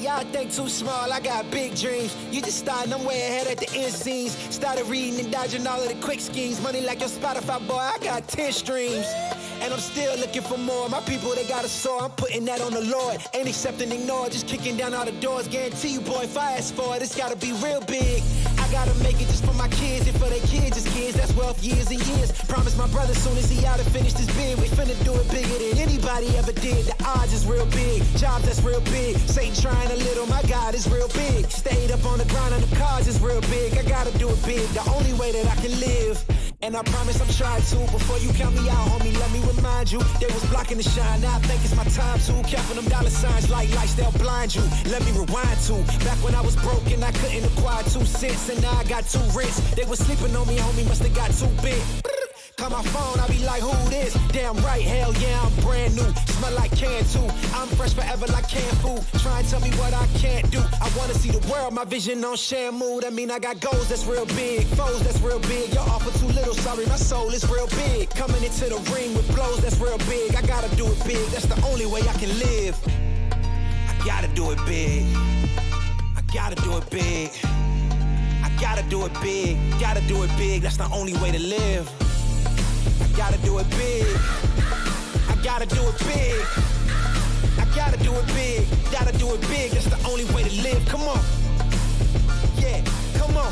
y'all think too small, I got big dreams. You just starting, I'm way ahead at the end scenes. Started reading and dodging all of the quick schemes. Money like your Spotify, boy, I got 10 streams. And I'm still looking for more. My people, they got a soar, I'm putting that on the Lord. Ain't accepting, ignore, just kicking down all the doors. Guarantee you, boy, if I ask for it, it's gotta be real big. I gotta make it just for my kids and for their kids' kids. That's wealth years and years. Promise my brother soon as he out and finish this bid, we finna do it bigger than anybody ever did. The odds is real big, jobs that's real big. Satan trying a little, my God is real big. Stayed up on the grind on the cars is real big. I gotta do it big, the only way that I can live. And I promise I'm trying to. Before you count me out, homie, let me remind you. They was blocking the shine, now I think it's my time to. Counting them dollar signs like lights, they'll blind you. Let me rewind to back when I was broke and I couldn't acquire 2 cents. And now I got 2 rents. They was sleeping on me, homie, must have got too big. Call my phone, I be like, who this? Damn right, hell yeah, I'm brand new. Smell like can too. I'm fresh forever like canned food. Try and tell me what I can't do. I wanna see the world, my vision on Shamu. That mean I got goals that's real big, foes that's real big. Your offer too little, sorry, my soul is real big. Coming into the ring with blows that's real big. I gotta do it big, that's the only way I can live. I gotta do it big. I gotta do it big. I gotta do it big. Gotta do it big, that's the only way to live. I gotta do it big. I gotta do it big. I gotta do it big. Gotta do it big. That's the only way to live. Come on. Yeah, come on.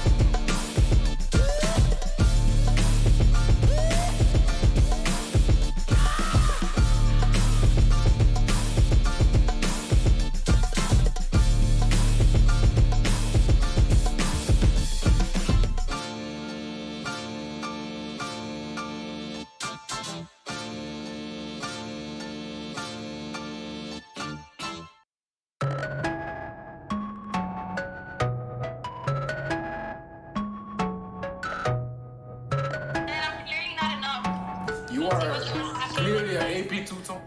You are clearly an AP 2-tone.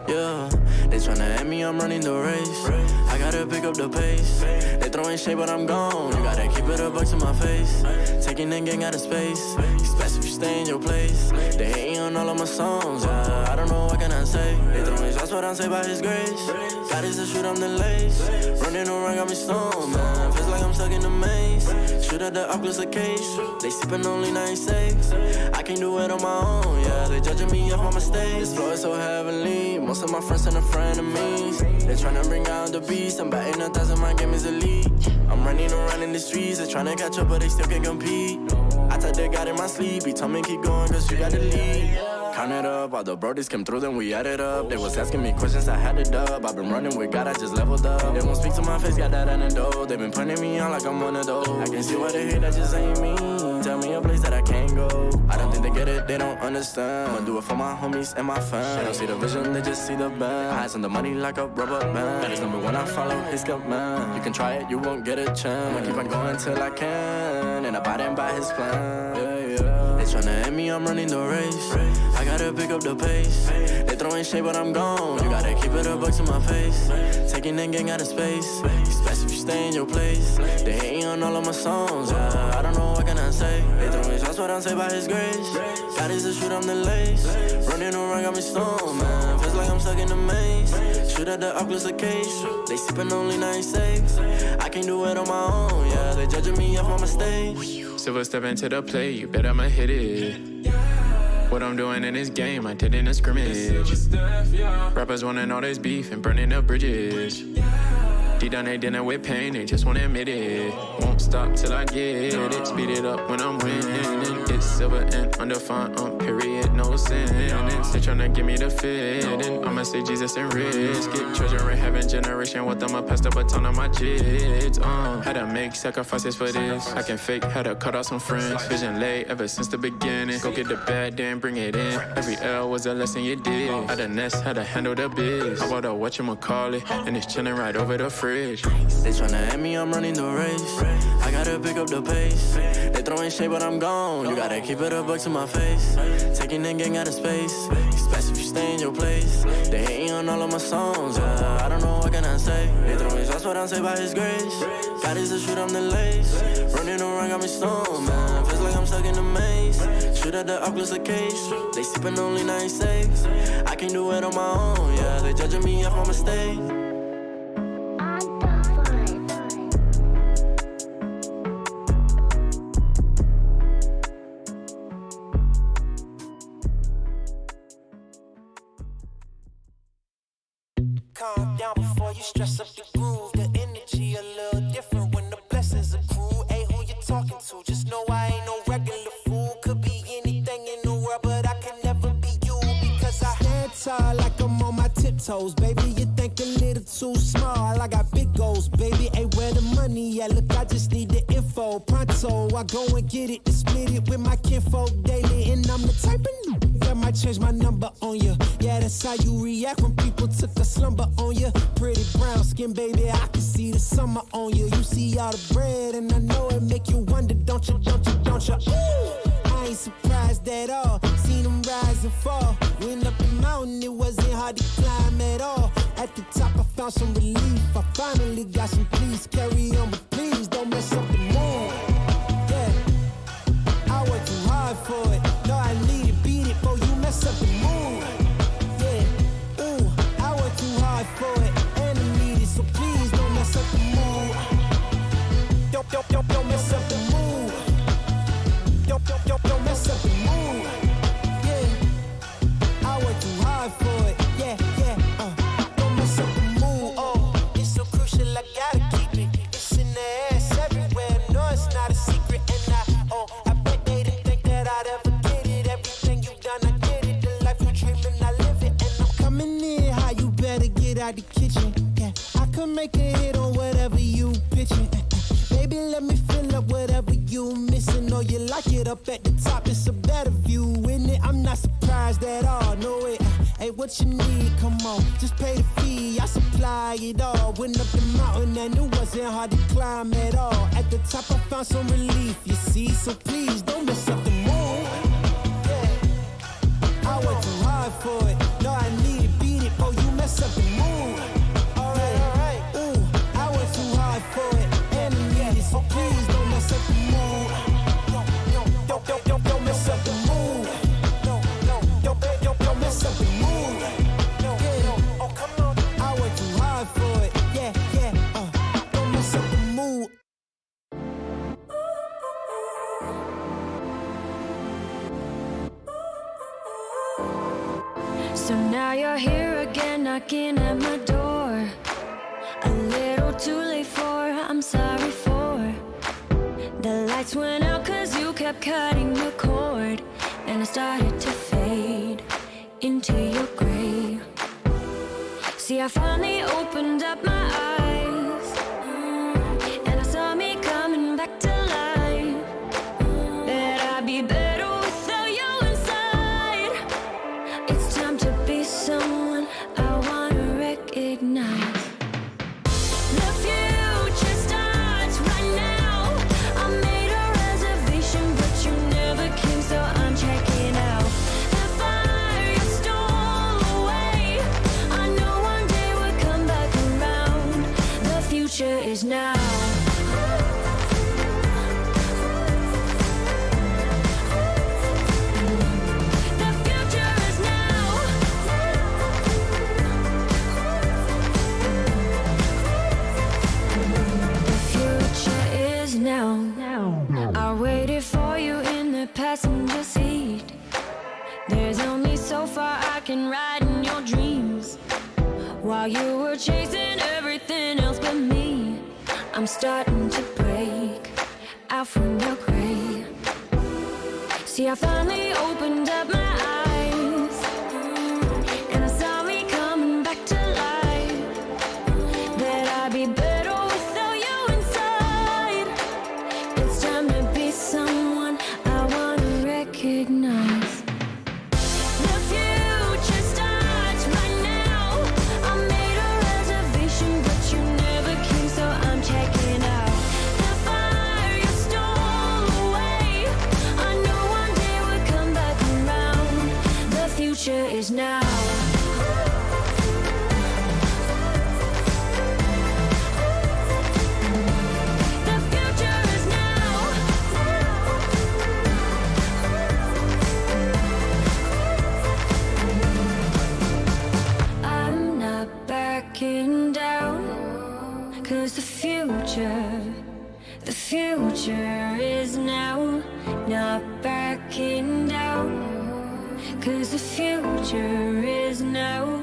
Yeah, they tryna at me, I'm running the race. I gotta pick up the pace. They throwing shade, but I'm gone. You gotta keep it a buck to my face. Taking the gang out of space. Especially if you stay in your place. They hating on all of my songs. I don't know what can I say. They throwing shots, what I'm say by His grace. God is the shoot, I'm the lace. Running around, got me stoned, man. Feels like I'm stuck in the maze. Shoot at the Oculus case. They sipping only 96. I can't do it on my own, yeah. They judging me off my mistakes. This flow is so heavenly. Most of my friends and frenemies. They tryna bring out the beast. I'm batting 1,000, my game is elite. I'm running around in the streets. They're tryna catch up, but they still can't compete. I thought they got in my sleep. He told me keep going, cause you got the lead. Count it up, all the brodies came through, then we added up. They was asking me questions, I had it up. I've been running with God, I just leveled up. They won't speak to my face, got that antidote. They been pointing me on like I'm one of those. I can see why they hate, that just ain't me. Tell me a place that I can't go. I don't think they get it, they don't understand. I'ma do it for my homies and my fans. They don't see the vision, they just see the band. Eyes on the money like a rubber band. That is number one, I follow his command. You can try it, you won't get a chance. I'ma keep on going till I can. And abiding by his plan. They tryna at me, I'm running the race. I gotta pick up the pace. They throwing shade, but I'm gone. You gotta keep it a buck to my face. Taking the gang out of space. Especially if you stay in your place. They hating on all of my songs. I don't know what can I say. They throwing shots, what I'm say by His grace. God is the shoot, I'm the lace. Running around, got me stoned, man. Feels like I'm stuck in the maze. Shoot at the Oculus case. They sipping only 96. I can't do it on my own, yeah. They judging me off my mistakes. Silver step into the play, you bet I'ma hit it. What I'm doing in this game, I did in a scrimmage. Rappers wanna know there's beef and burning up bridges. Deep down they dinner with pain, they just wanna admit it. Won't stop till I get it, speed it up when I'm winning. It's silver and undefined, period, no sentence. They tryna give me the fitting, I'ma say Jesus and risk it. Treasure in heaven, generation with them, I pass the baton on my kids. Had to make sacrifices for this, I can fake, had to cut out some friends. Vision late ever since the beginning, go get the bad, then bring it in. Every L was a lesson you did, at the nest, had to handle the biz. I bought a whatchamacallit, and it's chilling right over the fridge. They tryna at me, I'm running the race. I gotta pick up the pace. They throwing shade, but I'm gone. You gotta keep it a buck to my face. Taking the gang out of space. Especially if you stay in your place. They hating on all of my songs. I don't know what can I say. They throwing shots, what I'm say by His grace. God is the shoot, I'm the lace. Running around, got me stoned, man. Feels like I'm stuck in the maze. Shoot at the Oculus case. They sipping only 96. I can't do it on my own, yeah. They judging me off my mistakes. calm down before you stress up the groove. The energy a little different when the blessings accrue. Hey, who you talking to? Just know I ain't no regular fool. Could be anything in the world, but I can never be you because I stand tall like I'm on my tiptoes, baby. You think a little too small. I got big goals, baby. Hey, where the money at? Look, I just need the info. Pronto, I go and get it, to split it with my kinfolk daily, and I'm the type of that might change my number on you. Yeah, that's how you react when people took a slumber on you. Pretty brown skin, baby, I can see the summer on you. You see all the bread, and I know it make you wonder, don't you, don't you, don't you? Ooh, I ain't surprised at all. Seen them rise and fall. Went up the mountain, it wasn't hard to climb at all. At the top, I found some relief. I finally got some peace. Carry on, but please don't mess up the mood. Yeah, I worked too hard for it. No, I need it, beat it, before you mess up the mood. Yeah, ooh, I worked too hard for it, and I need it, so please don't mess up the mood. Don't mess up the mood. Don't mess up the mood. Yeah, I worked too hard for it. Yeah, don't mess up the mood. Oh, it's so crucial, I gotta keep it. It's in the ass everywhere. No, it's not a secret, and I bet they didn't think that I'd ever get it. Everything you've done, I get it. The life you're dreaming, I live it, and I'm coming in high. You better get out the kitchen. Yeah, I could make a hit on whatever you pitching. Baby, let me fill up whatever you missing. Or you like it up at the top, it's a better view, isn't it? I'm not surprised at all, no way. Hey, what you need, come on, just pay the fee, I supply it all. Went up the mountain and it wasn't hard to climb at all. At the top I found some relief, you see, so please don't mess up the mood. Yeah, I worked too hard for it, no, I need it, beat it, oh, you mess up the mood. Alright, ooh, I worked too hard for it, and I need it, so please don't mess up the mood. Don't mess up the mood. Don't mess up the mood. Yeah, oh come on, I worked too hard for it. Yeah, don't mess up the mood. So now you're here again, knocking at my door. A little too late for, I'm sorry for. The lights went out cause you kept cutting the cord, and I started to fade into your gray. See, I finally opened up my eyes, and I saw me coming back to life. That I'd be better without you inside. It's time to be someone I wanna recognize. The future starts right now. I made a reservation, but you never came, so I'm checking out. The fire you stole away, I know one day we'll come back around. The future is now. The future is now. The future is now. I waited for you in the passenger seat. There's only so far I can ride in your dreams. While you were chasing everything else but me, I'm starting to break out from your gray. See, I finally opened up my eyes, and I saw me coming back to life. That I'd be better without you inside. It's time to be someone I wanna recognize. The future starts right now. I made a reservation, but you never came, so I'm checking out. The fire you stole away, I know one day we'll come back around. The future is now. The future is now. I'm not backing down, 'cause the future is now. Not backing down, 'cause the future is now.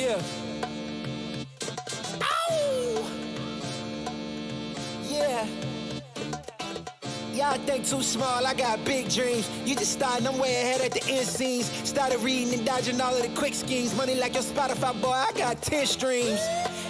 Yeah. Ow! Yeah. Y'all think too small, I got big dreams. You just starting, I'm way ahead at the end scenes. Started reading and dodging all of the quick schemes. Money like your Spotify, boy, I got 10 streams.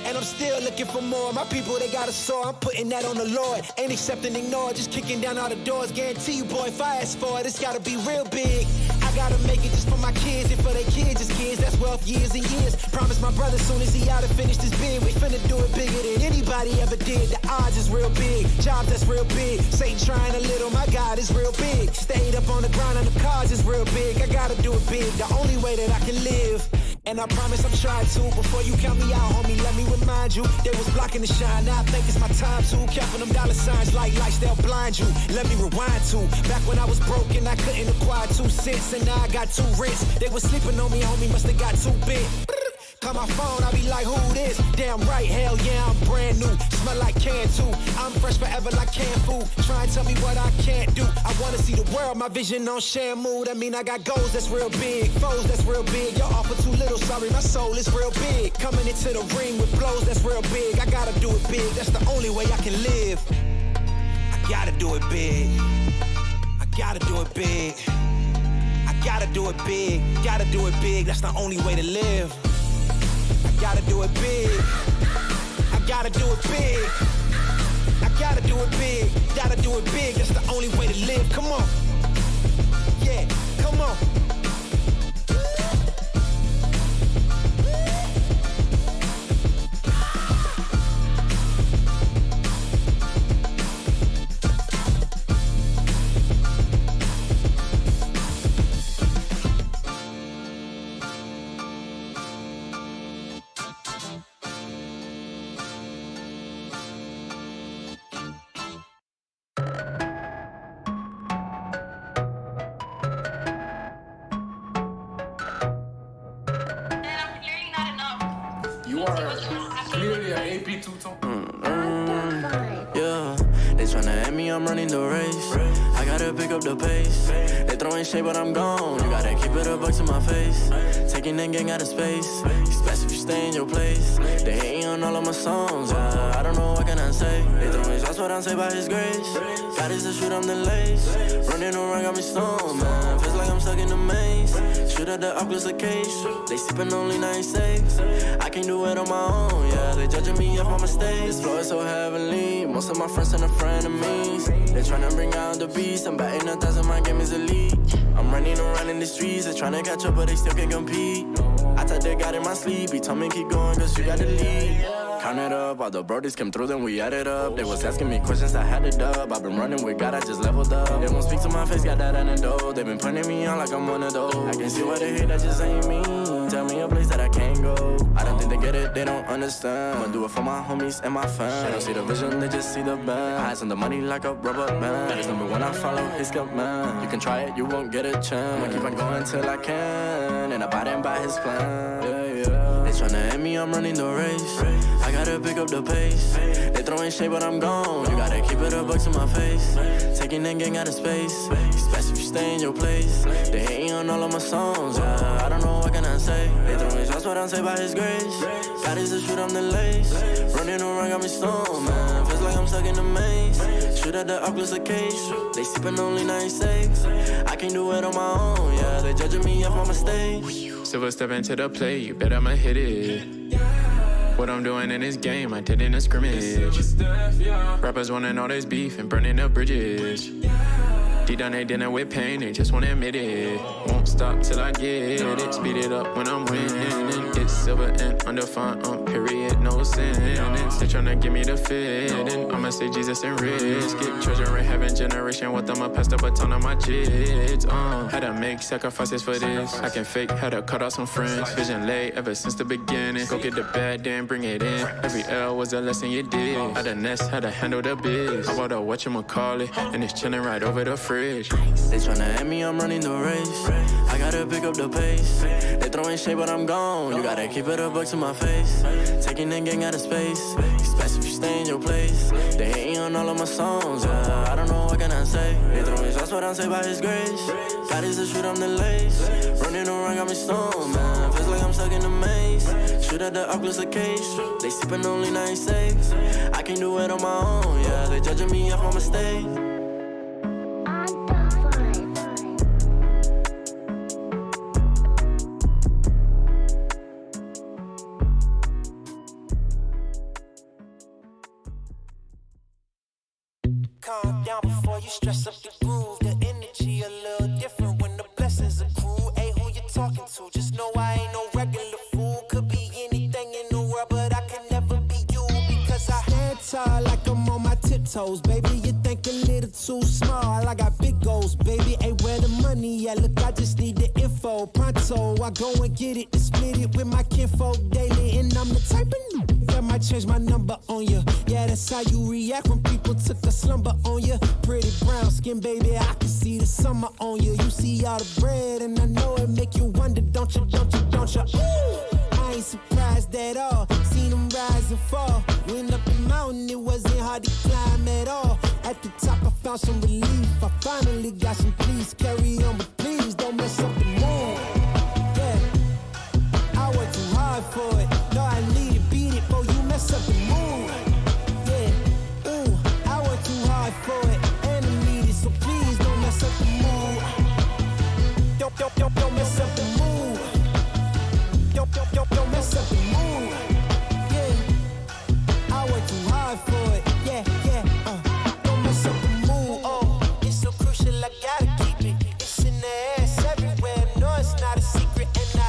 And I'm still looking for more. My people, they got a sore, I'm putting that on the Lord. Ain't accepting, ignore, just kicking down all the doors. Guarantee you, boy, if I ask for it, it's gotta be real big. I gotta make it just for my kids and for their kids' kids. That's wealth years and years. Promise my brother soon as he out and finished his bid, we finna do it bigger than anybody ever did. The odds is real big, jobs that's real big. Satan trying a little, my God is real big. Stayed up on the ground and the cards is real big. I gotta do it big, the only way that I can live. And I promise I'm trying to. Before you count me out, homie, let me remind you. They was blocking the shine, now I think it's my time to. Counting them dollar signs like lights, they'll blind you. Let me rewind to back when I was broke and I couldn't acquire 2 cents. And now I got 2 rents. They was sleeping on me, homie, must have got too big. Call my phone, I be like, who this? Damn right, hell yeah, I'm brand new. Smell like can too. I'm fresh forever like canned food. Try and tell me what I can't do. I wanna see the world, my vision on Shamu. That mean I got goals that's real big, foes that's real big. Your offer too little, sorry, my soul is real big. Coming into the ring with blows that's real big. I gotta do it big, that's the only way I can live. I gotta do it big. I gotta do it big. I gotta do it big. Gotta do it big, that's the only way to live. I gotta do it big. I gotta do it big. I gotta do it big. Gotta do it big. That's the only way to live. Come on. Yeah, come on. You are clearly an AP 2 Yeah, they tryna at me, I'm running the race. I gotta pick up the pace. They throwing shade, but I'm gone. You gotta keep it a buck to my face. Taking that gang out of space. Especially if you stay in your place. They hating on all of my songs. I don't know what can I say. They throwing shots, what I'm say by his grace. God is the shoot, I'm the lace. Running around, got me stoned, man. Feels like I'm stuck in the maze. Shoot at the Oculus the case. They sipping only 96. I can't do it on my own, yeah. They judging me off my mistakes. This flow is so heavenly. Most of my friends and frenemies. They tryna bring out the beast. I'm batting 1,000, my game is elite. I'm running around in the streets. They tryna catch up, but they still can't compete. I thought they got in my sleep. He told me keep going, cause you got the lead. Count it up, all the brodies came through, then we added up. They was asking me questions, I had it up. I've been running with God, I just leveled up. They won't speak to my face, got that antidote. They been pointing me on like I'm one of those. I can see why they hate, that just ain't me. Tell me a place that I can't go. I don't think they get it, they don't understand. I'ma do it for my homies and my fans. They don't see the vision, they just see the band. Eyes on the money like a rubber band. There's number one, I follow his command. You can try it, you won't get a chance. I'ma keep on going till I can. And abiding by his plan. They tryna at me, I'm running the race. I gotta pick up the pace. They throwing shade, but I'm gone. You gotta keep it a buck to my face. Taking that gang out of space. Especially if you stay in your place. They hating on all of my songs. I don't know what can I say. They throwing shots, what I'm say by his grace. God is the shoot, I'm the lace. Running around, got me stoned, man. Feels like I'm stuck in the maze. Shoot at the Oculus the case. They sipping only 96. I can't do it on my own, yeah. They judging me off my mistakes. Silver step into the play, you bet I'ma hit it. What I'm doing in this game, I did in a scrimmage. Rappers wanna know there's beef and burning up bridges. Deep down they dinner with pain, they just wanna admit it. Won't stop till I get it. Speed it up when I'm winning. It's silver and undefined, period, no sentence. They tryna give me the feeling. I'ma say Jesus and risk it. Treasure in heaven, generation with them, I pass the baton on my kids. Had to make sacrifices for this. I can fake, had to cut off some friends. Vision late ever since the beginning. Go get the bad, then bring it in. Every L was a lesson you did. Had a nest, had to handle the biz. I bought a whatchamacallit, and it's chilling right over the fridge. They tryna at me, I'm running the race. I gotta pick up the pace. They throwing shade, but I'm gone. You gotta keep it a buck to my face. Taking that gang out of space. Especially if you stay in your place. They hating on all of my songs. I don't know what can I say. They throwing shots, That's what I'm saying by his grace. God is the shoot, I'm the lace. Running around, got me stoned, man. Feels like I'm stuck in a maze. Shoot at the Oculus case. They sippin' only 9 saves. I can do it on my own, yeah. They judging me off my mistakes. Calm down before you stress up the groove. The energy a little different when the blessings accrue. Hey, who you talking to? Just know I ain't no regular fool. Could be anything in the world, but I can never be you because I stand tall like I'm on my tiptoes, baby. You think a little too small. I got big goals, baby. Hey, where the money at? Look, I just need the info. Pronto, I go and get it and split it with my kinfolk daily, and I'm the type of that might change my number on you. Yeah, that's how you react when people took a slumber on you. Pretty brown skin, baby, I can see the summer on you. You see all the bread, and I know it make you wonder, don't you, don't you, don't you? Ooh, I ain't surprised at all. Seen them rise and fall. Went up the mountain, it wasn't hard to climb at all. At the top, I found some relief. I finally got some peace. Carry on, but please don't mess up the mood. Yeah, I worked too hard for it. No, I need it, beat it, before you mess up the mood. Yeah, ooh, I worked too hard for it, and I need it, so please don't mess up the mood. Don't mess up the mood. Don't mess up the mood. Yeah, I worked too hard for it. Yeah, don't mess up the mood. Oh, it's so crucial, I gotta keep it. It's in the ass everywhere. No, it's not a secret, and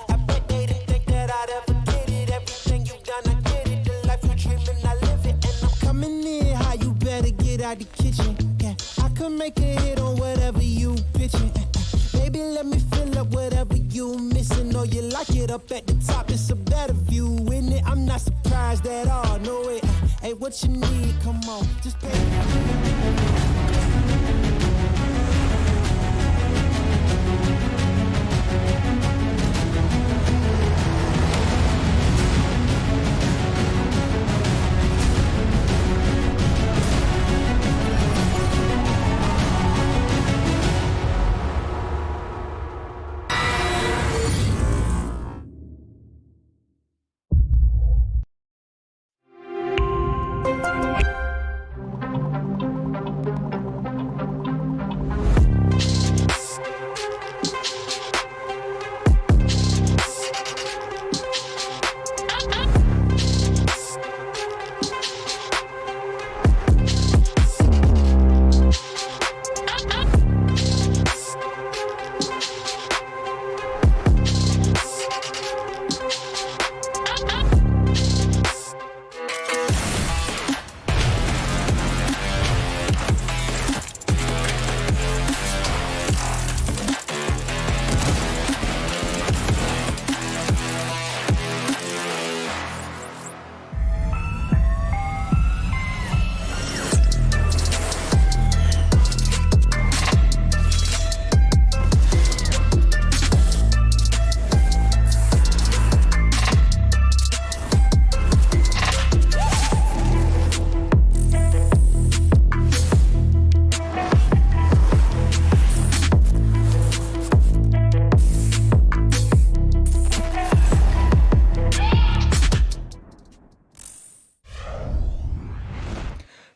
I bet they didn't think that I'd ever get it. Everything you've done, I get it. The life you're dreaming, I live it, and I'm coming in high. You better get out the kitchen. Yeah, I could make a hit on whatever you pitching. Baby, let me fill up whatever you missing. Or you like it up at the top, it's a better view, isn't it? I'm not surprised at all, no way. Hey, what you need, come on, just pay.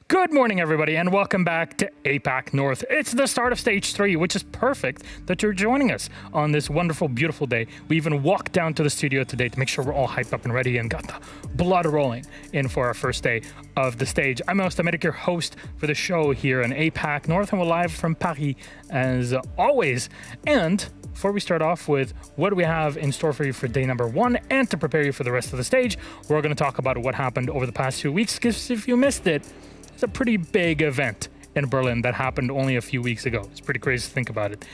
Good morning, everybody, and welcome back to APAC North. It's the start of Stage 3, which is perfect that you're joining us on this wonderful, beautiful day. We even walked down to the studio today to make sure we're all hyped up and ready and got the blood rolling in for our first day of the stage. I'm Melick, your host for the show here in APAC North, and we're live from Paris as always. And before we start off with what do we have in store for you for day number 1 and to prepare you for the rest of the stage, we're going to talk about what happened over the past 2 weeks, because if you missed it, it's a pretty big event in Berlin that happened only a few weeks ago. It's pretty crazy to think about it,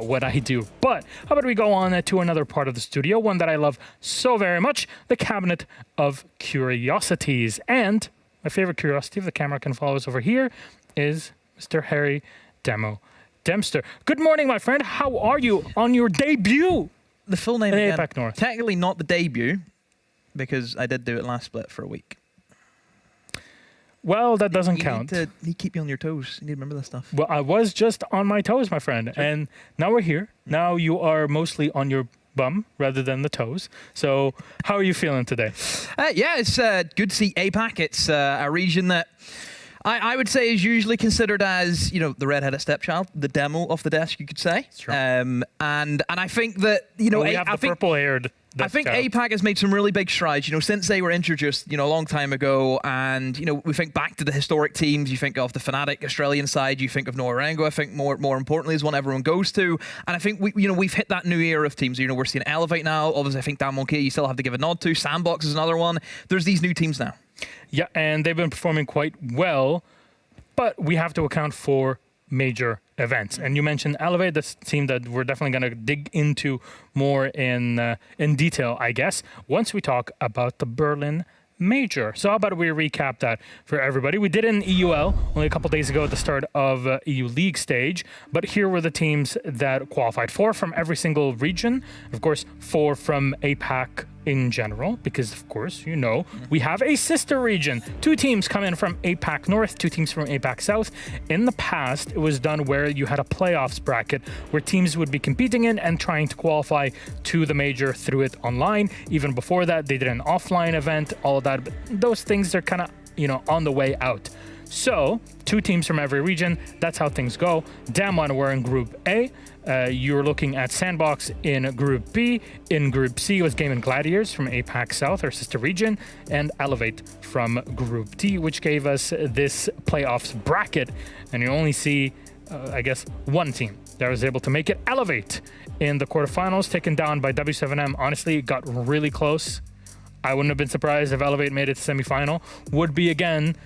what I do. But how about we go on to another part of the studio, one that I love so very much, the Cabinet of Curiosities. And my favorite curiosity, if the camera can follow us over here, is Mr. Harry Dempster. Good morning, my friend. How are you on your debut? The full name again, APAC North. Technically not the debut, because I did do it last split for a week. Well, that doesn't You count. need to keep you on your toes. You need to remember that stuff. Well, I was just on my toes, my friend, and now we're here. Now you are mostly on your bum rather than the toes. So how are you feeling today? Yeah, it's good to see APAC. It's a region that I would say is usually considered as, you know, the redheaded stepchild, the demo off the desk, you could say. Sure. And I think that, you know, we have the purple-haired. I think APAC has made some really big strides, you know, since they were introduced, you know, a long time ago. And, you know, we think back to the historic teams. You think of the Fnatic Australian side. You think of Noarango. I think more importantly is one everyone goes to. And I think, we've hit that new era of teams. You know, we're seeing Elevate now. Obviously, I think Damwon you still have to give a nod to. Sandbox is another one. There's these new teams now. Yeah, and they've been performing quite well, but we have to account for major events. And you mentioned Elevate, this team that we're definitely going to dig into more in detail, I guess, once we talk about the Berlin Major. So how about we recap that for everybody? We did it in EUL only a couple days ago at the start of EU League stage, but here were the teams that qualified. 4 from every single region. Of course, 4 from APAC in general, because of course, you know, we have a sister region. 2 teams come in from APAC North, 2 teams from APAC South. In the past, it was done where you had a playoffs bracket where teams would be competing in and trying to qualify to the major through it online. Even before that, they did an offline event, all of that. But those things are kind of, you know, on the way out. So 2 teams from every region, that's how things go. Damwon were in Group A. You're looking at Sandbox in Group B. In Group C was Game and Gladiators from APAC South, our sister region, and Elevate from Group D, which gave us this playoffs bracket. And you only see, I guess, one team that was able to make it, Elevate, in the quarterfinals, taken down by W7M. Honestly, it got really close. I wouldn't have been surprised if Elevate made it to semifinal. Would be, again,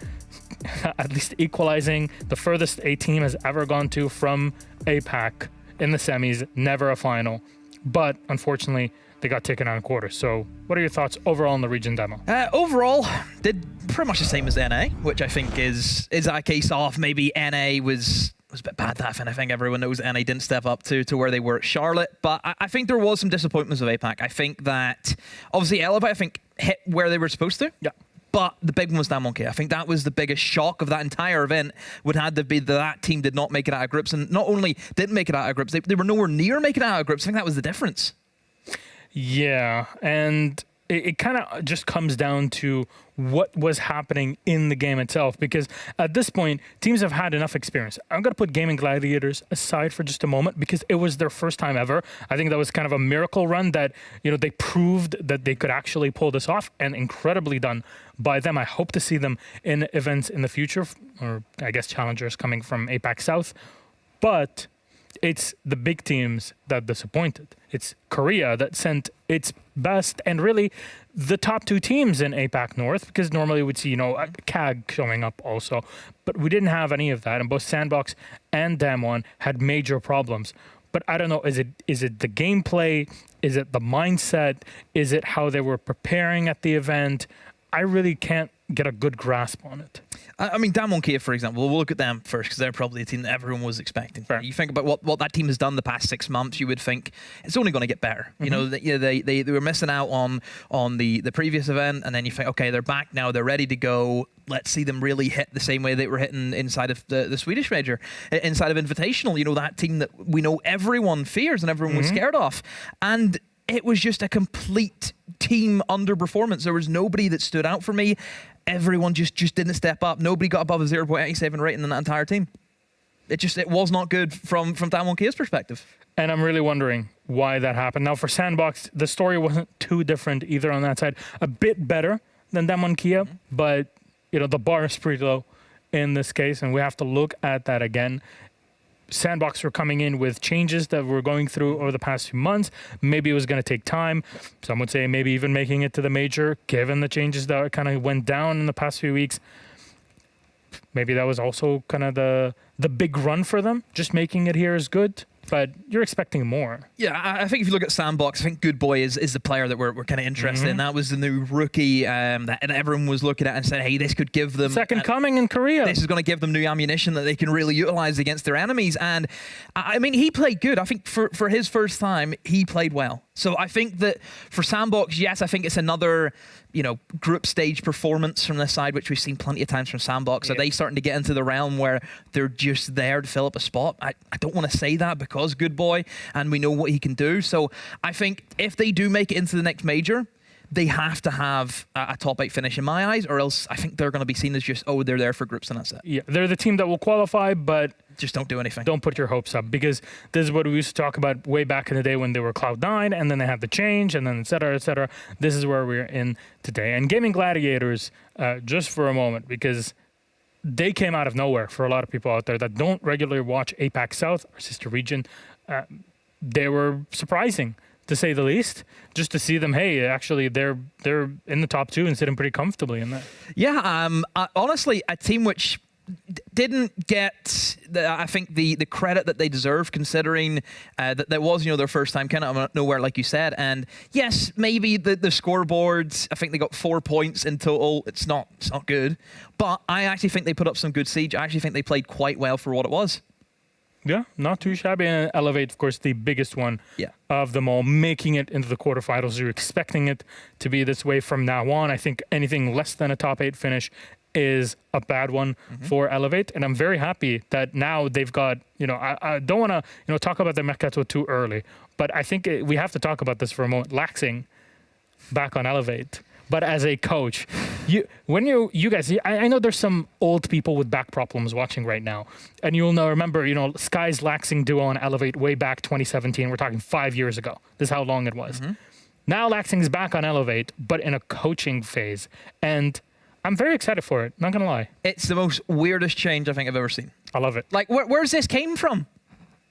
at least equalizing the furthest a team has ever gone to from APAC in the semis, never a final. But unfortunately, they got taken out in quarters. So what are your thoughts overall on the region demo? Overall, did pretty much the same as NA, which I think is a case of maybe NA was a bit bad that, and I think everyone knows NA didn't step up to where they were at Charlotte. But I think there was some disappointments of APAC. I think that obviously Elevate, I think, hit where they were supposed to. Yeah. But the big one was Damwon. I think that was the biggest shock of that entire event, would have to be that team did not make it out of groups. And not only didn't make it out of groups, they were nowhere near making it out of groups. I think that was the difference. Yeah, and it kind of just comes down to what was happening in the game itself, because at this point, teams have had enough experience. I'm going to put Gaming Gladiators aside for just a moment because it was their first time ever. I think that was kind of a miracle run that, you know, they proved that they could actually pull this off, and incredibly done by them. I hope to see them in events in the future, or I guess challengers coming from APAC South. But it's the big teams that disappointed. It's Korea that sent its best, and really the top 2 teams in APAC North, because normally we'd see, you know, CAG showing up also, but we didn't have any of that, and both Sandbox and Damwon had major problems. But I don't know, is it the gameplay? Is it the mindset? Is it how they were preparing at the event? I really can't get a good grasp on it. I mean, Damwon Kia, for example, we'll look at them first because they're probably a team that everyone was expecting. Fair. You think about what that team has done the past 6 months, you would think it's only going to get better. You know, they were missing out on the previous event, and then you think, okay, they're back now, they're ready to go. Let's see them really hit the same way they were hitting inside of the Swedish Major, inside of Invitational. You know, that team that we know everyone fears and everyone was scared of. And it was just a complete team underperformance. There was nobody that stood out for me. Everyone just didn't step up. Nobody got above a 0.87 rating in that entire team. It was not good from Damwon Kia's perspective. And I'm really wondering why that happened. Now for Sandbox, the story wasn't too different either on that side. A bit better than Damwon Kia, but you know, the bar is pretty low in this case, and we have to look at that again. Sandbox were coming in with changes that we're going through over the past few months. Maybe it was going to take time. Some would say maybe even making it to the major, given the changes that kind of went down in the past few weeks. Maybe that was also kind of the big run for them. Just making it here is good, but you're expecting more. Yeah, I think if you look at Sandbox, I think Good Boy is the player that we're kind of interested in. That was the new rookie that everyone was looking at and said, hey, this could give them... Second coming in Korea. This is going to give them new ammunition that they can really utilize against their enemies. And I mean, he played good. I think for his first time, he played well. So I think that for Sandbox, yes, I think it's another, group stage performance from this side, which we've seen plenty of times from Sandbox. Are they starting to get into the realm where they're just there to fill up a spot? I don't want to say that because Good Boy, and we know what he can do. So I think if they do make it into the next major, they have to have a top 8 finish in my eyes, or else I think they're going to be seen as just, they're there for groups and that's it. Yeah, they're the team that will qualify, but just don't do anything. Don't put your hopes up, because this is what we used to talk about way back in the day when they were Cloud9, and then they had the change, and then et cetera, et cetera. This is where we're in today. And Gaming Gladiators, just for a moment, because they came out of nowhere for a lot of people out there that don't regularly watch APAC South, our sister region. They were surprising, to say the least, just to see them. Hey, actually, they're in the top 2 and sitting pretty comfortably in that. Yeah, honestly, a team which didn't get, I think, the credit that they deserve, considering that was, their first time kind of nowhere, like you said. And yes, maybe the scoreboard, I think they got 4 points in total. It's not good, but I actually think they put up some good siege. I actually think they played quite well for what it was. Yeah, not too shabby. And Elevate, of course, the biggest one of them all, making it into the quarterfinals. You're expecting it to be this way from now on. I think anything less than a top 8 finish is a bad one for Elevate. And I'm very happy that now they've got, I don't want to, talk about the Mercato too early, but I think we have to talk about this for a moment. Laxing back on Elevate. But as a coach, you guys, I know there's some old people with back problems watching right now, and you'll remember, Sky's Laxing duo on Elevate way back 2017. We're talking 5 years ago. This is how long it was. Now Laxing's back on Elevate, but in a coaching phase, and I'm very excited for it. Not gonna lie, it's the most weirdest change I think I've ever seen. I love it. Like, where's this came from?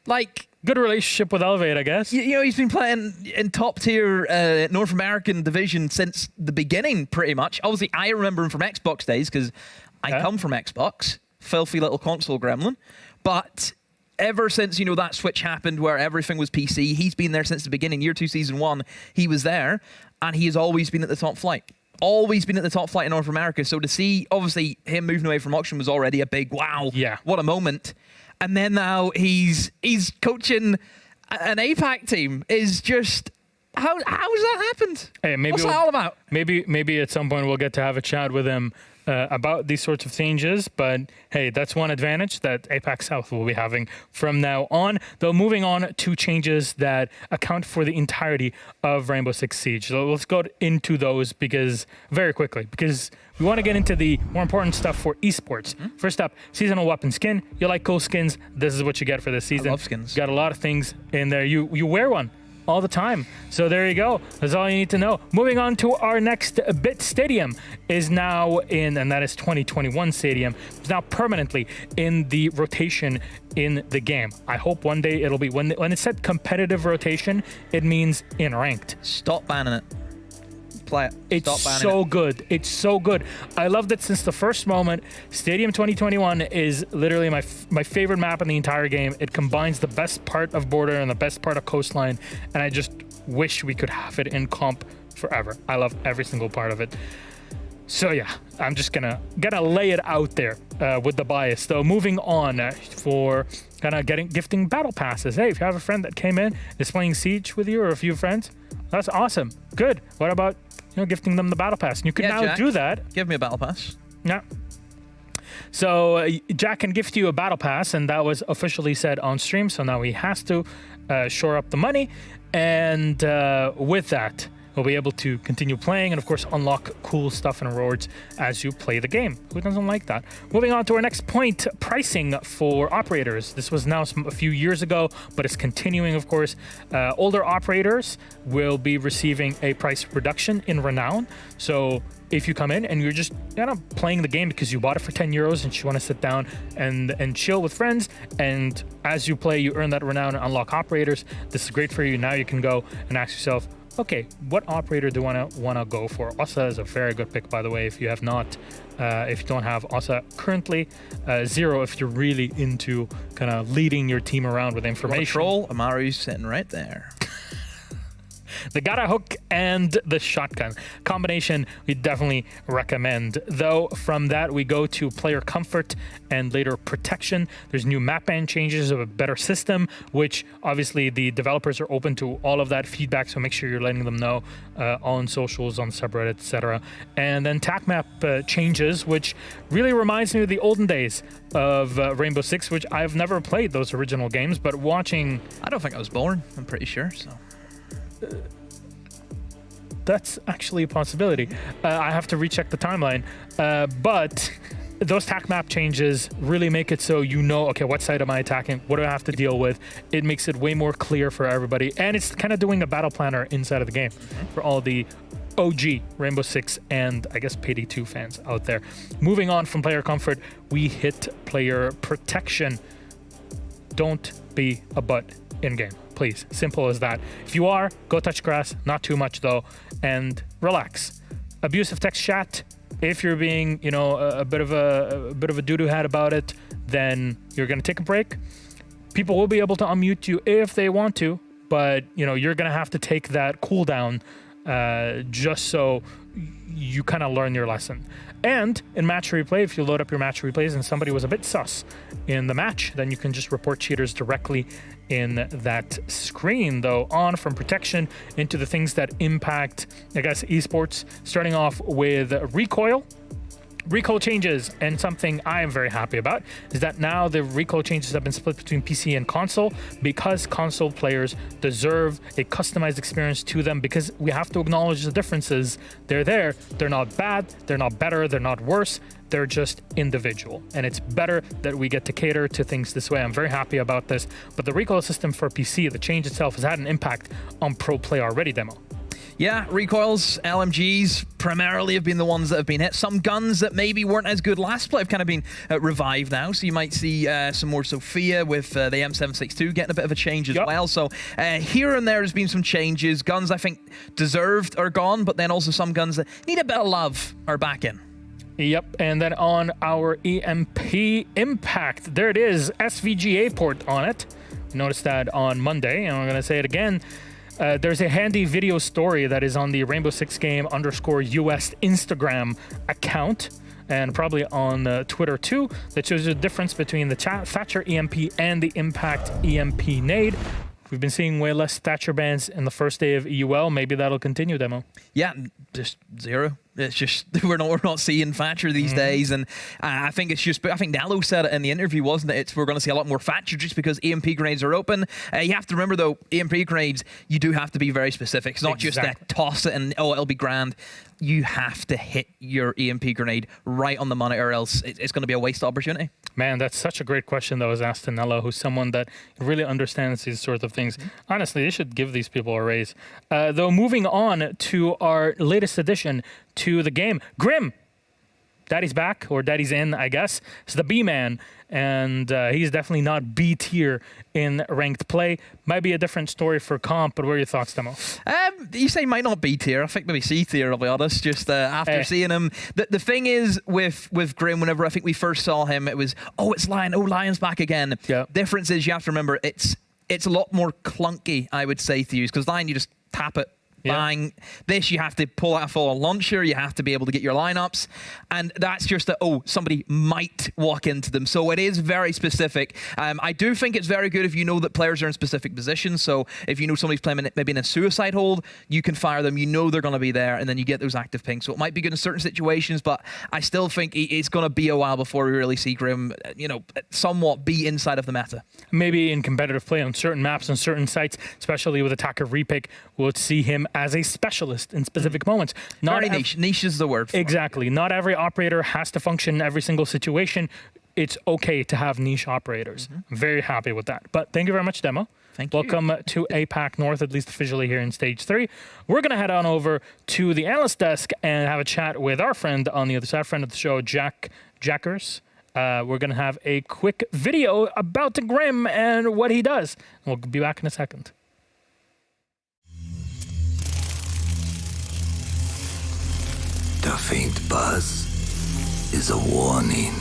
Like, good relationship with Elevate, I guess. He's been playing in top tier North American division since the beginning, pretty much. Obviously, I remember him from Xbox days because I come from Xbox, filthy little console gremlin. But ever since, that switch happened where everything was PC, he's been there since the beginning. Year 2, Season 1, he was there, and he has always been at the top flight. Always been at the top flight in North America. So to see, obviously, him moving away from auction was already a big wow. Yeah. What a moment. And then now he's coaching an APAC team. Is just, how has that happened? Hey, maybe what's that all about? Maybe at some point we'll get to have a chat with him about these sorts of changes. But hey, that's one advantage that APAC South will be having from now on. Though moving on to changes that account for the entirety of Rainbow Six Siege. So let's go into those very quickly, because we want to get into the more important stuff for esports. First up, seasonal weapon skin. You like cool skins? This is what you get for this season. I love skins. Got a lot of things in there. You wear one all the time. So there you go. That's all you need to know. Moving on to our next bit. Stadium is now in, and that is 2021 Stadium. It's now permanently in the rotation in the game. I hope one day it'll be, when it said competitive rotation, it means in ranked. Stop banning it. Play it. It's so good. It's so good. I love that since the first moment. Stadium 2021 is literally my favorite map in the entire game. It combines the best part of border and the best part of coastline, and I just wish we could have it in comp forever. I love every single part of it. So yeah, I'm just gonna lay it out there with the bias. Though moving on for kind of gifting battle passes. Hey, if you have a friend that came in is playing Siege with you, or a few friends, that's awesome. Good. What about gifting them the battle pass? And you can now Jack, do that. Give me a battle pass. Yeah. So Jack can gift you a battle pass, and that was officially said on stream. So now he has to shore up the money, and with that, we'll be able to continue playing and, of course, unlock cool stuff and rewards as you play the game. Who doesn't like that? Moving on to our next point, pricing for operators. This was announced a few years ago, but it's continuing, of course. Older operators will be receiving a price reduction in Renown. So if you come in and you're just playing the game because you bought it for 10 euros and you want to sit down and chill with friends, and as you play, you earn that Renown and unlock operators, this is great for you. Now you can go and ask yourself, okay, what operator do I want to go for? Osa is a very good pick, by the way, if you have not, if you don't have Osa currently. Zero if you're really into kind of leading your team around with information. Troll, Amaru's sitting right there. The Gara hook and the shotgun combination we definitely recommend. Though from that we go to player comfort and later protection. There's new map ban changes of a better system, which obviously the developers are open to all of that feedback, so make sure you're letting them know on socials, on subreddit, etc. And then tac map changes, which really reminds me of the olden days of Rainbow Six, which I've never played those original games, but watching... I don't think I was born, I'm pretty sure, so... That's actually a possibility. I have to recheck the timeline, but those tac map changes really make it so you know, okay, what side am I attacking? What do I have to deal with? It makes it way more clear for everybody, and it's kind of doing a battle planner inside of the game for all the OG Rainbow Six and I guess Payday 2 fans out there. Moving on from player comfort, we hit player protection. Don't be a butt in-game, please. Simple as that. If you are, go touch grass, not too much though, and relax. Abusive text chat, if you're being, you know, a bit of a doo-doo hat about it, then you're gonna take a break. People will be able to unmute you if they want to, but you know, you're gonna have to take that cooldown just so you kind of learn your lesson. And in match replay, if you load up your match replays and somebody was a bit sus in the match, then you can just report cheaters directly in that screen. Though, on from protection into the things that impact, I guess, esports, starting off with recoil. Recoil changes, and something I am very happy about is that now the recoil changes have been split between PC and console, because console players deserve a customized experience to them, because we have to acknowledge the differences. They're there, they're not bad, they're not better, they're not worse, they're just individual, and it's better that we get to cater to things this way. I'm very happy about this, but the recoil system for PC, the change itself has had an impact on pro play already, Demo. Yeah, recoils, LMGs primarily have been the ones that have been hit. Some guns that maybe weren't as good last play have kind of been revived now. So you might see some more Sophia with the M762 getting a bit of a change as well. So here and there has been some changes. Guns I think deserved are gone, but then also some guns that need a bit of love are back in. Yep, and then on our EMP impact, there it is, SVGA port on it. Noticed that on Monday, and I'm going to say it again. There's a handy video story that is on the Rainbow Six Game _US Instagram account, and probably on Twitter too, that shows the difference between the Thatcher EMP and the Impact EMP nade. We've been seeing way less Thatcher bans in the first day of EUL. Maybe that'll continue, Demo. Yeah, just zero. It's just we're not seeing Thatcher these days, and I think it's just. I think Nello said it in the interview, wasn't it? We're going to see a lot more Thatcher just because EMP grenades are open. You have to remember though, EMP grenades, you do have to be very specific. It's not just that toss it and oh, it'll be grand. You have to hit your EMP grenade right on the money, or else it's going to be a wasted opportunity. Man, that's such a great question that was asked to Nello, who's someone that really understands these sorts of things. Honestly, they should give these people a raise. Though, moving on to our latest addition to the game, Grim. Daddy's back, or Daddy's in, I guess. It's the B-man, and he's definitely not B tier in ranked play. Might be a different story for comp, but what are your thoughts, Demo? You say might not B tier. I think maybe C tier, I'll be honest, just after seeing him. The thing is with Grim, whenever I think we first saw him, it was, oh, it's Lion. Oh, Lion's back again. Yeah. Difference is you have to remember, it's a lot more clunky, I would say, to use, because Lion, you just tap it. Bang. This, you have to pull out a full launcher, you have to be able to get your lineups, and that's just that, oh, somebody might walk into them. So it is very specific. I do think it's very good if you know that players are in specific positions. So if you know somebody's playing maybe in a suicide hold, you can fire them, you know they're going to be there, and then you get those active pings. So it might be good in certain situations, but I still think it's going to be a while before we really see Grim, somewhat be inside of the meta. Maybe in competitive play on certain maps, on certain sites, especially with attacker repick, we'll see him as a specialist in specific moments. Not very niche. Niche is the word for exactly it. Not every operator has to function in every single situation. It's okay to have niche operators. I'm very happy with that. But thank you very much, Demo. Thank you. Welcome to APAC North, at least officially here in Stage 3. We're going to head on over to the analyst desk and have a chat with our friend on the other side, friend of the show, Jackers. We're going to have a quick video about the Grim and what he does. We'll be back in a second. The faint buzz is a warning.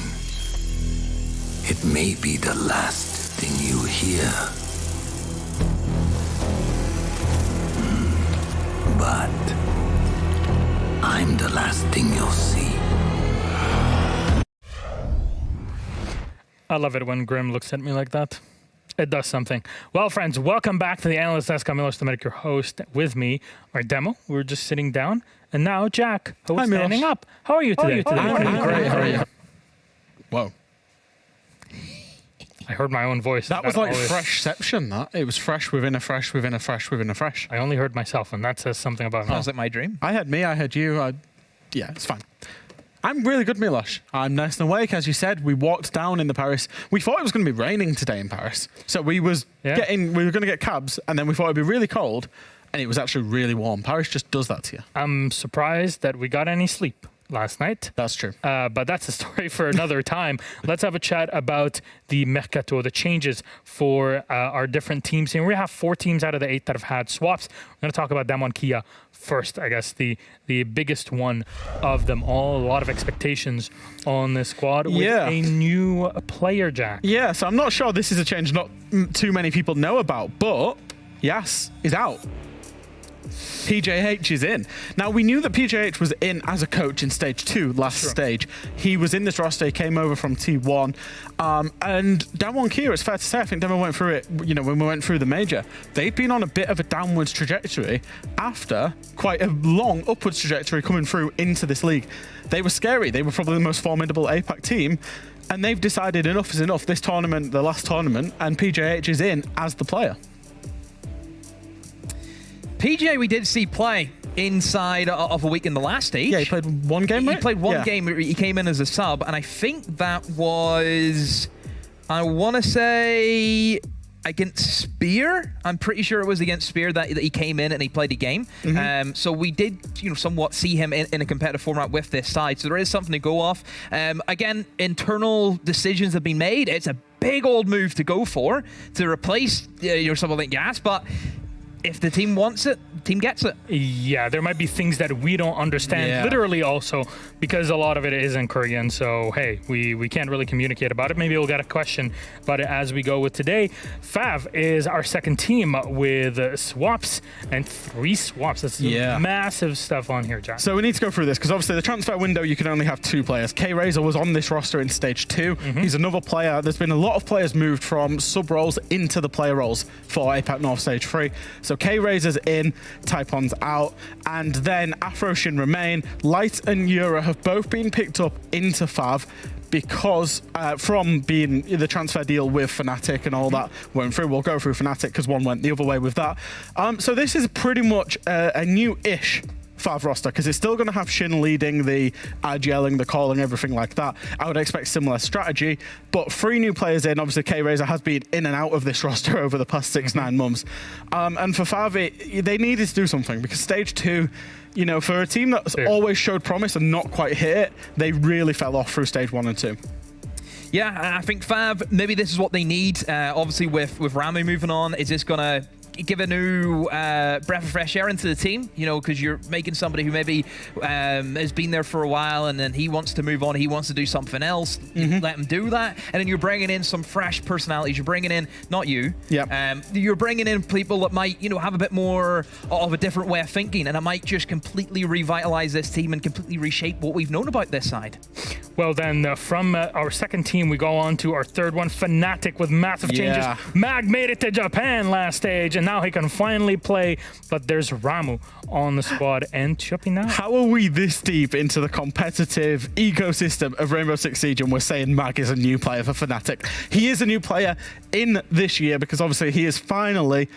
It may be the last thing you hear. but I'm the last thing you'll see. I love it when Grim looks at me like that. It does something. Well, friends, welcome back to the Analyst Desk. I'm Milos Dometic, your host. With me, our demo. We were just sitting down. And now, Jack, who is standing up. How are you today? I'm great. How are you? Whoa. I heard my own voice. That was like freshception, that. It was fresh within a fresh within a fresh within a fresh. I only heard myself, and that says something about me. Sounds like my dream. I had me, I had you. Yeah, it's fine. I'm really good, Milos. I'm nice and awake. As you said, we walked down in the Paris. We thought it was going to be raining today in Paris. So we were going to get cabs, and then we thought it'd be really cold, and it was actually really warm. Paris just does that to you. I'm surprised that we got any sleep last night. That's true. But that's a story for another time. Let's have a chat about the Mercato, the changes for our different teams here. We have 4 teams out of the 8 that have had swaps. We're going to talk about Damwon Kia first, I guess, the biggest one of them all. A lot of expectations on this squad with a new player, Jack. Yeah, so I'm not sure this is a change not too many people know about, but Yas is out. PJH is in. Now, we knew that PJH was in as a coach in stage 2 last stage. He was in this roster, he came over from T1. And Damwon Kia, it's fair to say, I think Damwon went through it, you know, when we went through the major. They've been on a bit of a downwards trajectory after quite a long upwards trajectory coming through into this league. They were scary. They were probably the most formidable APAC team. And they've decided enough is enough. This tournament, the last tournament, and PJH is in as the player. PJ, we did see play inside of a week in the last stage. Yeah, he played one game, right? He played one game. He came in as a sub, and I think that was, I want to say, against Spear. I'm pretty sure it was against Spear that he came in and he played a game. So we did, somewhat see him in a competitive format with this side. So there is something to go off. Again, internal decisions have been made. It's a big old move to go for to replace someone like Gas, but if the team wants it, the team gets it. Yeah, there might be things that we don't understand, literally also, because a lot of it is in Korean. So, hey, we can't really communicate about it. Maybe we'll get a question about it as we go with today. Fav is our second team with swaps and 3 swaps. That's massive stuff on here, Jack. So we need to go through this because obviously the transfer window, you can only have 2 players. K-Razor was on this roster in stage 2. He's another player. There's been a lot of players moved from sub roles into the player roles for APAC North stage 3. So K-Razor's in, Typon's out, and then Afroshin remain. Light and Yura have both been picked up into Fav because from being the transfer deal with Fnatic and all that went through. We'll go through Fnatic because one went the other way with that. So this is pretty much a new-ish Fav roster because it's still going to have Shin leading the IGLing, the calling, everything like that. I would expect similar strategy, but 3 new players in. Obviously, K-Razor has been in and out of this roster over the past 6-9 months. And for Fav, they needed to do something because stage 2, for a team that's always showed promise and not quite hit it, they really fell off through stage 1 and 2. Yeah, I think Fav, maybe this is what they need. Obviously, with Ramu moving on, is this going to give a new breath of fresh air into the team, because you're making somebody who maybe has been there for a while and then he wants to move on, he wants to do something else, you let him do that, and then you're bringing in some fresh personalities. You're bringing in, not you, you're bringing in people that might, have a bit more of a different way of thinking, and it might just completely revitalize this team and completely reshape what we've known about this side. Well then, from our second team, we go on to our third one, Fnatic, with massive changes. Mag made it to Japan last stage, and now he can finally play, but there's Ramu on the squad and Chuppy now. How are we this deep into the competitive ecosystem of Rainbow Six Siege and we're saying Mag is a new player for Fnatic? He is a new player in this year because obviously he is finally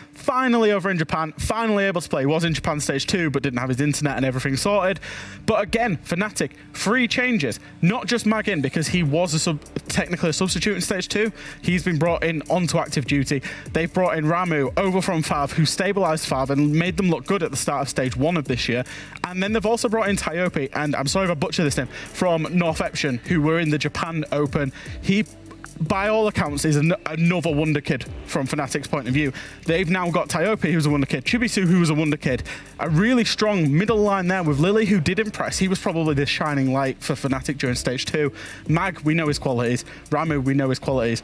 over in Japan, finally able to play. He was in Japan stage 2 but didn't have his internet and everything sorted. But again, Fnatic, 3 changes. Not just Mag in because he was technically a substitute in stage 2. He's been brought in onto active duty. They've brought in Ramu over from Fav, who stabilized Fav and made them look good at the start of stage 1 of this year. And then they've also brought in Tyope, and I'm sorry if I butcher this name, from North Epsion, who were in the Japan Open. He, by all accounts, is another wonder kid from Fnatic's point of view. They've now got Tyope, who's a wonder kid, Chibisu, who was a wonder kid, a really strong middle line there with Lily, who did impress. He was probably the shining light for Fnatic during stage 2. Mag, we know his qualities. Ramu, we know his qualities.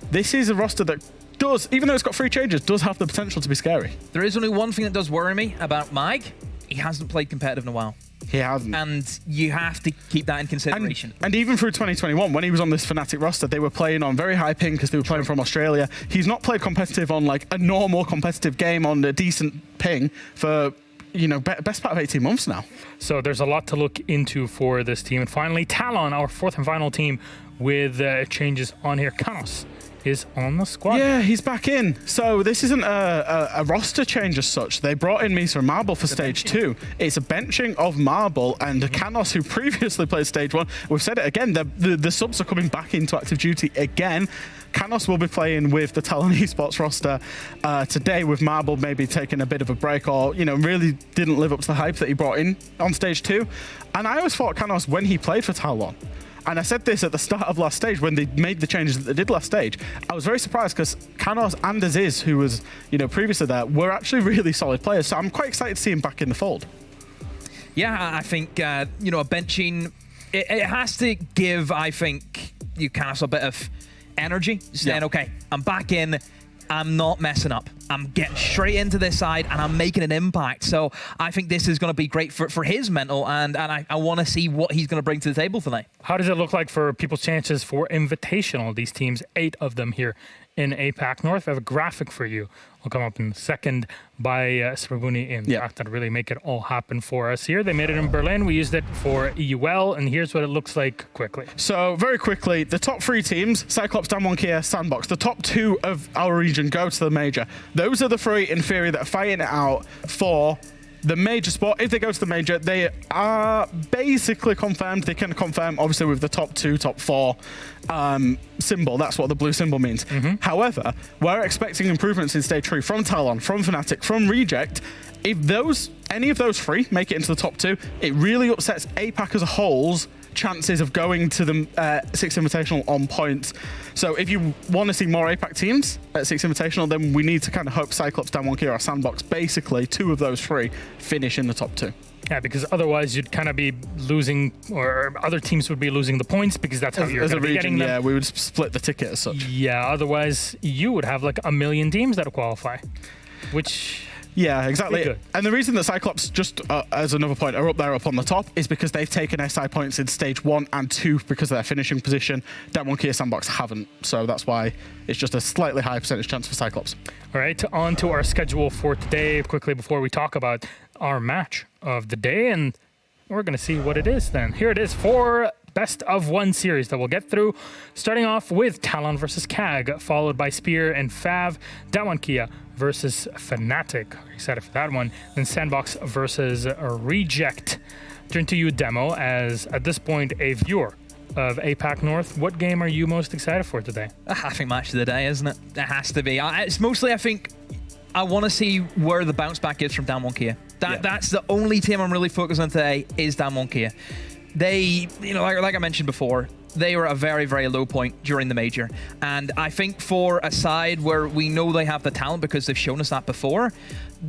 This is a roster that does, even though it's got 3 changes, does have the potential to be scary. There is only one thing that does worry me about Mag, he hasn't played competitive in a while. He hasn't. And you have to keep that in consideration. And even through 2021, when he was on this Fnatic roster, they were playing on very high ping because they were playing from Australia. He's not played competitive on like a normal competitive game on a decent ping for, you know, best part of 18 months now. So there's a lot to look into for this team. And finally, Talon, our fourth and final team with changes on here. Kanos is on the squad. Yeah, he's back in. So this isn't a roster change as such. They brought in Misa and Marble for stage 2. It's a benching of Marble and Kanos, who previously played stage 1. We've said it again, the subs are coming back into active duty again. Kanos will be playing with the Talon Esports roster today, with Marble maybe taking a bit of a break, or, you know, really didn't live up to the hype that he brought in on stage 2. And I always thought Kanos, when he played for Talon, and I said this at the start of last stage when they made the changes that they did last stage, I was very surprised because Kanos and Aziz, who was, you know, previously there, were actually really solid players. So I'm quite excited to see him back in the fold. Yeah, I think, you know, a benching, it has to give, I think, you Kanos a bit of energy, saying, okay, I'm back in, I'm not messing up. I'm getting straight into this side and I'm making an impact. So I think this is going to be great for his mental, and I want to see what he's going to bring to the table tonight. How does it look like for people's chances for Invitational? These teams, 8 of them here in APAC North. I have a graphic for you. Will come up in a second by Srabuni in fact that really make it all happen for us here. They made it in Berlin. We used it for EUL, and here's what it looks like quickly. So very quickly, the top 3 teams, Cyclops, Damwon, Kia, Sandbox, the top 2 of our region go to the major. Those are the 3 in theory that are fighting it out for the major spot. If they go to the major, they are basically confirmed. They can confirm, obviously, with the top 2, top 4 symbol. That's what the blue symbol means. However, we're expecting improvements in stage 3 from Talon, from Fnatic, from Reject. If any of those 3 make it into the top 2, it really upsets APAC as a whole's chances of going to the 6 Invitational on points. So if you want to see more APAC teams at 6 Invitational, then we need to kind of hope Cyclops, Damwon, Kia, or Sandbox, basically 2 of those 3, finish in the top 2. Yeah, because otherwise you'd kind of be losing, or other teams would be losing the points, because that's how you're as a region, getting them. Yeah, we would split the ticket as such. Yeah, otherwise you would have like 1 million teams that qualify, which... Yeah, exactly. And the reason that Cyclops, just as another point, are up on the top is because they've taken SI points in stage 1 and 2 because of their finishing position. Damwon, Kia, Sandbox haven't. So that's why it's just a slightly higher percentage chance for Cyclops. All right, on to our schedule for today quickly before we talk about our match of the day. And we're going to see what it is then. Here it is for best of 1 series that we'll get through, starting off with Talon versus CAG, followed by Spear and Fav, Damwon, Kia versus Fnatic. Excited for that one. Then Sandbox versus Reject. Turn to you, Demo, as at this point a viewer of APAC North. What game are you most excited for today? I think match of the day, isn't it? It has to be. It's mostly, I think, I want to see where the bounce back is from Damwon, Kia. That's the only team I'm really focused on today, is Damwon, Kia. They, you know, like I mentioned before, they were at a very, very low point during the major. And I think for a side where we know they have the talent because they've shown us that before,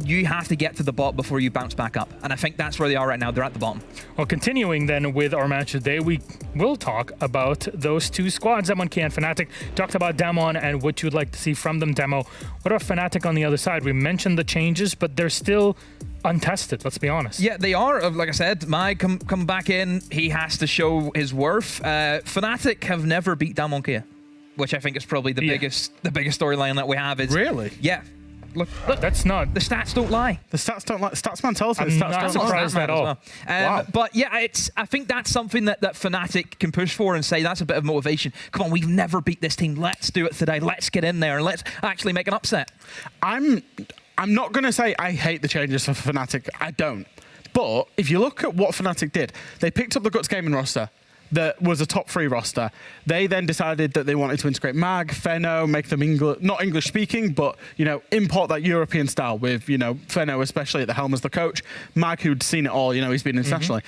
you have to get to the bottom before you bounce back up. And I think that's where they are right now. They're at the bottom. Well, continuing then with our match today, we will talk about those 2 squads, Damwon, Kia, and Fnatic. Talked about Damwon and what you'd like to see from them, Demo. What about Fnatic on the other side? We mentioned the changes, but they're still untested, let's be honest. Yeah, they are. Like I said, Mai come back in. He has to show his worth. Fnatic have never beat Damwon, Kia, which I think is probably the biggest storyline that we have. Is really? Yeah. Look, that's not... The stats don't lie. The stats don't lie. Statsman tells us. I'm not surprised at all. Wow. But yeah, I think that's something that Fnatic can push for and say that's a bit of motivation. Come on, we've never beat this team. Let's do it today. Let's get in there and let's actually make an upset. I'm not going to say I hate the changes for Fnatic. I don't. But if you look at what Fnatic did, they picked up the Guts Gaming roster that was a top 3 roster. They then decided that they wanted to integrate Mag, Feno, make them not English speaking, but, you know, import that European style with, you know, Feno especially at the helm as the coach. Mag, who'd seen it all, you know, he's been internationally.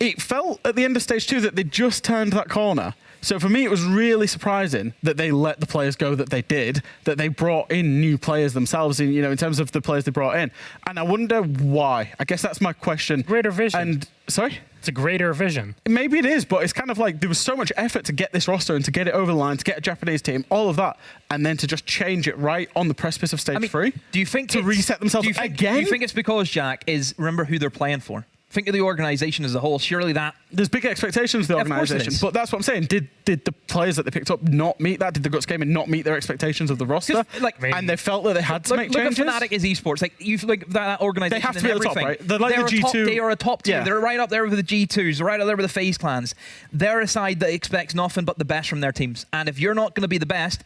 It felt at the end of stage 2 that they just turned that corner So for me, it was really surprising that they let the players go that they did, that they brought in new players themselves, in, you know, in terms of the players they brought in. And I wonder why. I guess that's my question. Greater vision. And sorry? It's a greater vision. Maybe it is, but it's kind of like there was so much effort to get this roster and to get it over the line, to get a Japanese team, all of that, and then to just change it right on the precipice of stage 3. Do you think to reset themselves again? Do you think it's because, Jack, is remember who they're playing for? Think of the organisation as a whole. Surely that... There's big expectations of the organisation, but that's what I'm saying. Did the players that they picked up not meet that? Did the Guts Gaming not meet their expectations of the roster? Like, and they felt that they had to make changes? Look at Fnatic as esports. Like that organisation. They have to be at the top, right? They're like they're the G2. They are a top team. Yeah. They're right up there with the G2s. They're right up there with the FaZe clans. They're a side that expects nothing but the best from their teams. And if you're not going to be the best,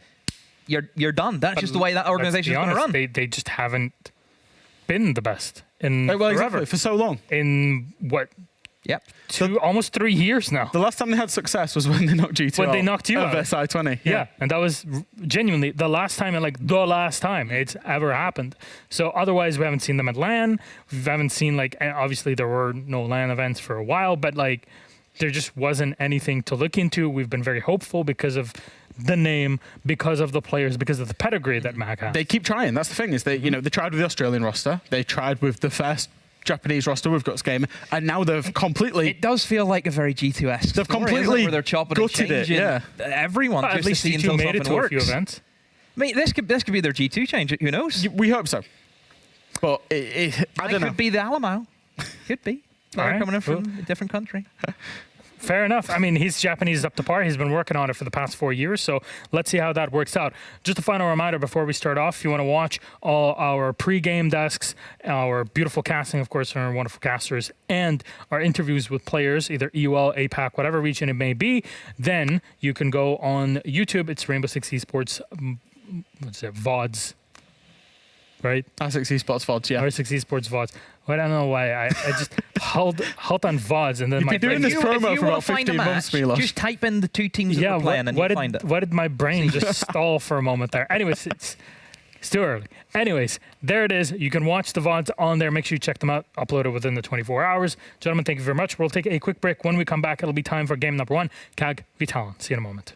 you're done. That's just the way that organisation is going to run. They just haven't been the best in well, forever. exactly, for so long. In what? Yep. Almost 3 years now. The last time they had success was when they knocked G2 When out they knocked you of out. SI20. Yeah, and that was genuinely the last time, and like the last time it's ever happened. So otherwise, we haven't seen them at LAN. We haven't seen, like, and obviously there were no LAN events for a while, but like there just wasn't anything to look into. We've been very hopeful because of the name, because of the players, because of the pedigree that MAC has. They keep trying. That's the thing, is they tried with the Australian roster. They tried with the first Japanese roster with Guts Gaming, and now they've completely... It does feel like a very G2-esque They've story, completely where they're chopping and gutted it, changing yeah. everyone At just to least see G2 until made something it to works. a few events. Mate, this could be their G2 change. Who knows? We hope so. But I don't know. Could be the Alamo. Could be. All right, Coming in cool. from a different country. Fair enough. I mean, he's Japanese up to par. He's been working on it for the past 4 years, so let's see how that works out. Just a final reminder before we start off, if you want to watch all our pre-game desks, our beautiful casting, of course, from our wonderful casters, and our interviews with players, either EUL, APAC, whatever region it may be, then you can go on YouTube. It's Rainbow Six Esports, VODs, right? R6 Esports VODs, yeah. R6 Esports VODs. Well, I don't know why. I just halt on VODs, and then You've my been doing this promo for about 15 match, months, Milos. just type in the two teams that are playing and you'll find it. Why did my brain just stall for a moment there? Anyways, it's too early. Anyways, there it is. You can watch the VODs on there. Make sure you check them out. Uploaded within the 24 hours. Gentlemen, thank you very much. We'll take a quick break. When we come back, it'll be time for game number 1, CAG v Talon. See you in a moment.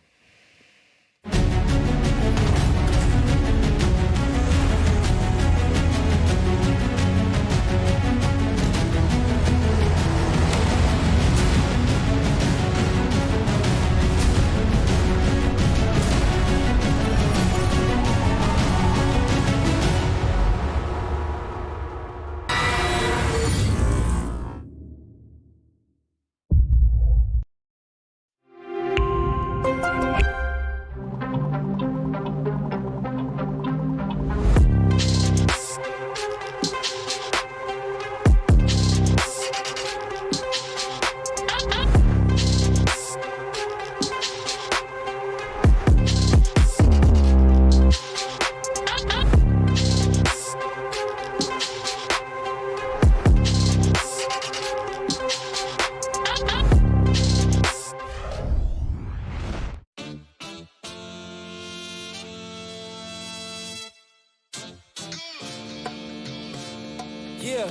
Yeah.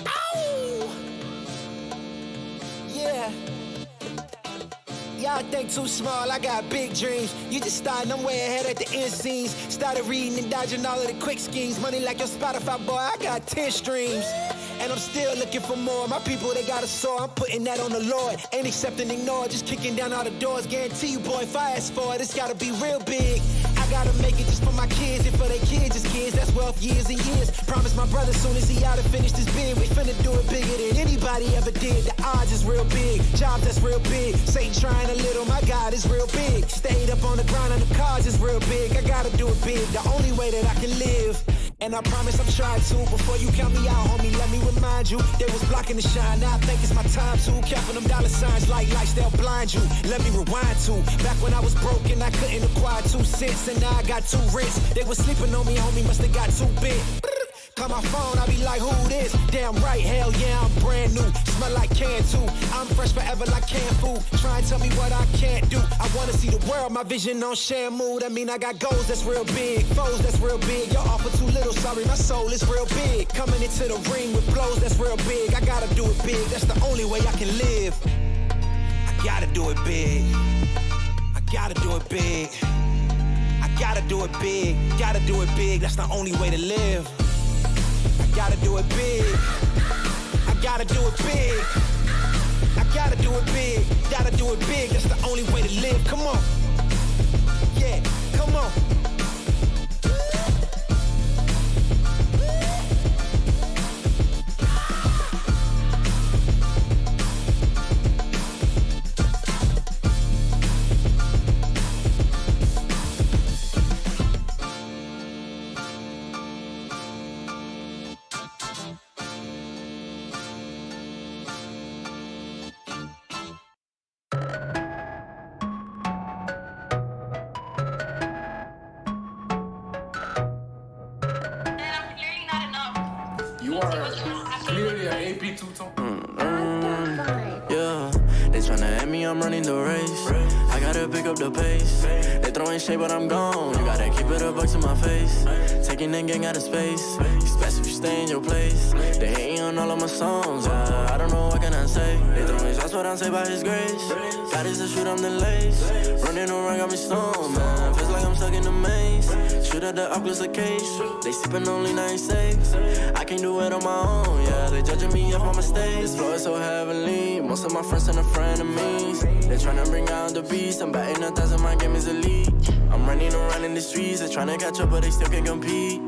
Ow! Yeah. Y'all think too small, I got big dreams. You just starting, I'm way ahead at the end scenes. Started reading and dodging all of the quick schemes. Money like your Spotify, boy, I got 10 streams. And I'm still looking for more. My people, they got a soar. I'm putting that on the Lord. Ain't accepting, ignore, just kicking down all the doors. Guarantee you, boy, if I ask for it, it's gotta be real big. I gotta make it just for my kids and for their kids' kids. That's wealth years and years. Promise my brother soon as he out and finish this bid, we finna do it bigger than anybody ever did. The odds is real big, jobs that's real big. Satan trying a little, my God is real big. Stayed up on the ground and the cards is real big. I gotta do it big, the only way that I can live. And I promise I'm trying to. Before you count me out, homie, let me remind you. They was blocking the shine, now I think it's my time to. Counting them dollar signs like lights, they'll blind you. Let me rewind to. Back when I was broke and I couldn't acquire 2 cents. And now I got 2 rents. They was sleeping on me, homie, must have got too big. Call my phone, I be like, who this? Damn right, hell yeah, I'm brand new. Smell like can too. I'm fresh forever like canned food. Try and tell me what I can't do. I wanna see the world, my vision on Shamu. That mean I got goals that's real big, foes that's real big. Your offer too little, sorry, my soul is real big. Coming into the ring with blows that's real big. I gotta do it big, that's the only way I can live. I gotta do it big. I gotta do it big. I gotta do it big. Gotta do it big. That's the only way to live. I gotta do it big. I gotta do it big. I gotta do it big. Gotta do it big. That's the only way to live. Come on. Yeah, come on. You are clearly an AP 2 Yeah, they tryna at me, I'm running the race. I gotta pick up the pace. They throwing shade, but I'm gone. You gotta keep it a buck to my face. Taking that gang out of space. Especially if you stay in your place. They hating on all of my songs. I don't know what can I say. They throwing shots, but I'm saved by his grace. God is the shoot, I'm the lace. Running around, got me stoned, man. Feels like I'm stuck in the maze. Shoot at the Oculus the case. They sipping only 96. I can't do it on my own, yeah. They judging me off my mistakes. This flow is so heavenly. Most of my friends and frenemies. They tryna bring out the beast. I'm batting 1,000, my game is elite. I'm running around in the streets. They tryna catch up, but they still can't compete.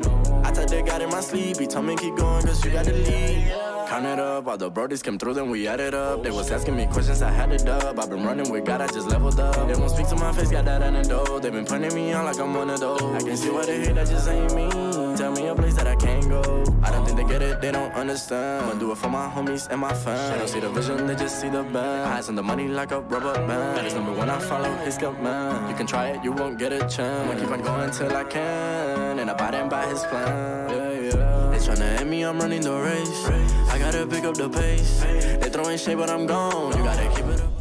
I thought they got in my sleep. He told me keep going, cause you got the lead. Count it up, all the brodies came through, then we added up. They was asking me questions, I had it up. I've been running with God, I just leveled up. They won't speak to my face, got that antidote. They been putting me on like I'm one of those. I can see why they hate, that just ain't me. Tell me a place that I can't go. I don't think they get it, they don't understand. I'ma do it for my homies and my fans. They don't see the vision, they just see the band. Eyes on the money like a rubber band. That is number one, I follow his command. You can try it, you won't get a chance. I'ma keep on going till I can. And abiding by his plan. They tryna at me, I'm running the race. I gotta pick up the pace. They throwing shade, but I'm gone. You gotta keep it up.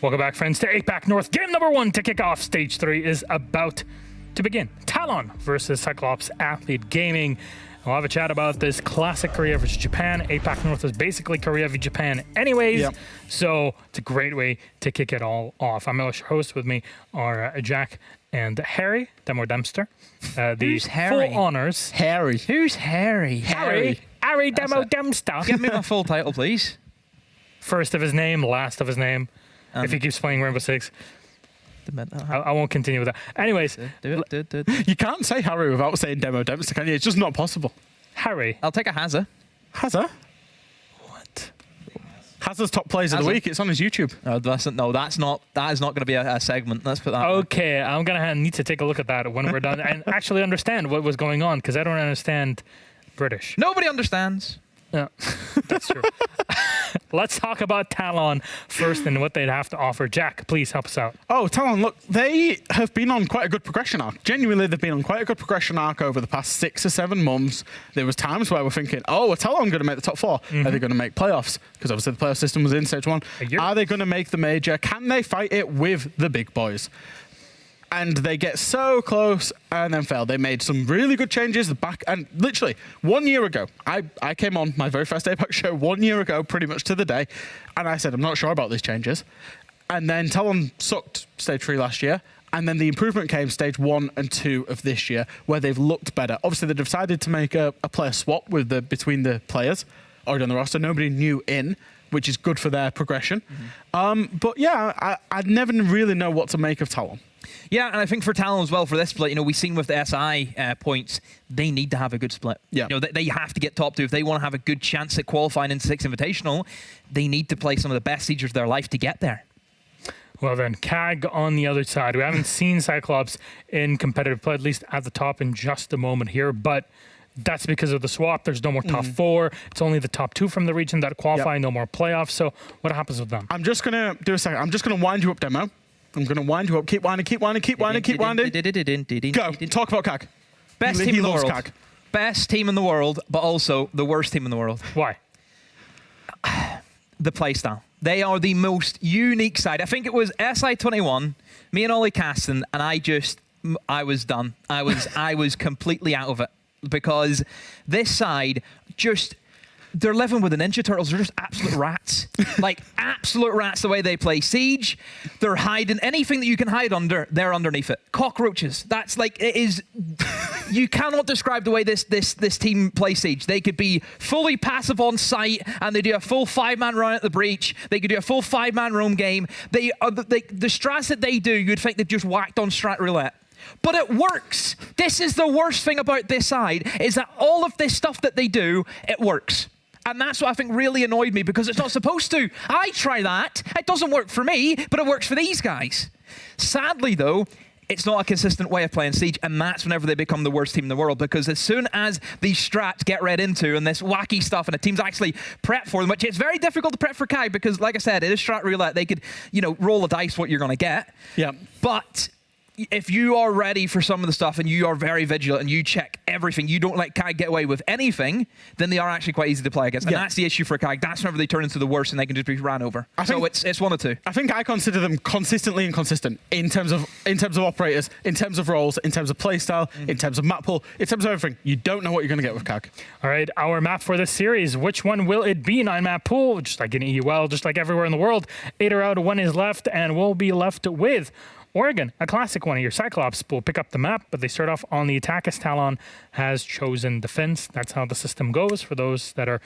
Welcome back, friends, to APAC North. Game number 1 to kick off Stage 3 is about to begin. Talon versus Cyclops Athlete Gaming. We'll have a chat about this classic Korea versus Japan. APAC North is basically Korea v Japan anyways, so it's a great way to kick it all off. I'm your host. With me are Jack and Harry, Damwon Dempster. Who's Harry? Full honors. Harry. Who's Harry? Harry Damwon Dempster. Give me my full title, please. First of his name, last of his name. If he keeps playing Rainbow Six. I won't continue with that. Anyways, do it. You can't say Harry without saying Demo Dempster, can you? It's just not possible. Harry. I'll take a Hazza. Hazza? What? Hazza's top plays of the week. It's on his YouTube. That is not going to be a segment. Let's put that. Okay, I'm gonna need to take a look at that when we're done and actually understand what was going on, because I don't understand British. Nobody understands. Yeah, that's true. Let's talk about Talon first and what they'd have to offer. Jack, please help us out. Oh, Talon, look, they have been on quite a good progression arc. Genuinely, they've been on quite a good progression arc over the past 6 or 7 months. There was times where we're thinking, oh, are Talon going to make the top 4? Are they going to make playoffs? Because obviously the playoff system was in Stage 1. Are they going to make the major? Can they fight it with the big boys? And they get so close and then fail. They made some really good changes back, and literally 1 year ago, I came on my very first APAC show 1 year ago, pretty much to the day, and I said, I'm not sure about these changes. And then Talon sucked Stage 3 last year, and then the improvement came Stage 1 and 2 of this year, where they've looked better. Obviously, they decided to make a player swap between the players already on the roster. Nobody new in, which is good for their progression. But yeah, I never really know what to make of Talon. Yeah, and I think for Talon as well, for this split, we've seen with the SI points, they need to have a good split. Yeah. They have to get top 2. If they want to have a good chance at qualifying into 6 Invitational, they need to play some of the best stages of their life to get there. Well then, CAG on the other side. We haven't seen Cyclops in competitive play, at least at the top, in just a moment here, but that's because of the swap. There's no more top 4. It's only the top 2 from the region that qualify, no more playoffs. So what happens with them? I'm just going to do a second. I'm just going to wind you up, Demo. I'm going to wind you up. Keep winding, keep winding, keep winding, keep winding. Go. Talk about CAG. Best team in the world. CAG. Best team in the world, but also the worst team in the world. Why? The playstyle. They are the most unique side. I think it was SI21, me and Ollie Caston, and I just I was done. I was completely out of it because this side just. They're living with the Ninja Turtles. They're just absolute rats. Like, absolute rats the way they play Siege. They're hiding anything that you can hide under, they're underneath it. Cockroaches. That's like, it is... You cannot describe the way this team plays Siege. They could be fully passive on site, and they do a full 5-man run at the breach. They could do a full 5-man roam game. The strats that they do, you'd think they've just whacked on strat roulette. But it works. This is the worst thing about this side, is that all of this stuff that they do, it works. And that's what I think really annoyed me, because it's not supposed to. I try that. It doesn't work for me, but it works for these guys. Sadly, though, it's not a consistent way of playing Siege, and that's whenever they become the worst team in the world, because as soon as these strats get read into and this wacky stuff and a team's actually prep for them, which it's very difficult to prep for KAG because, like I said, it is strat roulette. They could, roll a dice what you're going to get. Yeah. But if you are ready for some of the stuff and you are very vigilant and you check everything, you don't let KAG get away with anything, then they are actually quite easy to play against. And that's the issue for KAG. That's whenever they turn into the worst and they can just be ran over. So it's one or two. I think I consider them consistently inconsistent in terms of operators, in terms of roles, in terms of playstyle, in terms of map pool, in terms of everything. You don't know what you're going to get with KAG. All right, our map for this series. Which one will it be? 9-map pool, just like in EUL, just like everywhere in the world. 8 are out, 1 is left, and we'll be left with Oregon, a classic one here. Cyclops will pick up the map, but they start off on the attack as Talon has chosen defense. That's how the system goes for those that are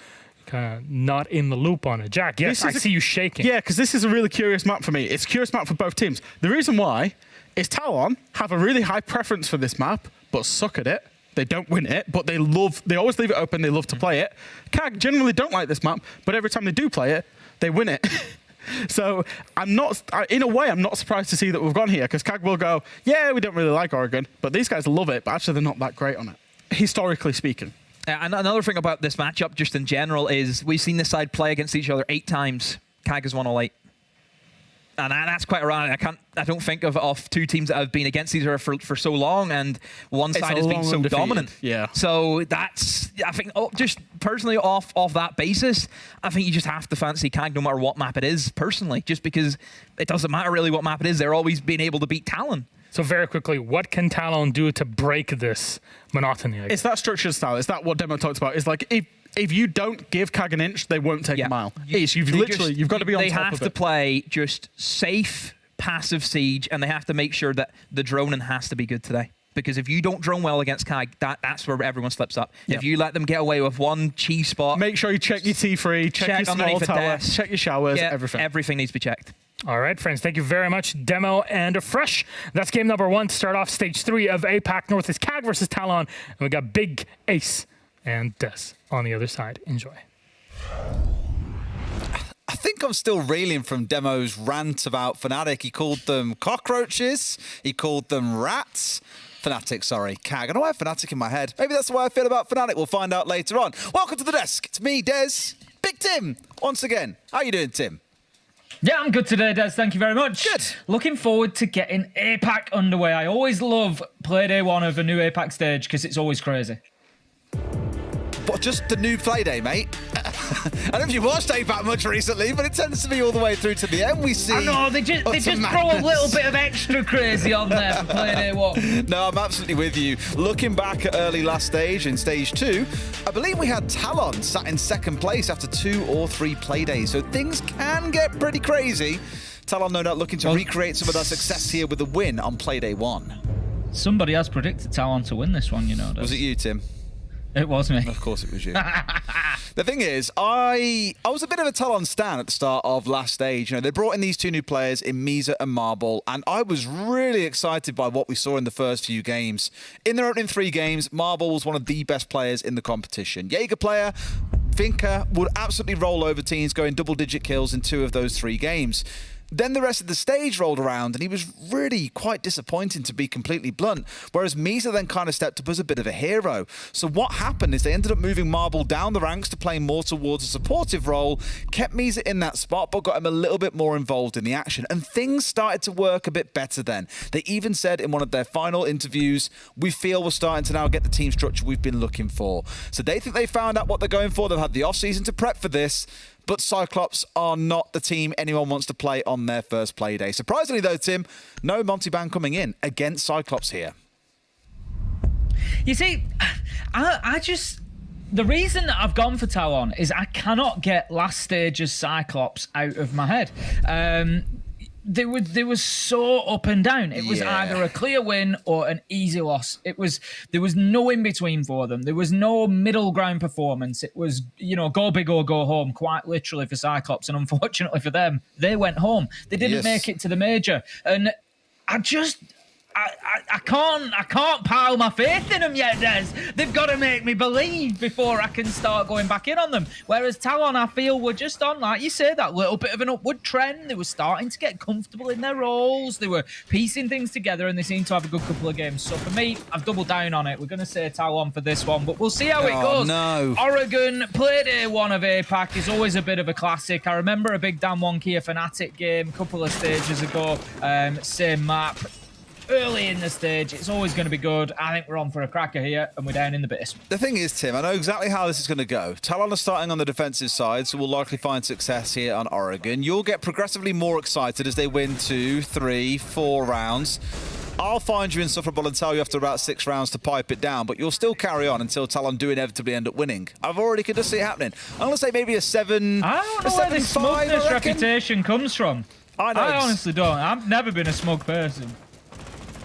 kind of not in the loop on it. Jack, yes, I see you shaking. Yeah, because this is a really curious map for me. It's a curious map for both teams. The reason why is Talon have a really high preference for this map, but suck at it. They don't win it, but they always leave it open. They love to play it. KAG generally don't like this map, but every time they do play it, they win it. So in a way, I'm not surprised to see that we've gone here, because KAG will go, yeah, we don't really like Oregon, but these guys love it, but actually they're not that great on it, historically speaking. And another thing about this matchup, just in general, is we've seen this side play against each other 8 times. KAG has won all 8. And that's quite ironic. I don't think of 2 teams that have been against each other for so long, and one side has been so dominant. Yeah. So that's, I think, just personally off that basis, I think you just have to fancy KAG no matter what map it is, personally, just because it doesn't matter really what map it is. They're always being able to beat Talon. So very quickly, what can Talon do to break this monotony? It's that structured style. It's that what Demo talked about. It's like if you don't give KAG an inch, they won't take a mile. You've got to be on top of it. They have to play just safe, passive Siege, and they have to make sure that the droning has to be good today. Because if you don't drone well against KAG, that's where everyone slips up. Yep. If you let them get away with one cheese spot... Make sure you check your T3, check your small tower, check your showers, everything. Everything needs to be checked. All right, friends, thank you very much, Demo and Fresh. That's game number 1 to start off stage 3 of APAC North. Is KAG versus Talon, and we got Big Ace and Des on the other side. Enjoy. I think I'm still reeling from Demo's rant about Fnatic. He called them cockroaches. He called them rats. Fnatic, sorry. KAG. I don't know why I have Fnatic in my head. Maybe that's the way I feel about Fnatic. We'll find out later on. Welcome to the desk. It's me, Des. Big Tim, once again. How you doing, Tim? Yeah, I'm good today, Des. Thank you very much. Good. Looking forward to getting APAC underway. I always love Playday 1 of a new APAC stage because it's always crazy. What, just the new Playday, mate? I don't know if you watched APAC much recently, but it tends to be all the way through to the end. We see. I know, they just throw a little bit of extra crazy on there for Playday 1. No, I'm absolutely with you. Looking back at early last stage, in stage 2, I believe we had Talon sat in 2nd place after 2 or 3 Playdays, so things can get pretty crazy. Talon, no doubt, looking to recreate some of that success here with a win on Playday 1. Somebody has predicted Talon to win this one, you know. Was it you, Tim? It was me. Of course it was you. The thing is, I was a bit of a Talon stan at the start of last stage. You know, they brought in these 2 new players in Misa and Marble, and I was really excited by what we saw in the first few games. In their opening 3 games, Marble was one of the best players in the competition. Jaeger player, Finca would absolutely roll over teams, going double-digit kills in 2 of those 3 games. Then the rest of the stage rolled around, and he was really quite disappointing, to be completely blunt, whereas Misa then kind of stepped up as a bit of a hero. So what happened is they ended up moving Marble down the ranks to play more towards a supportive role, kept Misa in that spot, but got him a little bit more involved in the action, and things started to work a bit better then. They even said in one of their final interviews, we feel we're starting to now get the team structure we've been looking for. So they think they found out what they're going for. They've had the off-season to prep for this, but Cyclops are not the team anyone wants to play on their first play day. Surprisingly, though, Tim, no Monty-ban coming in against Cyclops here. You see, I just... The reason that I've gone for Talon is I cannot get last stage's Cyclops out of my head. They were so up and down. It was either a clear win or an easy loss. There was no in between for them. There was no middle ground performance. It was, go big or go home, quite literally for Cyclops. And unfortunately for them, they went home. They didn't make it to the major. And I can't pile my faith in them yet, Des. They've got to make me believe before I can start going back in on them. Whereas Talon, I feel, were just on, like you say, that little bit of an upward trend. They were starting to get comfortable in their roles. They were piecing things together, and they seem to have a good couple of games. So for me, I've doubled down on it. We're going to say Talon for this one, but we'll see how it goes. No. Oregon, Playday 1 of APAC is always a bit of a classic. I remember a big Damwon Kia Fnatic game a couple of stages ago. Same map. Early in the stage, it's always going to be good. I think we're on for a cracker here, and we're down in the basement. The thing is, Tim, I know exactly how this is going to go. Talon are starting on the defensive side, so we'll likely find success here on Oregon. You'll get progressively more excited as they win 2, 3, 4 rounds. I'll find you insufferable and tell you after about 6 rounds to pipe it down, but you'll still carry on until Talon do inevitably end up winning. I've already could just see it happening. I'm going to say maybe a 7. I don't know where this smugness reputation comes from. I honestly don't. I've never been a smug person.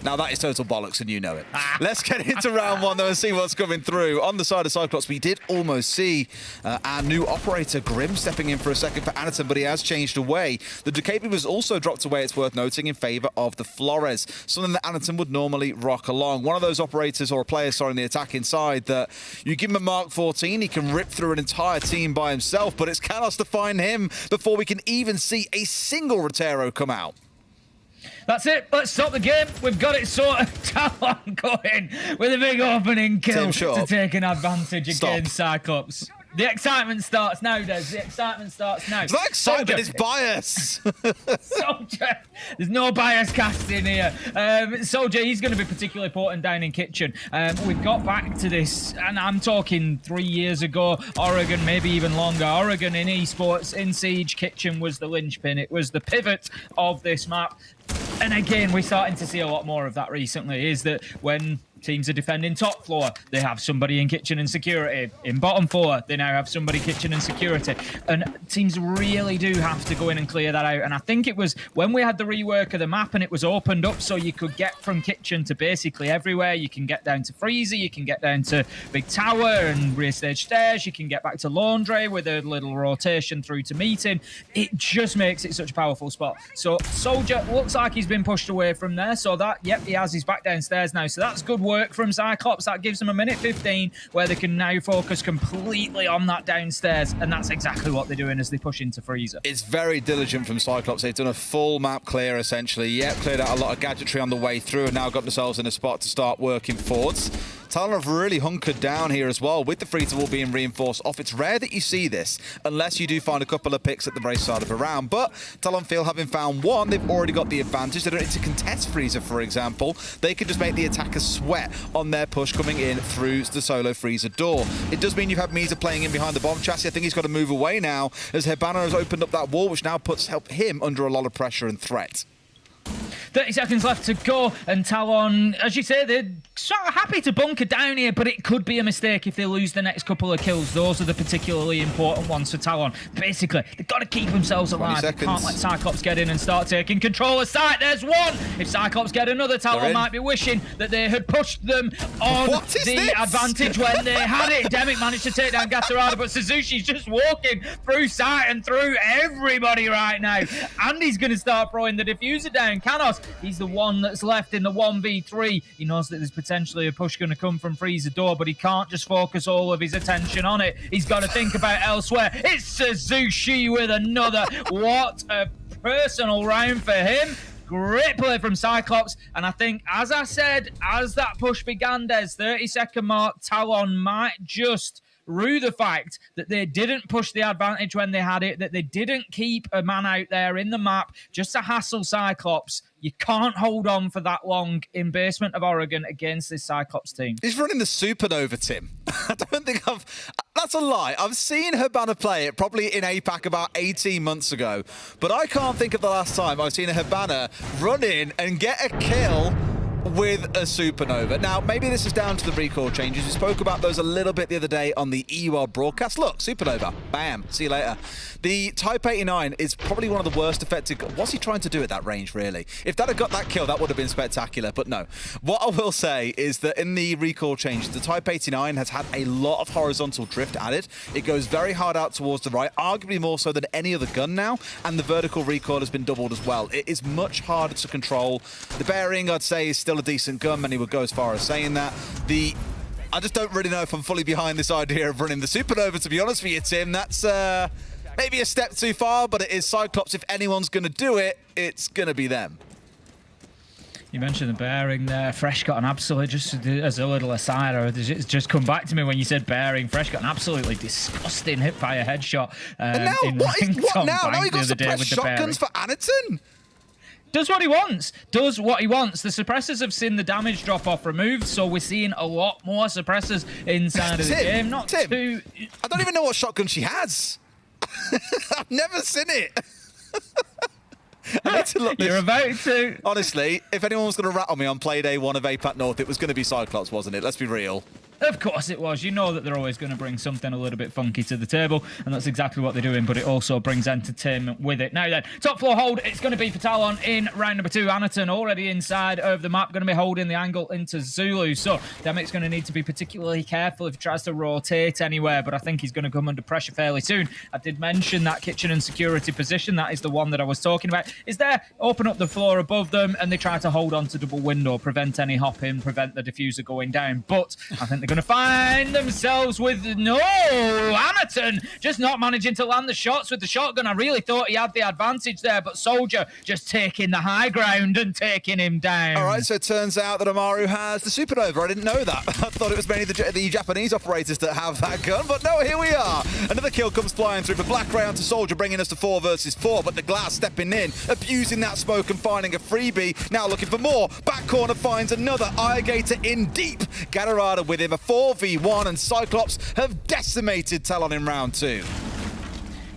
Now, that is total bollocks, and you know it. Let's get into round 1, though, and see what's coming through. On the side of Cyclops, we did almost see our new operator, Grim, stepping in for a second for Anaton, but he has changed away. The Ducapi was also dropped away, it's worth noting, in favour of the Flores, something that Anaton would normally rock along. One of those operators, or a player, sorry, in the attacking side, that you give him a Mark 14, he can rip through an entire team by himself, but it's Kanos to find him before we can even see a single Rotero come out. That's it. Let's stop the game. We've got it sorted. Talon going with a big opening kill to take an advantage against Cyclops. The excitement starts now, Des. The excitement starts now. It's not excitement, it's bias. Soldier. There's no bias cast in here. Soldier, he's going to be particularly important down in Kitchen. We've got back to this, and I'm talking 3 years ago. Oregon, maybe even longer. Oregon in Esports, in Siege, Kitchen was the linchpin. It was the pivot of this map. And again, we're starting to see a lot more of that recently, is that when teams are defending top floor, they have somebody in kitchen and security. In bottom floor, they now have somebody kitchen and security. And teams really do have to go in and clear that out. And I think it was when we had the rework of the map and it was opened up so you could get from kitchen to basically everywhere. You can get down to Freezer, you can get down to Big Tower and rear stage stairs, you can get back to Laundry with a little rotation through to meeting. It just makes it such a powerful spot. So Soldier looks like he's been pushed away from there. So that, yep, he has his back downstairs now. So that's good work from Cyclops. That gives them a minute 15 where they can now focus completely on that downstairs, and that's exactly what they're doing as they push into Freezer. It's very diligent from Cyclops. They've done a full map clear, essentially. Yep, cleared out a lot of gadgetry on the way through and now got themselves in a spot to start working forwards. Talon have really hunkered down here as well, with the free-to-all being reinforced off. It's rare that you see this, unless you do find a couple of picks at the very start of a round. But Talon feel, having found one, they've already got the advantage. They don't need to contest Freezer, for example. They can just make the attackers sweat on their push coming in through the solo Freezer door. It does mean you've had Misa playing in behind the bomb chassis. I think he's got to move away now, as Hebana has opened up that wall, which now puts him under a lot of pressure and threat. 30 seconds left to go, and Talon, as you say, they're sort of happy to bunker down here, but it could be a mistake if they lose the next couple of kills. Those are the particularly important ones for Talon. Basically, they've got to keep themselves alive. They can't let Cyclops get in and start taking control of site. There's one! If Cyclops get another, Talon might be wishing that they had pushed them on the advantage when they had it. Demic managed to take down Gatorada, but Suzushi's just walking through site and through everybody right now. And he's going to start throwing the diffuser down. Kanos, he's the one that's left in the 1v3. He knows that there's potentially a push going to come from Freezer door, but he can't just focus all of his attention on it. He's got to think about elsewhere. It's Suzushi with another. What a personal round for him. Great play from Cyclops. And I think, as I said, as that push began, Des, 30-second mark, Talon might just rue the fact that they didn't push the advantage when they had it, that they didn't keep a man out there in the map just to hassle Cyclops. You can't hold on for that long in basement of Oregon against this Cyclops team. He's running the supernova, Tim. I don't think That's a lie. I've seen Hibana play it probably in APAC about 18 months ago, but I can't think of the last time I've seen a Hibana run in and get a kill with a supernova. Now, maybe this is down to the recall changes. We spoke about those a little bit the other day on the EUL broadcast. Look, supernova. Bam. See you later. The Type 89 is probably one of the worst effective... What's he trying to do at that range, really? If that had got that kill, that would have been spectacular, but no. What I will say is that in the recall changes, the Type 89 has had a lot of horizontal drift added. It goes very hard out towards the right, arguably more so than any other gun now, and the vertical recoil has been doubled as well. It is much harder to control. The bearing, I'd say, is still a decent gun. Many would go as far as saying that. I just don't really know if I'm fully behind this idea of running the supernova, to be honest with you, Tim. That's maybe a step too far, but it is Cyclops. If anyone's going to do it, it's going to be them. You mentioned the bearing there. Fresh got an absolute, just as a little aside, it's just come back to me when you said bearing. Fresh got an absolutely disgusting hip-fire headshot. And now, what now? Now he got suppressed shotguns for Anaton? Does what he wants. Does what he wants. The suppressors have seen the damage drop off removed, so we're seeing a lot more suppressors inside of the game. Not Tim, too... I don't even know what shotgun she has. I've never seen it. I need to look this. You're about to. Honestly, if anyone was going to rat on me on Playday 1 of APAC North, it was going to be Cyclops, wasn't it? Let's be real. Of course it was. You know that they're always going to bring something a little bit funky to the table, and that's exactly what they're doing, but it also brings entertainment with it. Now then, top floor hold, it's going to be for Talon in round number 2. Anaton already inside of the map, going to be holding the angle into Zulu, so Demic's going to need to be particularly careful if he tries to rotate anywhere, but I think he's going to come under pressure fairly soon. I did mention that kitchen and security position. That is the one that I was talking about. Is there, open up the floor above them, and they try to hold on to double window, prevent any hop-in, prevent the diffuser going down, but I think they're going to find themselves with Anaton just not managing to land the shots with the shotgun. I really thought he had the advantage there, but Soldier just taking the high ground and taking him down. All right, so it turns out that Amaru has the supernova. I didn't know that. I thought it was mainly the Japanese operators that have that gun, but no, here we are. Another kill comes flying through for Black Ray onto Soldier, bringing us to 4 versus 4, but the Glass stepping in, abusing that smoke and finding a freebie. Now looking for more. Back corner finds another. Irrigator in deep. Gatorada with him, a 4v1, and Cyclops have decimated Talon in round 2.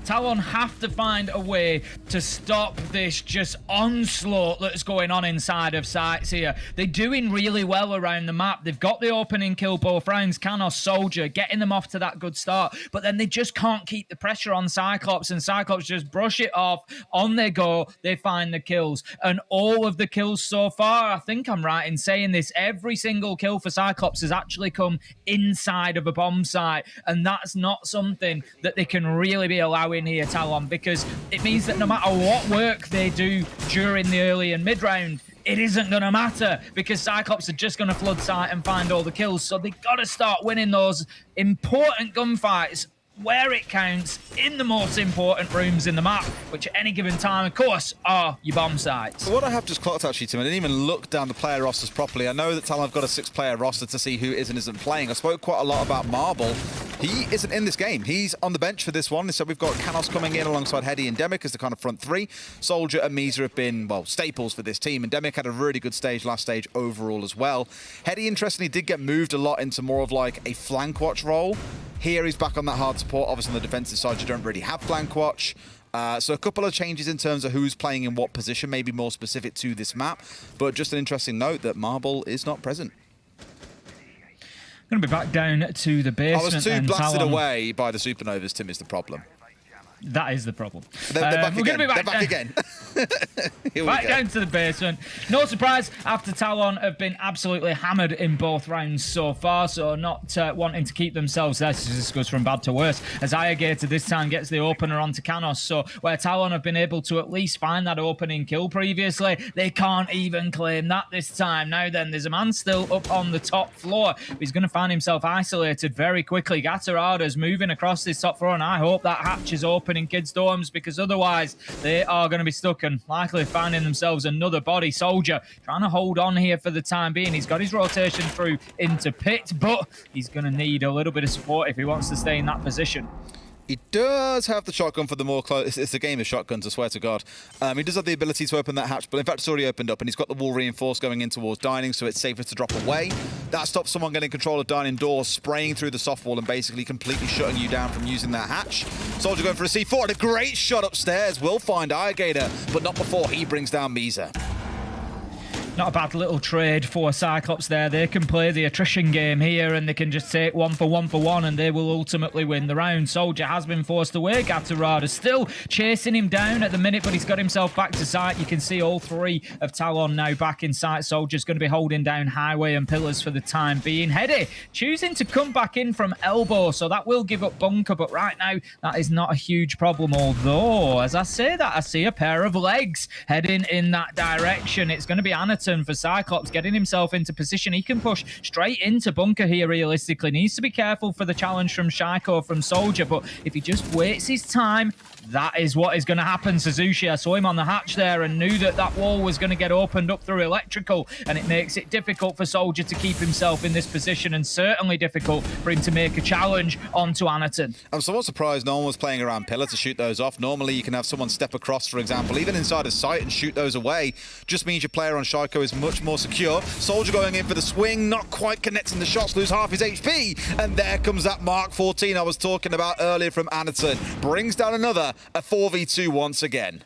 Talon have to find a way to stop this just onslaught that's going on inside of sites here. They're doing really well around the map. They've got the opening kill both rounds, Canos, Soldier, getting them off to that good start, but then they just can't keep the pressure on Cyclops, and Cyclops just brush it off. On they go, they find the kills, and all of the kills so far, I think I'm right in saying this, every single kill for Cyclops has actually come inside of a bomb site, and that's not something that they can really be allowing here, Talon, because it means that no matter what work they do during the early and mid round, it isn't going to matter because Cyclops are just going to flood site and find all the kills. So they've got to start winning those important gunfights where it counts, in the most important rooms in the map, which at any given time, of course, are your bomb sites. So what I have just clocked, actually, Tim, I didn't even look down the player rosters properly. I know that Talon have got a 6-player roster to see who is and isn't playing. I spoke quite a lot about Marble. He isn't in this game. He's on the bench for this one. So we've got Canos coming in alongside Hedy and Demic as the kind of front 3. Soldier and Misa have been, well, staples for this team, and Demic had a really good last stage overall as well. Hedy, interestingly, did get moved a lot into more of like a flank watch role. Here he's back on that hard support. Obviously on the defensive side, you don't really have flank watch. So a couple of changes in terms of who's playing in what position, maybe more specific to this map. But just an interesting note that Marble is not present. Going to be back down to the basement. I was too blasted Talon. away by the supernovas, Tim, is the problem. That is the problem. They're back we're again. Be back They're back again. Back down to the basement. No surprise, after Talon have been absolutely hammered in both rounds so far, so not wanting to keep themselves there. This goes from bad to worse, as Irrigator this time gets the opener onto Canos, so where Talon have been able to at least find that opening kill previously, they can't even claim that this time. Now then, there's a man still up on the top floor. He's going to find himself isolated very quickly. Gatorada's moving across this top floor, and I hope that hatch is open in kids' dorms, because otherwise they are going to be stuck and likely finding themselves another body. Soldier trying to hold on here for the time being. He's got his rotation through into pit, but he's going to need a little bit of support if he wants to stay in that position. He does have the shotgun for the more close. It's a game of shotguns, I swear to God. He does have the ability to open that hatch, but in fact, it's already opened up, and he's got the wall reinforced going in towards dining, so it's safer to drop away. That stops someone getting control of dining doors, spraying through the soft wall, and basically completely shutting you down from using that hatch. Soldier going for a C4, and a great shot upstairs. Will find Irrigator, but not before he brings down Misa. Not a bad little trade for Cyclops there. They can play the attrition game here and they can just take 1 for 1 and they will ultimately win the round. Soldier has been forced away. Gatorada still chasing him down at the minute, but he's got himself back to sight. You can see all 3 of Talon now back in sight. Soldier's going to be holding down Highway and Pillars for the time being. Hedy choosing to come back in from elbow, so that will give up Bunker, but right now that is not a huge problem. Although, as I say that, I see a pair of legs heading in that direction. It's going to be Anaton for Cyclops getting himself into position. He can push straight into Bunker here realistically. Needs to be careful for the challenge from Shaiko from Soldier, but if he just waits his time, that is what is going to happen. Suzuki, I saw him on the hatch there and knew that that wall was going to get opened up through electrical, and it makes it difficult for Soldier to keep himself in this position and certainly difficult for him to make a challenge onto Anaton. I'm somewhat surprised no one was playing around Pillar to shoot those off. Normally you can have someone step across, for example, even inside a sight and shoot those away. Just means your player on Shaiko is much more secure. Soldier going in for the swing, not quite connecting the shots, lose half his HP, and there comes that Mark 14 I was talking about earlier from Anaton. Brings down another, a 4v2 once again.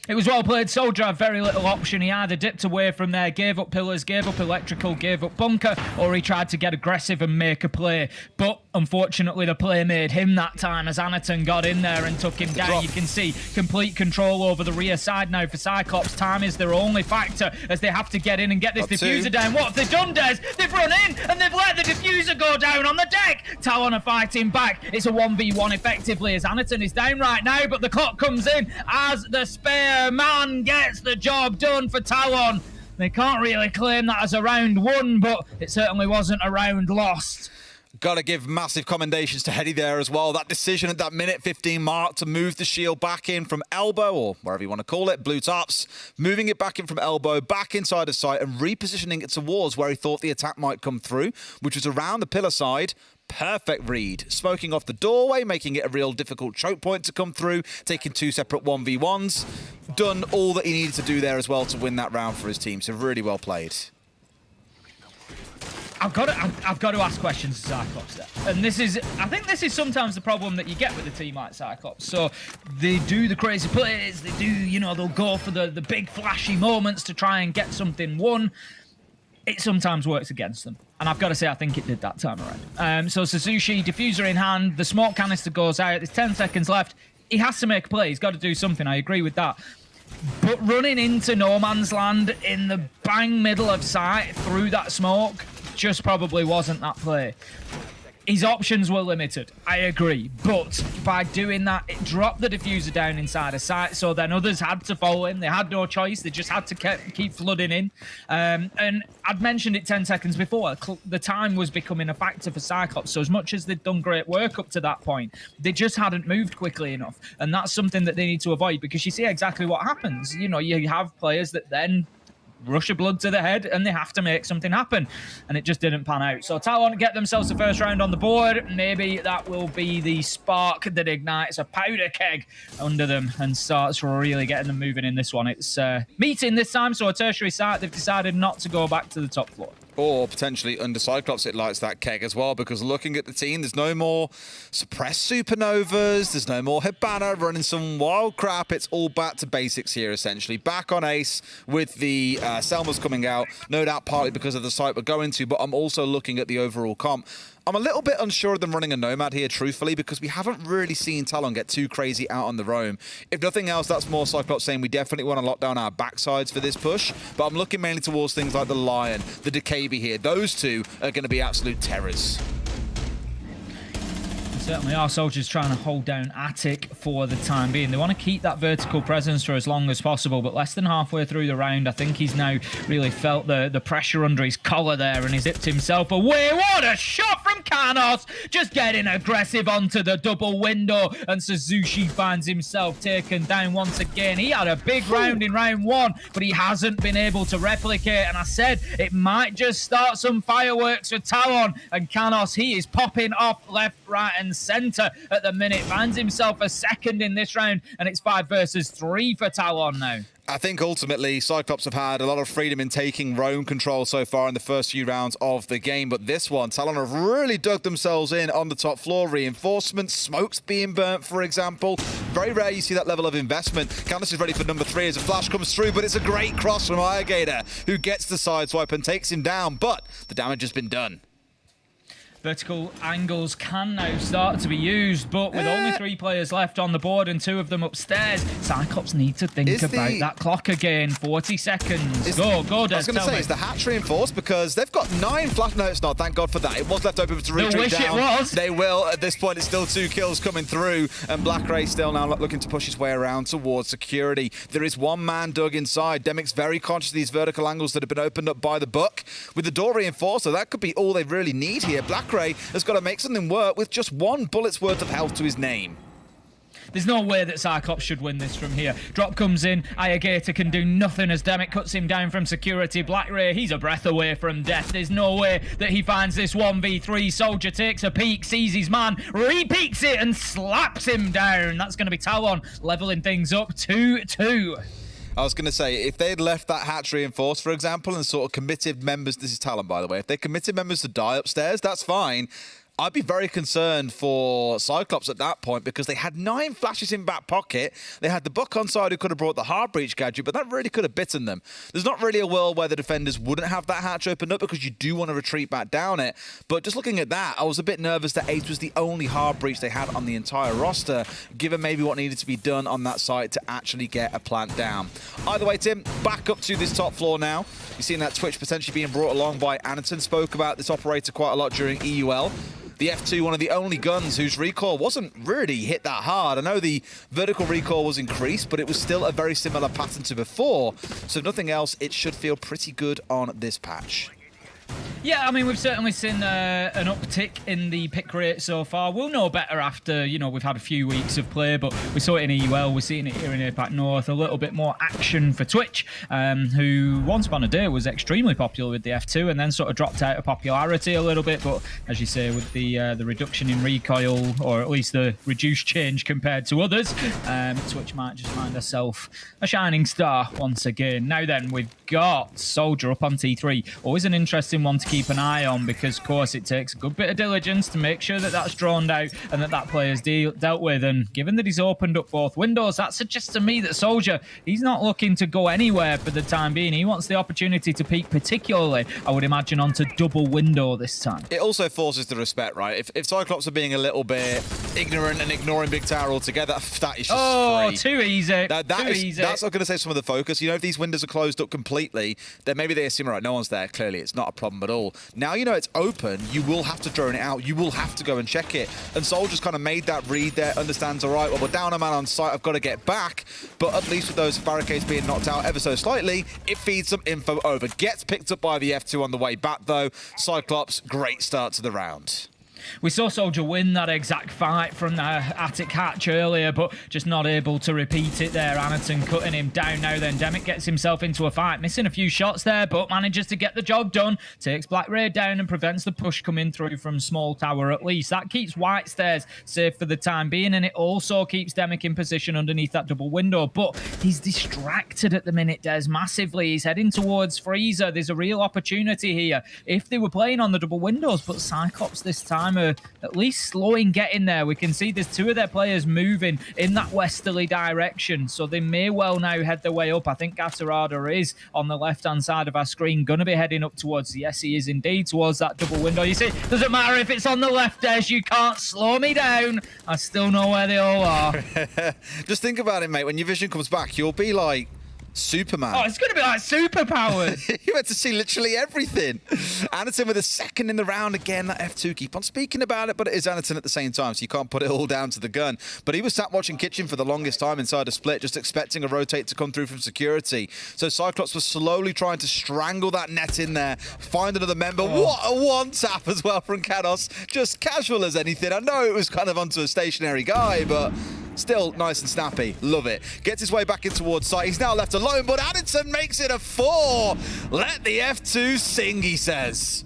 It was well played. Soldier had very little option. He either dipped away from there, gave up Pillars, gave up Electrical, gave up Bunker, or he tried to get aggressive and make a play. But unfortunately, the play made him that time as Anaton got in there and took him down. You can see complete control over the rear side now for Cyclops. Time is their only factor as they have to get in and get this diffuser down. What have they done, Des? They've run in and they've let the diffuser go down on the deck. Talon are fighting back. It's a 1v1 effectively as Anaton is down right now, but the clock comes in as the spare man gets the job done for Talon. They can't really claim that as a round won, but it certainly wasn't a round lost. Got to give massive commendations to Hedy there as well. That decision at that minute 15 mark to move the shield back in from elbow, or wherever you want to call it, blue tops, moving it back in from elbow, back inside of sight and repositioning it towards where he thought the attack might come through, which was around the pillar side. Perfect read. Smoking off the doorway, making it a real difficult choke point to come through, taking 2 separate 1v1s. Done all that he needed to do there as well to win that round for his team, so really well played. I've got to ask questions to Cyclops there. And I think this is sometimes the problem that you get with a team like Cyclops. So they do the crazy plays, they do, they'll go for the big flashy moments to try and get something won. It sometimes works against them. And I've got to say, I think it did that time around. So Suzuki, diffuser in hand, the smoke canister goes out, there's 10 seconds left. He has to make a play, he's got to do something, I agree with that. But running into no man's land in the bang middle of sight through that smoke just probably wasn't that play. His options were limited, I agree, but by doing that, it dropped the diffuser down inside a sight, so then others had to follow him. They had no choice. They just had to keep flooding in. And I'd mentioned it 10 seconds before. The time was becoming a factor for Cyclops, so as much as they'd done great work up to that point, they just hadn't moved quickly enough, and that's something that they need to avoid, because you see exactly what happens. You have players that then rush of blood to the head and they have to make something happen, and it just didn't pan out. So Talon get themselves the first round on the board. Maybe that will be the spark that ignites a powder keg under them and starts really getting them moving in this one. It's meeting this time, so a tertiary site. They've decided not to go back to the top floor. Or potentially under Cyclops, it lights that keg as well, because looking at the team, there's no more suppressed supernovas, there's no more Hibana running some wild crap. It's all back to basics here, essentially. Back on Ace with the Selmas coming out, no doubt partly because of the site we're going to, but I'm also looking at the overall comp. I'm a little bit unsure of them running a Nomad here, truthfully, because we haven't really seen Talon get too crazy out on the roam. If nothing else, that's more Cyclops saying we definitely want to lock down our backsides for this push, but I'm looking mainly towards things like the Lion, the Decabi here. Those two are going to be absolute terrors. Certainly our soldiers trying to hold down Attic for the time being. They want to keep that vertical presence for as long as possible, but less than halfway through the round, I think he's now really felt the pressure under his collar there, and he zipped himself away. What a shot from from Carnos, just getting aggressive onto the double window, and Suzuki finds himself taken down once again. He had a big round in round 1, but he hasn't been able to replicate, and I said it might just start some fireworks for Talon, and Carnos, he is popping off left, right, and centre at the minute, finds himself a second in this round, and it's 5 versus 3 for Talon now. I think ultimately Cyclops have had a lot of freedom in taking roam control so far in the first few rounds of the game, but this one, Talon have really dug themselves in on the top floor. Reinforcements, smokes being burnt, for example. Very rare you see that level of investment. Candace is ready for number 3 as a flash comes through, but it's a great cross from Irrigator, who gets the sideswipe and takes him down, but the damage has been done. Vertical angles can now start to be used, but with only 3 players left on the board and 2 of them upstairs, Cyclops need to think about that clock again. 40 seconds. Go, Des. I was going to say, is the hatch reinforced? Because they've got 9 flash. No, it's not. Thank God for that. It was left open to retreat They'll wish down. it was. They will. At this point, it's still 2 kills coming through, and Black Ray still now looking to push his way around towards security. There is 1 man dug inside. Demic's very conscious of these vertical angles that have been opened up by the Buck. With the door reinforced, so that could be all they really need here. Black Ray has got to make something work with just 1 bullet's worth of health to his name. There's no way that Cyclops should win this from here. Drop comes in. Irrigator can do nothing as Demic cuts him down from security. Black Ray, he's a breath away from death. There's no way that he finds this 1v3. Soldier takes a peek, sees his man, re-peeks it and slaps him down. That's going to be Talon leveling things up 2-2. I was going to say, if they'd left that hatch reinforced, for example, and sort of committed members, this is Talon, by the way, if they committed members to die upstairs, that's fine. I'd be very concerned for Cyclops at that point because they had 9 flashes in back pocket. They had the Buck on side who could have brought the hard breach gadget, but that really could have bitten them. There's not really a world where the defenders wouldn't have that hatch opened up because you do want to retreat back down it. But just looking at that, I was a bit nervous that Ace was the only hard breach they had on the entire roster, given maybe what needed to be done on that site to actually get a plant down. Either way, Tim, back up to this top floor now. You've seen that Twitch potentially being brought along by Anderton. Spoke about this operator quite a lot during EUL. The F2, one of the only guns whose recoil wasn't really hit that hard. I know the vertical recoil was increased, but it was still a very similar pattern to before. So if nothing else, it should feel pretty good on this patch. Yeah, I mean, we've certainly seen an uptick in the pick rate so far. We'll know better after, you know, we've had a few weeks of play, but we saw it in EUL, we're seeing it here in APAC North, a little bit more action for Twitch, who once upon a day was extremely popular with the F2 and then sort of dropped out of popularity a little bit, but as you say, with the reduction in recoil, or at least the reduced change compared to others, Twitch might just find herself a shining star once again. Now then, we've got Soldier up on T3. Always an interesting one to keep an eye on because, of course, it takes a good bit of diligence to make sure that that's drawn out and that player's dealt with. And given that he's opened up both windows, that suggests to me that Soldier, he's not looking to go anywhere for the time being. He wants the opportunity to peek, particularly, I would imagine, onto double window this time. It also forces the respect, right? If Cyclops are being a little bit ignorant and ignoring Big Tower altogether, that is just free. Too easy. Easy. That's not going to say some of the focus. You know, if these windows are closed up completely, then maybe they assume, right, no one's there. Clearly, it's not a problem at all. Now you know it's open, you will have to drone it out. You will have to go and check it. And Soldier's kind of made that read there, understands, all right, well, we're down a man on site, I've got to get back. But at least with those barricades being knocked out ever so slightly, it feeds some info over. Gets picked up by the F2 on the way back, though. Cyclops, great start to the round. We saw Soldier win that exact fight from the attic hatch earlier, but just not able to repeat it there. Anderton cutting him down now then. Demic gets himself into a fight, missing a few shots there, but manages to get the job done. Takes Black Ray down and prevents the push coming through from Small Tower at least. That keeps White Stairs safe for the time being, and it also keeps Demic in position underneath that double window. But he's distracted at the minute, Des, massively. He's heading towards Freezer. There's a real opportunity here if they were playing on the double windows, but Cyclops this time are at least slowing getting there. We can see there's 2 of their players moving in that westerly direction, so they may well now head their way up. I think Gatorada is on the left-hand side of our screen, going to be heading up towards, yes, he is indeed, towards that double window. You see, doesn't matter if it's on the left, Des, you can't slow me down. I still know where they all are. Just think about it, mate. When your vision comes back, you'll be like Superman. Oh, it's going to be like superpowers. You had to see literally everything. Anderton with a second in the round again. That F2, keep on speaking about it, but it is Anderton at the same time, so you can't put it all down to the gun. But he was sat watching Kitchen for the longest time inside a split, just expecting a rotate to come through from security. So Cyclops was slowly trying to strangle that net in there, find another member. What a one-tap as well from Canos. Just casual as anything. I know it was kind of onto a stationary guy, but still nice and snappy. Love it. Gets his way back in towards site. He's now left alone, but Addington makes it a 4. Let the F2 sing, he says.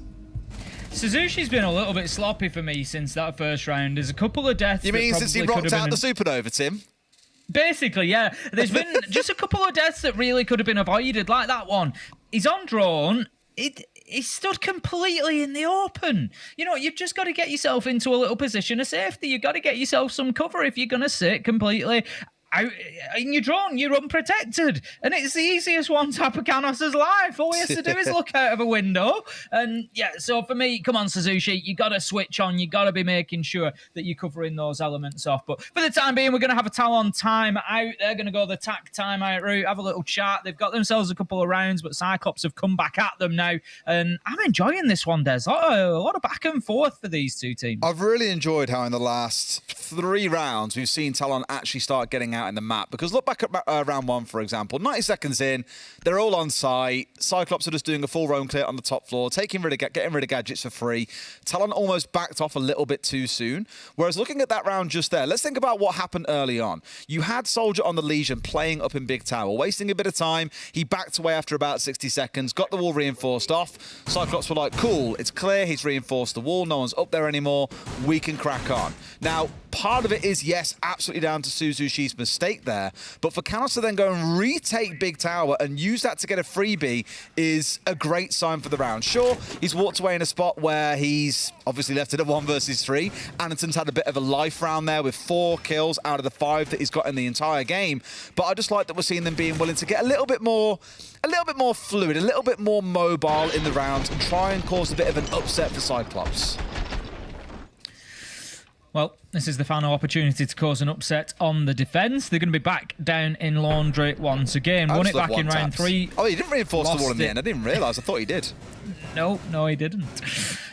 Suzushi's been a little bit sloppy for me since that first round. There's a couple of deaths. You mean since he rocked out the supernova, Tim? Basically, yeah. There's been just a couple of deaths that really could have been avoided, like that one. He's on drone. He stood completely in the open. You know, you've just got to get yourself into a little position of safety. You've got to get yourself some cover if you're going to sit completely out in your drone. You're unprotected. And it's the easiest one tap of Canos' life. All he has to do is look out of a window. And yeah, so for me, come on, Suzushi, you got to switch on. You got to be making sure that you're covering those elements off. But for the time being, we're going to have a Talon time out. They're going to go the TAC timeout route, have a little chat. They've got themselves a couple of rounds, but Cyclops have come back at them now. And I'm enjoying this one, Des. A lot of back and forth for these two teams. I've really enjoyed how in the last 3 rounds, we've seen Talon actually start getting out in the map. Because look back at round 1, for example. 90 seconds in, they're all on site. Cyclops are just doing a full roam clear on the top floor, getting rid of gadgets for free. Talon almost backed off a little bit too soon. Whereas looking at that round just there, let's think about what happened early on. You had Soldier on the Legion playing up in Big Tower, wasting a bit of time. He backed away after about 60 seconds, got the wall reinforced off. Cyclops were like, cool, it's clear, he's reinforced the wall, no one's up there anymore, we can crack on. Now, part of it is, yes, absolutely down to Suzushi's mistake there, but for Canos to then go and retake Big Tower and use that to get a freebie is a great sign for the round. Sure, he's walked away in a spot where he's obviously left it at 1 versus 3. Anderton's had a bit of a life round there with 4 kills out of the 5 that he's got in the entire game, but I just like that we're seeing them being willing to get a little bit more fluid, a little bit more mobile in the round and try and cause a bit of an upset for Cyclops. Well, this is the final opportunity to cause an upset on the defence. They're going to be back down in Laundry once again. Won it back in round 3. Oh, he didn't reinforce the wall in the end. I didn't realise. I thought he did. No, he didn't.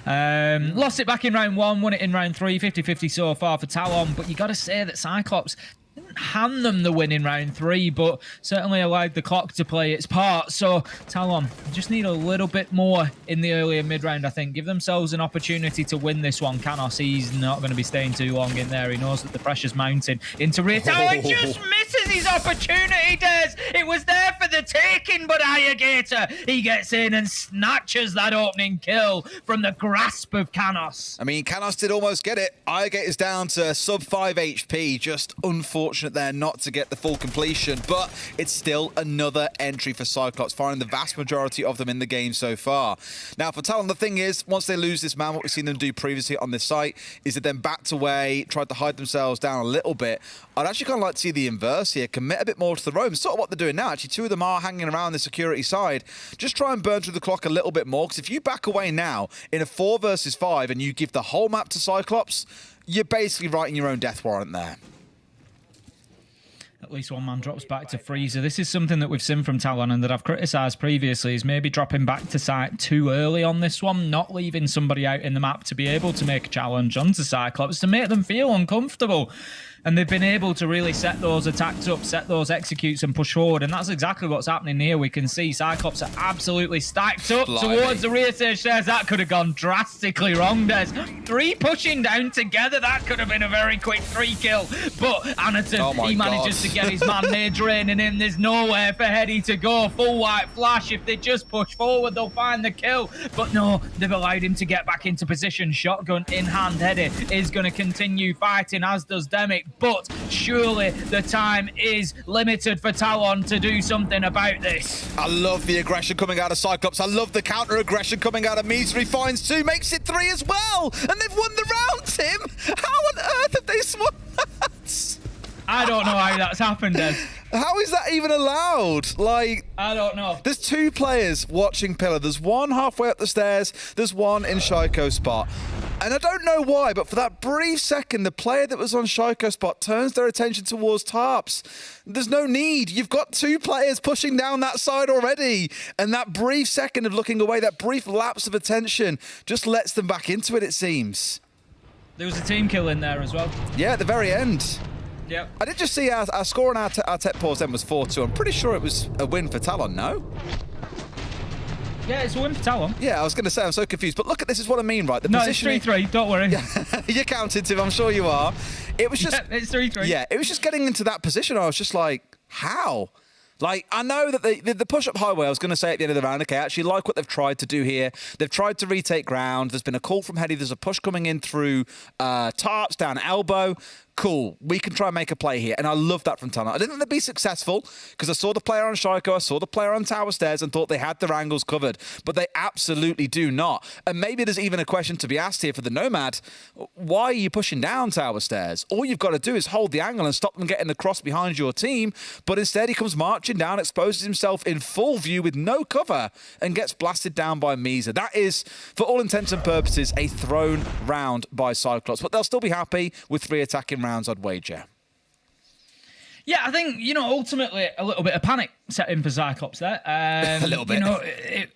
Lost it back in round 1, won it in round 3. 50-50 so far for Talon. But you got to say that Cyclops didn't hand them the win in round 3, but certainly allowed the clock to play its part. So Talon just need a little bit more in the early and mid-round, I think. Give themselves an opportunity to win this one. Canos, he's not going to be staying too long in there. He knows that the pressure's mounting into rear tower. He just misses his opportunity, Des. It was there for the taking, but Ayagator, he gets in and snatches that opening kill from the grasp of Canos. I mean, Canos did almost get it. Ayagator's down to sub 5 HP, just unfortunate there not to get the full completion, but it's still another entry for Cyclops, finding the vast majority of them in the game so far. Now, for Talon, the thing is, once they lose this man, what we've seen them do previously on this site is that then backed away, tried to hide themselves down a little bit. I'd actually kind of like to see the inverse here, commit a bit more to the roam. Sort of what they're doing now. Actually, 2 of them are hanging around the security side. Just try and burn through the clock a little bit more, because if you back away now in a 4 versus 5 and you give the whole map to Cyclops, you're basically writing your own death warrant there. At least one man drops back to freezer. This is something that we've seen from Talon and that I've criticised previously, is maybe dropping back to site too early on this one, not leaving somebody out in the map to be able to make a challenge onto Cyclops to make them feel uncomfortable. And they've been able to really set those attacks up, set those executes and push forward. And that's exactly what's happening here. We can see Cyclops are absolutely stacked up towards the rear stage stairs. That could have gone drastically wrong, Des. 3 pushing down together. That could have been a very quick 3 kill. But Anaton, he manages to get his man near draining in. There's nowhere for Heady to go. Full white flash. If they just push forward, they'll find the kill. But no, they've allowed him to get back into position. Shotgun in hand. Heady is going to continue fighting, as does Demic. But surely the time is limited for Talon to do something about this. I love the aggression coming out of Cyclops. I love the counter-aggression coming out of Misery. Finds 2, makes it 3 as well. And they've won the round, Tim. How on earth have they swung that? I don't know how that's happened, Des. How is that even allowed? Like, I don't know. There's 2 players watching Pillar. There's one halfway up the stairs. There's one in Shaiko's spot. And I don't know why, but for that brief second, the player that was on Shaiko spot turns their attention towards Tarps. There's no need. You've got 2 players pushing down that side already. And that brief second of looking away, that brief lapse of attention, just lets them back into it seems. There was a team kill in there as well. Yeah, at the very end. Yep. I did just see our score on our tech pause then was 4-2. I'm pretty sure it was a win for Talon, no? Yeah, it's a win for Talon. Yeah, I was going to say, I'm so confused. But look at this, is what I mean, right? The No, positioning... it's 3-3, don't worry. You're counting, Tim, I'm sure you are. It was just... Yeah, it's 3-3. Yeah, it was just getting into that position. I was just like, how? Like, I know that the push-up highway, I was going to say at the end of the round, okay, I actually like what they've tried to do here. They've tried to retake ground. There's been a call from Heady. There's a push coming in through Tarps, down elbow. Cool, we can try and make a play here. And I love that from Talon. I didn't think they'd be successful because I saw the player on Shaiko, I saw the player on Tower Stairs and thought they had their angles covered, but they absolutely do not. And maybe there's even a question to be asked here for the Nomad. Why are you pushing down Tower Stairs? All you've got to do is hold the angle and stop them getting the cross behind your team, but instead he comes marching down, exposes himself in full view with no cover and gets blasted down by Misa. That is, for all intents and purposes, a thrown round by Cyclops, but they'll still be happy with 3 attacking rounds, I'd wager. Yeah, I think, ultimately a little bit of panic set in for Cyclops there. A little bit.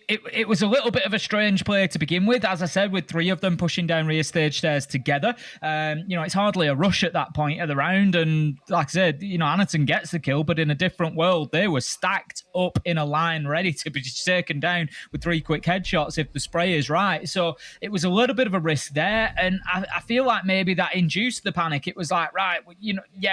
It was a little bit of a strange play to begin with, as I said, with 3 of them pushing down rear stage stairs together. It's hardly a rush at that point of the round. And like I said, Anaton gets the kill, but in a different world, they were stacked up in a line ready to be taken down with 3 quick headshots if the spray is right. So it was a little bit of a risk there. And I feel like maybe that induced the panic. It was like, right,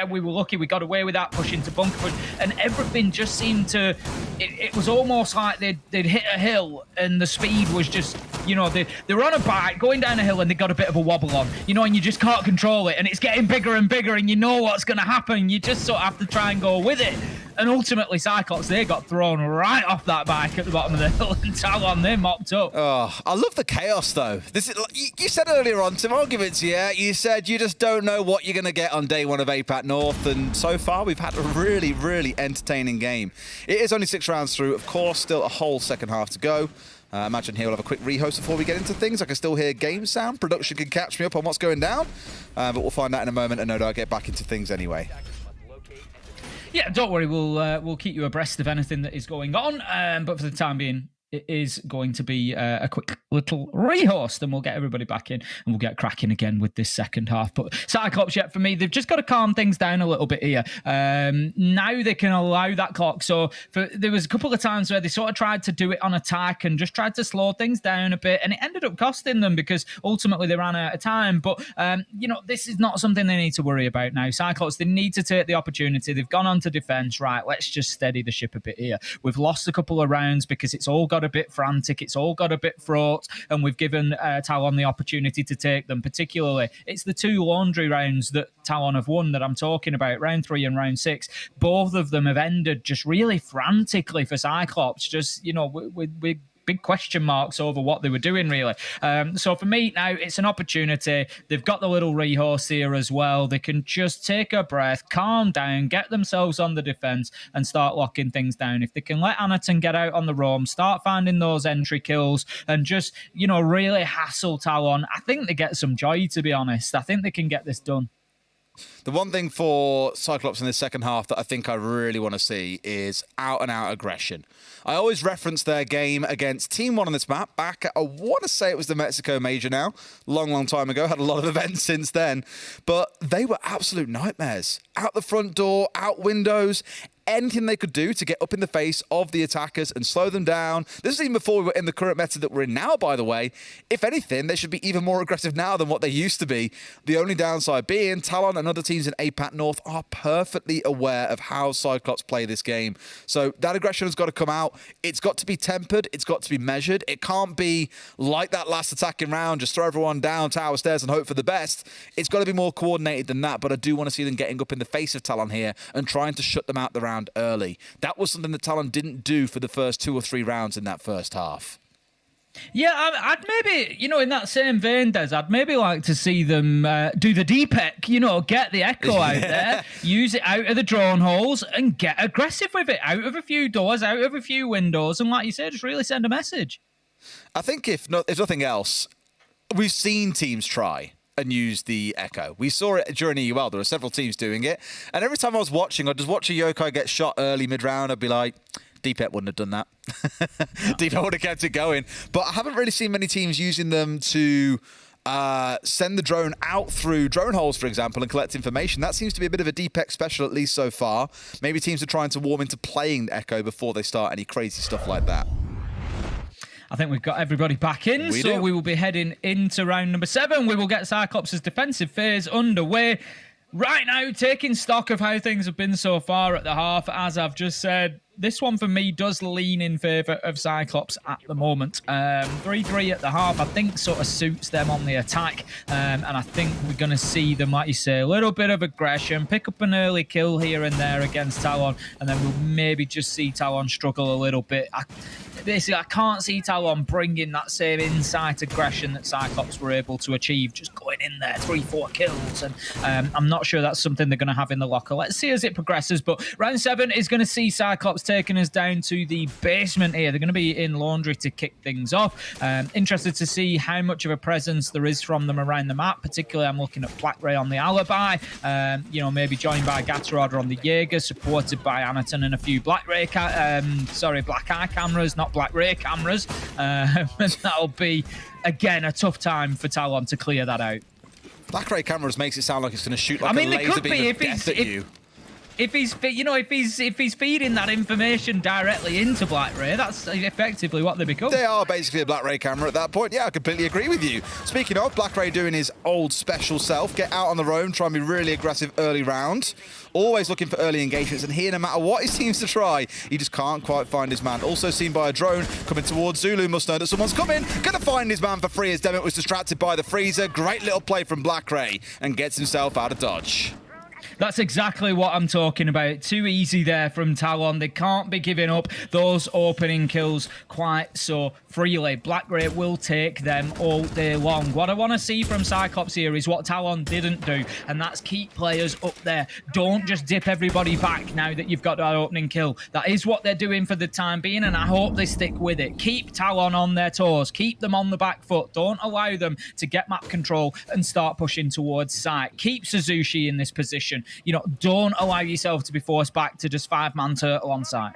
we were lucky, we got away with that push into bunker push, and everything just seemed to, it was almost like they'd hit a hill and the speed was just, they were on a bike going down a hill and they got a bit of a wobble on, and you just can't control it and it's getting bigger and bigger and you know what's going to happen. You just sort of have to try and go with it. And ultimately, Cyclops, they got thrown right off that bike at the bottom of the hill, and Talon, they mopped up. Oh, I love the chaos, though. This is, you said earlier on, Tim, I'll give it to you. You said you just don't know what you're going to get on day 1 of APAC North, and so far we've had a really, really entertaining game. It is only 6 rounds through. Of course, still a whole second half to go. Imagine here we'll have a quick rehost before we get into things. I can still hear game sound. Production can catch me up on what's going down, but we'll find out in a moment, and no doubt I'll get back into things anyway. Yeah, don't worry. We'll keep you abreast of anything that is going on. But for the time being, it is going to be a quick little rehost, and we'll get everybody back in and we'll get cracking again with this second half. But Cyclops, yet for me, they've just got to calm things down a little bit here. Now they can allow that clock. So there was a couple of times where they sort of tried to do it on attack and just tried to slow things down a bit, and it ended up costing them because ultimately they ran out of time. But this is not something they need to worry about now. Cyclops, they need to take the opportunity. They've gone on to defense. Right, let's just steady the ship a bit here. We've lost a couple of rounds because it's all got a bit frantic, it's all got a bit fraught, and we've given Talon the opportunity to take them. Particularly, it's the 2 laundry rounds that Talon have won that I'm talking about, round 3 and round 6. Both of them have ended just really frantically for Cyclops, just, with big question marks over what they were doing, really. So for me now, it's an opportunity. They've got the little rehost here as well. They can just take a breath, calm down, get themselves on the defense and start locking things down. If they can let Anaton get out on the roam, start finding those entry kills and just, really hassle Talon, I think they get some joy, to be honest. I think they can get this done. The one thing for Cyclops in this second half that I think I really want to see is out-and-out aggression. I always reference their game against Team 1 on this map back at, I want to say it was the Mexico Major now. Long time ago. Had a lot of events since then. But they were absolute nightmares. Out the front door, out windows, anything they could do to get up in the face of the attackers and slow them down. This is even before we were in the current meta that we're in now, by the way. If anything, they should be even more aggressive now than what they used to be. The only downside being Talon and other teams in APAC North are perfectly aware of how Cyclops play this game. So that aggression has got to come out. It's got to be tempered. It's got to be measured. It can't be like that last attacking round, just throw everyone down Tower Stairs and hope for the best. It's got to be more coordinated than that, but I do want to see them getting up in the face of Talon here and trying to shut them out the round early. That was something that Talon didn't do for the first 2 or 3 rounds in that first half. Yeah, I'd maybe, in that same vein, Des, I'd maybe like to see them do the DPEC, get the Echo out there, use it out of the drone holes and get aggressive with it, out of a few doors, out of a few windows, and like you said, just really send a message. I think if nothing else, we've seen teams try and use the Echo. We saw it during EUL. There were several teams doing it. And every time I was watching, I'd just watch a Yokai get shot early mid-round. I'd be like, Deepet wouldn't have done that. Deepet would have kept it going. But I haven't really seen many teams using them to send the drone out through drone holes, for example, and collect information. That seems to be a bit of a Deepet special, at least so far. Maybe teams are trying to warm into playing the Echo before they start any crazy stuff like that. I think we've got everybody back in, we will be heading into round number 7. We will get Cyclops' defensive phase underway. Right now, taking stock of how things have been so far at the half, as I've just said, this one for me does lean in favour of Cyclops at the moment. 3-3 at the half, I think, sort of suits them on the attack. And I think we're going to see them, like you say, a little bit of aggression, pick up an early kill here and there against Talon, and then we'll maybe just see Talon struggle a little bit. Basically, I can't see Talon bringing that same insight aggression that Cyclops were able to achieve, just going in there, 3-4 kills. And I'm not sure that's something they're going to have in the locker. Let's see as it progresses. But round 7 is going to see Cyclops taking us down to the basement here. They're going to be in Laundry to kick things off. Interested to see how much of a presence there is from them around the map. Particularly, I'm looking at Black Ray on the Alibi. Maybe joined by Gatterada on the Jaeger, supported by Anaton and a few Black Eye cameras, not Black Ray cameras. And that'll be, again, a tough time for Talon to clear that out. Black Ray cameras makes it sound like it's going to shoot like a laser beam of death at you. If he's feeding that information directly into Black Ray, that's effectively what they become. They are basically a Black Ray camera at that point. Yeah, I completely agree with you. Speaking of, Black Ray doing his old special self, get out on the roam, try and be really aggressive early round. Always looking for early engagements, and here, no matter what he seems to try, he just can't quite find his man. Also seen by a drone coming towards Zulu. Must know that someone's coming. Gonna find his man for free as Demet was distracted by the freezer. Great little play from Black Ray, and gets himself out of dodge. That's exactly what I'm talking about. Too easy there from Talon. They can't be giving up those opening kills quite so freely. Black Ray will take them all day long. What I want to see from Cyclops here is what Talon didn't do, and that's keep players up there. Don't just dip everybody back now that you've got that opening kill. That is what they're doing for the time being, and I hope they stick with it. Keep Talon on their toes. Keep them on the back foot. Don't allow them to get map control and start pushing towards site. Keep Suzushi in this position. Don't allow yourself to be forced back to just 5-man turtle on site.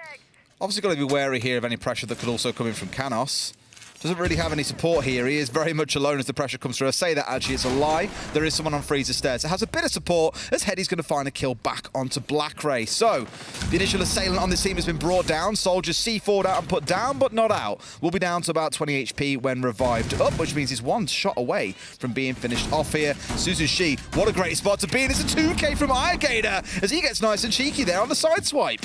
Obviously got to be wary here of any pressure that could also come in from Canos. Doesn't really have any support here. He is very much alone as the pressure comes through. I say that actually, it's a lie. There is someone on Freezer stairs. It has a bit of support as Heady's going to find a kill back onto Black Ray. So, the initial assailant on this team has been brought down. Soldiers C4'd out and put down, but not out. Will be down to about 20 HP when revived up, which means he's one shot away from being finished off here. Suzushi, what a great spot to be in. It's a 2K from Iragator as he gets nice and cheeky there on the side swipe.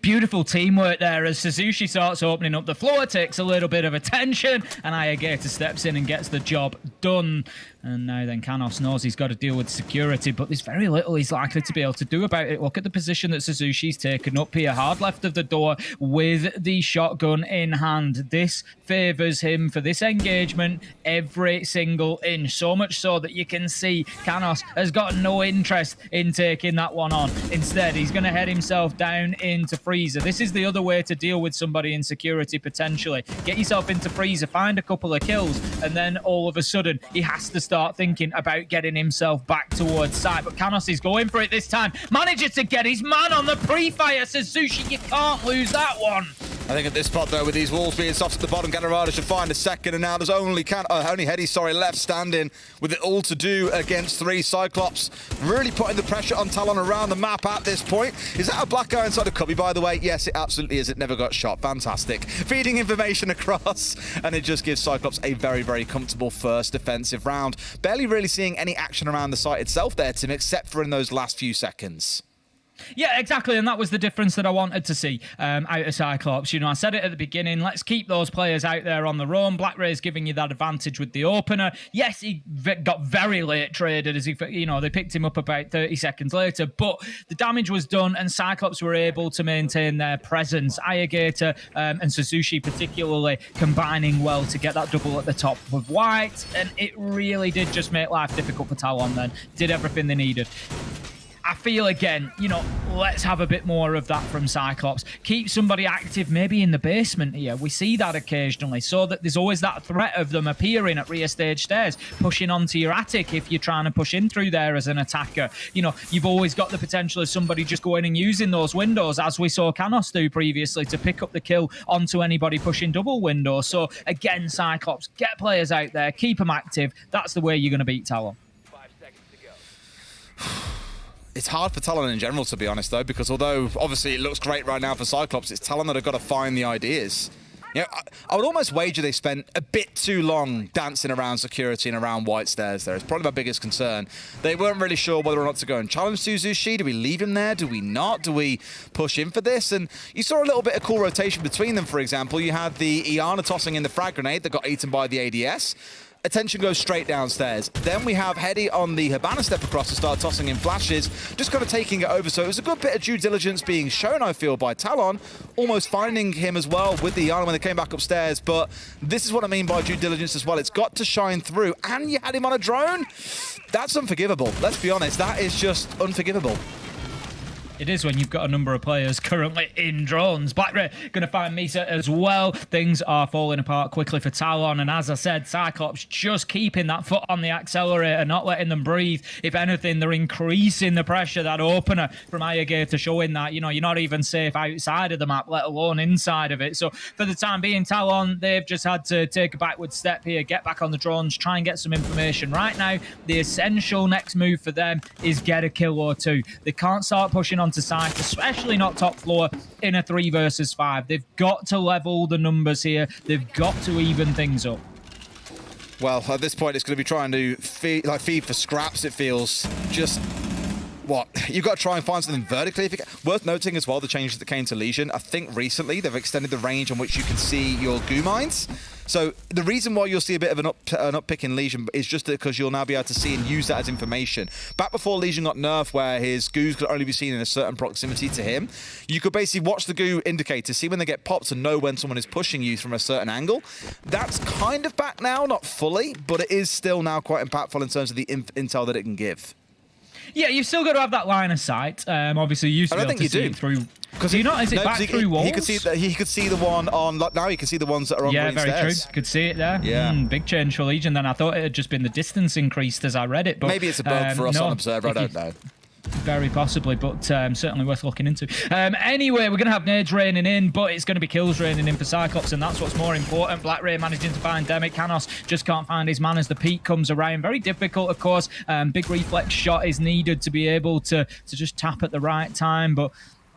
Beautiful teamwork there as Suzushi starts opening up the floor, takes a little bit of attention, and Iragator steps in and gets the job done. And now then Canos knows he's got to deal with security, but there's very little he's likely to be able to do about it. Look at the position that Suzushi's taken up here, hard left of the door with the shotgun in hand. This favours him for this engagement every single inch, so much so that you can see Canos has got no interest in taking that one on. Instead, he's going to head himself down into Freezer. This is the other way to deal with somebody in security, potentially. Get yourself into Freezer, find a couple of kills, and then all of a sudden, he has to start thinking about getting himself back towards site. But Canos is going for it this time. Manages to get his man on the pre-fire. Suzushi, you can't lose that one. I think at this spot, though, with these walls being soft at the bottom, Gatterada should find a second, and now there's only Heady, left standing with it all to do against 3. Cyclops really putting the pressure on Talon around the map at this point. Is that a black guy inside the cubby, by the way? Yes, it absolutely is. It never got shot. Fantastic. Feeding information across, and it just gives Cyclops a very, very comfortable first defensive round. Barely really seeing any action around the site itself there, Tim, except for in those last few seconds. Yeah, exactly, and that was the difference that I wanted to see out of Cyclops. I said it at the beginning, let's keep those players out there on the roam. Black Ray's giving you that advantage with the opener. Yes, he got very late traded as they picked him up about 30 seconds later, but the damage was done and Cyclops were able to maintain their presence. Iragator and Suzushi particularly combining well to get that double at the top with White, and it really did just make life difficult for Talon then. Did everything they needed. I feel again, let's have a bit more of that from Cyclops. Keep somebody active, maybe in the basement here. We see that occasionally, so that there's always that threat of them appearing at rear stage stairs, pushing onto your attic if you're trying to push in through there as an attacker. You know, you've always got the potential of somebody just going and using those windows, as we saw Canos do previously, to pick up the kill onto anybody pushing double windows. So again, Cyclops, get players out there, keep them active. That's the way you're going to beat Talon. It's hard for Talon in general, to be honest, though, because although obviously it looks great right now for Cyclops, it's Talon that have got to find the ideas. You know, I would almost wager they spent a bit too long dancing around security and around white stairs there. It's probably my biggest concern. They weren't really sure whether or not to go and challenge Suzushi. Do we leave him there? Do we not? Do we push in for this? And you saw a little bit of cool rotation between them, for example. You had the Iana tossing in the frag grenade that got eaten by the ADS. Attention goes straight downstairs. Then we have Hedy on the Hibana step across to start tossing in flashes, just kind of taking it over. So it was a good bit of due diligence being shown, I feel, by Talon, almost finding him as well with the Iana when they came back upstairs. But this is what I mean by due diligence as well. It's got to shine through. And you had him on a drone? That's unforgivable. Let's be honest. That is just unforgivable. It is when you've got a number of players currently in drones. Blackray going to find Misa as well. Things are falling apart quickly for Talon. And as I said, Cyclops just keeping that foot on the accelerator, not letting them breathe. If anything, they're increasing the pressure. That opener from Ayagator showing that, you know, you're not even safe outside of the map, let alone inside of it. So for the time being, Talon, they've just had to take a backward step here, get back on the drones, try and get some information. Right now, the essential next move for them is get a kill or two. They can't start pushing onto site, especially not top floor in a 3 versus 5. They've got to level the numbers here. They've got to even things up. Well, at this point, it's going to be trying to feed for scraps, it feels. Just, what? You've got to try and find something vertically. If you can. Worth noting as well, the changes that came to Legion. I think recently they've extended the range on which you can see your goo mines. So the reason why you'll see a bit of an uppick in Legion is just because you'll now be able to see and use that as information. Back before Legion got nerfed, where his goos could only be seen in a certain proximity to him, you could basically watch the goo indicator, see when they get popped, and know when someone is pushing you from a certain angle. That's kind of back now, not fully, but it is still now quite impactful in terms of the intel that it can give. Yeah, you've still got to have that line of sight. Obviously, you used to be able to see it through. Because do you not? Is it back through walls? He could see the one on. Now he can see the ones that are on green stairs. Yeah, very true. Could see it there. Yeah, big change for Legion. Then I thought it had just been the distance increased as I read it. But maybe it's a bug for us on Observer. I don't know. Very possibly, but certainly worth looking into. Anyway, we're going to have nades raining in, but it's going to be kills raining in for Cyclops, and that's what's more important. Blackray managing to find Demic. Canos just can't find his man as the peak comes around. Very difficult, of course. Big reflex shot is needed to be able to just tap at the right time, but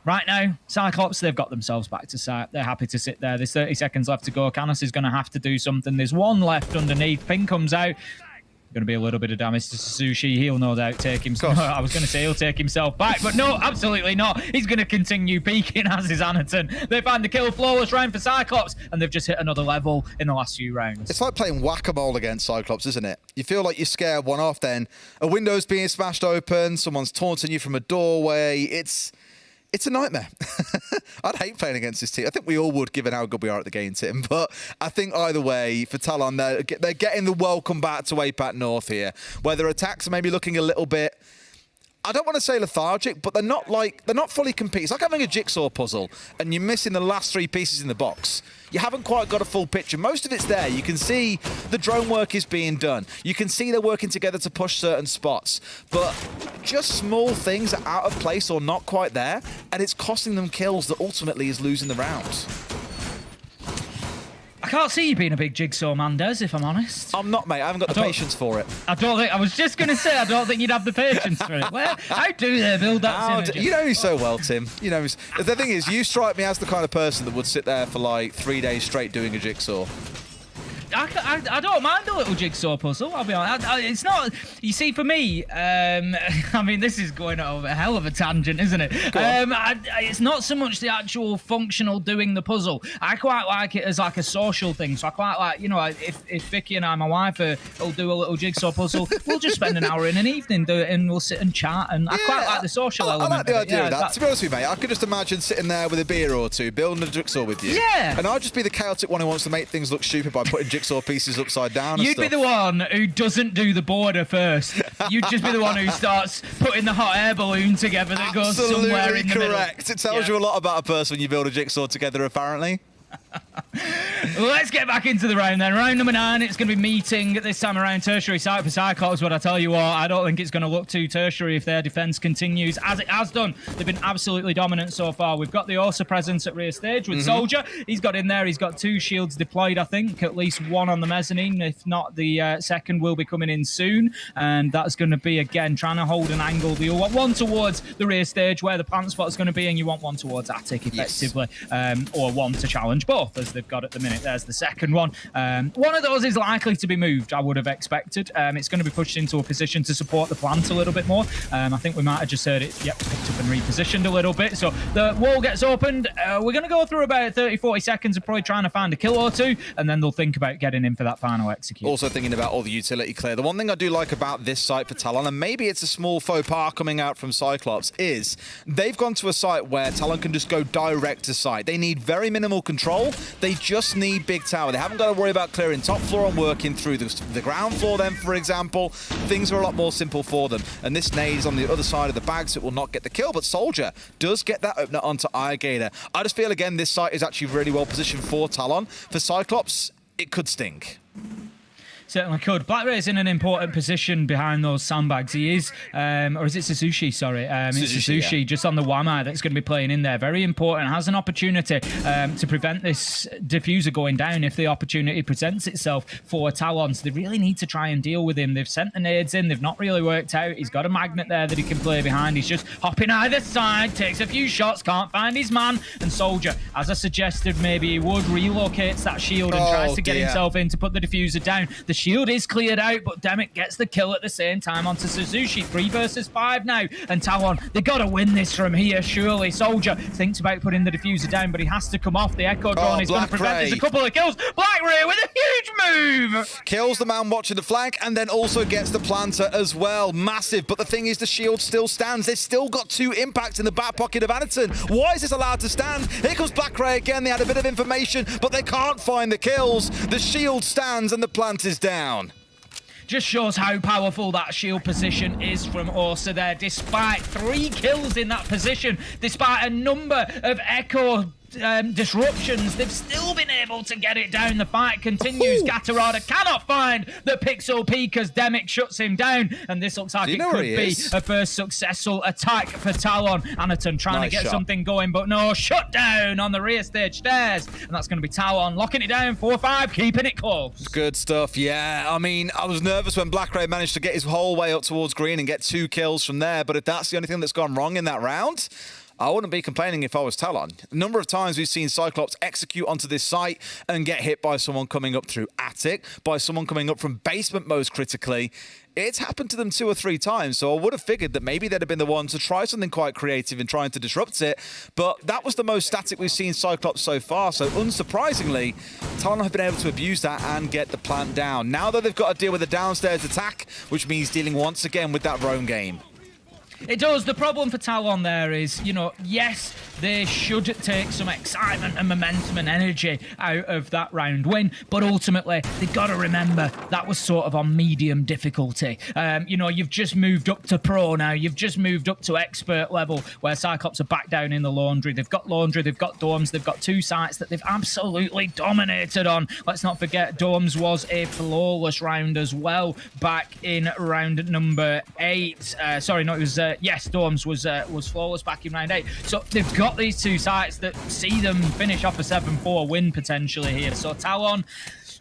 right now, Cyclops, they've got themselves back to site. They're happy to sit there. There's 30 seconds left to go. Canos is going to have to do something. There's one left underneath. Ping comes out. Going to be a little bit of damage to Suzushi. He'll no doubt take himself. I was going to say he'll take himself back, but no, absolutely not. He's going to continue peeking, as is Anaton. They find the kill flawless round for Cyclops, and they've just hit another level in the last few rounds. It's like playing whack-a-mole against Cyclops, isn't it? You feel like you scare one off, then a window's being smashed open, someone's taunting you from a doorway. It's a nightmare. I'd hate playing against this team. I think we all would, given how good we are at the game, Tim. But I think either way, for Talon, they're getting the welcome back to APAC North here, where their attacks are maybe looking a little bit, I don't want to say lethargic, but they're not fully complete. It's like having a jigsaw puzzle and you're missing the last 3 pieces in the box. You haven't quite got a full picture. Most of it's there. You can see the drone work is being done. You can see they're working together to push certain spots, but just small things are out of place or not quite there, and it's costing them kills that ultimately is losing the round. I can't see you being a big jigsaw man, Des, if I'm honest. I'm not, mate. I haven't got the patience for it. I was just going to say, I don't think you'd have the patience for it. How do they build that synergy? You know me so well, Tim. You know me. The thing is, you strike me as the kind of person that would sit there for like 3 days straight doing a jigsaw. I don't mind a little jigsaw puzzle, I'll be honest. It's not, you see, for me, I mean, this is going over a hell of a tangent, isn't it? It's not so much the actual functional doing the puzzle. I quite like it as like a social thing. So I quite like, you know, if Vicky and I, my wife, will do a little jigsaw puzzle, we'll just spend an hour in an evening, do it, and we'll sit and chat. And I quite like the social element. I like the idea of that. To be honest with you, mate, I could just imagine sitting there with a beer or two, building a jigsaw with you. Yeah. And I'd just be the chaotic one who wants to make things look stupid by putting jigsaw pieces upside down. You'd be the one who doesn't do the border first. You'd just be the one who starts putting the hot air balloon together that goes somewhere in the middle. Correct. It tells you a lot about a person when you build a jigsaw together, apparently. Let's get back into the round then. Round number 9, it's going to be meeting this time around tertiary site for Cyclops, but I tell you what, I don't think it's going to look too tertiary if their defense continues as it has done. They've been absolutely dominant so far. We've got the Orsa presence at rear stage with Soldier. He's got in there. He's got 2 shields deployed, I think, at least 1 on the mezzanine. If not, the second will be coming in soon, and that's going to be, again, trying to hold an angle. You want one towards the rear stage where the plant spot is going to be, and you want one towards Attic, effectively, or one to challenge both, as they've got at the minute. There's the second one. One of those is likely to be moved, I would have expected. It's going to be pushed into a position to support the plant a little bit more. I think we might have just heard it, picked up and repositioned a little bit. So the wall gets opened. We're going to go through about 30-40 seconds of probably trying to find a kill or 2, and then they'll think about getting in for that final execute. Also thinking about all the utility clear. The one thing I do like about this site for Talon, and maybe it's a small faux pas coming out from Cyclops, is they've gone to a site where Talon can just go direct to site. They need very minimal control. They just need big tower. They haven't got to worry about clearing top floor and working through the ground floor then, for example. Things are a lot more simple for them. And this nade is on the other side of the bag, so it will not get the kill, but Soldier does get that opener onto iGator. I just feel, again, this site is actually really well positioned for Talon. For Cyclops, it could stink. Certainly could. Blackray's in an important position behind those sandbags. He is, or is it Suzuki? Sorry. It's Suzuki, just on the Wamai that's going to be playing in there. Very important. Has an opportunity to prevent this diffuser going down if the opportunity presents itself for Talon. So they really need to try and deal with him. They've sent the nades in. They've not really worked out. He's got a magnet there that he can play behind. He's just hopping either side, takes a few shots, can't find his man. And Soldier, as I suggested, maybe he would, relocates that shield and tries to get himself in to put the diffuser down. The shield is cleared out, but Demic gets the kill at the same time onto Suzuki. 3 versus 5 now, and Talon, they got to win this from here, surely. Soldier thinks about putting the diffuser down, but he has to come off. The Echo drone is going to prevent. There's a couple of kills. Blackray with a huge move! Kills the man watching the flank, and then also gets the planter as well. Massive, but the thing is, the shield still stands. They've still got 2 impacts in the back pocket of Anaton. Why is this allowed to stand? Here comes Blackray again. They had a bit of information, but they can't find the kills. The shield stands, and the plant is down. Just shows how powerful that shield position is from Orsa there. Despite 3 kills in that position, despite a number of Echo disruptions, they've still been able to get it down. The fight continues. Gatorada cannot find the pixel peak as Demic shuts him down, and this looks like it could be a first successful attack for Talon. Anaton trying to get something going, but no, shut down on the rear stage stairs, and that's going to be Talon locking it down. 4-5, keeping it close. Good stuff. Yeah, I mean, I was nervous when Blackray managed to get his whole way up towards green and get 2 kills from there, but if that's the only thing that's gone wrong in that round, I wouldn't be complaining if I was Talon. A number of times we've seen Cyclops execute onto this site and get hit by someone coming up through Attic, by someone coming up from basement most critically. It's happened to them 2 or 3 times, so I would have figured that maybe they'd have been the ones to try something quite creative in trying to disrupt it, but that was the most static we've seen Cyclops so far, so unsurprisingly, Talon have been able to abuse that and get the plant down. Now that they've got to deal with a downstairs attack, which means dealing once again with that roam game. It does. The problem for Talon there is, yes, they should take some excitement and momentum and energy out of that round win, but ultimately, they've got to remember that was sort of on medium difficulty. You've just moved up to pro now. You've just moved up to expert level, where Cyclops are back down in the laundry. They've got laundry, they've got Dorms, they've got 2 sites that they've absolutely dominated on. Let's not forget, Dorms was a flawless round as well back in round number 8. Dorms was flawless back in round 8. So they've got these 2 sites that see them finish off a 7-4 win potentially here. So Talon,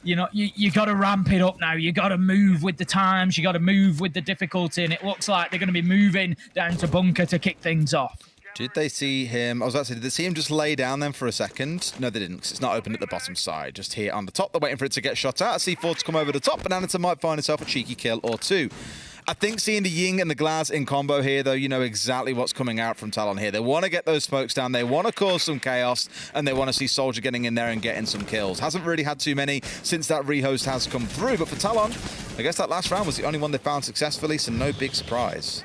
you got to ramp it up now. You got to move with the times. You got to move with the difficulty. And it looks like they're going to be moving down to bunker to kick things off. Did they see him? I was about to say, did they see him just lay down then for a second? No, they didn't, because it's not open at the bottom side. Just here on the top. They're waiting for it to get shot out. C4 to come over the top, but Anaton might find himself a cheeky kill or 2. I think seeing the Ying and the Glass in combo here, though, you know exactly what's coming out from Talon here. They want to get those smokes down. They want to cause some chaos, and they want to see Soldier getting in there and getting some kills. Hasn't really had too many since that rehost has come through, but for Talon, I guess that last round was the only one they found successfully, so no big surprise.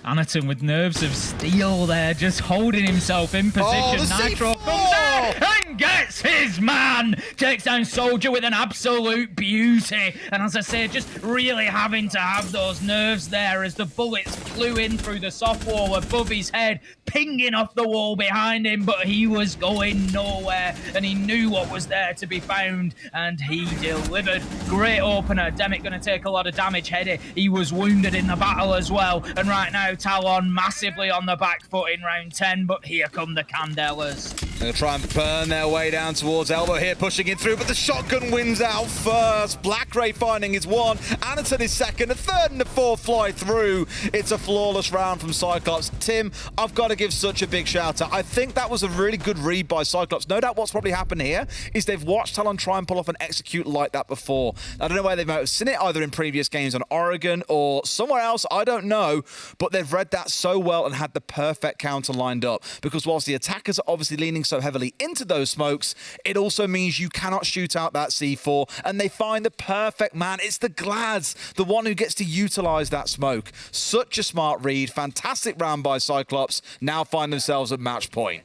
Anaton with nerves of steel there, just holding himself in position. Oh, Nitro comes out! and gets his man. Takes down Soldier with an absolute beauty. And as I say, just really having to have those nerves there as the bullets flew in through the soft wall above his head, pinging off the wall behind him, but he was going nowhere, and he knew what was there to be found, and he delivered. Great opener. Demic going to take a lot of damage. Heady, he was wounded in the battle as well, and right now Talon massively on the back foot in round 10, but here come the Candelas. They'll try and burn their way down towards Elbow here, pushing it through, but the shotgun wins out first. Black Ray finding his one, Anderson is second, a third and a fourth fly through. It's a flawless round from Cyclops. Tim, I've got to give such a big shout out. I think that was a really good read by Cyclops. No doubt what's probably happened here is they've watched Talon try and pull off an execute like that before. I don't know where they might have seen it, either in previous games on Oregon or somewhere else, I don't know, but they've read that so well and had the perfect counter lined up, because whilst the attackers are obviously leaning so heavily into those smokes, it also means you cannot shoot out that C4, and they find the perfect man. It's the Glads, the one who gets to utilize that smoke. Such a smart read, fantastic round by Cyclops, now find themselves at match point.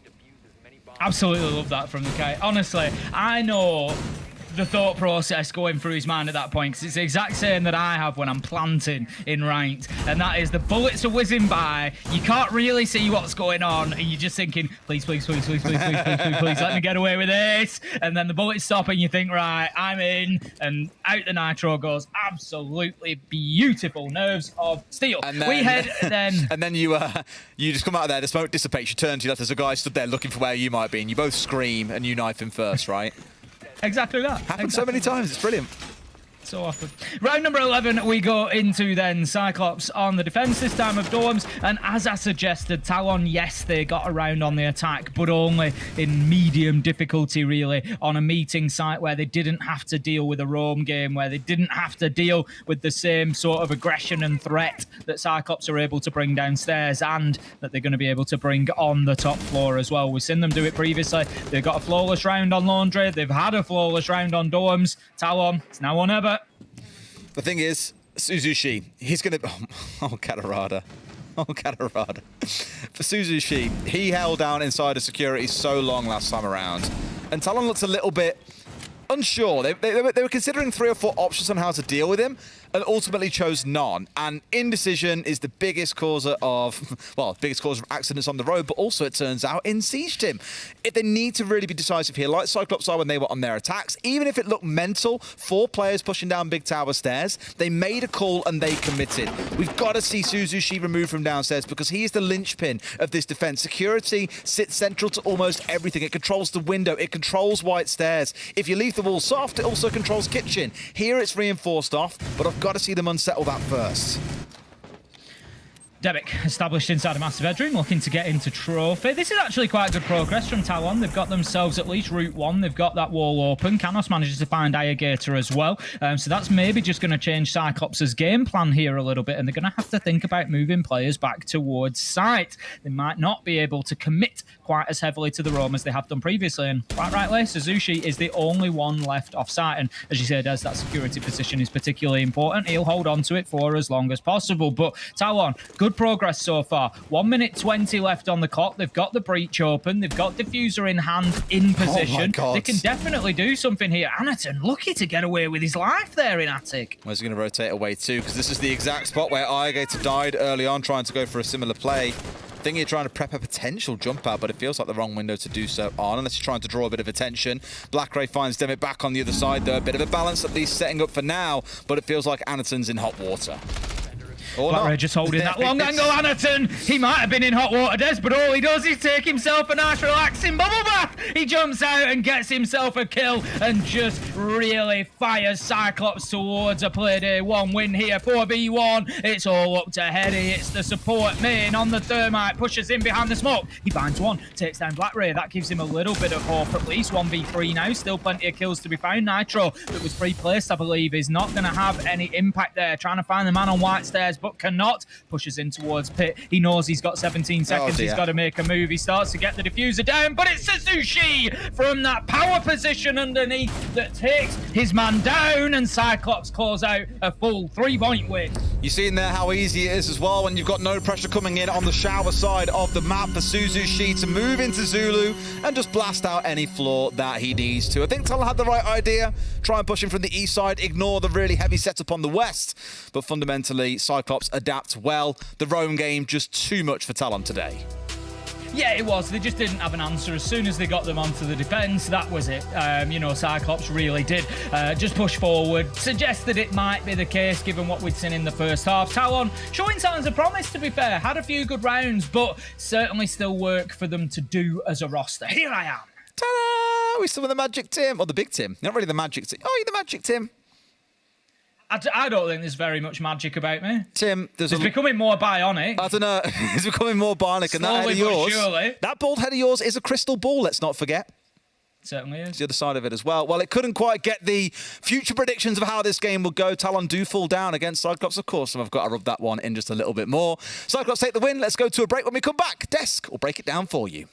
Absolutely love that from the Kite. Honestly, I know the thought process going through his mind at that point, because it's the exact same that I have when I'm planting in ranked, and that is the bullets are whizzing by, you can't really see what's going on, and you're just thinking, please, please, please, please, please, please, please, please, please, let me get away with this, and then the bullets stop and you think, right, I'm in, and out the nitro goes. Absolutely beautiful. Nerves of steel. And then, we head then... And then you just come out of there, the smoke dissipates, you turn to your left, there's a guy stood there looking for where you might be, and you both scream and you knife him first, right? Exactly that. Happens so many times, it's brilliant. So often. Round number 11, we go into then Cyclops on the defense, this time of Dorms, and as I suggested, Talon, yes, they got around on the attack, but only in medium difficulty, really, on a meeting site where they didn't have to deal with a roam game, where they didn't have to deal with the same sort of aggression and threat that Cyclops are able to bring downstairs, and that they're going to be able to bring on the top floor as well. We've seen them do it previously. They've got a flawless round on Laundry. They've had a flawless round on Dorms. Talon, it's now or never. The thing is, Suzushi, he's going to... Oh, Katarada. Oh, Katarada. For Suzushi, he held down inside of security so long last time around. And Talon looks a little bit unsure. They were considering 3 or 4 options on how to deal with him, and ultimately chose none. And indecision is the biggest causer of, well, biggest cause of accidents on the road, but also, it turns out, in Siege Team. If they need to really be decisive here, like Cyclops are when they were on their attacks, even if it looked mental, 4 players pushing down big tower stairs, they made a call and they committed. We've got to see Suzushi removed from downstairs, because he is the linchpin of this defense. Security sits central to almost everything. It controls the window, it controls white stairs. If you leave the wall soft, it also controls kitchen. Here it's reinforced off, but I've got to see them unsettle that first. Demic established inside a master bedroom, looking to get into trophy. This is actually quite good progress from Talon. They've got themselves at least route 1. They've got that wall open. Canos manages to find Irrigator as well. So that's maybe just going to change Cyclops' game plan here a little bit, and they're going to have to think about moving players back towards site. They might not be able to commit quite as heavily to the roam as they have done previously, and quite rightly, Suzushi is the only one left off site, and as you said, as that security position is particularly important, he'll hold on to it for as long as possible. But Talon, good progress so far. 1 minute 20 left on the clock. They've got the breach open. They've got diffuser in hand, in position. Oh my God. They can definitely do something here. Anaton, lucky to get away with his life there in Attic. Well, he's going to rotate away too, because this is the exact spot where Irrigator died early on, trying to go for a similar play. I think you're trying to prep a potential jump out, but it feels like the wrong window to do so on, unless you're trying to draw a bit of attention. Black Ray finds Demic back on the other side, though. A bit of a balance at least setting up for now, but it feels like Anaton's in hot water. Black Ray just holding that long angle. Anaton, he might have been in hot water, Des, but all he does is take himself a nice relaxing bubble bath. He jumps out and gets himself a kill and just really fires Cyclops towards a Playday 1 win here. 4v1, it's all up to Heady. It's the support main on the Thermite, pushes in behind the smoke. He finds one, takes down Black Ray. That gives him a little bit of hope at least. 1v3 now, still plenty of kills to be found. Nitro, that was pre-placed, I believe, is not going to have any impact there. Trying to find the man on white stairs, but cannot. Pushes in towards Pit. He knows he's got 17 seconds. He's got to make a move. He starts to get the diffuser down, but it's Suzushi from that power position underneath that takes his man down, and Cyclops calls out a full 3-point win. You're seeing there how easy it is as well when you've got no pressure coming in on the shower side of the map for Suzushi to move into Zulu and just blast out any floor that he needs to. I think Talon had the right idea. Try and push him from the east side, ignore the really heavy setup on the west. But fundamentally, Cyclops adapt well. The roam game just too much for Talon today. Yeah, it was. They just didn't have an answer. As soon as they got them onto the defence, that was it. Cyclops really did just push forward. Suggested it might be the case given what we'd seen in the first half. Talon showing signs of promise, to be fair. Had a few good rounds, but certainly still work for them to do as a roster. Here I am. Ta-da! We're still with the Magic Tim. Or the Big Tim. Not really the Magic Tim. Oh, you're the Magic Tim. I don't think there's very much magic about me. Tim, it's becoming more bionic. I don't know. It's becoming more bionic. And that head of yours, surely. that bald head of yours is a crystal ball, let's not forget. Certainly is. It's the other side of it as well. Well, it couldn't quite get the future predictions of how this game will go. Talon do fall down against Cyclops, of course, and I've got to rub that one in just a little bit more. Cyclops take the win. Let's go to a break. When we come back, Desk will break it down for you.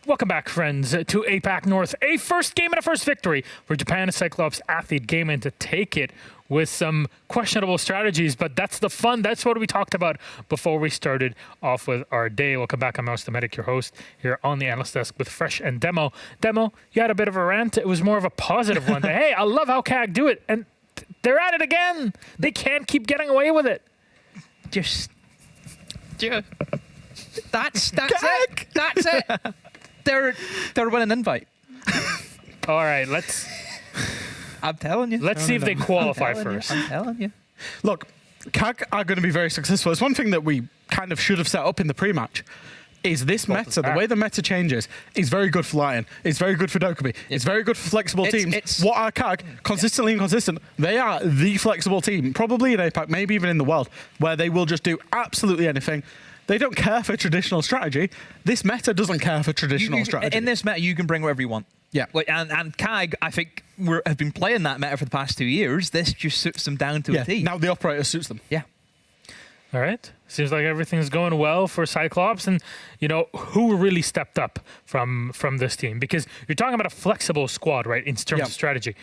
Welcome back, friends, to APAC North. A first game and a first victory for Japan Cyclops Athlete Gaming to take it with some questionable strategies, but that's the fun. That's what we talked about before we started off with our day. Welcome back. I'm Mouse the Medic, your host here on the Analyst Desk with Fresh and Demo. Demo, you had a bit of a rant. It was more of a positive one. Hey, I love how CAG do it, and they're at it again. They can't keep getting away with it. That's it. That's it. They're winning invite. All right, I'm telling you. Let's see if they qualify first. I'm telling you. Look, CAG are going to be very successful. It's one thing that we kind of should have set up in the pre-match. Is this meta, the way the meta changes, is very good for Lion. It's very good for Dokkaebi. It's very good for flexible teams. What are CAG? Consistently inconsistent. They are the flexible team, probably in APAC, maybe even in the world, where they will just do absolutely anything. They don't care for traditional strategy. This meta doesn't care for traditional strategy. In this meta, you can bring whatever you want. Yeah. And CAG, I think, have been playing that meta for the past 2 years. This just suits them down to a T. Now the operator suits them. Yeah. All right. Seems like everything's going well for Cyclops. And, you know, who really stepped up from this team? Because you're talking about a flexible squad, right, in terms of strategy.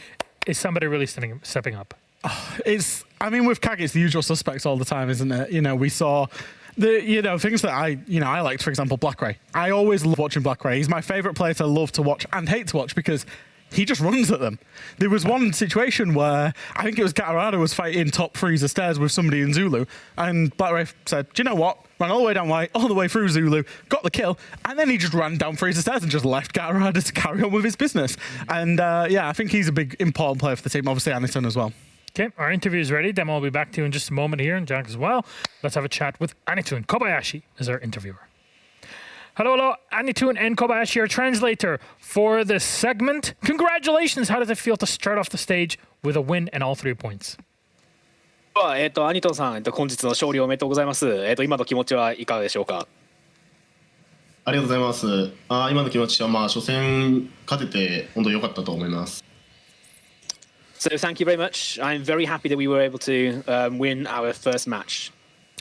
Is somebody really stepping up? I mean, with CAG, it's the usual suspects all the time, isn't it? You know, we saw things that I liked, for example, Black Ray. I always love watching Black Ray. He's my favorite player to love to watch and hate to watch because he just runs at them. There was one situation where I think it was Gatorado was fighting top freezer stairs with somebody in Zulu, and BlackRafe said, "Do you know what? Ran all the way down white, all the way through Zulu, got the kill, and then he just ran down freezer stairs and just left Gatorado to carry on with his business." And I think he's a big important player for the team. Obviously, Aniton as well. Okay, our interview is ready. Damwon will be back to you in just a moment here, and Jack as well. Let's have a chat with Anitun Kobayashi as our interviewer. Hello, Anitun and Kobayashi, our translator for this segment. Congratulations! How does it feel to start off the stage with a win and all 3 points? アニトンさん、本日の勝利おめでとうございます。今の気持ちはいかがでしょうか。ありがとうございます。今の気持ちは初戦勝てて本当に良かったと思います。So thank you very much. I'm very happy that we were able to win our first match.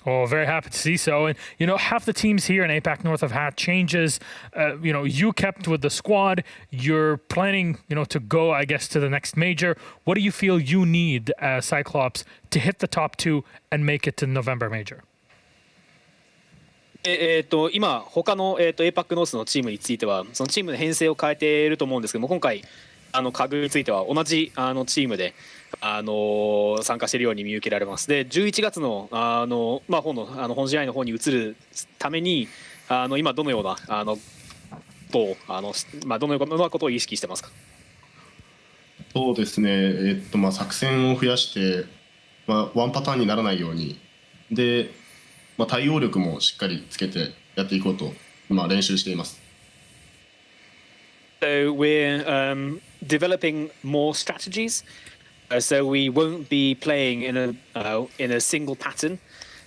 Oh, very happy to see so. And, half the teams here in APAC North have had changes. You kept with the squad. You're planning, to go, I guess, to the next major. What do you feel you need, Cyclops, to hit the top 2 and make it to the November major? 今、他の、APAC ノースのチームについては、そのチームの編成を変えていると思うんですけども、今回、カグについては同じチームで、参加しているように見受けられます。で、11月の本試合の方に移るために今どのようなどのようなことを意識してますか？そうですね。作戦を増やして、ワンパターンにならないようにで、対応力もしっかりつけてやっていこうと今練習しています。So we're developing more strategies. So we won't be playing in a single pattern,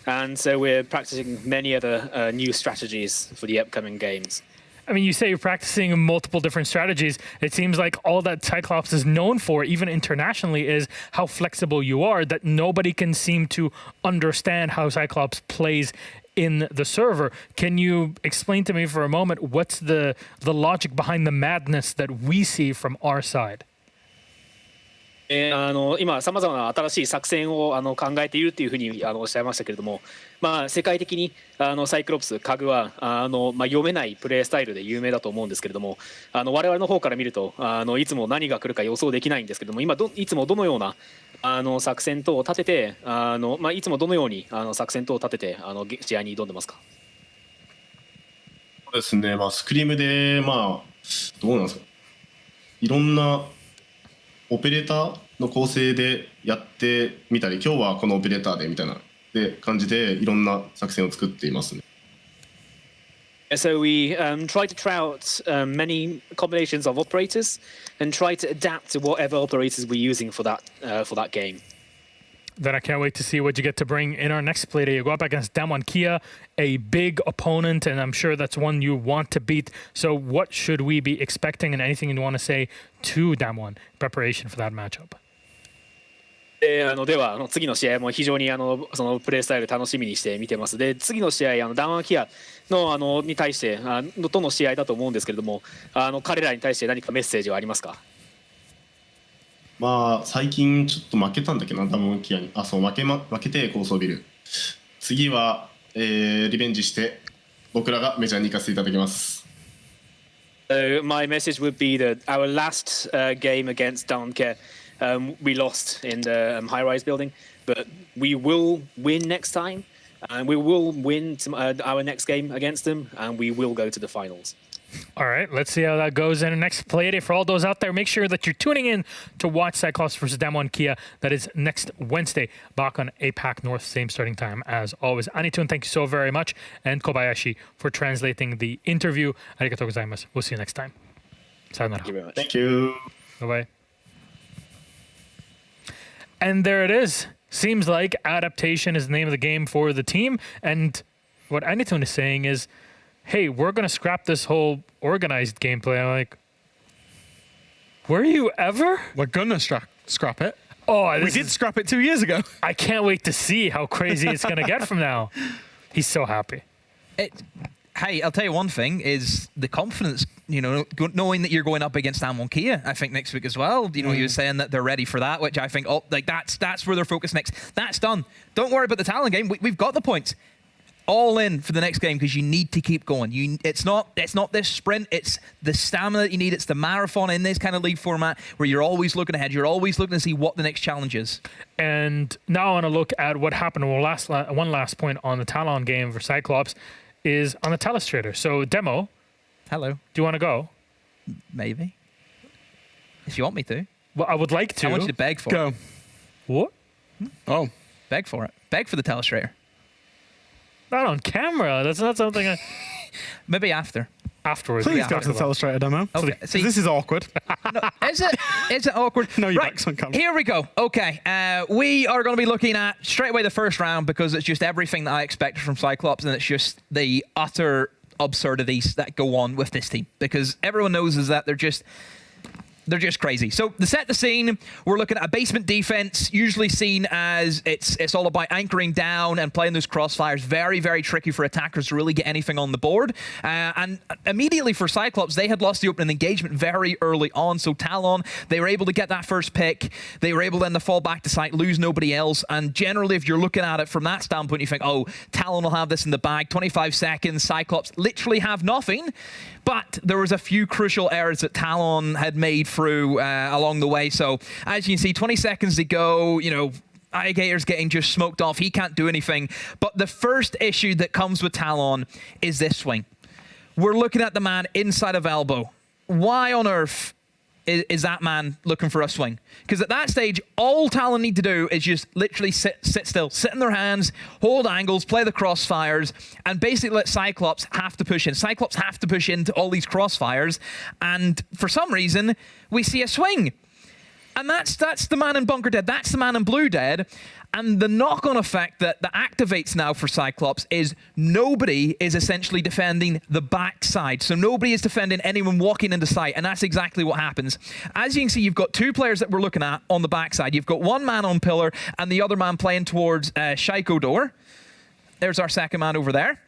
and so we're practicing many other new strategies for the upcoming games. I mean, you say you're practicing multiple different strategies. It seems like all that Cyclops is known for, even internationally, is how flexible you are, that nobody can seem to understand how Cyclops plays in the server. Can you explain to me for a moment what's the logic behind the madness that we see from our side? 今さまざまな新しい作戦を考えているというふうにおっしゃいましたけれども、世界的にサイクロプスカグは読めないプレースタイルで有名だと思うんですけれども、我々の方から見るといつも何が来るか予想できないんですけれども、いつもどのような作戦等を立てていつもどのように作戦等を立てて試合に挑んでますか？そうですね。スクリームでどうなんですか。いろんなオペレーターの構成でやってみたり、今日はこのオペレーターでみたいな感じでいろんな作戦を作っていますね。So we try to try out many combinations of operators and try to adapt to whatever operators we're using for that game. Then I can't wait to see what you get to bring in our next Playday. You go up against Damwon Kia, a big opponent, and I'm sure that's one you want to beat. So what should we be expecting, and anything you want to say to Damwon in preparation for that matchup? では次の試合も非常にそのプレースタイル楽しみにして見てます。で、次の試合ダンワンキアのに対してとの試合だと思うんですけれども、彼らに対して何かメッセージはありますか？最近ちょっと負けたんだけどな、ダムンキアに。負けて高層ビル。次は、リベンジして僕らがメジャーに行かせていただきます。So my message would be that our last game against Damwon we lost in the high-rise building, but we will win next time, and we will win our next game against them, and we will go to the finals. All right, let's see how that goes in the next Playday. For all those out there, make sure that you're tuning in to watch Cyclops versus Damwon Kia. That is next Wednesday, back on APAC North, same starting time as always. Anitun, thank you so very much, and Kobayashi for translating the interview. Arigatou gozaimasu. We'll see you next time. Sayonara. Thank you very much. Thank you. Bye-bye. And there it is. Seems like adaptation is the name of the game for the team. And what Anitun is saying is, hey, we're going to scrap this whole organized gameplay. I'm like, were you ever? We're going to scrap it. Oh, we did scrap it 2 years ago. I can't wait to see how crazy it's going to get from now. He's so happy. Hey, I'll tell you one thing is the confidence, knowing that you're going up against Damwon Kia, I think next week as well. You were saying that they're ready for that, which I think, that's where they're focused next. That's done. Don't worry about the Talon game. We've got the points. all in for the next game because you need to keep going. It's not this sprint, it's the stamina that you need. It's the marathon in this kind of league format where you're always looking ahead. You're always looking to see what the next challenge is. And now I want to look at what happened. Well, one last point on the Talon game for Cyclops is on the Telestrator. So, Demo. Hello. Do you want to go? Maybe. If you want me to. Well, I would like to. I want you to beg for Go. it. What? Oh. Beg for it. Beg for the Telestrator. Not on camera. That's not something I... Maybe after. Afterwards. Please yeah, go to the Telestrator demo. Okay. See, This is awkward. no, is it awkward? No, your right. back's on camera. Here we go. Okay. We are going to be looking at straight away the first round because it's just everything that I expected from Cyclops, and it's just the utter absurdities that go on with this team because everyone knows is that they're just crazy. So to set the scene, we're looking at a basement defense, usually seen as it's all about anchoring down and playing those crossfires. Very, very tricky for attackers to really get anything on the board. And immediately for Cyclops, they had lost the opening engagement very early on. So Talon, they were able to get that first pick. They were able then to fall back to site, lose nobody else. And generally, if you're looking at it from that standpoint, you think, oh, Talon will have this in the bag. 25 seconds, Cyclops literally have nothing. But there was a few crucial errors that Talon had made through along the way. So as you can see, 20 seconds to go, Alligator's getting just smoked off. He can't do anything. But the first issue that comes with Talon is this swing. We're looking at the man inside of elbow. Why on earth is that man looking for a swing? Because at that stage, all Talon need to do is just literally sit still, sit in their hands, hold angles, play the crossfires, and basically let Cyclops have to push in. Cyclops have to push into all these crossfires, and for some reason, we see a swing. And that's the man in bunker dead. That's the man in blue dead. And the knock-on effect that activates now for Cyclops is nobody is essentially defending the backside. So nobody is defending anyone walking into sight, and that's exactly what happens. As you can see, you've got two players that we're looking at on the backside. You've got one man on pillar and the other man playing towards Shaiko door. There's our second man over there.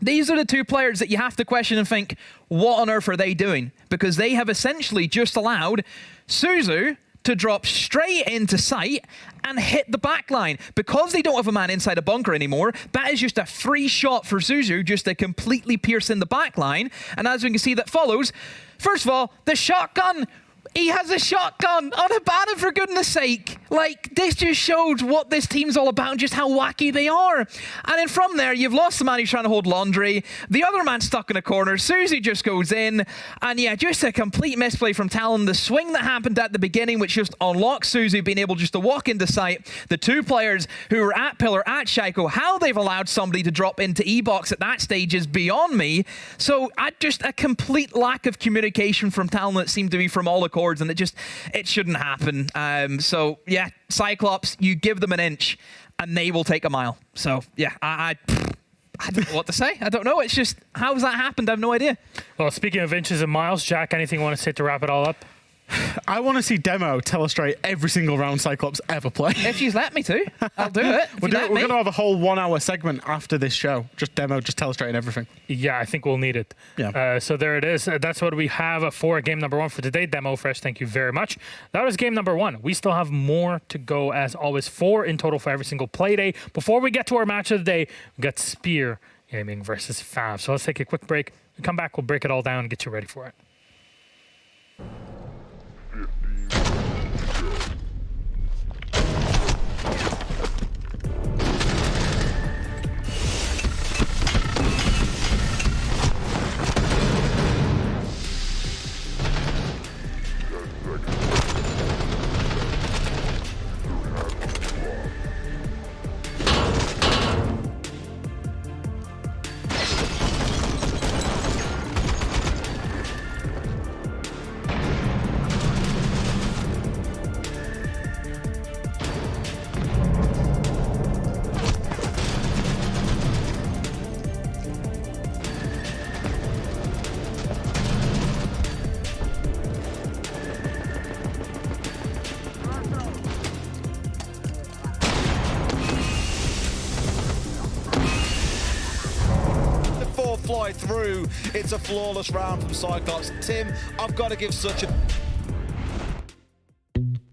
These are the two players that you have to question and think, what on earth are they doing? Because they have essentially just allowed Suzu to drop straight into sight and hit the back line. Because they don't have a man inside a bunker anymore, that is just a free shot for Suzu just to completely pierce in the back line. And as we can see, that follows. First of all, the shotgun. He has a shotgun on a banner, for goodness sake. Like, this just shows what this team's all about and just how wacky they are. And then from there, you've lost the man who's trying to hold laundry. The other man stuck in a corner. Suzy just goes in. And yeah, just a complete misplay from Talon. The swing that happened at the beginning, which just unlocked Suzy being able just to walk into sight. The two players who were at pillar, at Shaiko, how they've allowed somebody to drop into E-box at that stage is beyond me. So just a complete lack of communication from Talon that seemed to be from all the corners. And it shouldn't happen. So yeah, Cyclops, you give them an inch and they will take a mile. So yeah, I don't know what to say. I don't know. It's just, how's that happened? I have no idea. Well, speaking of inches and miles, Jack, anything you want to say to wrap it all up? I want to see Demo Telestrate every single round Cyclops ever play. If you let me to, I'll do it. We're going to have a whole 1 hour segment after this show. Just Demo, just Telestrating everything. Yeah, I think we'll need it. Yeah. So there it is. That's what we have for game number 1 for today. Demo Fresh, thank you very much. That was game number 1. We still have more to go, as always. 4 in total for every single play day. Before we get to our match of the day, we got Spear Gaming versus Fav. So let's take a quick break. We come back, we'll break it all down and get you ready for it. Fly through. It's a flawless round from Cyclops. Tim, I've got to give such a...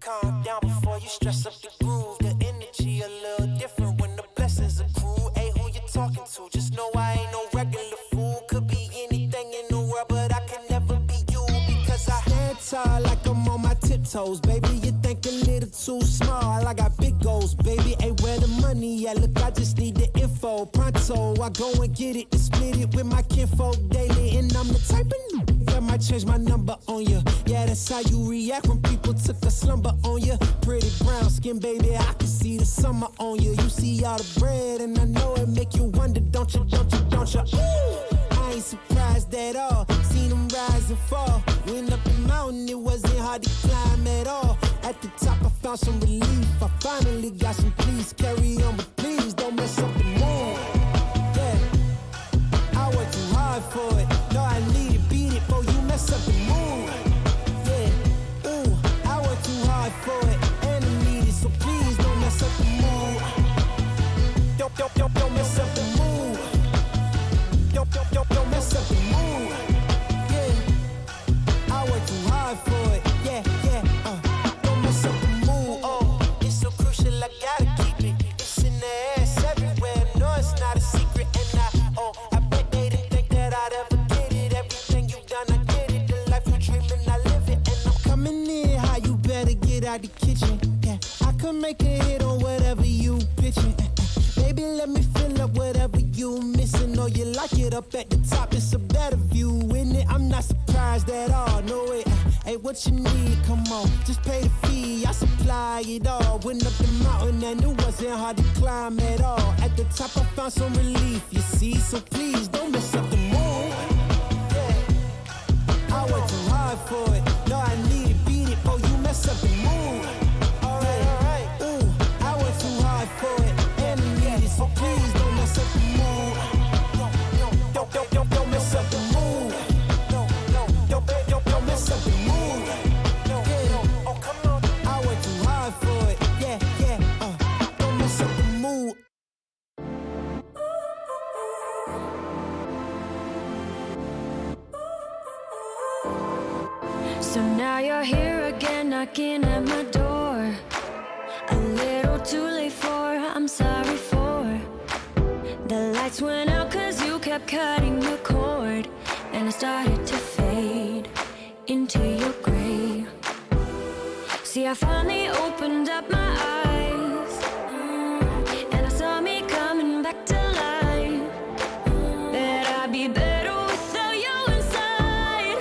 Calm down before you stress up the groove. The energy a little different when the blessings accrue. Hey, who you talking to? Just know I ain't no regular fool. Could be anything in the world, but I can never be you because I stand tall like I'm on my tiptoes, baby. You think a little too small. I got big goals, baby. Ain't where the money at. Look, I just need the info. Pronto, I go and get it and split it with my kinfolk daily. And I'm the type of that might change my number on you. Yeah, that's how you react when people took a slumber on you. Pretty brown skin, baby. I can see the summer on you. You see all the bread, and I know it make you wonder, don't you, don't you, don't you? Ooh, I ain't surprised at all. Seen them rise and fall. Went up the mountain, it wasn't hard to climb at all. At the top, I found some relief. I finally got some peace. Carry on, but please don't mess up the mood. Yeah, I worked too hard for it. No, I need to beat it before you mess up the mood. Yeah, ooh, I worked too hard for it, and I need it, so please don't mess up the mood. Don't mess up the mood. Don't mess up the mood. Yeah, I worked too hard for it. Yeah, don't mess up the mood. Oh, it's so crucial, I gotta keep it. It's in the ass everywhere. No, it's not a secret, and I bet they didn't think that I'd ever get it. Everything you've done, I get it. The life you're dreaming, I live it, and I'm coming in high. You better get out the kitchen. Yeah, I could make a hit on whatever you pitching. Baby, let me fill up whatever you missing. Or you like it up at the top, it's a better view, isn't it? I'm not surprised at all, no way. Hey, what you need, come on, just pay the fee, I supply it all. Went up the mountain and it wasn't hard to climb at all. At the top I found some relief, you see, so please don't mess up the mood. Yeah, I worked too hard for it. No, I need to beat it before you mess up the mood. Alright, ooh, I worked too hard for it. So please don't mess up the mood. Don't mess up the mood. Don't mess up the mood. Oh, come on. I worked too hard for it. Yeah. Don't mess up the mood. So now you're here again, knocking at my door. A little too late for, I'm sorry for. The lights went out cause you kept cutting the cord, and I started to fade into your gray. See, I finally opened up my eyes, and I saw me coming back to life. That I'd be better without you inside.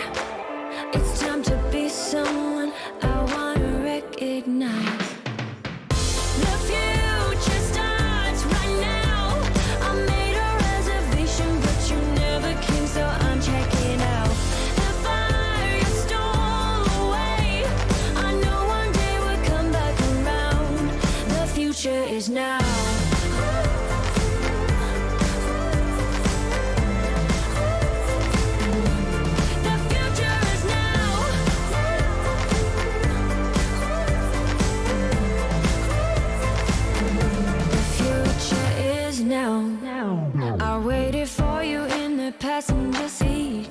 It's time to be someone I wanna recognize. Is now. The future is now. The future is now. I waited for you in the passenger seat.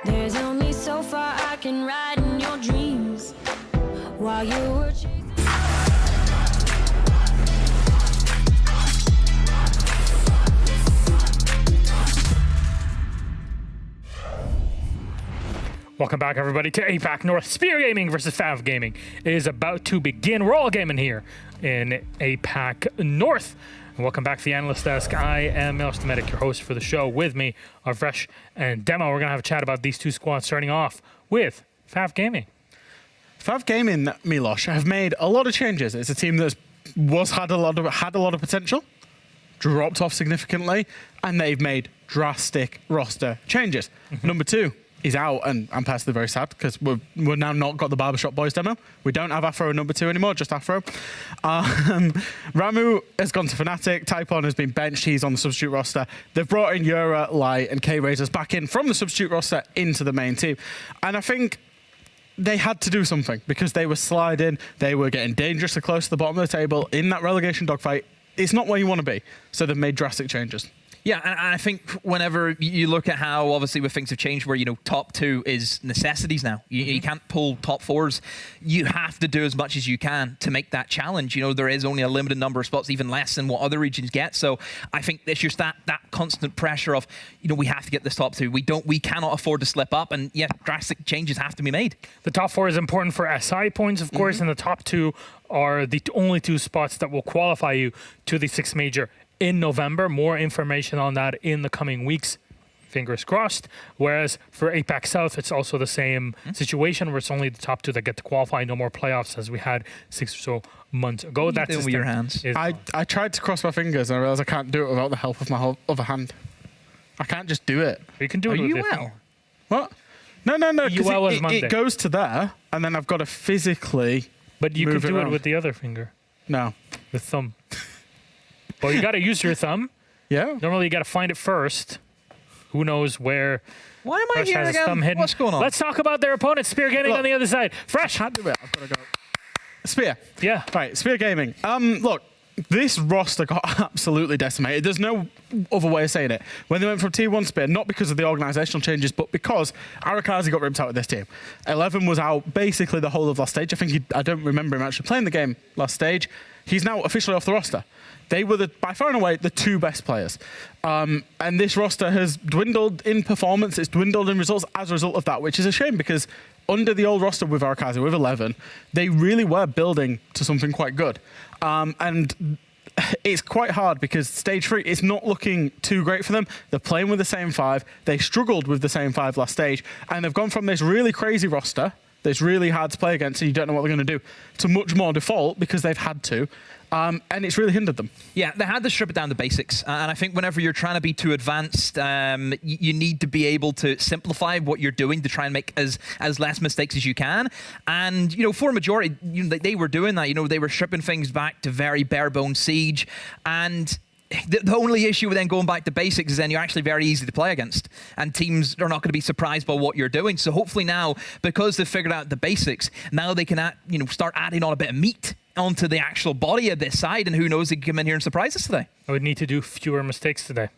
There's only so far I can ride in your dreams while you were chasing. Welcome back, everybody, to APAC North. Spear Gaming versus Fav Gaming is about to begin. We're all gaming here in APAC North. And welcome back to the Analyst Desk. I am Milos Dometic, your host for the show. With me are Fresh and Demo. We're going to have a chat about these two squads, starting off with Fav Gaming. Fav Gaming, Milos, have made a lot of changes. It's a team that had a lot of potential, dropped off significantly, and they've made drastic roster changes. Number two is out, and I'm personally very sad because we've now not got the Barbershop Boys demo. We don't have Afro number 2 anymore, just Afro. Ramu has gone to Fnatic. Typon has been benched. He's on the substitute roster. They've brought in Yura, Light, and K-Razors back in from the substitute roster into the main team. And I think they had to do something because they were sliding. They were getting dangerously close to the bottom of the table in that relegation dogfight. It's not where you want to be. So they've made drastic changes. Yeah, and I think whenever you look at how, obviously, with things have changed where, top 2 is necessities now. You can't pull top 4s. You have to do as much as you can to make that challenge. There is only a limited number of spots, even less than what other regions get. So I think it's just that constant pressure of, we have to get this top 2. We cannot afford to slip up, and drastic changes have to be made. The top 4 is important for SI points, of course, and the top 2 are the only 2 spots that will qualify you to the 6th major in November. More information on that in the coming weeks. Fingers crossed. Whereas for APAC South, it's also the same situation where it's only the top 2 that get to qualify. No more playoffs as we had 6 or so months ago. That's with your hands. I tried to cross my fingers and I realized I can't do it without the help of my other hand. I can't just do it. You can do it with your finger. What? No. It goes to there, and then I've got to physically. But you could do it with the other finger. No. The thumb. Well, you got to use your thumb. Yeah. Normally, you got to find it first. Who knows where? Why am I Fresh here has his again? thumb hidden. What's going on? Let's talk about their opponent, Spear Gaming, on the other side. Fresh. Can't do it. I've got to go. Spear. Yeah. Right. Spear Gaming. Look, this roster got absolutely decimated. There's no other way of saying it. When they went from T1 Spear, not because of the organisational changes, but because Arakazi got ripped out of this team. 11 was out basically the whole of last stage. I don't remember him actually playing the game last stage. He's now officially off the roster. They were by far and away the 2 best players. And this roster has dwindled in performance. It's dwindled in results as a result of that, which is a shame because under the old roster with Arakazi, with 11, they really were building to something quite good. And it's quite hard because stage 3 is not looking too great for them. They're playing with the same 5. They struggled with the same 5 last stage. And they've gone from this really crazy roster that's really hard to play against and you don't know what they're going to do, to much more default because they've had to. And it's really hindered them. Yeah, they had to strip it down to basics. And I think whenever you're trying to be too advanced, you need to be able to simplify what you're doing to try and make as less mistakes as you can. And, for a majority, they were doing that. They were stripping things back to very bare-bones Siege. And the only issue with then going back to basics is then you're actually very easy to play against. And teams are not going to be surprised by what you're doing. So hopefully now, because they've figured out the basics, now they can start adding on a bit of meat onto the actual body of this side, and who knows, they can come in here and surprise us today. I would need to do fewer mistakes today.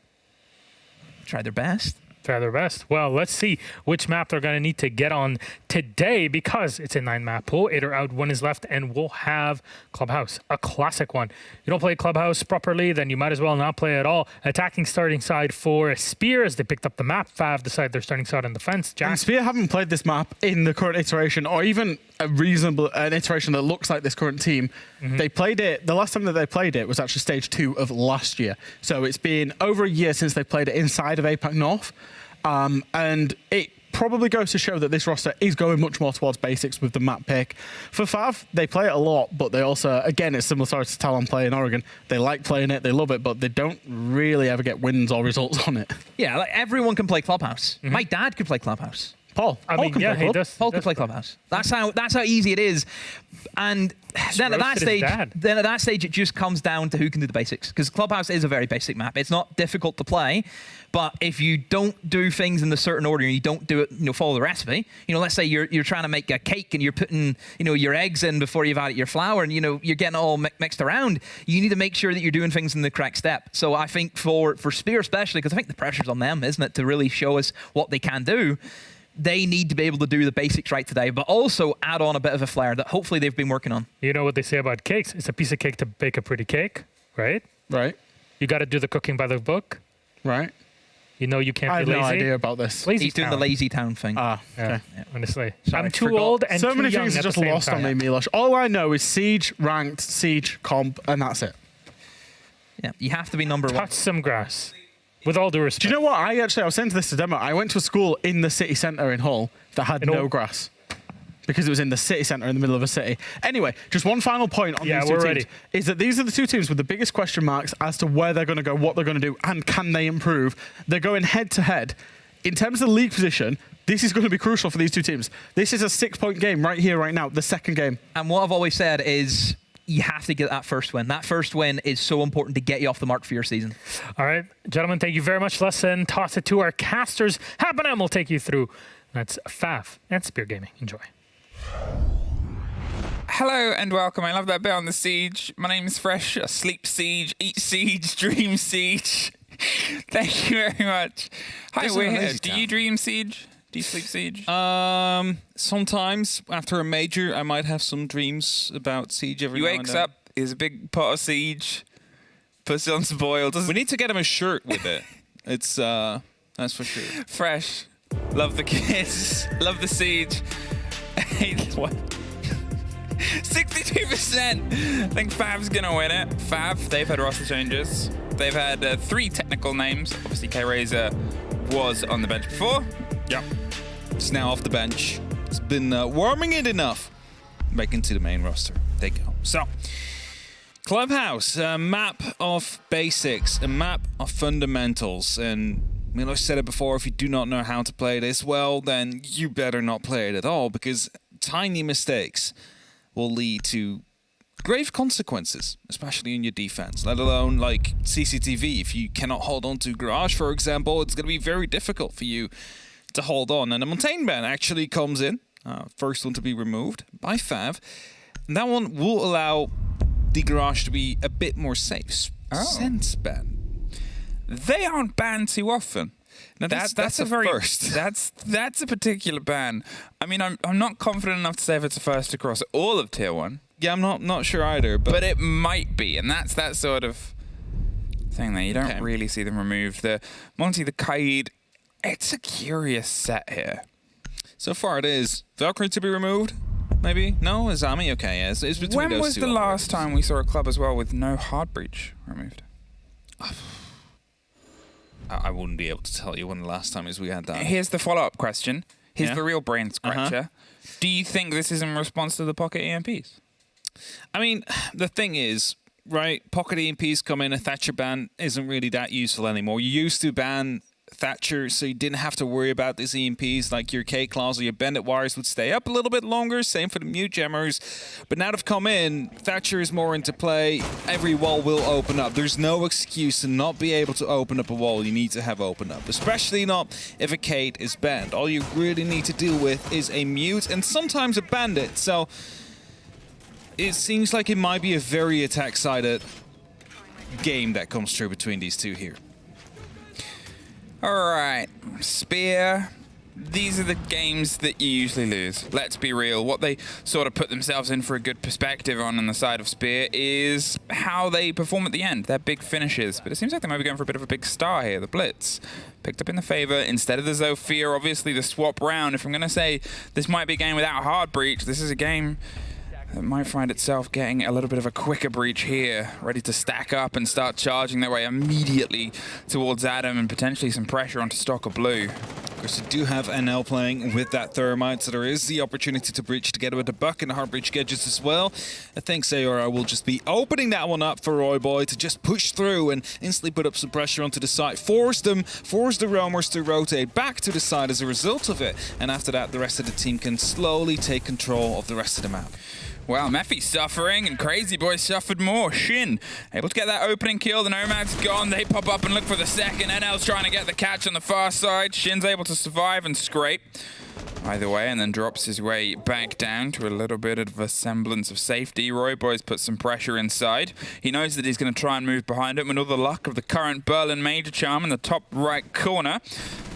Try their best. Try their best. Well, let's see which map they're going to need to get on today because it's a 9-map pool. 8 are out, 1 is left, and we'll have Clubhouse, a classic one. You don't play Clubhouse properly, then you might as well not play at all. Attacking starting side for Spear as they picked up the map. Fav decide they're starting side on defense. Jack. And Spear haven't played this map in the current iteration or even an iteration that looks like this current team. They played it, the last time that they played it was actually stage 2 of last year. So it's been over a year since they played it inside of APAC North. And it probably goes to show that this roster is going much more towards basics with the map pick. For Fav, they play it a lot, but they also, again, it's similar to Talon play in Oregon. They like playing it, they love it, but they don't really ever get wins or results on it. Yeah, like everyone can play Clubhouse. My dad could play Clubhouse. Paul can play Clubhouse. That's how easy it is. And then at that stage, it just comes down to who can do the basics. Because Clubhouse is a very basic map. It's not difficult to play, but if you don't do things in the certain order and you don't do it, follow the recipe. Let's say you're trying to make a cake and you're putting, your eggs in before you've added your flour, and you're getting all mixed around. You need to make sure that you're doing things in the correct step. So I think for Spear especially, because I think the pressure's on them, isn't it, to really show us what they can do. They need to be able to do the basics right today, but also add on a bit of a flair that hopefully they've been working on. You know what they say about cakes? It's a piece of cake to bake a pretty cake, right? Right. You got to do the cooking by the book. Right. You can't be lazy. I have no idea about this. He's doing the lazy town thing. Okay. Yeah, honestly. I'm too old and so too many young things are just lost on me, Milos. All I know is Siege, Ranked, Siege, Comp, and that's it. Yeah, you have to be number 1. Touch some grass. With all due respect. Do you know what? I was saying to this to demo. I went to a school in the city centre in Hull that had no grass because it was in the city centre in the middle of a city. Anyway, just one final point on these two teams is that these are the 2 teams with the biggest question marks as to where they're going to go, what they're going to do, and can they improve. They're going head to head. In terms of the league position, this is going to be crucial for these 2 teams. This is a 6-point game right here, right now, the second game. And what I've always said is, you have to get that first win. That first win is so important to get you off the mark for your season. All right, gentlemen, thank you very much. Let's toss it to our casters. Hapanem will take you through. That's Fav and Spear Gaming. Enjoy. Hello and welcome. I love that bit on the Siege. My name's Fresh. I sleep Siege, eat Siege, dream Siege. Thank you very much. Hi, This is we're an here. easy Do town. you dream Siege? Do you sleep Siege? Sometimes after a major, I might have some dreams about Siege every He now and wakes then. up, he's a big pot of Siege, puts on some boil. We need to get him a shirt with it. It's that's for sure. Fresh. Love the kids. Love the Siege. What? 62%. I think Fav's gonna win it. Fav, they've had roster changes. They've had 3 technical names. Obviously, K-Razor was on the bench before. Yep. It's now off the bench. It's been warming it enough. Back into the main roster. They go. So, Clubhouse, a map of basics, a map of fundamentals. And Milo said it before, if you do not know how to play this well, then you better not play it at all, because tiny mistakes will lead to grave consequences, especially in your defense, let alone like CCTV. If you cannot hold on to Garage, for example, it's going to be very difficult for you to hold on. And a Montaigne ban actually comes in, first one to be removed by Fav. And that one will allow the Garage to be a bit more safe. Sense ban. They aren't banned too often. Now that's a a very first. That's a particular ban. I mean, I'm not confident enough to say if it's a first across all of Tier 1. Yeah, I'm not sure either, but it might be, and that's that sort of thing that you don't really see them removed. The Monty the Kaid, it's a curious set here. So far it is. Valkyrie to be removed? Maybe? No? Azami? Okay, yeah. It's between When those was two the operators. last time we saw a club as well with no hard breach removed? I wouldn't be able to tell you when the last time is we had that. Here's the follow-up question. Here's Yeah? the real brain scratcher. Do you think this is in response to the pocket EMPs? I mean, the thing is, right, pocket EMPs come in, a Thatcher ban isn't really that useful anymore. You used to ban Thatcher, so you didn't have to worry about these EMPs, like your K-claws or your Bendit wires would stay up a little bit longer, same for the mute gemmers. But now they've come in, Thatcher is more into play, every wall will open up. There's no excuse to not be able to open up a wall you need to have open up, especially not if a Kate is banned. All you really need to deal with is a mute and sometimes a bandit, so it seems like it might be a very attack-sided game that comes through between these two here. All right, Spear. These are the games that you usually lose. Let's be real. What they sort of put themselves in for a good perspective on the side of Spear is how they perform at the end, their big finishes. But it seems like they might be going for a bit of a big star here. The Blitz picked up in the favor instead of the Zofia. Obviously, the swap round. If I'm going to say this might be a game without hard breach, this is a game that might find itself getting a little bit of a quicker breach here, ready to stack up and start charging their way immediately towards Adam and potentially some pressure onto Stock of Blue. Of course, you do have NL playing with that Thermite, so there is the opportunity to breach together with the Buck and the hard breach gadgets as well. I think Sayora will just be opening that one up for Roy Boy to just push through and instantly put up some pressure onto the side, force the roamers to rotate back to the side as a result of it. And after that, the rest of the team can slowly take control of the rest of the map. Well, Mephi's suffering, and Crazy Boy suffered more. Shin, able to get that opening kill. The Nomad's gone. They pop up and look for the second. NL's trying to get the catch on the far side. Shin's able to survive and scrape either way, and then drops his way back down to a little bit of a semblance of safety. Roy Boy's put some pressure inside. He knows that he's going to try and move behind him with all the luck of the current Berlin Major Charm in the top right corner.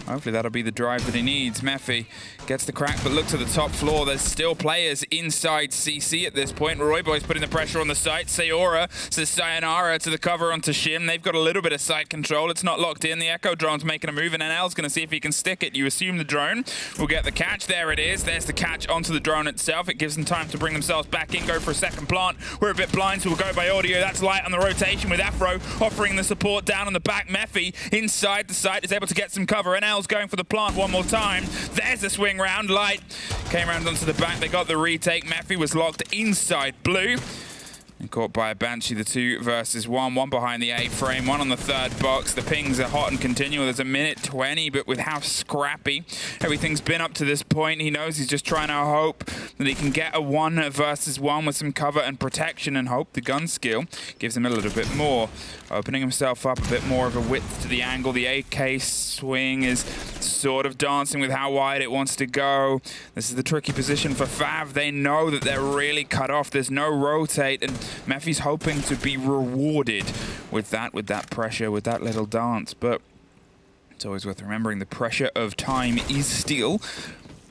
Hopefully that'll be the drive that he needs. Mephi gets the crack, but look to the top floor. There's still players inside CC at this point. Roy Boy's putting the pressure on the site. Sayora says sayonara to the cover onto Shim. They've got a little bit of site control. It's not locked in. The Echo drone's making a move, and NL's going to see if he can stick it. You assume the drone will get the catch. There it is. There's the catch onto the drone itself. It gives them time to bring themselves back in, go for a second plant. We're a bit blind, so we'll go by audio. That's light on the rotation with Afro offering the support down on the back. Mephi inside the site is able to get some cover. NL's going for the plant one more time. There's the swing round. Light came round onto the back. They got the retake. Mephi was locked inside blue and caught by a Banshee. The 2 versus 1. One behind the A-frame, one on the third box. The pings are hot and continual. There's a minute 20, but with how scrappy everything's been up to this point, he knows he's just trying to hope that he can get a 1 versus 1 with some cover and protection, and hope the gun skill gives him a little bit more. Opening himself up a bit more of a width to the angle. The AK swing is sort of dancing with how wide it wants to go. This is the tricky position for Fav. They know that they're really cut off. There's no rotate, and Mephi's hoping to be rewarded with that pressure, with that little dance, but it's always worth remembering the pressure of time is still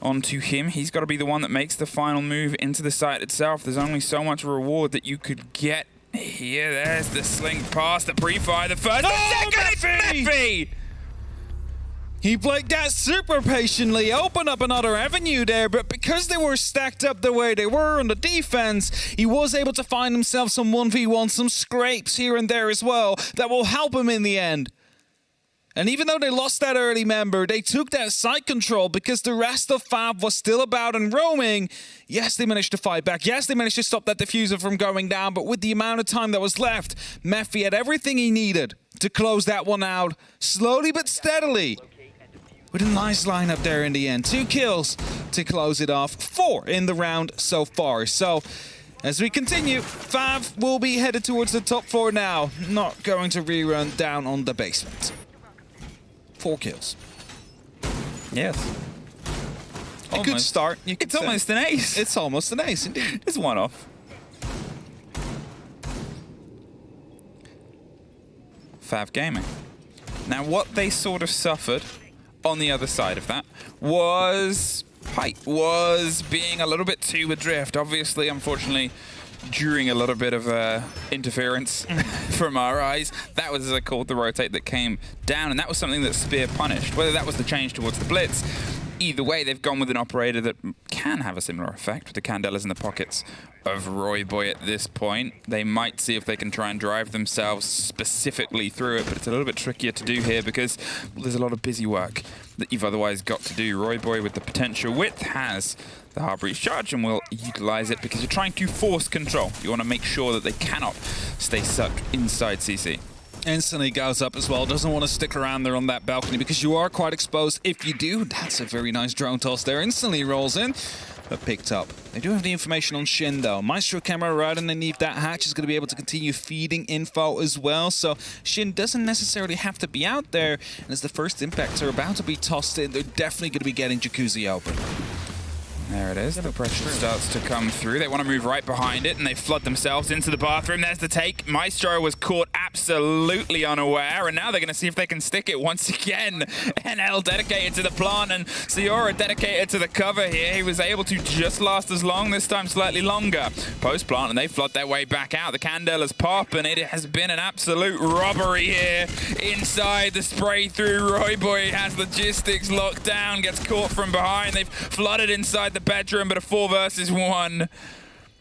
onto him. He's got to be the one that makes the final move into the site itself. There's only so much reward that you could get here. There's the slink pass, the pre-fire, the first, the second, it's Mephi! He played that super patiently, opened up another avenue there, but because they were stacked up the way they were on the defense, he was able to find himself some 1v1, some scrapes here and there as well that will help him in the end. And even though they lost that early member, they took that site control because the rest of Fab was still about and roaming. Yes, they managed to fight back. Yes, they managed to stop that diffuser from going down, but with the amount of time that was left, Mephi had everything he needed to close that one out, slowly but steadily. With a nice lineup there in the end. 2 kills to close it off. 4 in the round so far. So, as we continue, Fav will be headed towards the top 4 now. Not going to rerun down on the basement. 4 kills. Yes. A good start. It's almost an ace. It's almost an ace, indeed. It's one off. Fav Gaming. Now, what they sort of suffered on the other side of that was height, was being a little bit too adrift. Obviously, unfortunately, during a little bit of interference from our eyes, that was, as I called, the rotate that came down, and that was something that Spear punished. Whether that was the change towards the blitz, either way, they've gone with an operator that can have a similar effect with the Candelas in the pockets of Royboy at this point. They might see if they can try and drive themselves specifically through it, but it's a little bit trickier to do here because there's a lot of busy work that you've otherwise got to do. Royboy with the potential width has the hard breach charge and will utilize it because you're trying to force control. You want to make sure that they cannot stay stuck inside CC. Instantly goes up as well, doesn't want to stick around there on that balcony because you are quite exposed if you do. That's a very nice drone toss there. Instantly rolls in, but picked up. They do have the information on Shin though. Maestro camera right underneath that hatch is going to be able to continue feeding info as well, so Shin doesn't necessarily have to be out there, and as the first impacts are about to be tossed in, they're definitely going to be getting Jacuzzi open. There it is. The pressure starts to come through. They want to move right behind it, and they flood themselves into the bathroom. There's the take. Maestro was caught absolutely unaware, and now they're going to see if they can stick it once again. NL dedicated to the plant, and Ciora dedicated to the cover here. He was able to just last as long, this time slightly longer. Post-plant, and they flood their way back out. The Candela's pop, and it has been an absolute robbery here. Inside the spray through, Royboy has logistics locked down, gets caught from behind. They've flooded inside the bedroom, but a 4 versus 1.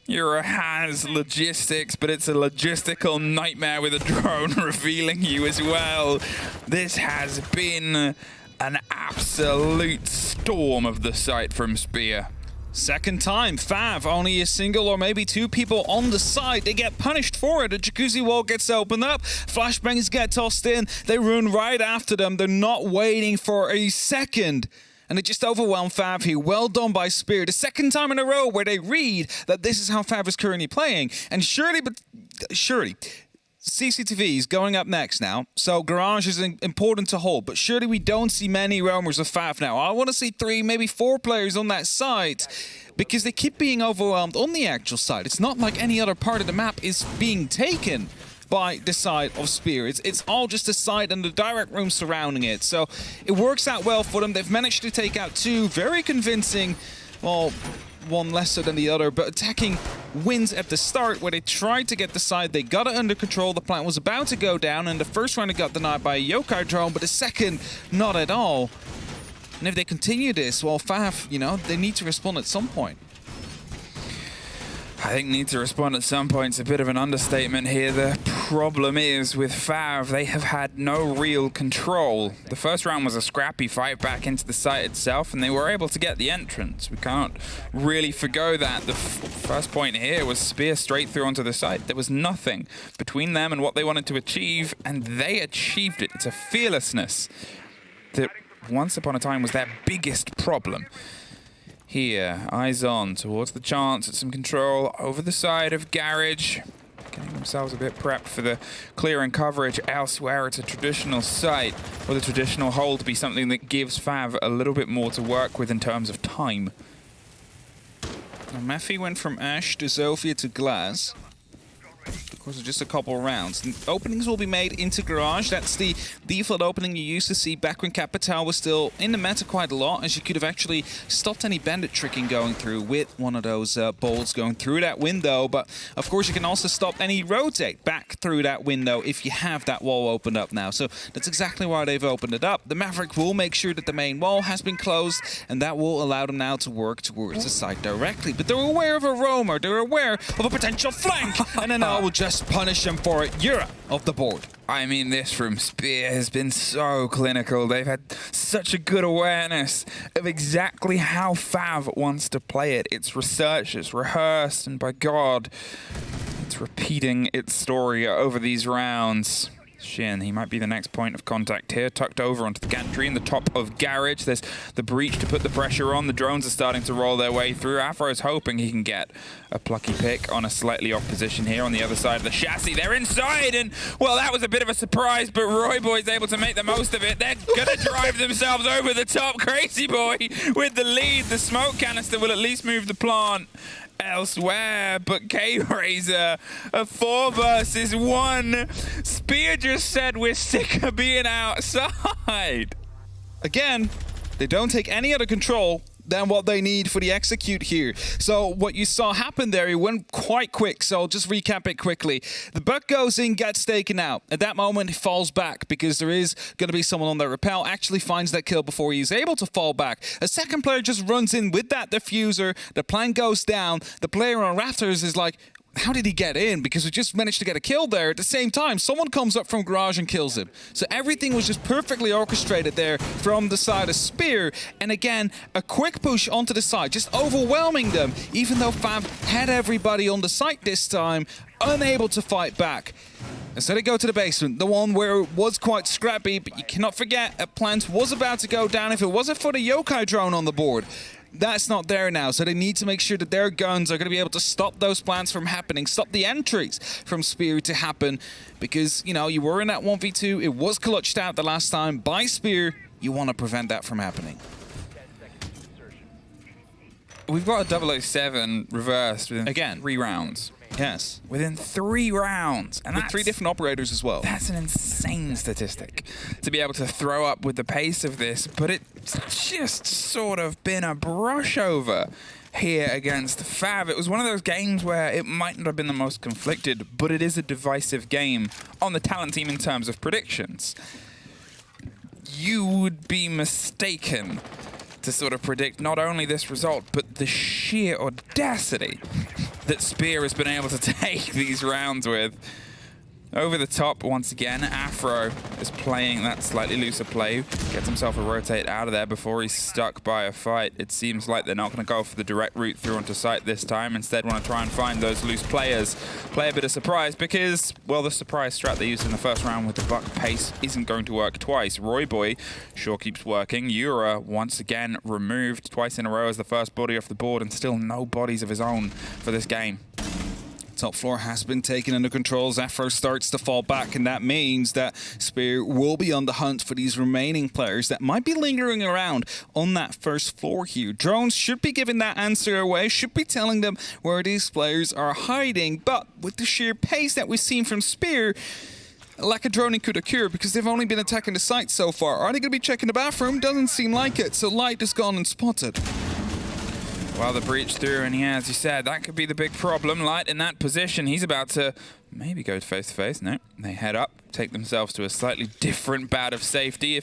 Yura has logistics, but it's a logistical nightmare with a drone revealing you as well. This has been an absolute storm of the site from Spear. Second time, Fav, only a single or maybe 2 people on the side. They get punished for it. The Jacuzzi wall gets opened up. Flashbangs get tossed in. They run right after them. They're not waiting for a second. And it just overwhelmed Fav here. Well done by Spear. The second time in a row where they read that this is how Fav is currently playing. And surely, CCTV is going up next now. So Garage is important to hold. But surely we don't see many roamers of Fav now. I want to see 3, maybe 4 players on that side. Because they keep being overwhelmed on the actual side. It's not like any other part of the map is being taken by the side of Spear. It's all just the side and the direct room surrounding it. So it works out well for them. They've managed to take out 2 very convincing, well, one lesser than the other, but attacking wins at the start where they tried to get the side. They got it under control. The plant was about to go down, and the first round it got denied by a Yokai drone, but the second, not at all. And if they continue this, well, Fav, you know, they need to respond at some point. I think need to respond at some point. It's a bit of an understatement here. The problem is with Fav, they have had no real control. The first round was a scrappy fight back into the site itself, and they were able to get the entrance. We can't really forgo that. The first point here was Spear straight through onto the site. There was nothing between them and what they wanted to achieve, and they achieved it. It's a fearlessness that once upon a time was their biggest problem. Here, eyes on towards the chance at some control over the side of Garage. Getting themselves a bit prepped for the clear and coverage elsewhere. It's a traditional site, or the traditional hold to be something that gives Fav a little bit more to work with in terms of time. Mephi went from Ash to Zofia to Glass. course of just a couple of rounds. And openings will be made into Garage. That's the default opening you used to see back when Capital was still in the meta quite a lot, as you could have actually stopped any bandit tricking going through with one of those bolts going through that window. But of course, you can also stop any rotate back through that window if you have that wall opened up now. So that's exactly why they've opened it up. The Maverick will make sure that the main wall has been closed, and that will allow them now to work towards the site directly. But they're aware of a roamer, they're aware of a potential flank, and then I will just punish them for it. You're out of the board. I mean, this from Spear has been so clinical. They've had such a good awareness of exactly how Fav wants to play it. It's researched, it's rehearsed, and by God, it's repeating its story over these rounds. Shin, he might be the next point of contact here, tucked over onto the gantry in the top of Garage. There's the breach to put the pressure on. The drones are starting to roll their way through. Afro's hoping he can get a plucky pick on a slightly off position here on the other side of the chassis. They're inside, and well, that was a bit of a surprise, but Roy Boy's able to make the most of it. They're gonna drive themselves over the top. Crazy Boy with the lead. The smoke canister will at least move the plant elsewhere, but K-Razor, a 4 versus 1. Spear just said we're sick of being outside. Again, they don't take any other control than what they need for the execute here. So what you saw happen there, it went quite quick, so I'll just recap it quickly. The buck goes in, gets taken out. At that moment, he falls back because there is going to be someone on that rappel, actually finds that kill before he's able to fall back. A second player just runs in with that diffuser, the plant goes down, the player on Raptors is like, how did he get in? Because we just managed to get a kill there. At the same time, someone comes up from Garage and kills him. So everything was just perfectly orchestrated there from the side of Spear. And again, a quick push onto the side, just overwhelming them, even though Fab had everybody on the site this time, unable to fight back. Instead they go to the basement, the one where it was quite scrappy, but you cannot forget a plant was about to go down if it wasn't for the yokai drone on the board. That's not there now, so they need to make sure that their guns are going to be able to stop those plants from happening, stop the entries from Spear to happen, because, you know, you were in that 1v2, it was clutched out the last time by Spear, you want to prevent that from happening. We've got a 007 reversed within again 3 rounds. Yes. Within 3 rounds. And with 3 different operators as well. That's an insane statistic to be able to throw up with the pace of this, but it's just sort of been a brush over here against Fav. It was one of those games where it might not have been the most conflicted, but it is a divisive game on the Talon team in terms of predictions. You would be mistaken to sort of predict not only this result, but the sheer audacity that Spear has been able to take these rounds with. Over the top, once again, Afro is playing that slightly looser play. Gets himself a rotate out of there before he's stuck by a fight. It seems like they're not going to go for the direct route through onto site this time. Instead, want to try and find those loose players. Play a bit of surprise because, well, the surprise strat they used in the first round with the buck pace isn't going to work twice. Roy Boy sure keeps working. Yura, once again, removed twice in a row as the first body off the board, and still no bodies of his own for this game. Top floor has been taken under control as Afro starts to fall back, and that means that Spear will be on the hunt for these remaining players that might be lingering around on that first floor here. Drones should be giving that answer away, should be telling them where these players are hiding, but with the sheer pace that we've seen from Spear, a lack of droning could occur because they've only been attacking the site so far. Are they going to be checking the bathroom? Doesn't seem like it, so Light has gone and spotted. Well, the breach through, and yeah, as you said, that could be the big problem. Light in that position, he's about to maybe go face-to-face. No, they head up, take themselves to a slightly different bout of safety.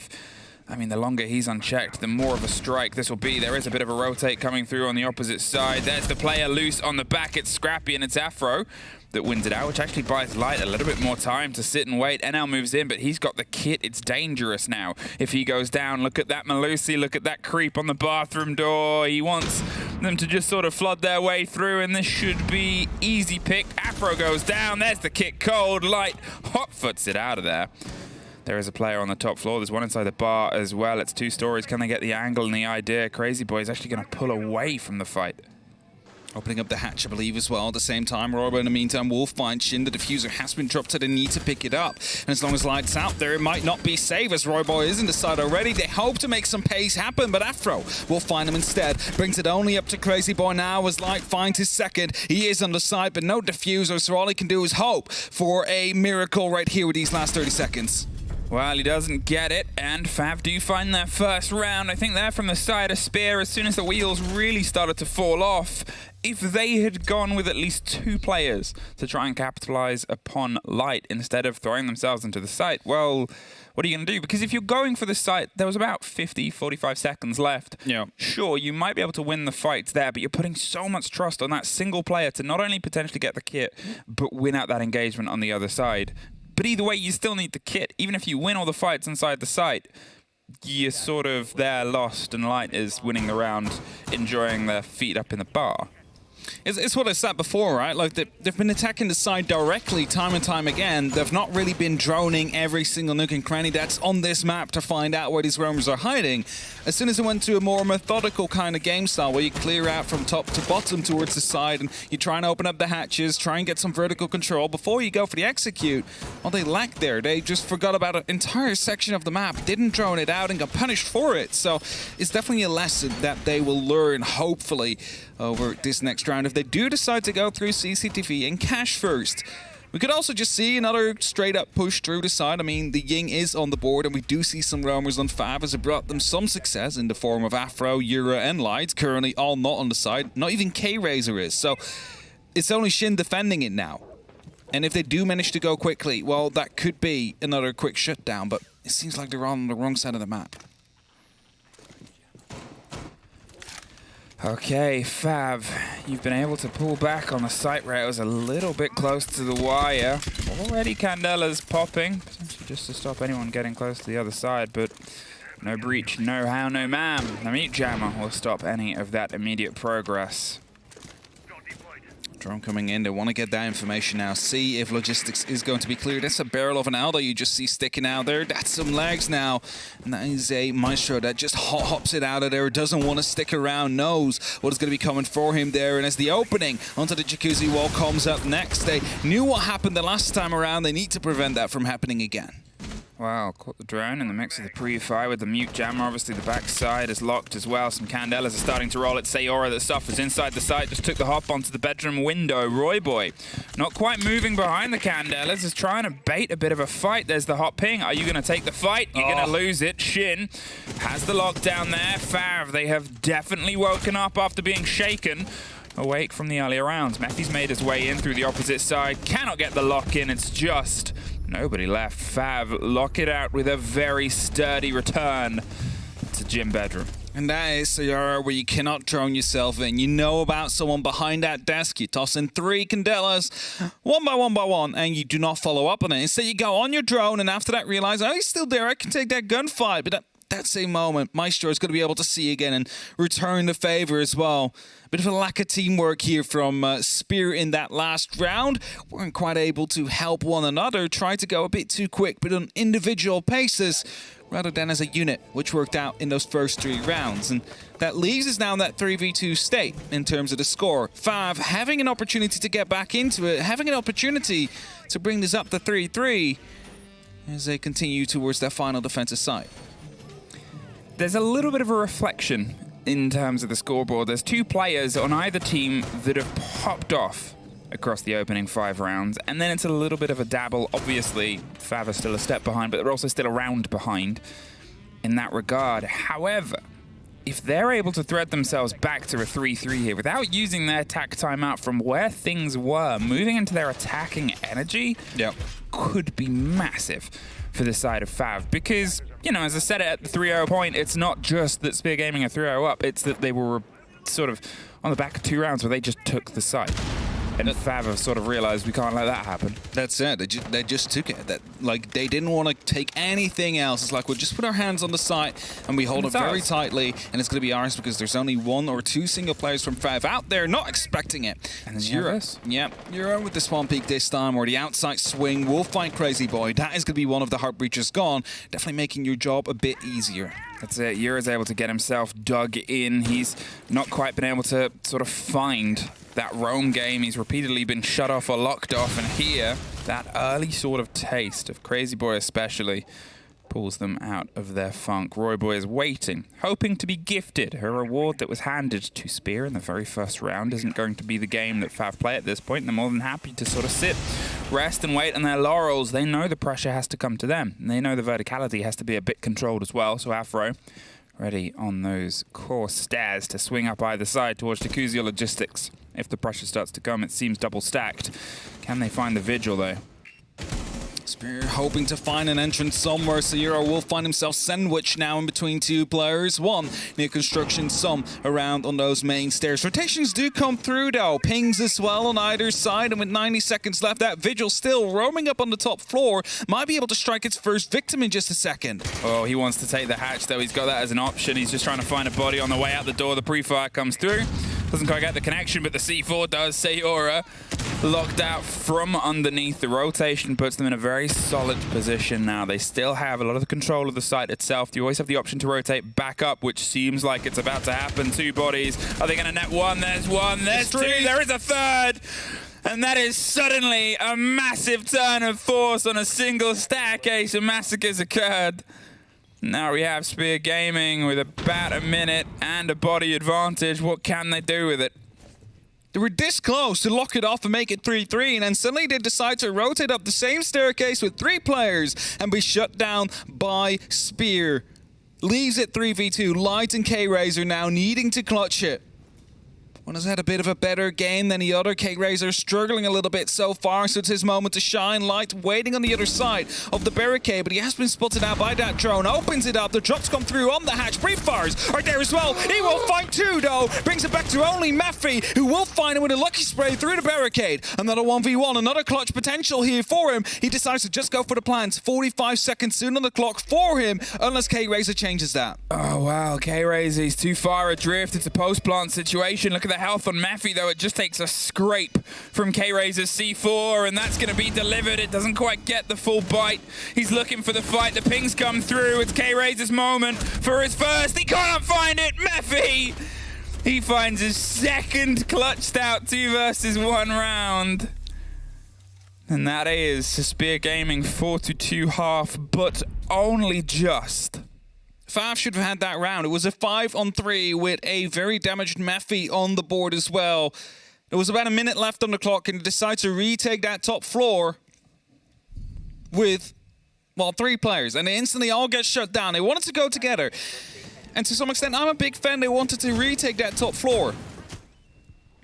I mean, the longer he's unchecked, the more of a strike this will be. There is a bit of a rotate coming through on the opposite side. There's the player loose on the back. It's Scrappy, and it's Afro that wins it out, which actually buys Light a little bit more time to sit and wait. NL moves in, but he's got the kit. It's dangerous now if he goes down. Look at that Malusi. Look at that creep on the bathroom door. He wants them to just sort of flood their way through, and this should be easy pick. Afro goes down. There's the kick cold. Light hot-foots it out of there. There is a player on the top floor. There's one inside the bar as well. It's 2 stories. Can they get the angle and the idea? Crazy Boy is actually going to pull away from the fight. Opening up the hatch, I believe, as well. At the same time, Robo, in the meantime, will find Shin. The diffuser has been dropped, so they need to pick it up. And as long as Light's out there, it might not be safe, as Robo is in the side already. They hope to make some pace happen, but Afro will find him instead. Brings it only up to Crazy Boy now, as Light finds his second. He is on the side, but no diffuser, so all he can do is hope for a miracle right here with these last 30 seconds. Well, he doesn't get it, and Fav do find their first round. I think they're from the side of Spear as soon as the wheels really started to fall off. If they had gone with at least 2 players to try and capitalize upon Light instead of throwing themselves into the site, well, what are you going to do? Because if you're going for the site, there was about 50, 45 seconds left. Yeah. Sure, you might be able to win the fights there, but you're putting so much trust on that single player to not only potentially get the kit, but win out that engagement on the other side. But either way, you still need the kit. Even if you win all the fights inside the site, you're sort of there lost, and Light is winning the round, enjoying their feet up in the bar. It's what I said before, right? Like, they've been attacking the side directly time and time again. They've not really been droning every single nook and cranny that's on this map to find out where these roamers are hiding. As soon as they went to a more methodical kind of game style, where you clear out from top to bottom towards the side, and you try and open up the hatches, try and get some vertical control before you go for the execute, well, they lacked there. They just forgot about an entire section of the map, didn't drone it out, and got punished for it. So it's definitely a lesson that they will learn, hopefully, over this next round if they do decide to go through CCTV and cash first. We could also just see another straight up push through the side. I mean, the Ying is on the board, and we do see some roamers on Fav as it brought them some success in the form of Afro, Yura, and Light. Currently all not on the side. Not even K-Razor is. So it's only Shin defending it now. And if they do manage to go quickly, well, that could be another quick shutdown, but it seems like they're on the wrong side of the map. Okay, Fav, you've been able to pull back on the site where it was a little bit close to the wire. Already Candela's popping, potentially just to stop anyone getting close to the other side, but no breach, no how, no ma'am. The mute jammer will stop any of that immediate progress. Drone coming in, they want to get that information now, see if logistics is going to be clear. That's a barrel of an Aldo you just see sticking out there. That's some legs now. And that is a Maestro that just hops it out of there, doesn't want to stick around, knows what is going to be coming for him there. And as the opening onto the Jacuzzi wall comes up next, they knew what happened the last time around. They need to prevent that from happening again. Wow, caught the drone in the mix of the pre-fire with the mute jammer. Obviously, the backside is locked as well. Some Candelas are starting to roll. It's Sayora that suffers inside the site. Just took the hop onto the bedroom window. Roy Boy, not quite moving behind the Candelas, is trying to bait a bit of a fight. There's the hop ping. Are you going to take the fight? You're going to lose it. Shin has the lockdown there. Fav, they have definitely woken up after being shaken awake from the earlier rounds. Methy's made his way in through the opposite side. Cannot get the lock in. It's just nobody left. Fav lock it out with a very sturdy return to gym bedroom. And that is Sayora where you cannot drone yourself in. You know about someone behind that desk. You toss in 3 Candelas, one by one, and you do not follow up on it. Instead, you go on your drone, and after that realize, oh, he's still there. I can take that gunfight. But that same moment, Maestro is going to be able to see again and return the favor as well. Bit of a lack of teamwork here from Spear in that last round. Weren't quite able to help one another. Tried to go a bit too quick, but on individual paces rather than as a unit, which worked out in those first 3 rounds. And that leaves us now in that 3v2 state in terms of the score. Fav having an opportunity to get back into it, having an opportunity to bring this up to 3-3 as they continue towards their final defensive side. There's a little bit of a reflection in terms of the scoreboard. There's 2 players on either team that have popped off across the opening 5 rounds, and then it's a little bit of a dabble. Obviously, Fav is still a step behind, but they're also still a round behind in that regard. However, if they're able to thread themselves back to a 3-3 here without using their attack timeout from where things were, moving into their attacking energy could be massive for the side of Fav, because, you know, as I said at the 3-0 point, it's not just that Spear Gaming are 3-0 up, it's that they were sort of on the back of 2 rounds where they just took the site. And Fav have sort of realized we can't let that happen. That's it. They just took it. Like, they didn't want to take anything else. It's like, we'll just put our hands on the site and we hold it very tightly, and it's going to be ours because there's only 1 or 2 single players from Fav out there not expecting it. And then Euro. Yeah, Euro with the spawn peak this time, or the outside swing will find Crazy Boy. That is going to be one of the heart breachers gone, definitely making your job a bit easier. That's it. Euro's able to get himself dug in. He's not quite been able to sort of find that roam game. He's repeatedly been shut off or locked off, and here, that early sort of taste of Crazy Boy especially pulls them out of their funk. Roy Boy is waiting, hoping to be gifted. Her reward that was handed to Spear in the very first round isn't going to be the game that Fav play at this point. They're more than happy to sort of sit, rest and wait on their laurels. They know the pressure has to come to them, and they know the verticality has to be a bit controlled as well. So Afro ready on those core stairs to swing up either side towards Jacuzzi Logistics. If the pressure starts to come, it seems double stacked. Can they find the Vigil though? Spear hoping to find an entrance somewhere, so Euro will find himself sandwiched now in between 2 players. 1 near construction, some around on those main stairs. Rotations do come through though, pings as well on either side, and with 90 seconds left, that Vigil still roaming up on the top floor, might be able to strike its first victim in just a second. Oh, he wants to take the hatch though. He's got that as an option. He's just trying to find a body on the way out the door. The pre-fire comes through. Doesn't quite get the connection, but the C4 does. Sayora locked out from underneath. The rotation puts them in a very solid position now. They still have a lot of the control of the site itself. You always have the option to rotate back up, which seems like it's about to happen. 2 bodies. Are they going to net 1? There's 1. There's 2. There is a 3rd. And that is suddenly a massive turn of force on a single staircase. A massacre's occurred. Now we have Spear Gaming with about a minute and a body advantage. What can they do with it? They were this close to lock it off and make it 3-3, and then suddenly they decide to rotate up the same staircase with 3 players and be shut down by Spear. Leaves it 3v2. Light and K-Razor now needing to clutch it. One has had a bit of a better game than the other. K-Razor struggling a little bit so far, so it's his moment to shine. Light waiting on the other side of the barricade, but he has been spotted out by that drone. Opens it up, the drops come through on the hatch. Brief fires are there as well. He will find 2 though. Brings it back to only Maffy, who will find him with a lucky spray through the barricade. Another 1v1, another clutch potential here for him. He decides to just go for the plants. 45 seconds soon on the clock for him, unless K-Razor changes that. Oh wow, K-Razor, he's too far adrift. It's a post-plant situation. Look at the health on Maffy though. It just takes a scrape from K-Razor's C4, and that's going to be delivered. It doesn't quite get the full bite. He's looking for the fight. The pings come through. It's K-Razor's moment for his first. He can't find it. Maffy! He finds his second clutched out 2 versus 1 round. And that is Spear Gaming 4-2 half, but only just. Fav should have had that round. It was a 5-on-3 with a very damaged Maffy on the board as well. There was about a minute left on the clock, and they decide to retake that top floor with, well, 3 players, and they instantly all get shut down. They wanted to go together, and to some extent, I'm a big fan. They wanted to retake that top floor.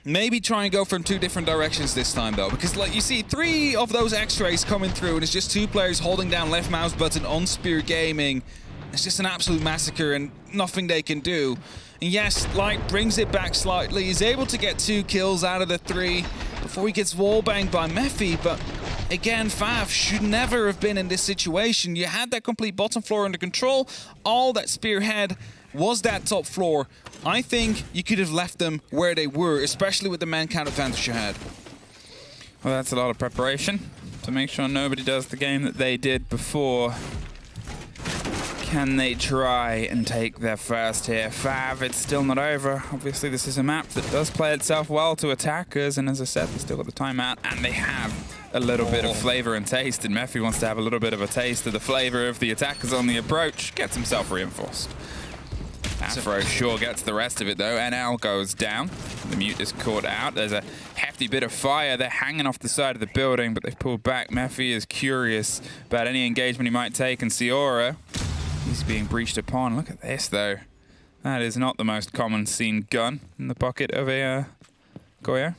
Maybe try and go from 2 different directions this time, though, because like you see 3 of those X-rays coming through, and it's just 2 players holding down left mouse button on Spear Gaming. It's just an absolute massacre and nothing they can do. And yes, Light brings it back slightly. He's able to get 2 kills out of the 3 before he gets wallbanged by Mephi. But again, Fav should never have been in this situation. You had that complete bottom floor under control. All that Spear had was that top floor. I think you could have left them where they were, especially with the man count advantage you had. Well, that's a lot of preparation to make sure nobody does the game that they did before. Can they try and take their first here? Fav, it's still not over. Obviously, this is a map that does play itself well to attackers, and as I said, they still got the timeout, and they have a little bit of flavor and taste, and Mephi wants to have a little bit of a taste of the flavor of the attackers on the approach. Gets himself reinforced. Afro sure gets the rest of it, though. NL goes down. The mute is caught out. There's a hefty bit of fire. They're hanging off the side of the building, but they've pulled back. Mephi is curious about any engagement he might take, and Siora, he's being breached upon. Look at this, though. That is not the most common seen gun in the pocket of a Goya.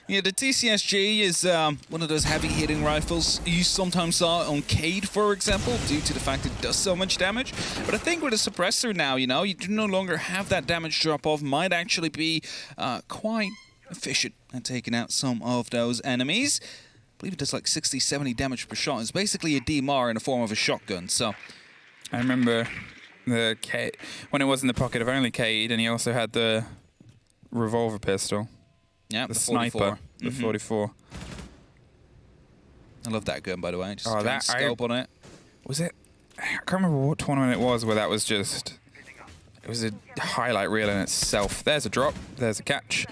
Yeah, the TCSG is one of those heavy-hitting rifles. You sometimes saw it on Cade, for example, due to the fact it does so much damage. But I think with a suppressor now, you know, you do no longer have that damage drop-off. Might actually be quite efficient at taking out some of those enemies. believe it does like 60, 70 damage per shot. It's basically a DMR in the form of a shotgun. So I remember when it was in the pocket of only Cade, and he also had the revolver pistol. Yeah, the sniper, the 44. I love that gun, by the way. Just that scope on it. Was it? I can't remember what tournament it was where that was just. It was a highlight reel in itself. There's a drop. There's a catch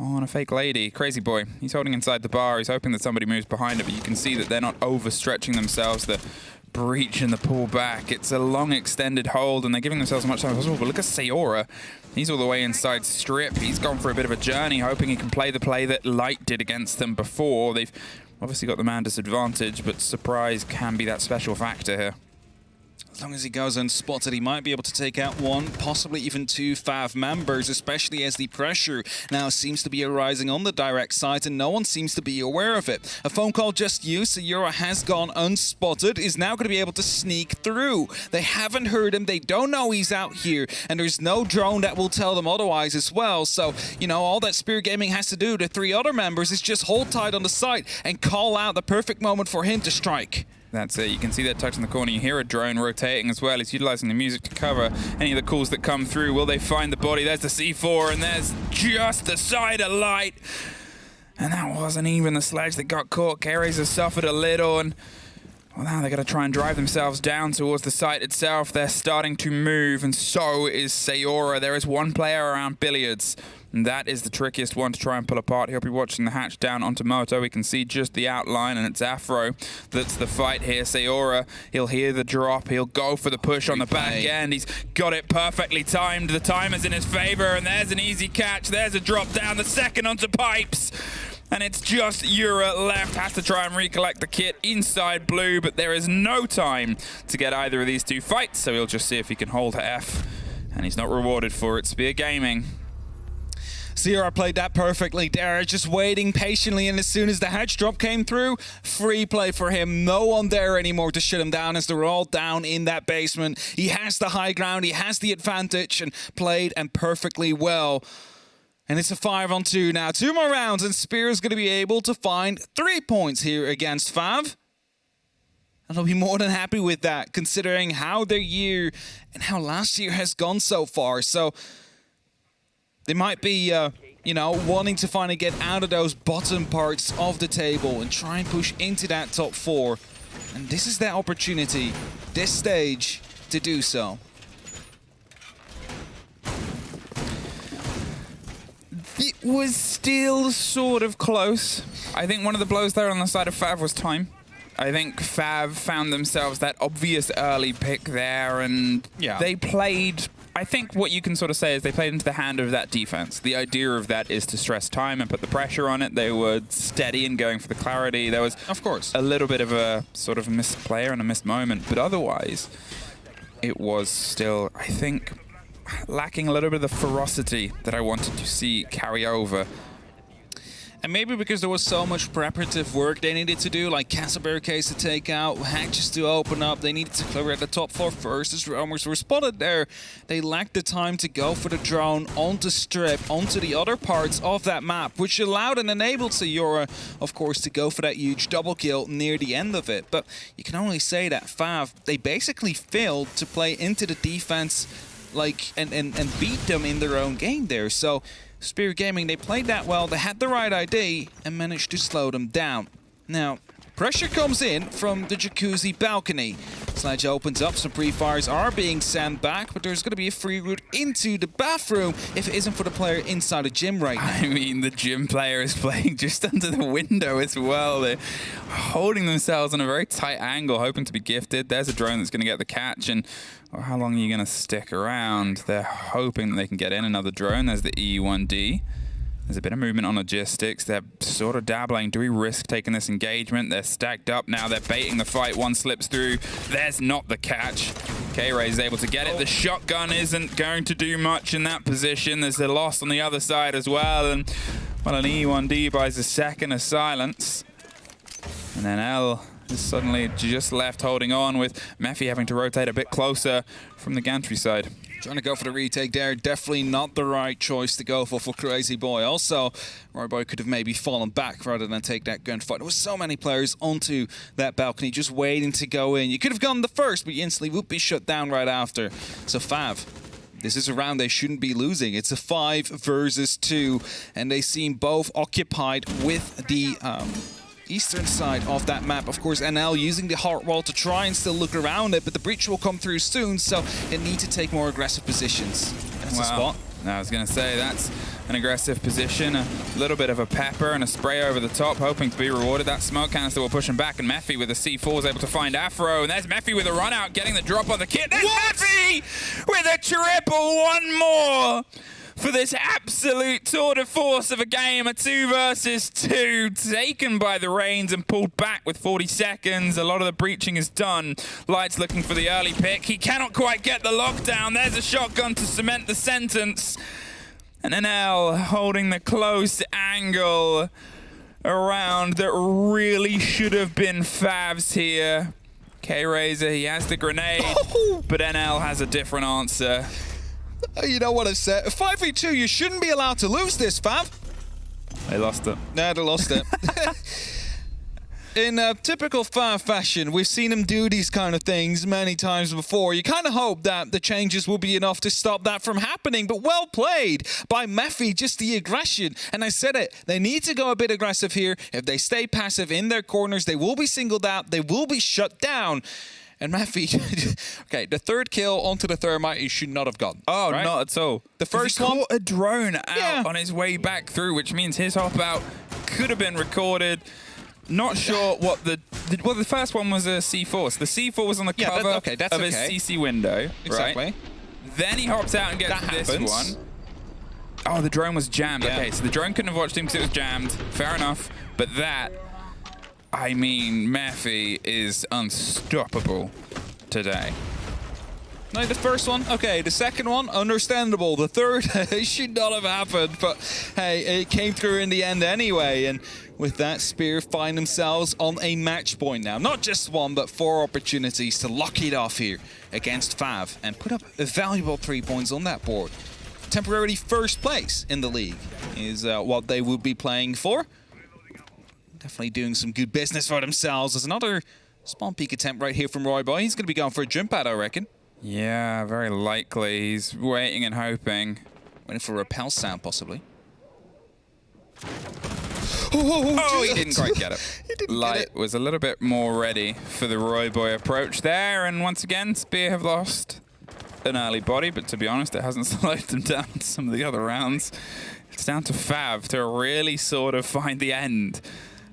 on a fake lady. Crazy boy. He's holding inside the bar. He's hoping that somebody moves behind it, but you can see that they're not overstretching themselves. The breach and the pull back. It's a long extended hold, and they're giving themselves as much time as possible. But look at Sayora. He's all the way inside strip. He's gone for a bit of a journey, hoping he can play the play that Light did against them before. They've obviously got the man disadvantage, but surprise can be that special factor here. As long as he goes unspotted, he might be able to take out one, possibly even two FAV members, especially as the pressure now seems to be arising on the direct side and no one seems to be aware of it. A phone call just used, Sayora has gone unspotted, is now going to be able to sneak through. They haven't heard him, they don't know he's out here, and there's no drone that will tell them otherwise as well. So, you know, all that Spirit Gaming has to do, the three other members, is just hold tight on the site and call out the perfect moment for him to strike. That's it. You can see that touch in the corner. You hear a drone rotating as well. He's utilizing the music to cover any of the calls that come through. Will they find the body? There's the C4, and there's just the side of Light. And that wasn't even the sledge that got caught. Keres has suffered a little, and well, now they're going to try and drive themselves down towards the site itself. They're starting to move, and so is Sayora. There is one player around Billiards, and that is the trickiest one to try and pull apart. He'll be watching the hatch down onto Moto. We can see just the outline, and it's Afro that's the fight here. Sayora, he'll hear the drop. He'll go for the push on the back end. He's got it perfectly timed. The time is in his favor, and there's an easy catch. There's a drop down, the second onto Pipes. And it's just Yura left, has to try and recollect the kit inside blue, but there is no time to get either of these two fights, so he'll just see if he can hold F, and he's not rewarded for it. Spear Gaming. Sayora played that perfectly there, just waiting patiently, and as soon as the hatch drop came through, free play for him. No one there anymore to shut him down as they're all down in that basement. He has the high ground, he has the advantage, and played and perfectly well. And it's a 5-on-2 now. 2 more rounds, and Spear is going to be able to find 3 points here against Fav. And they'll be more than happy with that, considering how their year and how last year has gone so far. So they might be, you know, wanting to finally get out of those bottom parts of the table and try and push into that top 4. And this is their opportunity, this stage, to do so. It was still sort of close. I think one of the blows there on the side of Fav was time. I think Fav found themselves that obvious early pick there, and they played... I think what you can sort of say is they played into the hand of that defense. The idea of that is to stress time and put the pressure on it. They were steady in going for the clarity. There was, of course, a little bit of a sort of missed player and a missed moment, but otherwise, it was still, I think, lacking a little bit of the ferocity that I wanted to see carry over. And maybe because there was so much preparative work they needed to do, like castle barricades to take out, hatches to open up, they needed to clear at the top 4 first. As roamers were spotted there, they lacked the time to go for the drone onto strip, onto the other parts of that map, which allowed and enabled Sayora, of course, to go for that huge double kill near the end of it. But you can only say that Fav, they basically failed to play into the defense and beat them in their own game there. So Spirit Gaming, they played that well, they had the right idea and managed to slow them down. Now, pressure comes in from the jacuzzi balcony. Sledge opens up, some pre-fires are being sent back, but there's going to be a free route into the bathroom if it isn't for the player inside the gym right now. I mean, the gym player is playing just under the window as well. They're holding themselves on a very tight angle, hoping to be gifted. There's a drone that's going to get the catch, and how long are you going to stick around? They're hoping that they can get in another drone. There's the E1D. There's a bit of movement on logistics. They're sort of dabbling. Do we risk taking this engagement? They're stacked up now. They're baiting the fight. One slips through. There's not the catch. K-Ray is able to get it. The shotgun isn't going to do much in that position. There's a loss on the other side as well. And, well, an E1D buys a second of silence. And then L is suddenly just left holding on, with Mephi having to rotate a bit closer from the gantry side. Trying to go for the retake there. Definitely not the right choice to go for Crazy Boy. Also, Roy Boy could have maybe fallen back rather than take that gunfight. There were so many players onto that balcony just waiting to go in. You could have gone the first, but you instantly would be shut down right after. So Fav, this is a round they shouldn't be losing. It's a 5 versus 2, and they seem both occupied with the eastern side of that map. Of course, NL using the heart wall to try and still look around it, but the breach will come through soon, so they need to take more aggressive positions. That's a spot. I was going to say, that's an aggressive position. A little bit of a pepper and a spray over the top, hoping to be rewarded. That smoke canister will push him back, and Mephi with a C4 is able to find Afro. And there's Mephi with a run out, getting the drop on the kit. There's Mephi with a triple, one more for this absolute tour de force of a game. A 2 versus 2, taken by the Reigns and pulled back with 40 seconds. A lot of the breaching is done. Light's looking for the early pick. He cannot quite get the lockdown. There's a shotgun to cement the sentence. And NL holding the close angle around that really should have been Fav's here. K-Razor, he has the grenade, but NL has a different answer. You know what I said? 5v2, you shouldn't be allowed to lose this, Fav. They lost it. No, they lost it. In typical Fav fashion, we've seen him do these kind of things many times before. You kind of hope that the changes will be enough to stop that from happening, but well played by Mephi, just the aggression. And I said it, they need to go a bit aggressive here. If they stay passive in their corners, they will be singled out, they will be shut down. And Mephi, okay, the third kill onto the thermite he should not have gotten. Oh, right? not at all. The first he one, caught a drone out on his way back through, which means his hop out could have been recorded. Not sure what the first one was a C4. So the C4 was on the cover of his CC window. Exactly. Right? Then he hops out and gets this one. Oh, the drone was jammed. Okay, so the drone couldn't have watched him because it was jammed. Fair enough. But that, I mean, Mephi is unstoppable today. No, the first one, okay. The second one, understandable. The third, it should not have happened. But hey, it came through in the end anyway. And with that, Spear find themselves on a match point now. Not just one, but 4 opportunities to lock it off here against Fav and put up a valuable 3 points on that board. Temporarily first place in the league is what they would be playing for. Definitely doing some good business for themselves. There's another spawn peek attempt right here from Roy Boy. He's going to be going for a jump out, I reckon. Yeah, very likely. He's waiting and hoping. Waiting for a repel sound, possibly. Oh, he didn't quite get it. Light was a little bit more ready for the Roy Boy approach there. And once again, Spear have lost an early body. But to be honest, it hasn't slowed them down in some of the other rounds. It's down to Fav to really sort of find the end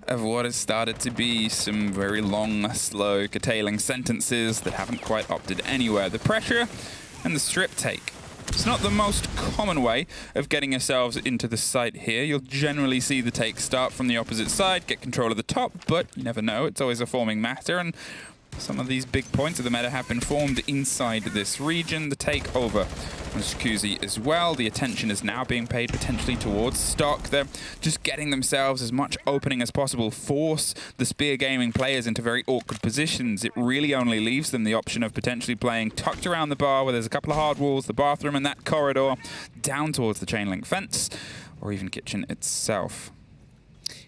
of what has started to be some very long, slow, curtailing sentences that haven't quite opted anywhere. The pressure and the strip take. It's not the most common way of getting yourselves into the site here. You'll generally see the take start from the opposite side, get control of the top, but you never know. It's always a forming matter, and some of these big points of the meta have been formed inside this region. The takeover on Jacuzzi as well. The attention is now being paid potentially towards stock. They're just getting themselves as much opening as possible, force the Spear Gaming players into very awkward positions. It really only leaves them the option of potentially playing tucked around the bar where there's a couple of hard walls, the bathroom and that corridor, down towards the chain link fence, or even kitchen itself.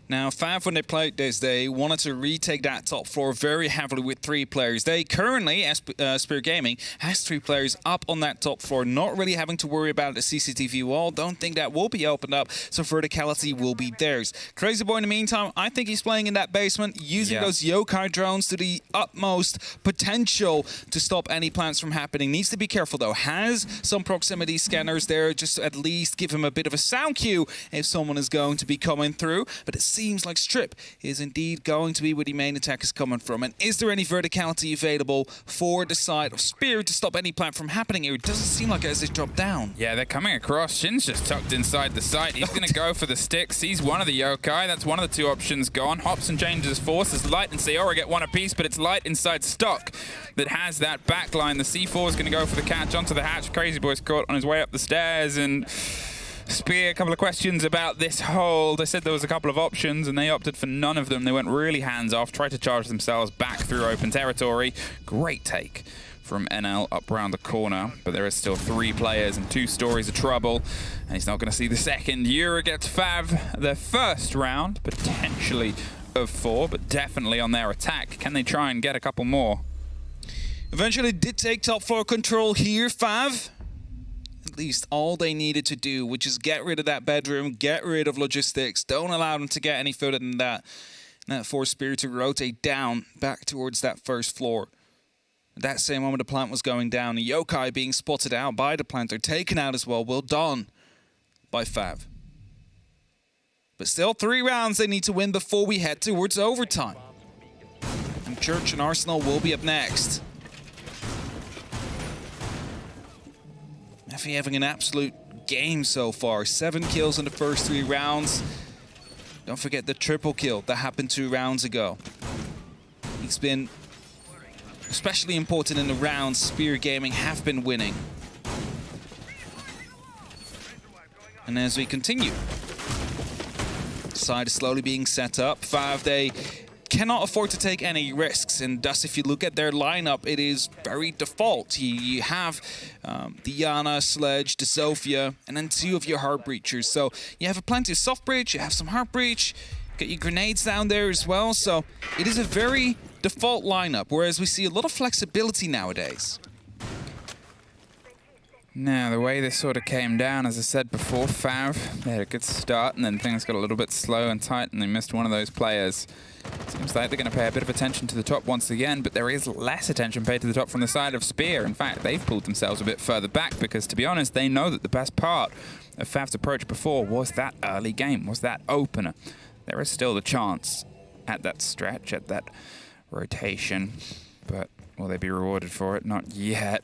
Now, Fav, when they played this, they wanted to retake that top floor very heavily with 3 players. They currently, as Spear Gaming, has 3 players up on that top floor, not really having to worry about the CCTV wall. Don't think that will be opened up, so verticality will be theirs. Crazy Boy, in the meantime, I think he's playing in that basement, using those yokai drones to the utmost potential to stop any plants from happening. Needs to be careful, though. Has some proximity scanners there, just to at least give him a bit of a sound cue if someone is going to be coming through. But it seems like Strip is indeed going to be where the main attack is coming from. And is there any verticality available for the side of Spear to stop any plant from happening here? It doesn't seem like it as they drop down. Yeah, they're coming across. Shin's just tucked inside the site. He's going to go for the stick. Sees one of the yokai. That's one of the 2 options gone. Hops and changes forces. Light and Sayora get one apiece, but it's Light inside stock that has that backline. The C4 is going to go for the catch onto the hatch. Crazy Boy's caught on his way up the stairs, and Spear, a couple of questions about this hold. They said there was a couple of options and they opted for none of them. They went really hands off, tried to charge themselves back through open territory. Great take from NL up round the corner, but there is still 3 players and 2 stories of trouble, and he's not going to see the second. Euro gets Fav their first round, potentially of 4, but definitely on their attack. Can they try and get a couple more? Eventually did take top floor control here, Fav. At least all they needed to do, which is get rid of that bedroom, get rid of logistics, don't allow them to get any further than that. And that forced Spear to rotate down back towards that first floor. At that same moment, the plant was going down. Yokai being spotted out by the planter, taken out as well. Well done by Fav. But still 3 rounds they need to win before we head towards overtime. And Church and Arsenal will be up next. Effie having an absolute game so far. 7 kills in the first 3 rounds. Don't forget the triple kill that happened 2 rounds ago. He's been especially important in the rounds Spear Gaming have been winning. And as we continue, side is slowly being set up. Fav, they cannot afford to take any risks, and thus if you look at their lineup, it is very default. You have Diana, Sledge, the Sophia, and then 2 of your Heart Breachers. So you have plenty of soft breach, you have some Heart Breach, get your grenades down there as well. So it is a very default lineup, whereas we see a lot of flexibility nowadays. Now, the way this sort of came down, as I said before, Fav, they had a good start, and then things got a little bit slow and tight, and they missed one of those players. Seems like they're going to pay a bit of attention to the top once again, but there is less attention paid to the top from the side of Spear. In fact, they've pulled themselves a bit further back because, to be honest, they know that the best part of Fav's approach before was that early game, was that opener. There is still the chance at that stretch, at that rotation, but will they be rewarded for it? Not yet.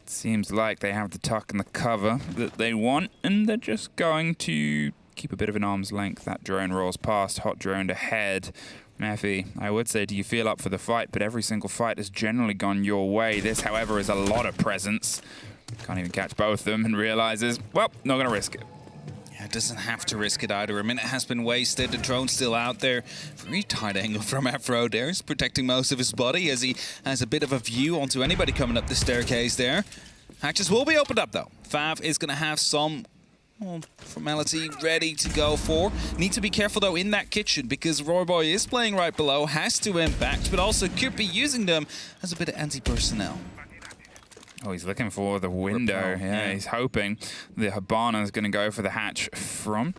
It seems like they have the tuck and the cover that they want, and they're just going to keep a bit of an arm's length. That drone rolls past, hot droned ahead. Mephi, I would say, do you feel up for the fight? But every single fight has generally gone your way. This, however, is a lot of presence. Can't even catch both of them and realizes, well, not going to risk it. Yeah, it doesn't have to risk it either. A minute has been wasted. The drone's still out there. Very tight angle from Afro there. He's protecting most of his body as he has a bit of a view onto anybody coming up the staircase there. Hatches will be opened up, though. Fav is going to have some formality ready to go for. Need to be careful though in that kitchen because Royboy is playing right below, has to impact, but also could be using them as a bit of anti-personnel. Oh, he's looking for the window. Yeah, he's hoping the Hibana is going to go for the hatch from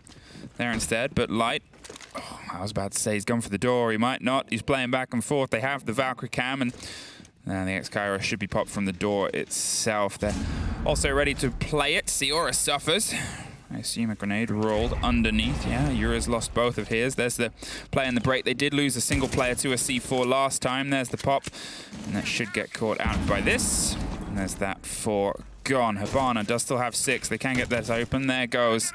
there instead, but Light, I was about to say he's gone for the door. He might not. He's playing back and forth. They have the Valkyrie cam, and the X-Kyra should be popped from the door itself. They're also ready to play it. Seora suffers. I assume a grenade rolled underneath. Yeah, Yura's lost both of his. There's the play in the break. They did lose a single player to a C4 last time. There's the pop. And that should get caught out by this. And there's that 4 gone. Hibana does still have 6. They can get that open. There goes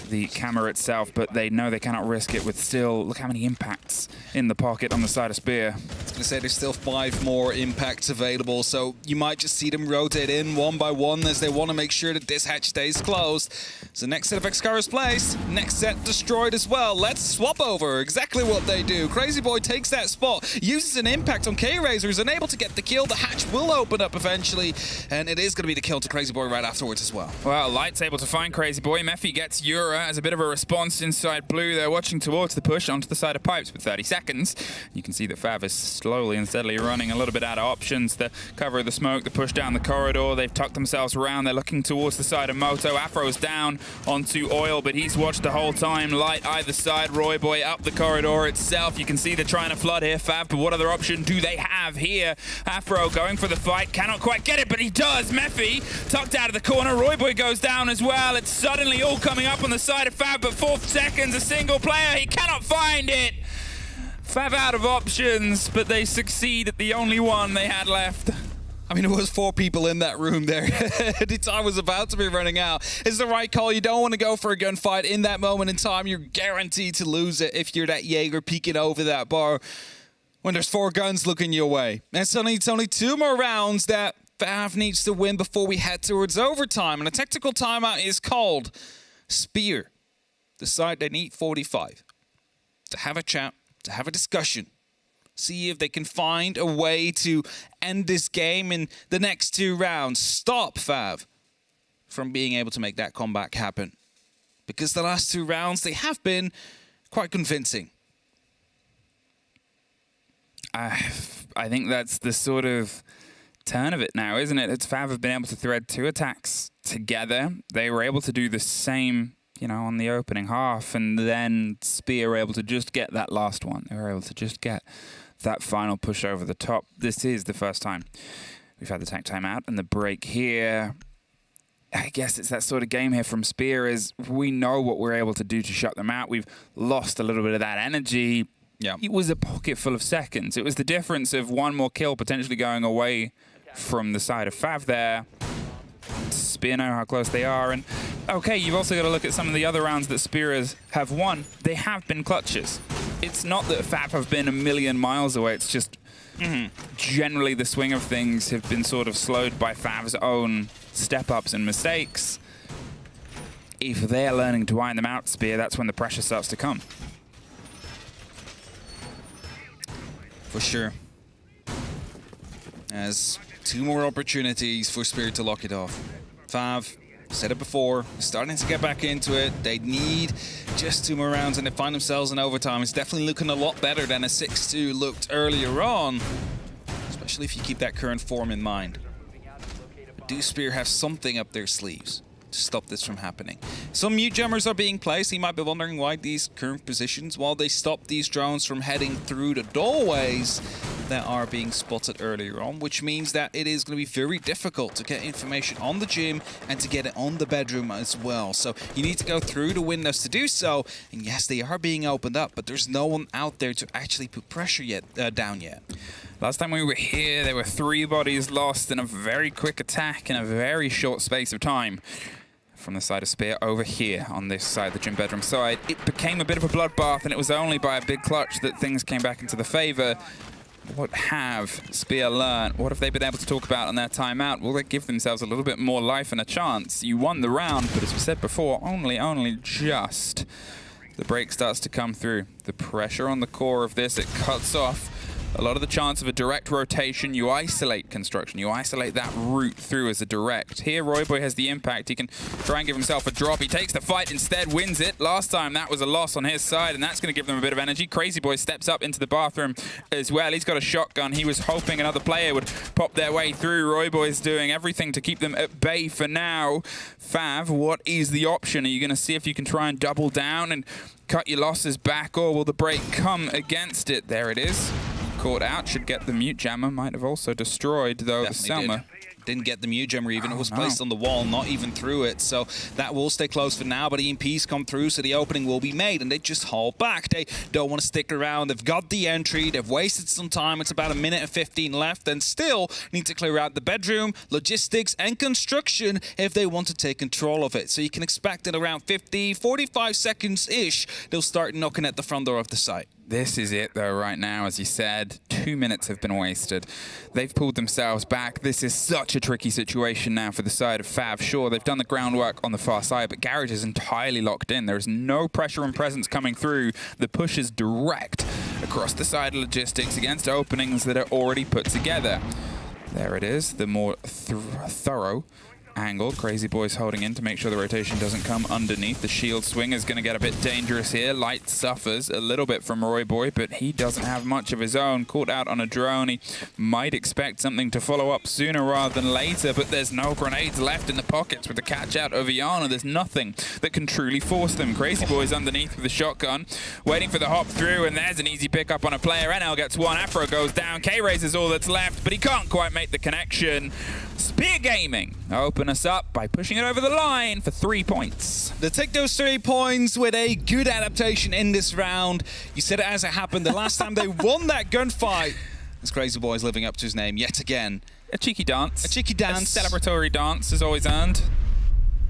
the camera itself, but they know they cannot risk it with still, look how many impacts in the pocket on the side of Spear. I was going to say there's still 5 more impacts available, so you might just see them rotate in one by one as they want to make sure that this hatch stays closed. So next set of X-Kyra's placed, next set destroyed as well. Let's swap over, exactly what they do. Crazy Boy takes that spot, uses an impact on K-Razor, is unable to get the kill. The hatch will open up eventually, and it is going to be the kill to Crazy Boy right afterwards as well. Well, Light's able to find Crazy Boy. Mephi gets Yura as a bit of a response inside blue. They're watching towards the push onto the side of pipes with 30 seconds. You can see that Fav is slowly and steadily running a little bit out of options. The cover of the smoke, the push down the corridor. They've tucked themselves around. They're looking towards the side of Moto. Afro's down onto Oil, but he's watched the whole time. Light either side. Royboy up the corridor itself. You can see they're trying to flood here, Fav, but what other option do they have here? Afro going for the fight. Cannot quite get it, but he does. Mephi tucked out of the corner. Royboy goes down as well. It's suddenly all coming up on the side of Fav, but 4 seconds, a single player. He cannot find it. Fav out of options, but they succeed at the only one they had left. I mean, it was 4 people in that room there. The time was about to be running out. It's the right call. You don't want to go for a gunfight in that moment in time. You're guaranteed to lose it if you're that Jaeger peeking over that bar when there's 4 guns looking your way. And it's only 2 more rounds that Fav needs to win before we head towards overtime. And a tactical timeout is called. Spear decide they need 45 to have a chat, to have a discussion See if they can find a way to end this game in the next 2 rounds. Stop Fav from being able to make that comeback happen. Because the last 2 rounds, they have been quite convincing. I think that's the sort of turn of it now, isn't it? It's Fav have been able to thread 2 attacks together. They were able to do the same, you know, on the opening half, and then Spear were able to just get that last one. They were able to just get that final push over the top. This is the first time we've had the tech timeout, and the break here. I guess it's that sort of game here from Spear is we know what we're able to do to shut them out. We've lost a little bit of that energy. Yeah. It was a pocket full of seconds. It was the difference of 1 more kill potentially going away from the side of Fav there. Spear know how close they are. And okay, you've also got to look at some of the other rounds that Spears have won. They have been clutches. It's not that Fav have been a million miles away. It's just generally the swing of things have been sort of slowed by Fav's own step-ups and mistakes. If they're learning to iron them out, Spear, that's when the pressure starts to come. For sure. As 2 more opportunities for Spear to lock it off. Fav, said it before, starting to get back into it. They need just 2 more rounds and they find themselves in overtime. It's definitely looking a lot better than a 6-2 looked earlier on, especially if you keep that current form in mind. But do Spear have something up their sleeves to stop this from happening? Some mute jammers are being placed. You might be wondering why these current positions, while they stop these drones from heading through the doorways that are being spotted earlier on, which means that it is going to be very difficult to get information on the gym and to get it on the bedroom as well. So you need to go through the windows to do so. And yes, they are being opened up, but there's no one out there to actually put pressure down yet. Last time we were here, there were 3 bodies lost in a very quick attack in a very short space of time. From the side of Spear over here on this side, the gym bedroom side, it became a bit of a bloodbath, and it was only by a big clutch that things came back into the favor. What have Spear learned? What have they been able to talk about on their timeout? Will they give themselves a little bit more life and a chance? You won the round, but as we said before, only just. The break starts to come through. The pressure on the core of this, it cuts off a lot of the chance of a direct rotation. You isolate construction. You isolate that route through as a direct. Here, Royboy has the impact. He can try and give himself a drop. He takes the fight instead, wins it. Last time, that was a loss on his side, and that's going to give them a bit of energy. Crazy Boy steps up into the bathroom as well. He's got a shotgun. He was hoping another player would pop their way through. Royboy's doing everything to keep them at bay for now. Fav, what is the option? Are you going to see if you can try and double down and cut your losses back, or will the break come against it? There it is. Caught out, should get the mute jammer. Might have also destroyed, though, the Selma. Didn't get the mute jammer even. It was placed on the wall, not even through it. So that will stay closed for now, but EMPs come through, so the opening will be made, and they just haul back. They don't want to stick around. They've got the entry. They've wasted some time. It's about 1 minute and 15 left, and still need to clear out the bedroom, logistics, and construction if they want to take control of it. So you can expect in around 50, 45 seconds-ish, they'll start knocking at the front door of the site. This is it, though, right now. As you said, 2 minutes have been wasted. They've pulled themselves back. This is such a tricky situation now for the side of Fav. Sure, they've done the groundwork on the far side, but Garage is entirely locked in. There is no pressure and presence coming through. The push is direct across the side of logistics against openings that are already put together. There it is, the more thorough angle. Crazy Boy's holding in to make sure the rotation doesn't come underneath. The shield swing is going to get a bit dangerous here. Light suffers a little bit from Roy Boy, but he doesn't have much of his own. Caught out on a drone. He might expect something to follow up sooner rather than later, but there's no grenades left in the pockets with the catch out of Iana. There's nothing that can truly force them. Crazy Boy's underneath with a shotgun, waiting for the hop through, and there's an easy pickup on a player. NL gets one. Afro goes down. K-Raze is all that's left, but he can't quite make the connection. Spear Gaming open us up by pushing it over the line for 3 points. They take those 3 points with a good adaptation in this round. You said it as it happened. The last time they won that gunfight, this Crazy Boy's living up to his name yet again. A cheeky dance. A cheeky dance. A celebratory dance is always earned.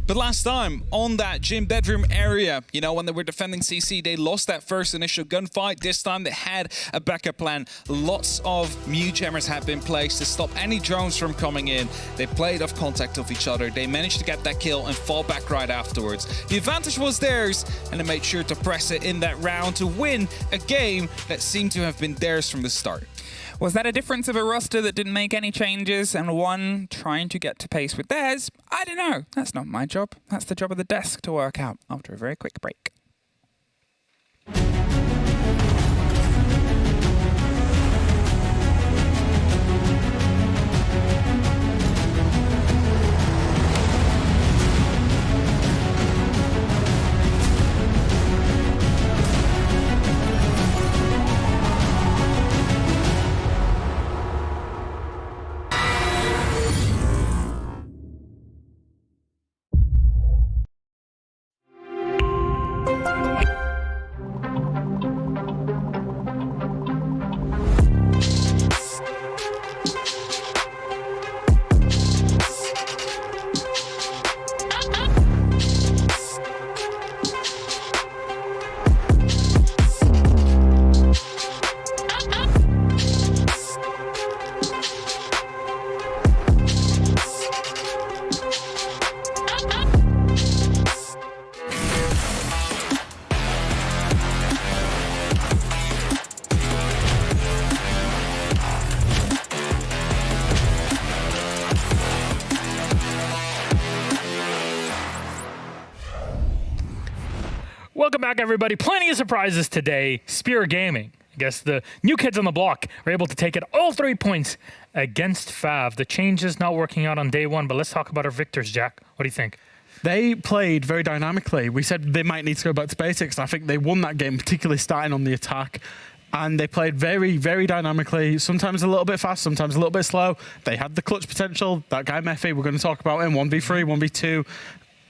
But last time, on that gym bedroom area, you know, when they were defending CC, they lost that first initial gunfight. This time they had a backup plan. Lots of mute jammers had been placed to stop any drones from coming in. They played off contact of each other. They managed to get that kill and fall back right afterwards. The advantage was theirs, and they made sure to press it in that round to win a game that seemed to have been theirs from the start. Was that a difference of a roster that didn't make any changes and one trying to get to pace with theirs? I don't know. That's not my job. That's the job of the desk to work out after a very quick break. Welcome back, everybody. Plenty of surprises today. Spear Gaming, I guess the new kids on the block, are able to take it all 3 points against Fav. The changes not working out on day one, but let's talk about our victors, Jack. What do you think? They played very dynamically. We said they might need to go back to basics. I think they won that game, particularly starting on the attack. And they played very, very dynamically, sometimes a little bit fast, sometimes a little bit slow. They had the clutch potential. That guy, Mephi, we're going to talk about him, 1v3, 1v2.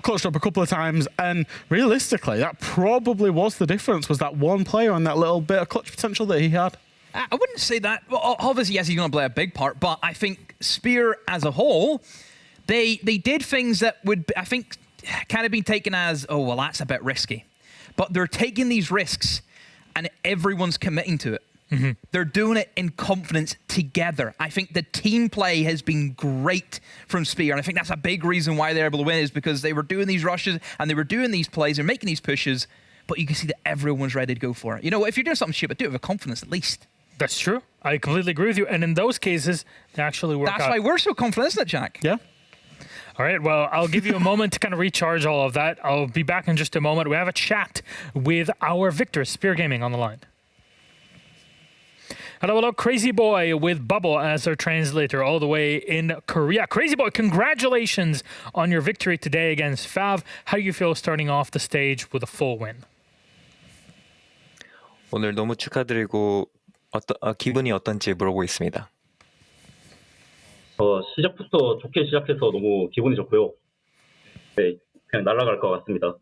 Clutched up a couple of times, and realistically, that probably was the difference, was that one player and that little bit of clutch potential that he had. I wouldn't say that. Well, obviously, yes, he's going to play a big part, but I think Spear as a whole, they did things that would, I think, kind of be taken as, oh, well, that's a bit risky. But they're taking these risks, and everyone's committing to it. Mm-hmm. They're doing it in confidence together. I think the team play has been great from Spear, and I think that's a big reason why they're able to win, is because they were doing these rushes and they were doing these plays and making these pushes, but you can see that everyone's ready to go for it. You know, if you're doing something stupid, do it with confidence at least. That's true. I completely agree with you. And in those cases, they actually work out. That's why we're so confident, isn't it, Jack? Yeah. All right, well, I'll give you a moment to kind of recharge all of that. I'll be back in just a moment. We have a chat with our victors, Spear Gaming, on the line. Hello, Crazy Boy with Bubble as their translator all the way in Korea. Crazy Boy, congratulations on your victory today against Fav. How do you feel starting off the stage with a full win? 오늘 너무 축하드리고 기분이 어떤지 물어보고 있습니다. 시작부터 좋게 시작해서 너무 기분이 좋고요. 네, 그냥 날아갈 것 같습니다.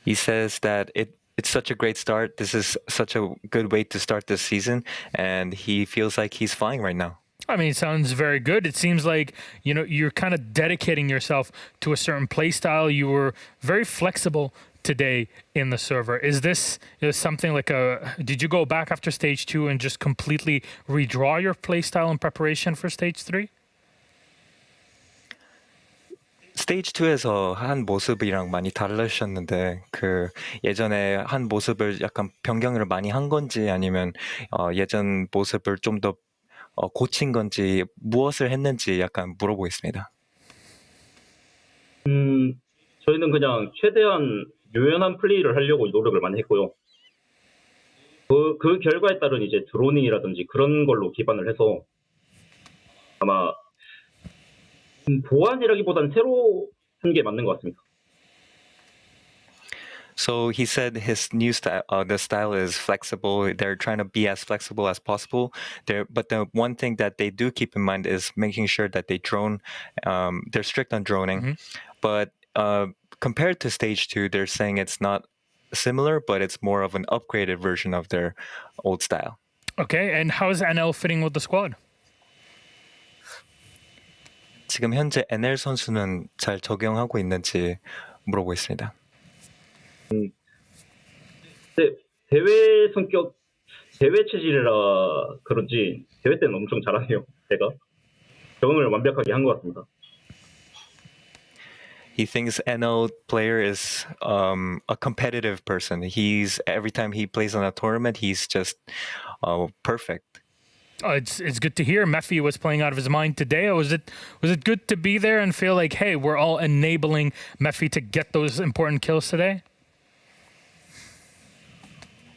He says that it's such a great start. This is such a good way to start this season, and he feels like he's flying right now. I mean, it sounds very good. It seems like, you know, you're kind of dedicating yourself to a certain play style. You were very flexible today in the server. Is this something like did you go back after stage 2 and just completely redraw your play style in preparation for stage 3? 스테이지 2에서 한 모습이랑 많이 다르셨는데 그 예전에 한 모습을 약간 변경을 많이 한 건지 아니면 예전 모습을 좀 더 고친 건지 무엇을 했는지 약간 물어보겠습니다. 저희는 그냥 최대한 유연한 플레이를 하려고 노력을 많이 했고요. 그 결과에 따른 이제 드로닝이라든지 그런 걸로 기반을 해서 아마 보완이라기보단 새로 한 게 맞는 것 같습니다. So he said his new style, the style is flexible. They're trying to be as flexible as possible. But the one thing that they do keep in mind is making sure that they drone. They're strict on droning. Mm-hmm. But compared to stage 2, they're saying it's not similar, but it's more of an upgraded version of their old style. Okay, and how is NL fitting with the squad? 지금 현재 NL 선수는 잘 적용하고 있는지 물어보고 있습니다. 대회 성격, 대회 체질이라 그런지 대회 때는 엄청 잘하네요. 제가 적응을 완벽하게 한 것 같습니다. He thinks NL player is a competitive person. He's every time he plays on a tournament, he's just perfect. It's good to hear. Mephi was playing out of his mind today. Was it good to be there and feel like, hey, we're all enabling Mephi to get those important kills today?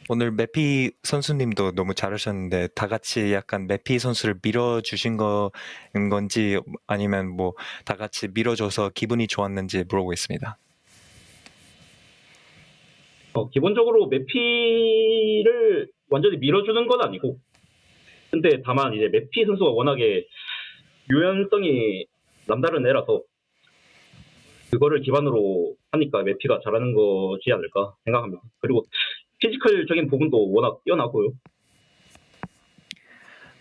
오늘 메피 선수님도 너무 잘하셨는데 다 같이 약간 메피 선수를 밀어주신 거인 건지 아니면 뭐 다 같이 밀어줘서 기분이 좋았는지 물어보고 있습니다. 기본적으로 메피를 완전히 밀어주는 건 아니고, 근데 다만 이제 메피 선수가 워낙에 유연성이 남다른 애라서 그거를 기반으로 하니까 메피가 잘하는 거지 않을까 생각합니다. 그리고 피지컬적인 부분도 워낙 뛰어나고요.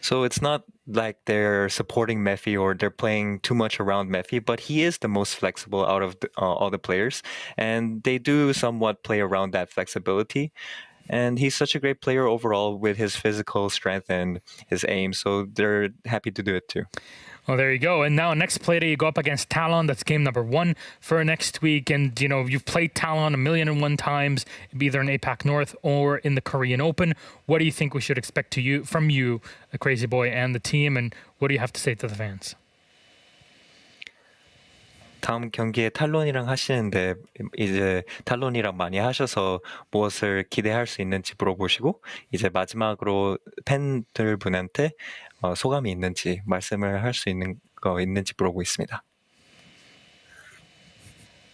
So it's not like they're supporting Mephi or they're playing too much around Mephi, but he is the most flexible out of all the players, and they do somewhat play around that flexibility. And he's such a great player overall with his physical strength and his aim, so they're happy to do it too. Well, there you go. And now next Playday, you go up against Talon. That's game number 1 for next week. And, you know, you've played Talon 1,000,001 times, either in APAC North or in the Korean Open. What do you think we should expect from you, Crazy Boy, and the team? And what do you have to say to the fans? 다음 경기에 탈론이랑 하시는데 이제 탈론이랑 많이 하셔서 무엇을 기대할 수 있는지 물어보시고 이제 마지막으로 팬들 분한테 소감이 있는지 말씀을 할 수 있는 거 있는지 물어보고 있습니다.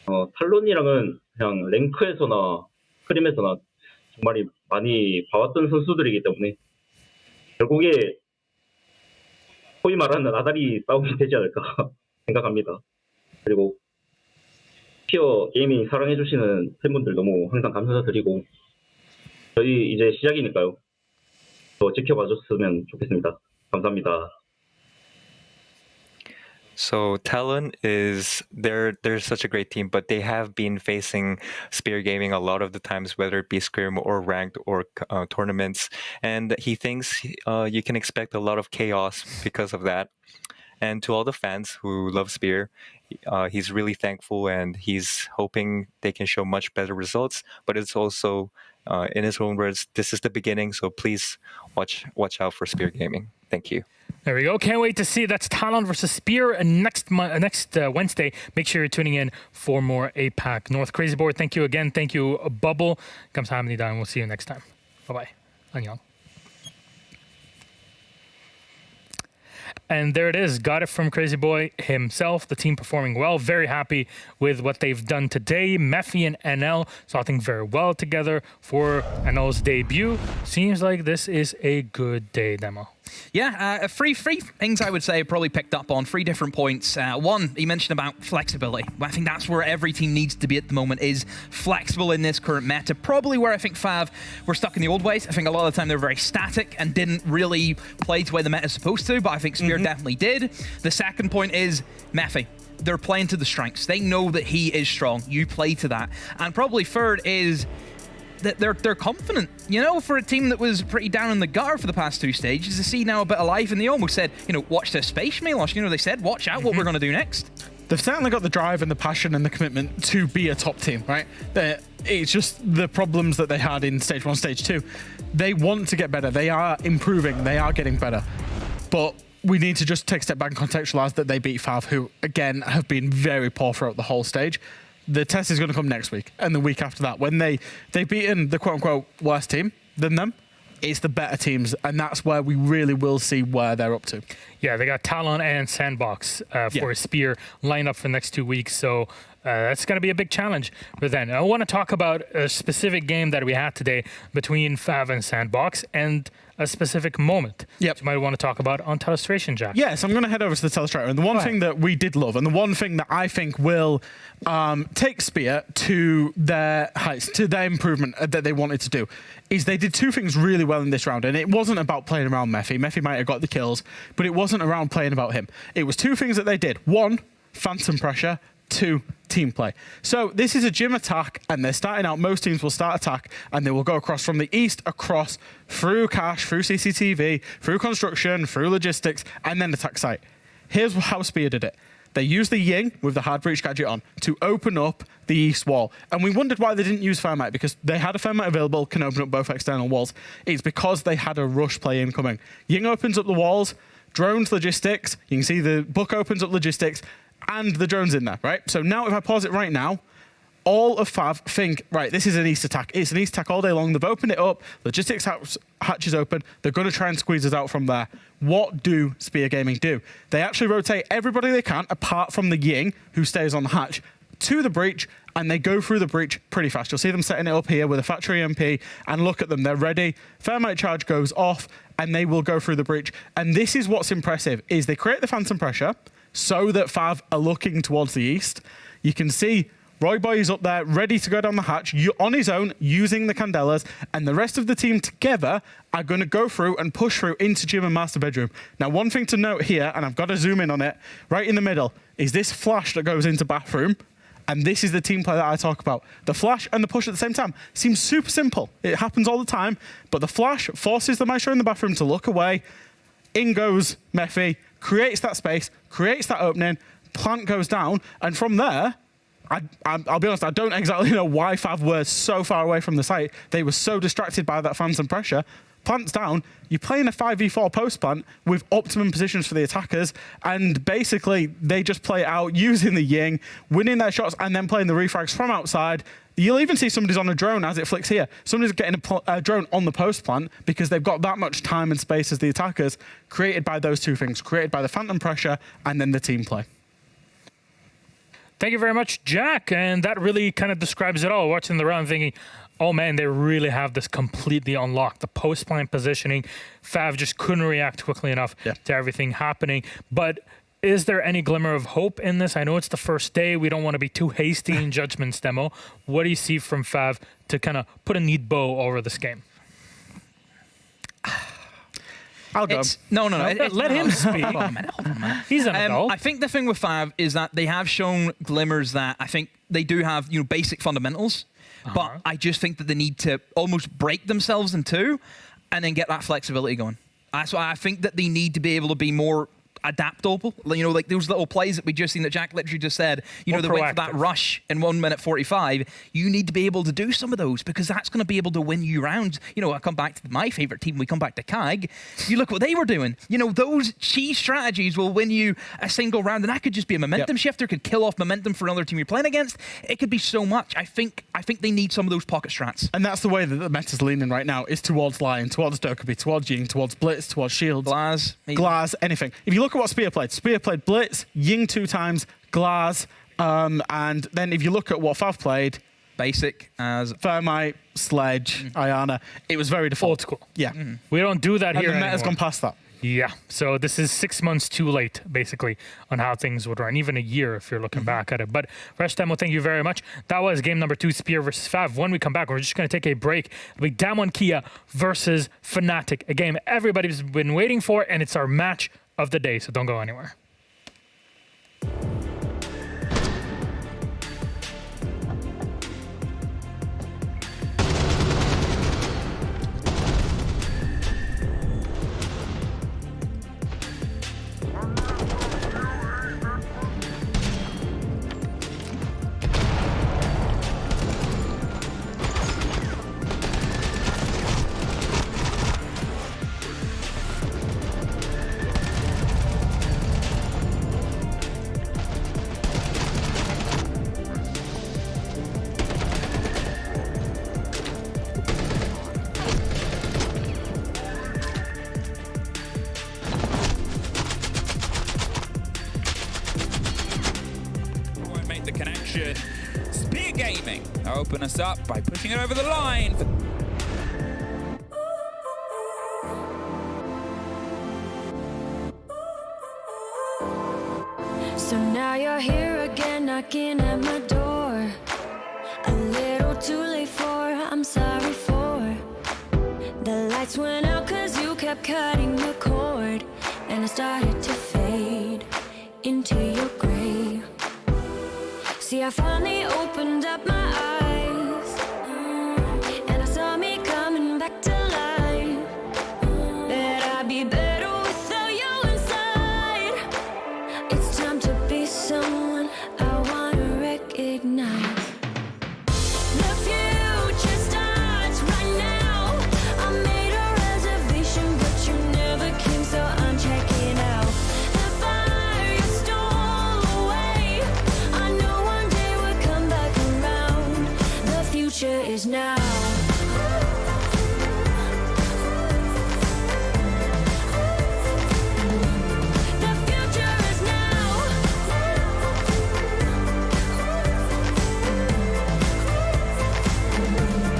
탈론이랑은 그냥 랭크에서나 스크림에서나 정말 많이 봐왔던 선수들이기 때문에 결국에 소위 말하는 아다리 싸움이 되지 않을까 생각합니다. 그리고 피어 게이밍 사랑해주시는 팬분들 너무 항상 감사드리고 저희 이제 시작이니까요. 더 지켜봐줬으면 좋겠습니다. 감사합니다. So Talon is they're such a great team, but they have been facing spear gaming a lot of the times, whether it be scrim or ranked or tournaments, and he thinks you can expect a lot of chaos because of that. And to all the fans who love spear, he's really thankful and he's hoping they can show much better results. But it's also, in his own words, this is the beginning. So please watch out for spear gaming. Thank you. There we go. Can't wait to see. That's Talon versus Spear next Wednesday. Make sure you're tuning in for more APAC North. Crazy Boy, thank you again. Thank you, Bubble. 감사합니다, and we'll see you next time. Bye-bye. 안녕. And there it is. Got it from Crazy Boy himself. The team performing well. Very happy with what they've done today. Mephi and NL starting very well together for NL's debut. Seems like this is a good day, Demo. Yeah, three things I would say probably picked up on, 3 different points. One, he mentioned about flexibility. I think that's where every team needs to be at the moment, is flexible in this current meta. Probably where I think Fav were stuck in the old ways. I think a lot of the time they were very static and didn't really play to where the meta is supposed to, but I think Spear definitely did. The second point is Mephi. They're playing to the strengths. They know that he is strong. You play to that. And probably third is that they're confident, you know, for a team that was pretty down in the gutter for the past 2 stages, to see now a bit of life, and they almost said, you know, watch their space, Milos. You know, they said, watch out what we're going to do next. They've certainly got the drive and the passion and the commitment to be a top team, right? It's just the problems that they had in Stage 1, Stage 2. They want to get better. They are improving. They are getting better. But we need to just take a step back and contextualize that they beat Fav, who, again, have been very poor throughout the whole stage. The test is going to come next week and the week after that. When they've beaten the quote-unquote worst team than them, it's the better teams, and that's where we really will see where they're up to. Yeah, they got Talon and Sandbox for a Spear lined up for the next 2 weeks, so That's going to be a big challenge for them. I want to talk about a specific game that we had today between Fav and Sandbox and a specific moment that you might want to talk about on Telestration, Jack. Yes, I'm going to head over to the Telestrator. And the one thing that we did love, and the one thing that I think will take Spear to their heights, to their improvement that they wanted to do, is they did two things really well in this round. And it wasn't about playing around Mephi. Mephi might have got the kills, but it wasn't around playing about him. It was two things that they did. One, phantom pressure. Two, team play. So this is a gym attack, and they're starting out. Most teams will start attack, and they will go across from the east, across through cash, through CCTV, through construction, through logistics, and then attack site. Here's how Spear did it. They used the Ying with the hard breach gadget on to open up the east wall. And we wondered why they didn't use Thermite, because they had a Thermite available, can open up both external walls. It's because they had a rush play incoming. Ying opens up the walls, drones logistics. You can see the book opens up logistics, and the drone's in there, right? So now if I pause it right now, all of Fav think, right, this is an east attack. It's an east attack all day long. They've opened it up. Logistics hatch is open. They're going to try and squeeze us out from there. What do Spear Gaming do? They actually rotate everybody they can, apart from the Ying, who stays on the hatch, to the breach, and they go through the breach pretty fast. You'll see them setting it up here with a factory MP, and look at them. They're ready. Thermite charge goes off, and they will go through the breach. And this is what's impressive, is they create the phantom pressure so that Fav are looking towards the east. You can see Roy Boy is up there, ready to go down the hatch, on his own, using the Candelas, and the rest of the team together are going to go through and push through into gym and master bedroom. Now, one thing to note here, and I've got to zoom in on it, right in the middle, is this flash that goes into bathroom, and this is the team play that I talk about. The flash and the push at the same time seems super simple. It happens all the time, but the flash forces the Maestro in the bathroom to look away. In goes Mephi, creates that space, creates that opening, plant goes down, and from there, I'll be honest, I don't exactly know why Fav were so far away from the site. They were so distracted by that phantom pressure. Plant's down, you're playing a 5v4 post plant with optimum positions for the attackers, and basically they just play it out using the Ying, winning their shots, and then playing the refrags from outside. You'll even see somebody's on a drone as it flicks here. Somebody's getting a drone on the post plant because they've got that much time and space as the attackers, created by those two things, created by the phantom pressure and then the team play. Thank you very much, Jack. And that really kind of describes it all. Watching the round thinking, oh man, they really have this completely unlocked. The post-plant positioning, Fav just couldn't react quickly enough to everything happening. But is there any glimmer of hope in this? I know it's the first day. We don't want to be too hasty in judgments, Demo. What do you see from Fav to kind of put a neat bow over this game? I'll go. No. Let him speak. Hold on a minute. He's an adult. I think the thing with Fav is that they have shown glimmers that I think they do have, basic fundamentals. But I just think that they need to almost break themselves in two and then get that flexibility going. That's why I think that they need to be able to be more adaptable. Like those little plays that we just seen that Jack literally just said, they went for that rush in 1 minute 45. You need to be able to do some of those because that's going to be able to win you rounds. I come back to my favorite team. We come back to CAG. You look what they were doing. Those cheese strategies will win you a single round, and that could just be a momentum shifter, could kill off momentum for another team you're playing against. It could be so much. I think they need some of those pocket strats. And that's the way that the meta's leaning right now, is towards Lion, towards Dokkaebi, towards Ying, towards Blitz, towards Shields. Glaz, anything. If you look at what Spear played Blitz, Ying 2 times, Glaz, and then if you look at what Fav played, basic as Thermite, Sledge, Ayana, it was very default. Old school. Yeah. We don't do that here And the meta's anymore. gone past that. Yeah, so this is 6 months too late, basically, on how things would run. Even a year if you're looking back at it. But Demo, thank you very much. That was game number 2, Spear versus Fav. When we come back, we're just going to take a break. It'll be Damwon Kia versus Fnatic, a game everybody's been waiting for, and it's our match of the day, so don't go anywhere. right, the connection. Spear Gaming open us up by pushing it over the line. So now you're here again, knocking at my door. A little too late for, I'm sorry for. The lights went out cause you kept cutting the cord. And I started to fade into your gray. See, I finally opened up my eyes, and I saw me coming back to life. Bet I'd be better without you inside. It's time to be someone I wanna recognize. The future starts right now. I made a reservation, but you never came, so I'm checking out. The fire you stole away, I know one day we'll come back around. The future is now. The future is now.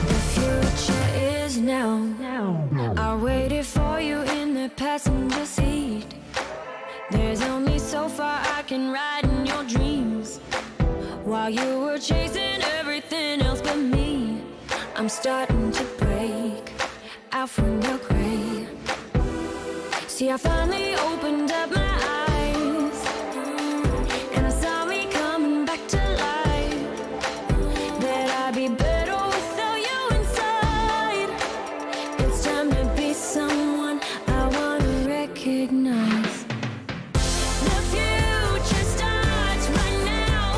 The future is now. I waited for you in the passenger seat. There's only so far I can ride in your dreams. While you were chasing everything else but me, I'm starting to break out from the gray. See, I finally opened up my eyes, and I saw me coming back to life. That I'd be better without you inside. It's time to be someone I wanna recognize. The future starts right now.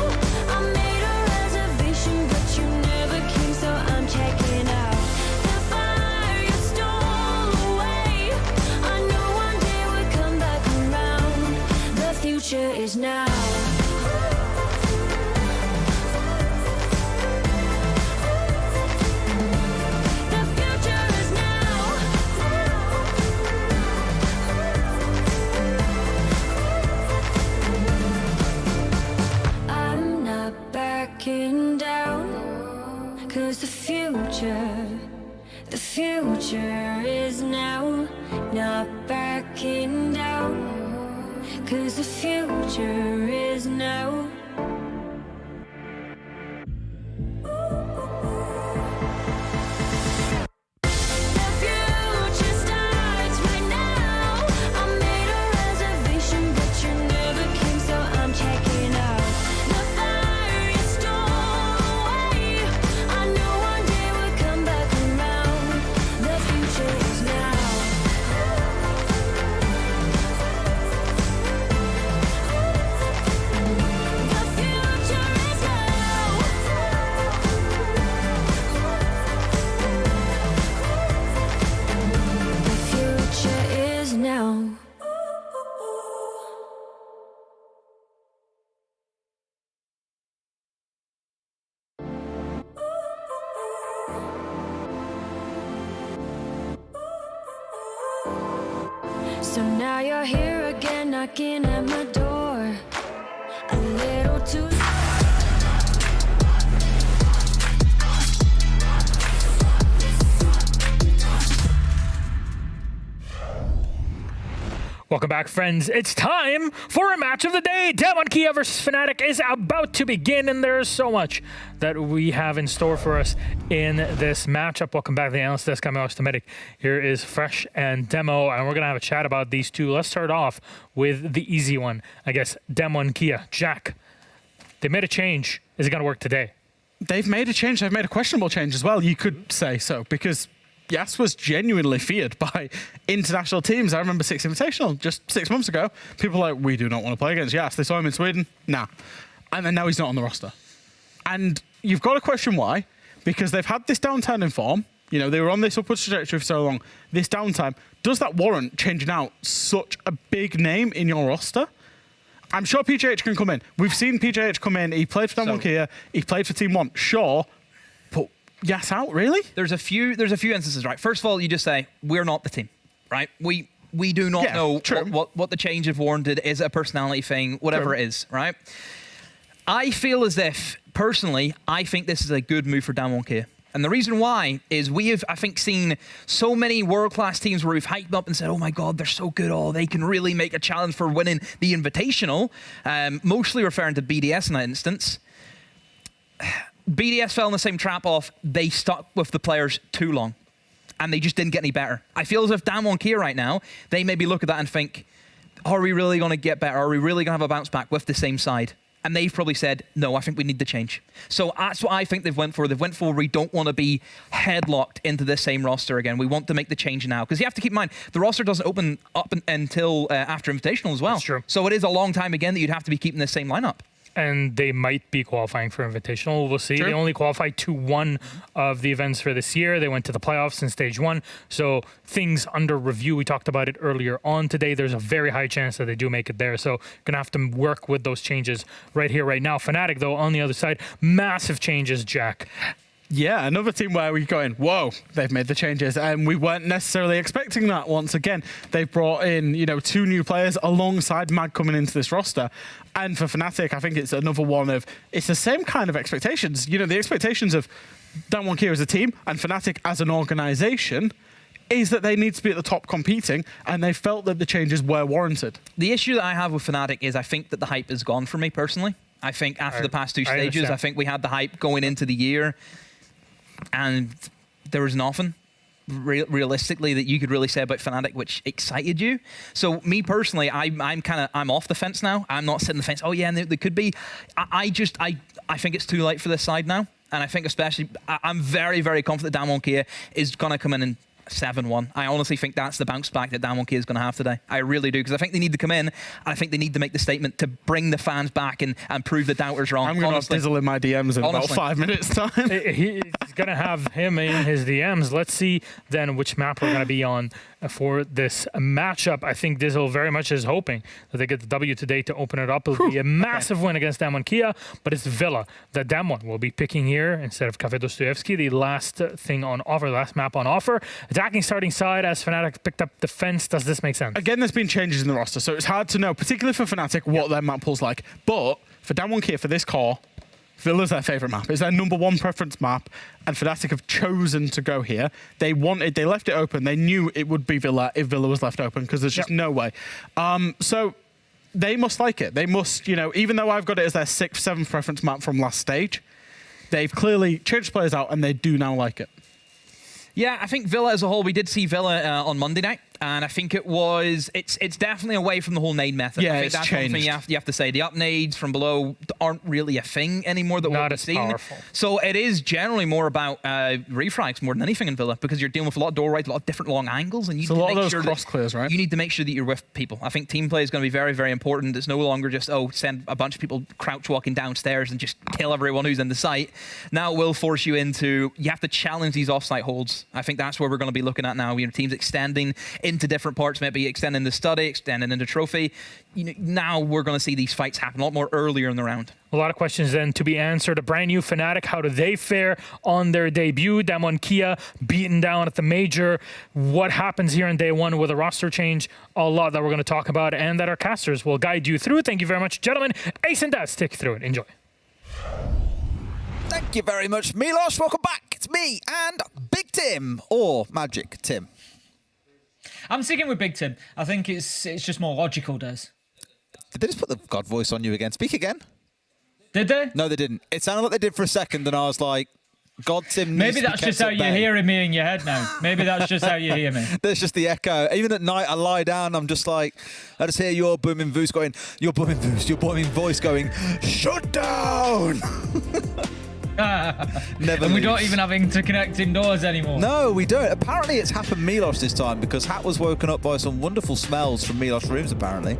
I made a reservation, but you never came, so I'm checking out. The fire you stole away, I know one day we'll come back around. The future is now. The future is now. I'm not backing down, cause the future is now. Not backing down, cause the future is now. The future starts right now. I made a reservation, but you never came, so I'm checking out. The fire you stole away, I know one day we'll come back around. The future is now. The future is now. The future is now. So now you're here again, knocking at my door. A little too. Welcome back, friends. It's time for a match of the day. Damwon Kia versus Fnatic is about to begin, and there's so much that we have in store for us in this matchup. Welcome back to the analyst desk. I'm Alex Dometic. Here is Fresh and Demo, and we're going to have a chat about these two. Let's start off with the easy one, I guess. Damwon Kia. Jack, they made a change. Is it going to work today? They've made a change. They've made a questionable change as well, you could say so, because Yas was genuinely feared by international teams. I remember Six Invitational just 6 months ago. People were like, we do not want to play against Yas. They saw him in Sweden. Nah. And then now he's not on the roster. And you've got to question why, because they've had this downtime in form. You know, they were on this upward trajectory for so long. This downtime, does that warrant changing out such a big name in your roster? I'm sure PJH can come in. We've seen PJH come in. He played for Damwon Kia. He played for Team 1. Sure. But Yas out, really? There's a few instances, right? First of all, you just say, we're not the team, right? We do not know what the change of warranted is, a personality thing, whatever it is, right? I feel as if, personally, I think this is a good move for Damwon here. And the reason why is we have, I think, seen so many world-class teams where we've hyped up and said, oh my God, they're so good. Oh, they can really make a challenge for winning the Invitational, mostly referring to BDS in that instance. BDS fell in the same trap of they stuck with the players too long and they just didn't get any better. I feel as if Damwon here right now, they maybe look at that and think, are we really going to get better? Are we really going to have a bounce back with the same side? And they've probably said, no, I think we need to change. So that's what I think they've went for. They've went for, we don't want to be headlocked into the same roster again. We want to make the change now. Because you have to keep in mind, the roster doesn't open up until after Invitational as well. That's true. So it is a long time again that you'd have to be keeping the same lineup. And they might be qualifying for Invitational. We'll see. Sure. They only qualified to one of the events for this year. They went to the playoffs in stage 1. So things under review. We talked about it earlier on today. There's a very high chance that they do make it there. So going to have to work with those changes right here, right now. Fnatic, though, on the other side, massive changes, Jack. Yeah, another team where we're going, whoa, they've made the changes, and we weren't necessarily expecting that. Once again, they've brought in, 2 new players alongside Mag coming into this roster. And for Fnatic, I think it's another one of, it's the same kind of expectations. The expectations of Damwon here as a team and Fnatic as an organization is that they need to be at the top competing, and they felt that the changes were warranted. The issue that I have with Fnatic is I think that the hype is gone for me personally. I think after the past 2 stages, I think we had the hype going into the year. And there was nothing realistically that you could really say about Fnatic which excited you. So me personally, I'm off the fence now. I'm not sitting on the fence. Oh yeah, and they could be. I think it's too late for this side now. And I think especially, I'm very, very confident Damwon Kia is going to come in and 7-1. I honestly think that's the bounce back that Damwon Kia is going to have today. I really do, because I think they need to come in, and I think they need to make the statement to bring the fans back and prove the doubters wrong. I'm going to dizzle in my DMs in about 5 minutes time. He's going to have him in his DMs. Let's see then which map we're going to be on for this matchup. I think Dizzle very much is hoping that they get the W today to open it up. It'll be a massive win against Damwon Kia, but it's Villa that Damwon will be picking here instead of Café Dostoevsky, the last thing on offer, last map on offer. Attacking starting side as Fnatic picked up defense. Does this make sense? Again, there's been changes in the roster, so it's hard to know, particularly for Fnatic, what their map pool's like. But for Damwon Kia, for this core, Villa's their favourite map. It's their #1 preference map, and Fnatic have chosen to go here. They left it open. They knew it would be Villa if Villa was left open, because there's just no way. So they must like it. They must, even though I've got it as their 6th, 7th preference map from last stage, they've clearly changed players out, and they do now like it. Yeah, I think Villa as a whole, we did see Villa on Monday night, and I think it's definitely away from the whole nade method. Yeah, I think it's that's changed. one thing you have to say. The up nades from below aren't really a thing anymore that Not we're as seeing. powerful. So it is generally more about refrags more than anything in Villa, because you're dealing with a lot of door rides, a lot of different long angles, and you It's a lot of those cross clears, right? You need to make sure that you're with people. I think team play is going to be very, very important. It's no longer just, send a bunch of people crouch walking downstairs and just kill everyone who's in the site. Now it will force you into, you have to challenge these off-site holds. I think that's where we're going to be looking at now. Teams extending into different parts, maybe extending the study, extending into trophy. Now we're going to see these fights happen a lot more earlier in the round. A lot of questions then to be answered. A brand new Fnatic, how do they fare on their debut? Damwon Kia beaten down at the major. What happens here on day 1 with a roster change? A lot that we're going to talk about and that our casters will guide you through. Thank you very much, gentlemen. Ace and Daz, take you through it. Enjoy. Thank you very much, Milos. Welcome back. It's me and Big Tim, or Magic Tim. I'm sticking with Big Tim. I think it's just more logical, Des. Did they just put the God voice on you again? Speak again. Did they? No, they didn't. It sounded like they did for a second, and I was like, God Tim. Maybe that's just how you're hearing me in your head now. Maybe that's just how you hear me. There's just the echo. Even at night, I lie down. I'm just like, I just hear your booming voice going, your booming voice going, shut down. Never. And we don't even have interconnect indoors anymore. No, we don't. Apparently, it's happened Milos this time, because Hat was woken up by some wonderful smells from Milos' rooms. Apparently.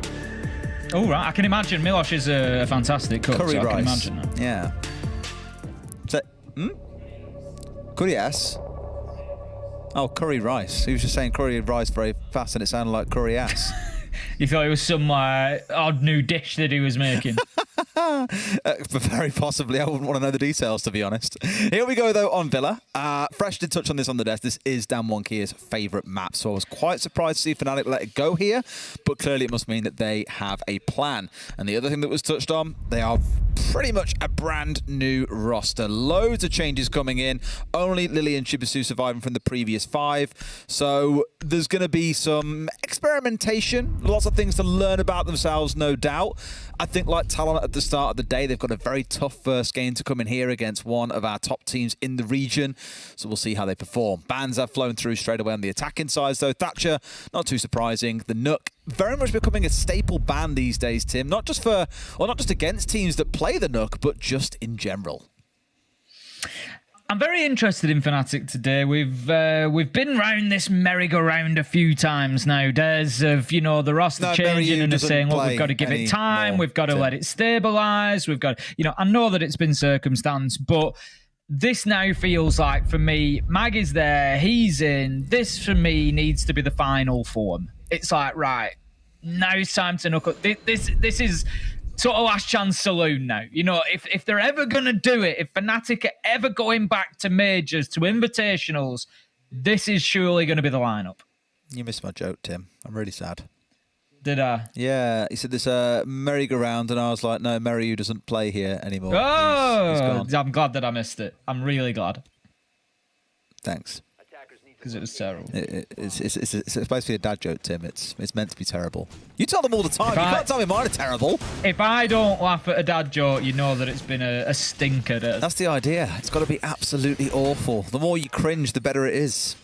Oh right, I can imagine. Milos is a fantastic cook. Curry so rice. I can imagine that. Yeah. So, curry ass. Oh, curry rice. He was just saying curry rice very fast, and it sounded like curry ass. You thought it was some odd new dish that he was making. Very possibly. I wouldn't want to know the details, to be honest. Here we go, though, on Villa. Fresh did touch on this on the desk. This is Damwon Kia's favourite map, so I was quite surprised to see Fnatic let it go here, but clearly it must mean that they have a plan. And the other thing that was touched on, they are pretty much a brand new roster. Loads of changes coming in. Only Lily and Shibisu surviving from the previous 5. So there's going to be some experimentation. Lots of things to learn about themselves, no doubt. I think like Talon at the start of the day, they've got a very tough first game to come in here against one of our top teams in the region. So we'll see how they perform. Bans have flown through straight away on the attacking side, though. Thatcher, not too surprising. The Nook, very much becoming a staple ban these days, Tim. Not just for, or not just against teams that play the Nook, but just in general. I'm very interested in Fnatic today. We've been round this merry-go-round a few times now, Des, of, you know, the roster changing and saying, look, we've got to give it time, we've got to let it stabilise, we've got, you know, I know that it's been circumstance, but this now feels like, for me, Mag is there, he's in, this for me needs to be the final form. It's like, right, now it's time to knuckle. This is sort of last chance saloon now. You know, if they're ever going to do it, if Fnatic are ever going back to majors, to invitationals, this is surely going to be the lineup. You missed my joke, Tim. I'm really sad. Did I? Yeah, he said this merry-go-round, and I was like, no, Merryu doesn't play here anymore. Oh, he's gone. I'm glad that I missed it. I'm really glad. Thanks. Because it was terrible. It's supposed to be a dad joke, Tim. It's meant to be terrible. You tell them all the time. You can't tell me mine are terrible. If I don't laugh at a dad joke, you know that it's been a stinker. That's the idea. It's got to be absolutely awful. The more you cringe, the better it is.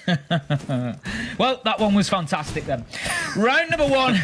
Well, that one was fantastic then. Round number 1.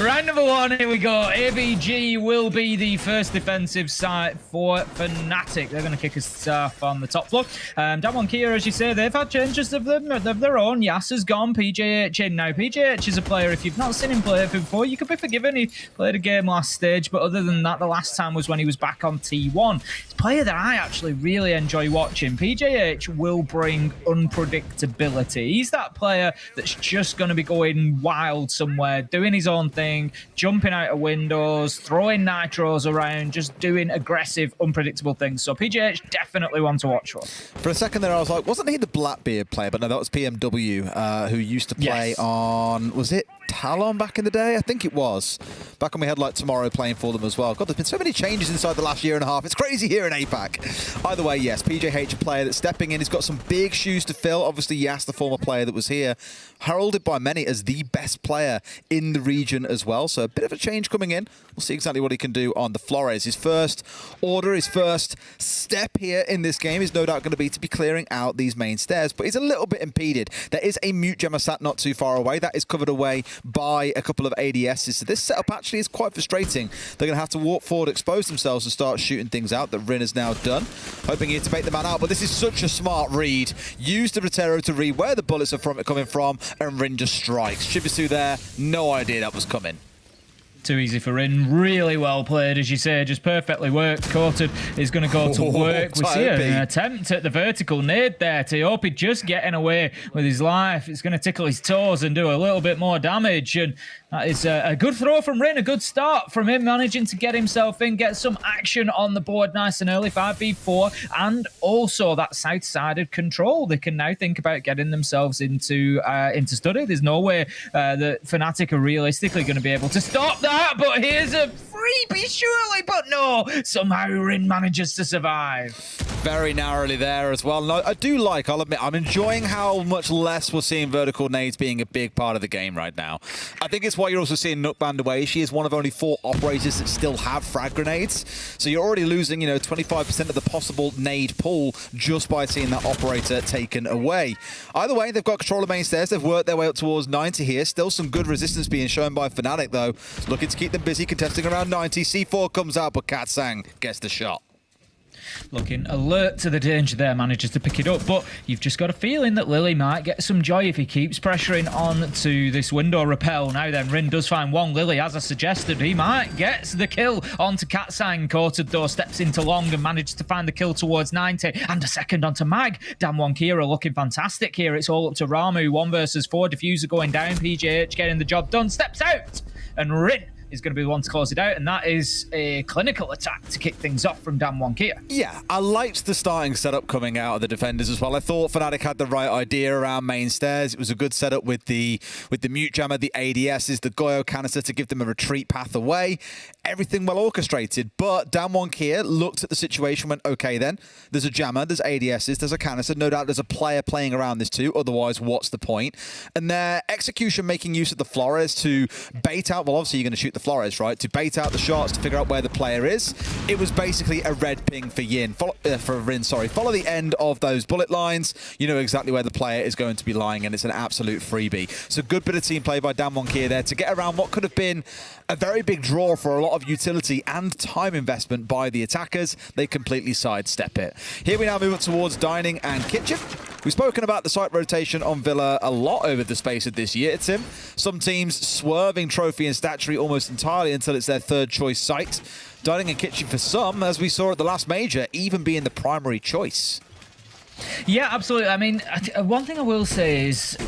Round number 1, here we go. ABG will be the first defensive side for Fnatic. They're going to kick us off on the top floor. Damwon Kia, as you say, they've had changes of their own. Yas has gone, PJH in now. PJH is a player, if you've not seen him play before, you could be forgiven. He played a game last stage, but other than that, the last time was when he was back on T1. It's a player that I actually really enjoy watching. PJH will bring unpredictability. He's that player that's just going to be going wild somewhere, doing his own thing, jumping out of windows, throwing nitros around, just doing aggressive, unpredictable things. So PJH definitely one to watch for. For a second there, I was like, wasn't he the Blackbeard player? But no, that was PMW, who used to play on, was it Talon back in the day? I think it was. Back when we had like Tomorrow playing for them as well. God, there's been so many changes inside the last year and a half. It's crazy here in APAC. Either way, yes, PJH, a player that's stepping in. He's got some big shoes to fill. Obviously, Yas, the former player that was here, heralded by many as the best player in the region as well. So a bit of a change coming in. We'll see exactly what he can do on the Flores. His first order, his first step here in this game is no doubt going to be clearing out these main stairs, but he's a little bit impeded. There is a mute gemma sat not too far away. That is covered away by a couple of ADSs. So this setup actually is quite frustrating. They're going to have to walk forward, expose themselves, and start shooting things out that Rin has now done. Hoping here to bait the man out, but this is such a smart read. Use the Rotero to read where the bullets are coming from, and Rin just strikes. Shibisu there, no idea that was coming. Too easy for Rin. Really well played, as you say. Just perfectly worked. Coated is going to go to work. We see an attempt at the vertical nade there. Teopi just getting away with his life. It's going to tickle his toes and do a little bit more damage. And that is a good throw from Rin. A good start from him, managing to get himself in, get some action on the board nice and early. 5v4. And also that south-sided control. They can now think about getting themselves into study. There's no way that Fnatic are realistically going to be able to stop that. But here's a freebie, surely, but no. Somehow Rin manages to survive. Very narrowly there as well. No, I do like, I'll admit, I'm enjoying how much less we're seeing vertical nades being a big part of the game right now. I think it's why you're also seeing Nook banned away. She is one of only 4 operators that still have frag grenades. So you're already losing, 25% of the possible nade pool just by seeing that operator taken away. Either way, they've got control of main stairs. They've worked their way up towards 90 here. Still some good resistance being shown by Fnatic, though. Looking to keep them busy, contesting around 90. C4 comes out, but Katsang gets the shot. Looking alert to the danger there, manages to pick it up, but you've just got a feeling that Lily might get some joy if he keeps pressuring on to this window repel. Now then, Rin does find one. Lily, as I suggested, he might get the kill onto Katsang. Quartered though, steps into Long and manages to find the kill towards 90, and a second onto Mag. Damwon Kira looking fantastic here. It's all up to Ramu, 1 versus 4, diffuser going down, PJH getting the job done, steps out, and Rin is going to be the one to close it out, and that is a clinical attack to kick things off from Damwon Kia. Yeah, I liked the starting setup coming out of the defenders as well. I thought Fnatic had the right idea around main stairs. It was a good setup with the mute jammer, the ADSs, the Goyo canister to give them a retreat path away. Everything well orchestrated, but Damwon Kia looked at the situation, went, okay then, there's a jammer, there's ADSs, there's a canister, no doubt there's a player playing around this too, otherwise what's the point? And their execution making use of the Flores to bait out, well obviously you're going to shoot the Flores, right? To bait out the shots, to figure out where the player is. It was basically a red ping for Rin. Follow the end of those bullet lines. You know exactly where the player is going to be lying, and it's an absolute freebie. So good bit of team play by Damwon Kia there to get around what could have been a very big draw for a lot of utility and time investment by the attackers. They completely sidestep it. Here we now move up towards dining and kitchen. We've spoken about the site rotation on Villa a lot over the space of this year, Tim. Some teams swerving trophy and statuary almost entirely until it's their third choice site. Dining and kitchen for some, as we saw at the last major, even being the primary choice. Yeah, absolutely. I mean, one thing I will say is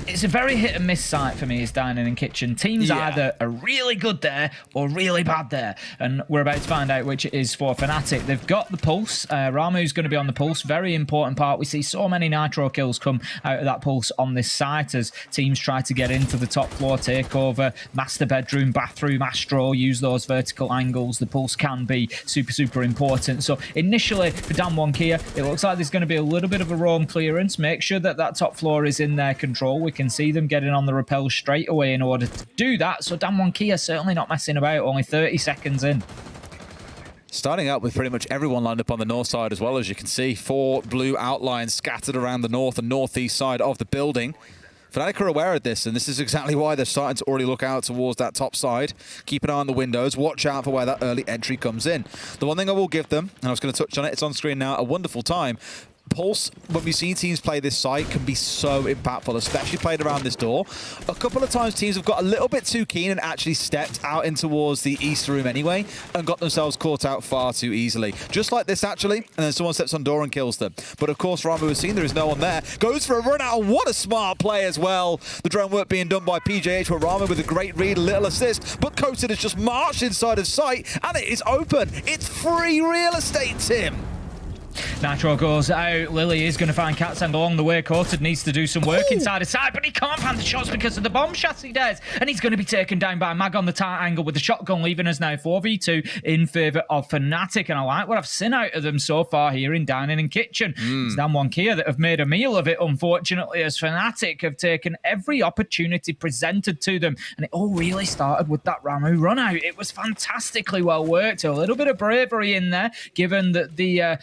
it's a very hit and miss site for me, is dining and kitchen. Teams either are really good there or really bad there, and we're about to find out which it is for Fnatic. They've got the pulse. Ramu's going to be on the pulse, very important part. We see so many nitro kills come out of that pulse on this site as teams try to get into the top floor, take over master bedroom, bathroom, Astro, use those vertical angles. The pulse can be super, super important. So initially for Damwon Kia, it looks like there's going to be a little bit of a roam clearance. Make sure that that top floor is in their control. We can see them getting on the rappel straight away in order to do that. So Damwon Kia certainly not messing about, only 30 seconds in. Starting out with pretty much everyone lined up on the north side as well, as you can see. 4 blue outlines scattered around the north and northeast side of the building. Fnatic are aware of this, and this is exactly why they're starting to already look out towards that top side. Keep an eye on the windows. Watch out for where that early entry comes in. The one thing I will give them, and I was going to touch on it, it's on screen now, a wonderful time. Pulse, when we've seen teams play this site, can be so impactful, especially played around this door. A couple of times teams have got a little bit too keen and actually stepped out in towards the east room anyway and got themselves caught out far too easily. Just like this, actually, and then someone steps on door and kills them. But of course, Ramu has seen there is no one there. Goes for a run out, and what a smart play as well. The drone work being done by PJH, where Ramu with a great read, a little assist, but Coated has just marched inside of sight, and it is open. It's free real estate, Tim. Nitro goes out. Lily is going to find Katsang along the way. Coated needs to do some work inside his side, but he can't find the shots because of the bomb chassis dares. And he's going to be taken down by Mag on the tight angle with the shotgun, leaving us now 4v2 in favour of Fnatic. And I like what I've seen out of them so far here in dining and kitchen. It's Damwon Kia that have made a meal of it, unfortunately, as Fnatic have taken every opportunity presented to them. And it all really started with that Ramu run out. It was fantastically well worked. A little bit of bravery in there, given that the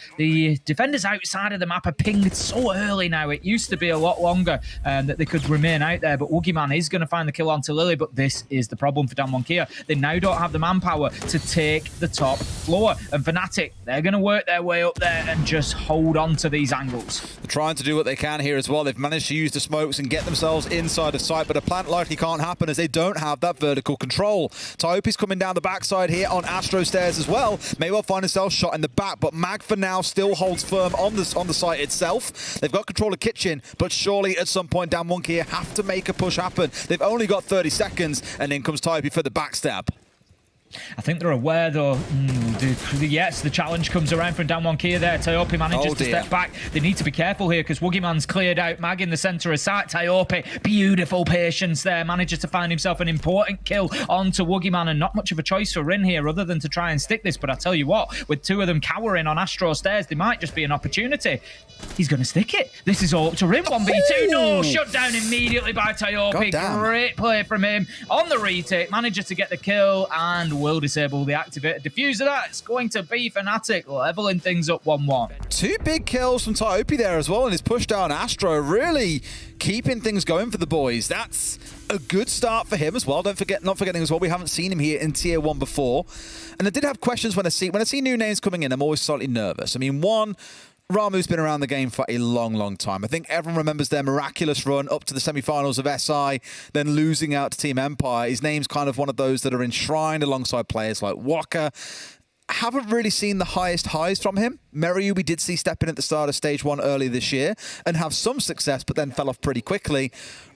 defenders outside of the map are pinged so early now. It used to be a lot longer that they could remain out there, but Woogieman is going to find the kill onto Lily, but this is the problem for Damwon Kia. They now don't have the manpower to take the top floor, and Fnatic, they're going to work their way up there and just hold on to these angles. They're trying to do what they can here as well. They've managed to use the smokes and get themselves inside of sight, but a plant likely can't happen as they don't have that vertical control. Tyopi's coming down the backside here on Astro stairs as well. May well find himself shot in the back, but Mag for now still holds firm on the site itself. They've got control of kitchen, but surely at some point Damwon Kia have to make a push happen. They've only got 30 seconds, and in comes Type for the backstab. I think they're aware, though. Yes, the challenge comes around from Damwon Kia there. Tyopi manages to step back. They need to be careful here because Woogieman's cleared out. Mag in the centre of sight. Tyopi, beautiful patience there. Manages to find himself an important kill onto Woogieman, and not much of a choice for Rin here other than to try and stick this. But I tell you what, with 2 of them cowering on Astro stairs, there might just be an opportunity. He's going to stick it. This is all up to Rin. 1v2. No, shut down immediately by Tyopi. Great play from him on the retake. Manages to get the kill, and will disable the activated diffuser. That's going to be Fnatic leveling things up 1-1. 2 big kills from Tiopi there as well, and his push down Astro really keeping things going for the boys. That's a good start for him as well. Not forgetting as well, we haven't seen him here in Tier 1 before. And I did have questions when I see new names coming in, I'm always slightly nervous. I mean, one, Ramu's been around the game for a long, long time. I think everyone remembers their miraculous run up to the semi-finals of SI, then losing out to Team Empire. His name's kind of one of those that are enshrined alongside players like Waka. Haven't really seen the highest highs from him. Meryu we did see step in at the start of Stage 1 earlier this year and have some success, but then fell off pretty quickly.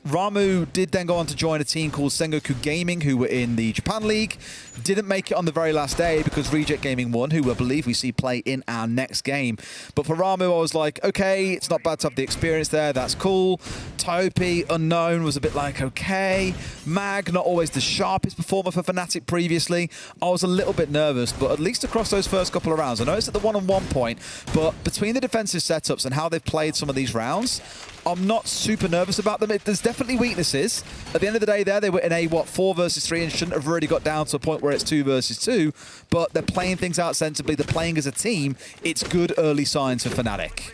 Ramu did then go on to join a team called Sengoku Gaming, who were in the Japan League. Didn't make it on the very last day because Reject Gaming won, who I believe we see play in our next game. But for Ramu, I was like, okay, it's not bad to have the experience there. That's cool. Tiopi, unknown, was a bit like, okay. Mag, not always the sharpest performer for Fnatic previously. I was a little bit nervous, but at least across those first couple of rounds, I know it's at the one-on-one point, but between the defensive setups and how they've played some of these rounds, I'm not super nervous about them. There's definitely weaknesses. At the end of the day they were in a, 4 versus 3 and shouldn't have really got down to a point where it's 2 versus 2, but they're playing things out sensibly. They're playing as a team. It's good early signs for Fnatic.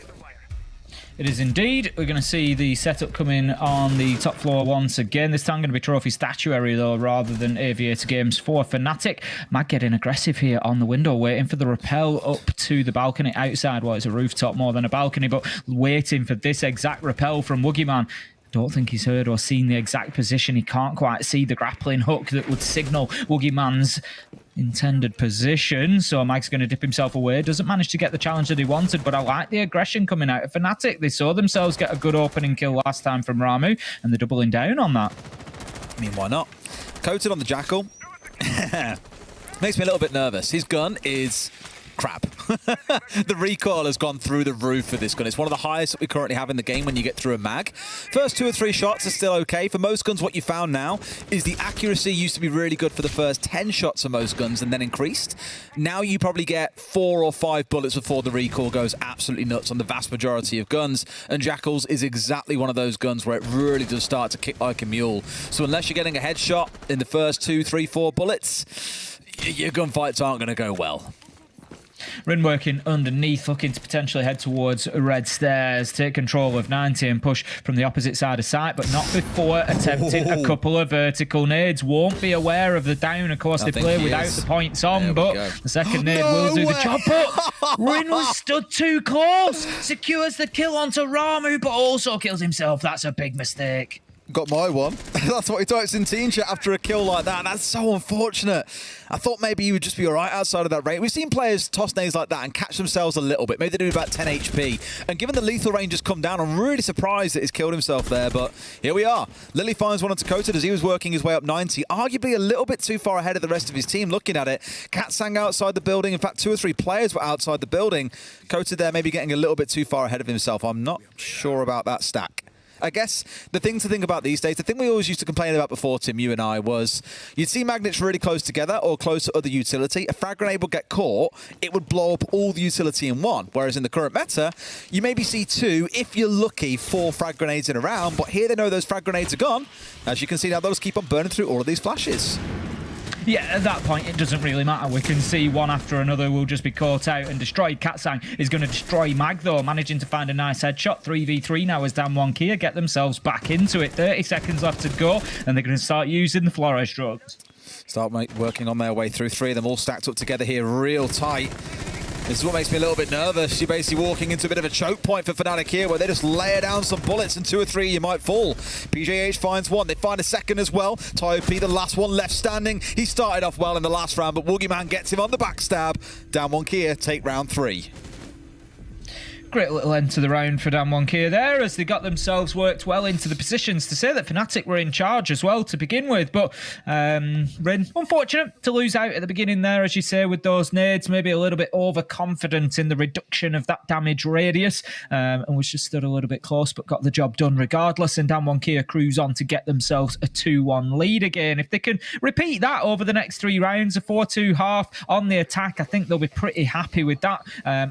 It is indeed. We're going to see the setup come in on the top floor once again. This time going to be Trophy Statuary, though, rather than Aviator Games for Fnatic. Mag getting aggressive here on the window, waiting for the rappel up to the balcony outside. Well, it's a rooftop more than a balcony, but waiting for this exact rappel from Woogieman. Don't think he's heard or seen the exact position. He can't quite see the grappling hook that would signal Woogieman's intended position. So Mag's going to dip himself away. Doesn't manage to get the challenge that he wanted, but I like the aggression coming out of Fnatic. They saw themselves get a good opening kill last time from Ramu, and they're doubling down on that. I mean, why not? Coated on the Jackal. Makes me a little bit nervous. His gun is crap. The recoil has gone through the roof for this gun. It's one of the highest that we currently have in the game when you get through a mag. First 2 or 3 shots are still okay. For most guns, what you found now is the accuracy used to be really good for the first 10 shots of most guns and then increased. Now you probably get 4 or 5 bullets before the recoil goes absolutely nuts on the vast majority of guns. And Jackal's is exactly one of those guns where it really does start to kick like a mule. So unless you're getting a headshot in the first 2, 3, 4 bullets, your gunfights aren't going to go well. Rin working underneath, looking to potentially head towards red stairs, take control of 90 and push from the opposite side of site, but not before attempting a couple of vertical nades. Won't be aware of the down. Of course, they play without the points on, but the second nade will do the job. But Rin was stood too close. Secures the kill onto Ramu, but also kills himself. That's a big mistake. Got my one. That's what he types in team chat after a kill like that. That's so unfortunate. I thought maybe he would just be all right outside of that range. We've seen players toss nades like that and catch themselves a little bit. Maybe they do about 10 HP. And given the lethal range has come down, I'm really surprised that he's killed himself there. But here we are. Lily finds one onto Coated as he was working his way up 90. Arguably a little bit too far ahead of the rest of his team looking at it. Katsang outside the building. In fact, 2 or 3 players were outside the building. Coated there maybe getting a little bit too far ahead of himself. I'm not sure about that stack. I guess the thing to think about these days, the thing we always used to complain about before, Tim, you and I, was you'd see magnets really close together or close to other utility. A frag grenade would get caught, it would blow up all the utility in one. Whereas in the current meta, you maybe see 2, if you're lucky, 4 frag grenades in a round. But here they know those frag grenades are gone. As you can see now, they'll just keep on burning through all of these flashes. Yeah, at that point, it doesn't really matter. We can see one after another will just be caught out and destroyed. Katsang is going to destroy Mag, though, managing to find a nice headshot. 3v3 now as Damwon Kia get themselves back into it. 30 seconds left to go, and they're going to start using the Flores drugs. Start working on their way through. 3 of them all stacked up together here, real tight. This is what makes me a little bit nervous. You're basically walking into a bit of a choke point for Fnatic here, where they just layer down some bullets and 2 or 3 you might fall. PJH finds one. They find a second as well. Tiopi, the last one left standing. He started off well in the last round, but Woogieman gets him on the backstab. Damwon Kia take round 3. Great little end to the round for Damwon Kia there, as they got themselves worked well into the positions. To say that Fnatic were in charge as well to begin with, but Rin, unfortunate to lose out at the beginning there, as you say, with those nades. Maybe a little bit overconfident in the reduction of that damage radius, and was just stood a little bit close, but got the job done regardless. And Damwon Kia cruise on to get themselves a 2-1 lead again. If they can repeat that over the next 3 rounds, a 4-2 half on the attack, I think they'll be pretty happy with that,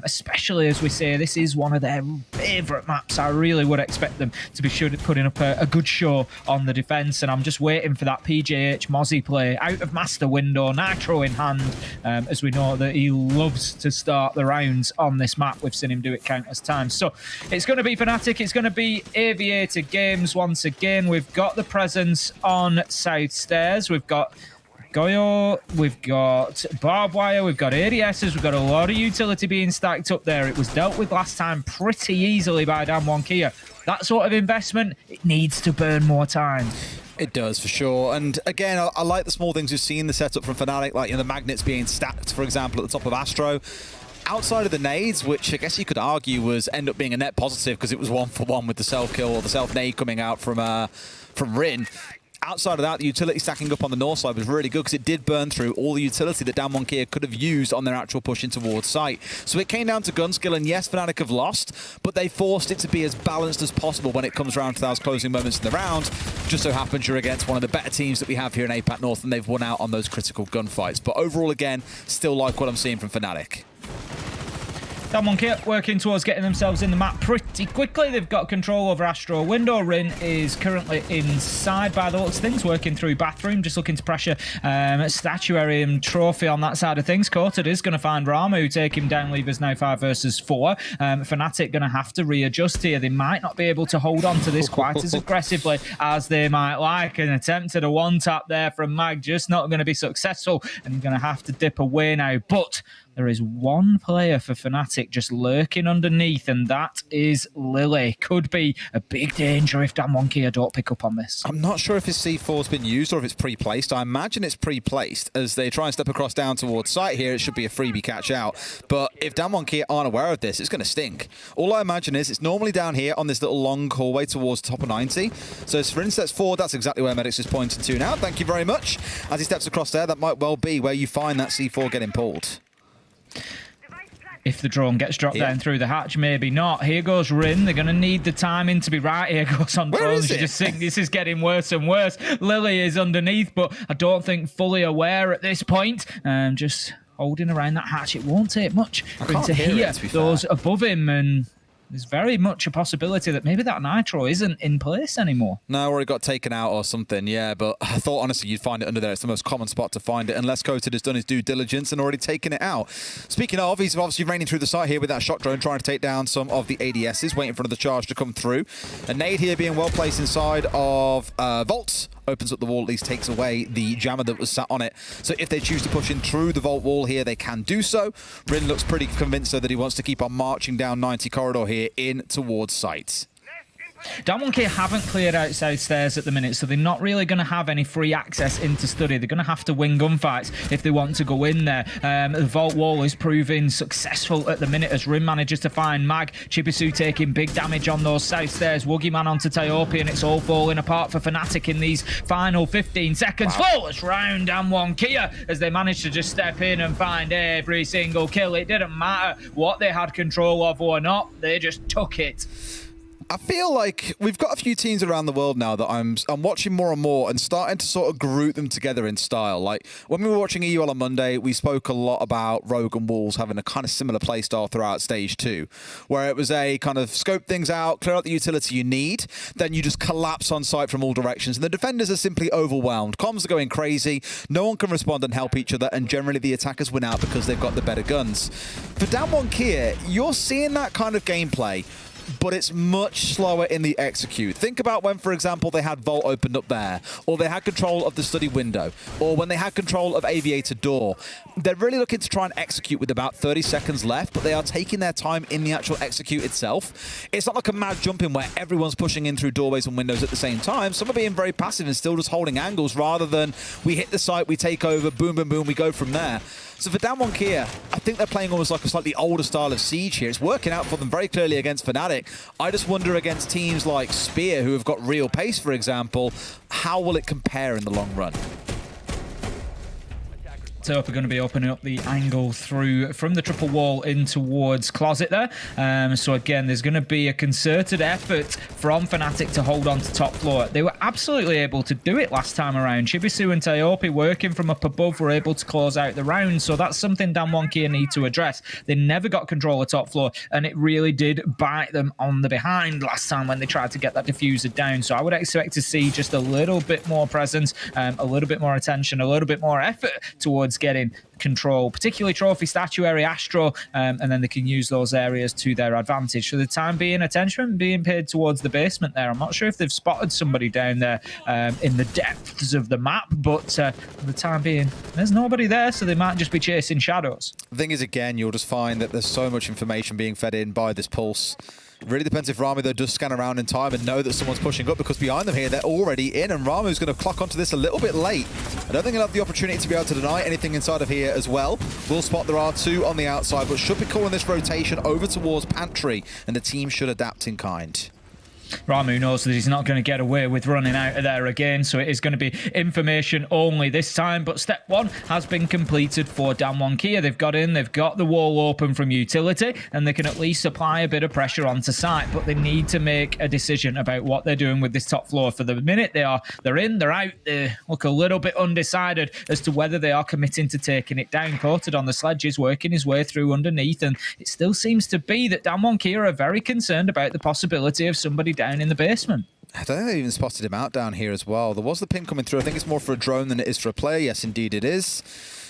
especially as we say, this is is one of their favourite maps. I really would expect them to be putting up a good show on the defence, and I'm just waiting for that PJH Mozzie play out of master window, Nitro in hand, as we know that he loves to start the rounds on this map. We've seen him do it countless times. So it's going to be Fnatic, it's going to be Aviator Games once again. We've got the presence on South Stairs, we've got Goyo, we've got Barbed Wire, we've got ADSs, we've got a lot of utility being stacked up there. It was dealt with last time pretty easily by Damwon Kia. That sort of investment, it needs to burn more time. It does, for sure. And again, I like the small things we've seen the setup from Fnatic, like the magnets being stacked, for example, at the top of Astro. Outside of the nades, which I guess you could argue was end up being a net positive because it was 1-for-1 with the self-kill or the self-nade coming out from Rin. Outside of that, the utility stacking up on the north side was really good because it did burn through all the utility that Damwon Kia could have used on their actual push in towards site. So it came down to gun skill, and yes, Fnatic have lost, but they forced it to be as balanced as possible when it comes around to those closing moments in the round. Just so happens you're against one of the better teams that we have here in APAC North, and they've won out on those critical gunfights. But overall, again, still like what I'm seeing from Fnatic. Damwon Kia working towards getting themselves in the map pretty quickly. They've got control over Astro window. Rin is currently inside by the looks of things, working through bathroom, just looking to pressure Statuarium Trophy on that side of things. Courted is going to find Ramu, take him down. Levers now 5 versus 4. Fnatic going to have to readjust here. They might not be able to hold on to this quite as aggressively as they might like. An attempt at a one-tap there from Mag, just not going to be successful, and he's going to have to dip away now. But there is one player for Fnatic just lurking underneath, and that is Lily. Could be a big danger if Damwon Kia don't pick up on this. I'm not sure if his C4's been used or if it's pre-placed. I imagine it's pre-placed. As they try and step across down towards site here, it should be a freebie catch out. But if Damwon Kia aren't aware of this, it's going to stink. All I imagine is it's normally down here on this little long hallway towards top of 90. So as Rin steps forward, that's exactly where Medix is pointing to now. Thank you very much. As he steps across there, that might well be where you find that C4 getting pulled. If the drone gets dropped down through the hatch, maybe not. Here goes Rin. They're going to need the timing to be right. Here goes on drones. You just think this is getting worse and worse. Lily is underneath, but I don't think fully aware at this point. Just holding around that hatch. It won't take much for him to hear those above him, and there's very much a possibility that maybe that Nitro isn't in place anymore. No, or it got taken out or something, yeah, but I thought, honestly, you'd find it under there. It's the most common spot to find it, unless Coated has done his due diligence and already taken it out. Speaking of, he's obviously raining through the site here with that shot drone, trying to take down some of the ADSs, waiting for another charge to come through. A nade here being well placed inside of Vaults. Opens up the wall, at least takes away the jammer that was sat on it. So if they choose to push in through the vault wall here, they can do so. Rin looks pretty convinced, though, that he wants to keep on marching down 90 corridor here in towards site. Damwon Kia haven't cleared out South Stairs at the minute, so they're not really going to have any free access into study. They're going to have to win gunfights if they want to go in there. The vault wall is proving successful at the minute as Rin manages to find Mag. Chibisu taking big damage on those South Stairs. Woogie Man onto Tiopi, and it's all falling apart for Fnatic in these final 15 seconds. Flawless round, Damwon Kia, as they managed to just step in and find every single kill. It didn't matter what they had control of or not. They just took it. I feel like we've got a few teams around the world now that I'm watching more and more and starting to sort of group them together in style. Like when we were watching EUL on Monday, we spoke a lot about Rogue and Wolves having a kind of similar playstyle throughout Stage 2, where it was a kind of scope things out, clear out the utility you need, then you just collapse on site from all directions. And the defenders are simply overwhelmed. Comms are going crazy, no one can respond and help each other, and generally the attackers win out because they've got the better guns. For Damwon Kia, you're seeing that kind of gameplay, but it's much slower in the execute. Think about when, for example, they had Vault opened up there, or they had control of the study window, or when they had control of Aviator Door. They're really looking to try and execute with about 30 seconds left, but they are taking their time in the actual execute itself. It's not like a mad jumping where everyone's pushing in through doorways and windows at the same time. Some are being very passive and still just holding angles rather than we hit the site, we take over, boom, boom, boom, we go from there. So for Damwon Kia, I think they're playing almost like a slightly older style of Siege here. It's working out for them very clearly against Fnatic. I just wonder against teams like Spear, who have got real pace, for example, how will it compare in the long run? Top are going to be opening up the angle through from the triple wall in towards Closet there. So again, there's going to be a concerted effort from Fnatic to hold on to top floor. They were absolutely able to do it last time around. Chibisu and Taopi working from up above were able to close out the round. So that's something Damwon Kia need to address. They never got control of top floor, and it really did bite them on the behind last time when they tried to get that diffuser down. So I would expect to see just a little bit more presence, a little bit more attention, a little bit more effort towards getting control, particularly trophy, statuary, astro, and then they can use those areas to their advantage. For the time being, attention being paid towards the basement there. I'm not sure if they've spotted somebody down there in the depths of the map, but for the time being, there's nobody there, so they might just be chasing shadows. The thing is, again, you'll just find that there's so much information being fed in by this pulse. It really depends if Ramu, though, does scan around in time and know that someone's pushing up, because behind them here, they're already in, and Ramu's going to clock onto this a little bit late. I don't think he'll have the opportunity to be able to deny anything inside of here as well. We'll spot there are two on the outside, but should be calling this rotation over towards Pantry, and the team should adapt in kind. Ramu knows that he's not going to get away with running out of there again, so it is going to be information only this time. But step one has been completed for Damwon Kia. They've got in, they've got the wall open from utility, and they can at least apply a bit of pressure onto site. But they need to make a decision about what they're doing with this top floor. For the minute, they're in, they're out. They look a little bit undecided as to whether they are committing to taking it down. Coated on the sledges, working his way through underneath, and it still seems to be that Damwon Kia are very concerned about the possibility of somebody down in the basement. I don't think they even spotted him out down here as well. There was the ping coming through. I think it's more for a drone than it is for a player. Yes, indeed it is.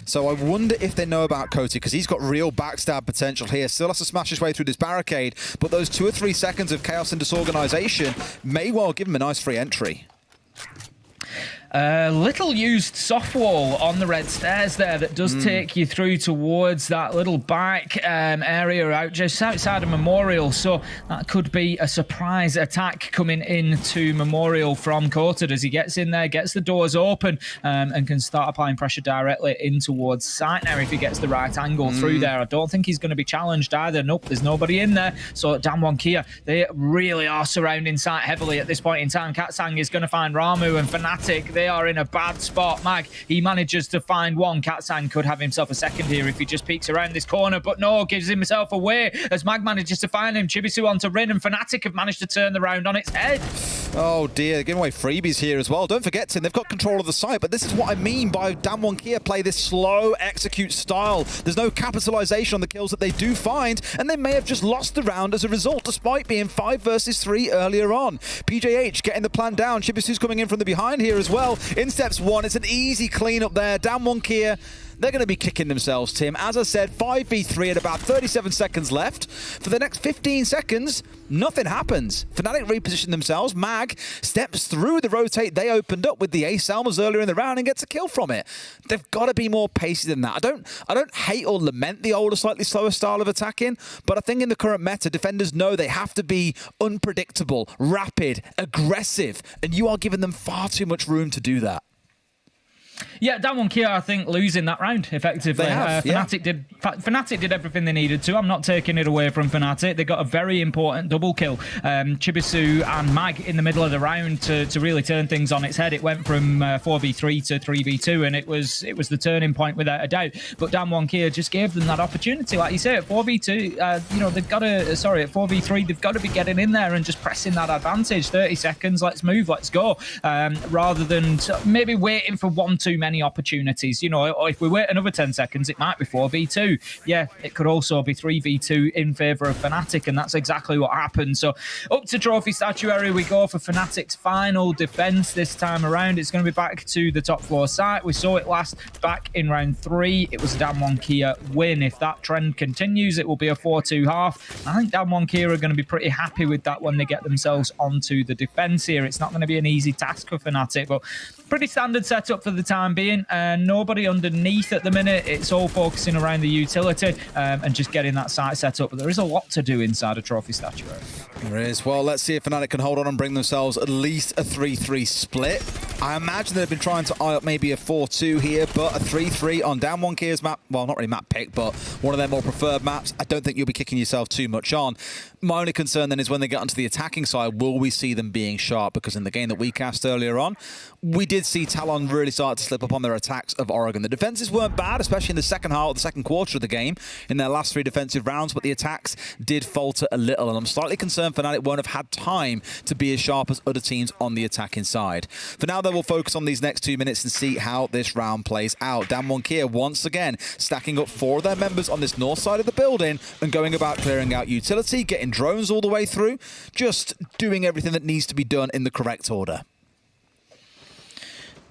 So I wonder if they know about Coty, because he's got real backstab potential here. Still has to smash his way through this barricade, but those 2 or 3 seconds of chaos and disorganization may well give him a nice free entry. Little used soft wall on the red stairs there that does take you through towards that little back area out just outside of Memorial. So that could be a surprise attack coming into Memorial from Coated as he gets in there, gets the doors open, and can start applying pressure directly in towards site now if he gets the right angle through there. I don't think he's going to be challenged either. Nope, there's nobody in there. So Damwon Kia, they really are surrounding site heavily at this point in time. Katsang is going to find Ramu, and Fnatic, they are in a bad spot. Mag, he manages to find one. Katsang could have himself a second here if he just peeks around this corner, but no, gives himself away as Mag manages to find him. Chibisu onto Rin, and Fnatic have managed to turn the round on its head. Oh dear, they're giving away freebies here as well. Don't forget, Tim, they've got control of the site, but this is what I mean by Damwon Kia play this slow execute style. There's no capitalization on the kills that they do find, and they may have just lost the round as a result, despite being 5 versus 3 earlier on. PJH getting the plan down. Chibisu's coming in from the behind here as well. In steps one, it's an easy clean-up there. Damwon Kia, they're going to be kicking themselves, Tim. As I said, 5v3 at about 37 seconds left. For the next 15 seconds, nothing happens. Fnatic reposition themselves. Mag steps through the rotate they opened up with the Ace Salmas earlier in the round and gets a kill from it. They've got to be more pacey than that. I don't hate or lament the older, slightly slower style of attacking, but I think in the current meta, defenders know they have to be unpredictable, rapid, aggressive, and you are giving them far too much room to do that. Yeah, Damwon Kia, I think, losing that round, effectively. They have, Fnatic did everything they needed to. I'm not taking it away from Fnatic. They got a very important double kill. Chibisu and Mag in the middle of the round to really turn things on its head. It went from 4v3 to 3v2, and it was the turning point without a doubt. But Damwon Kia just gave them that opportunity. Like you say, at 4v2, they've got to, at 4v3, they've got to be getting in there and just pressing that advantage. 30 seconds, let's move, let's go. Rather than maybe waiting for one too many opportunities. You know, if we wait another 10 seconds, it might be 4v2. Yeah, it could also be 3v2 in favour of Fnatic, and that's exactly what happened. So up to trophy statuary we go for Fnatic's final defence this time around. It's going to be back to the top floor site. We saw it last back in round 3. It was a Damwon Kia win. If that trend continues, it will be a 4-2 half. I think Damwon Kia are going to be pretty happy with that when they get themselves onto the defence here. It's not going to be an easy task for Fnatic, but pretty standard setup for the time being. Nobody underneath at the minute. It's all focusing around the utility and just getting that site set up. But there is a lot to do inside a trophy statuary. There is. Well, let's see if Fnatic can hold on and bring themselves at least a 3-3 split. I imagine they've been trying to eye up maybe a 4-2 here, but a 3-3 on Damwon Kia's map. Well, not really map pick, but one of their more preferred maps. I don't think you'll be kicking yourself too much on. My only concern then is when they get onto the attacking side, will we see them being sharp? Because in the game that we cast earlier on, we did see Talon really start to slip up on their attacks of Oregon. The defenses weren't bad, especially in the second half, the second quarter of the game, in their last 3 defensive rounds, but the attacks did falter a little, and I'm slightly concerned Fnatic won't have had time to be as sharp as other teams on the attacking side. For now, though, we'll focus on these next 2 minutes and see how this round plays out. Damwon Kia once again stacking up 4 of their members on this north side of the building and going about clearing out utility, getting drones all the way through, just doing everything that needs to be done in the correct order.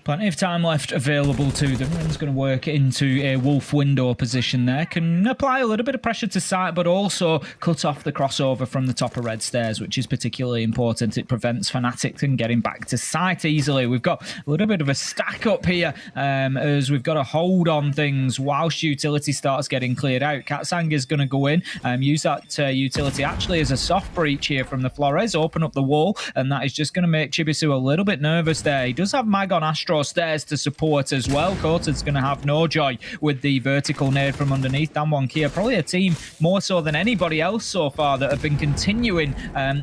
Plenty of time left available to them. Rin's going to work into a wolf window position there. Can apply a little bit of pressure to site, but also cut off the crossover from the top of red stairs, which is particularly important. It prevents Fnatic from getting back to site easily. We've got a little bit of a stack up here as we've got to hold on things whilst utility starts getting cleared out. Katsang is going to go in and use that utility actually as a soft breach here from the Flores, open up the wall, and that is just going to make Chibisu a little bit nervous there. He does have Mag on Astro stairs to support as well. Courted's going to have no joy with the vertical nade from underneath. Damwon Kia, probably a team more so than anybody else so far that have been continuing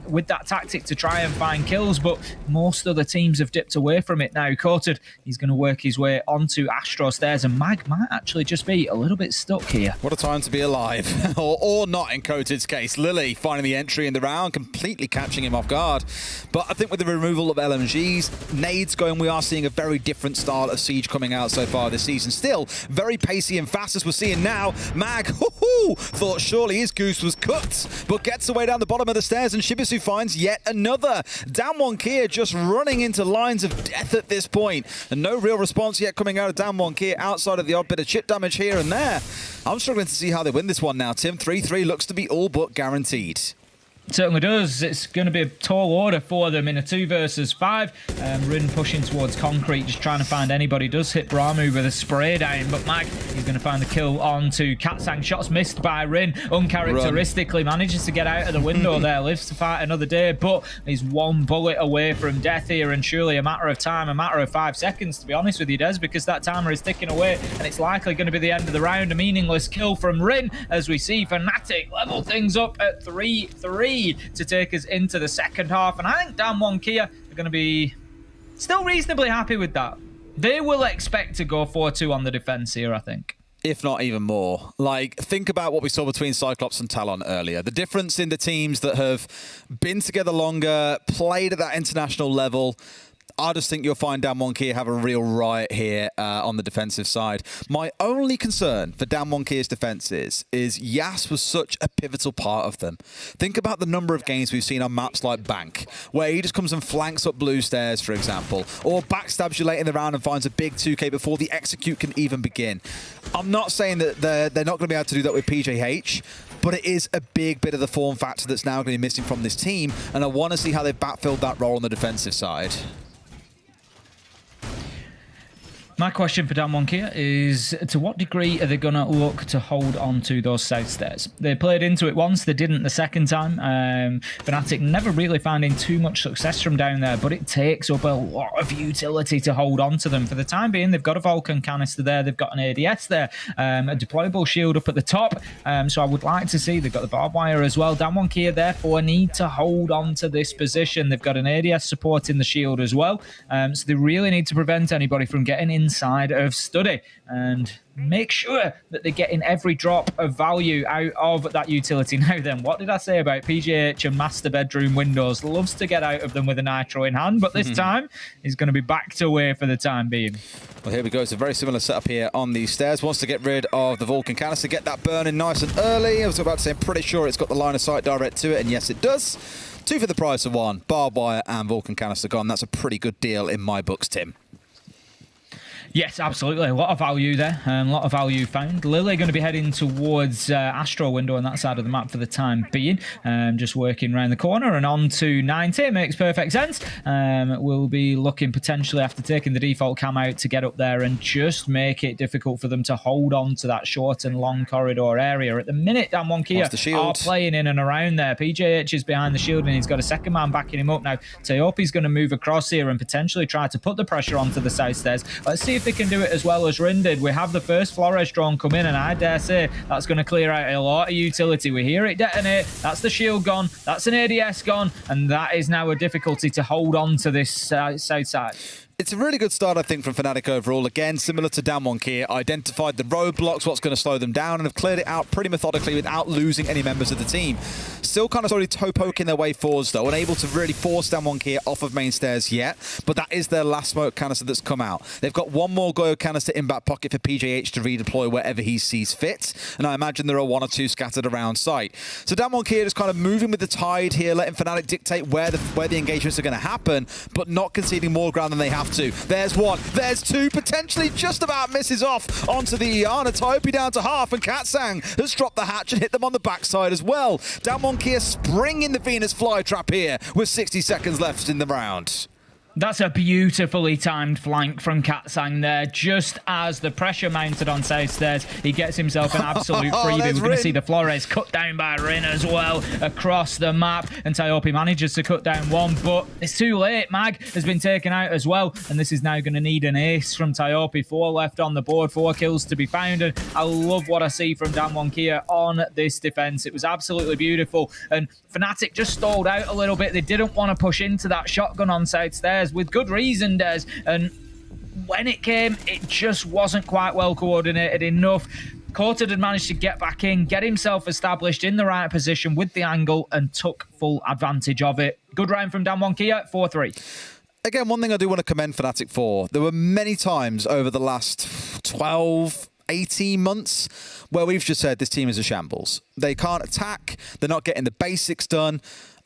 with that tactic to try and find kills, but most other teams have dipped away from it now. Courted, he's going to work his way onto Astro stairs, and Mag might actually just be a little bit stuck here. What a time to be alive. or not in Coated's case. Lily finding the entry in the round, completely catching him off guard. But I think with the removal of LMGs, nades going, we are seeing a very different style of Siege coming out so far this season. Still very pacey and fast as we're seeing now. Mag, thought surely his goose was cooked, but gets away down the bottom of the stairs, and Chibisu finds yet another. Damwon Kia just running into lines of death at this point, and no real response yet coming out of Damwon Kia outside of the odd bit of chip damage here and there. I'm struggling to see how they win this one now, Tim. 3-3 looks to be all but guaranteed. Certainly does. It's going to be a tall order for them in a 2 versus 5. Rin pushing towards concrete, just trying to find anybody. Does hit Bramu with a spray down, but Mag, he's going to find the kill onto Katsang. Shots missed by Rin. Uncharacteristically manages to get out of the window there. Lives to fight another day, but he's 1 bullet away from death here, and surely a matter of time, a matter of 5 seconds, to be honest with you, Des, because that timer is ticking away, and it's likely going to be the end of the round. A meaningless kill from Rin as we see Fnatic level things up at 3-3. To take us into the second half, and I think Damwon Kia are going to be still reasonably happy with that. They will expect to go 4-2 on the defense here, I think. If not even more. Like, think about what we saw between Cyclops and Talon earlier. The difference in the teams that have been together longer, played at that international level. I just think you'll find Damwon Kia have a real riot here on the defensive side. My only concern for Damwon Kia's defenses is Yas was such a pivotal part of them. Think about the number of games we've seen on maps like Bank, where he just comes and flanks up blue stairs, for example, or backstabs you late in the round and finds a big 2K before the execute can even begin. I'm not saying that they're not going to be able to do that with PJH, but it is a big bit of the form factor that's now going to be missing from this team, and I want to see how they've backfilled that role on the defensive side. My question for Damwon Kia is, to what degree are they going to look to hold on to those south stairs? They played into it once, they didn't the second time. Fnatic never really finding too much success from down there, but it takes up a lot of utility to hold on to them. For the time being, they've got a Vulcan canister there, they've got an ADS there, a deployable shield up at the top, so I would like to see, they've got the barbed wire as well. Damwon Kia therefore need to hold on to this position. They've got an ADS supporting the shield as well, so they really need to prevent anybody from getting inside of Study and make sure that they're getting every drop of value out of that utility. Now then, what did I say about PJH and master bedroom windows? Loves to get out of them with a nitro in hand, but this time he's going to be backed away for the time being. Well, here we go. It's a very similar setup here on these stairs. Wants to get rid of the Vulcan canister, get that burning nice and early. I was about to say, I'm pretty sure it's got the line of sight direct to it, and yes, it does. 2 for the price of 1. Barbed wire and Vulcan canister gone. That's a pretty good deal in my books, Tim. Yes, absolutely. A lot of value there. A lot of value found. Lily going to be heading towards Astro window on that side of the map for the time being. Just working around the corner and on to 90. Makes perfect sense. We'll be looking potentially after taking the default cam out to get up there and just make it difficult for them to hold on to that short and long corridor area. At the minute, Damwon Kia are playing in and around there. PJH is behind the shield and he's got a second man backing him up now. Teopi's going to move across here and potentially try to put the pressure onto the side stairs. Let's see if they can do it as well as Rin did. We have the first Flores drone come in, and I dare say that's going to clear out a lot of utility. We hear it detonate. That's the shield gone. That's an ADS gone, and that is now a difficulty to hold on to this south side. It's a really good start, I think, from Fnatic overall. Again, similar to Damwon here, identified the roadblocks, what's going to slow them down, and have cleared it out pretty methodically without losing any members of the team. Still kind of slowly toe-poking their way forwards, though, unable to really force Damwon here off of main stairs yet, but that is their last smoke canister that's come out. They've got one more go canister in back pocket for PJH to redeploy wherever he sees fit, and I imagine there are 1 or 2 scattered around site. So Damwon here is kind of moving with the tide here, letting Fnatic dictate where the engagements are going to happen, but not conceding more ground than they have to. There's 1, there's 2, potentially just about misses off onto the Iana. Tyopi down to half, and Katsang has dropped the hatch and hit them on the backside as well. Damwon Kia springing the Venus flytrap here with 60 seconds left in the round. That's a beautifully timed flank from Katsang there. Just as the pressure mounted on South Stairs, he gets himself an absolute freebie. We're going to see the Flores cut down by Rin as well across the map, and Tyopi manages to cut down 1, but it's too late. Mag has been taken out as well, and this is now going to need an ace from Tyopi. 4 left on the board, 4 kills to be found, and I love what I see from Damwon Kia on this defense. It was absolutely beautiful, and Fnatic just stalled out a little bit. They didn't want to push into that shotgun on South Stairs, with good reason, Des, and when it came, it just wasn't quite well coordinated enough. Courted had managed to get back in, get himself established in the right position with the angle, and took full advantage of it. Good round from Damwon Kia, 4-3. Again, one thing I do want to commend Fnatic for, there were many times over the last 12, 18 months where we've just said this team is a shambles. They can't attack, they're not getting the basics done.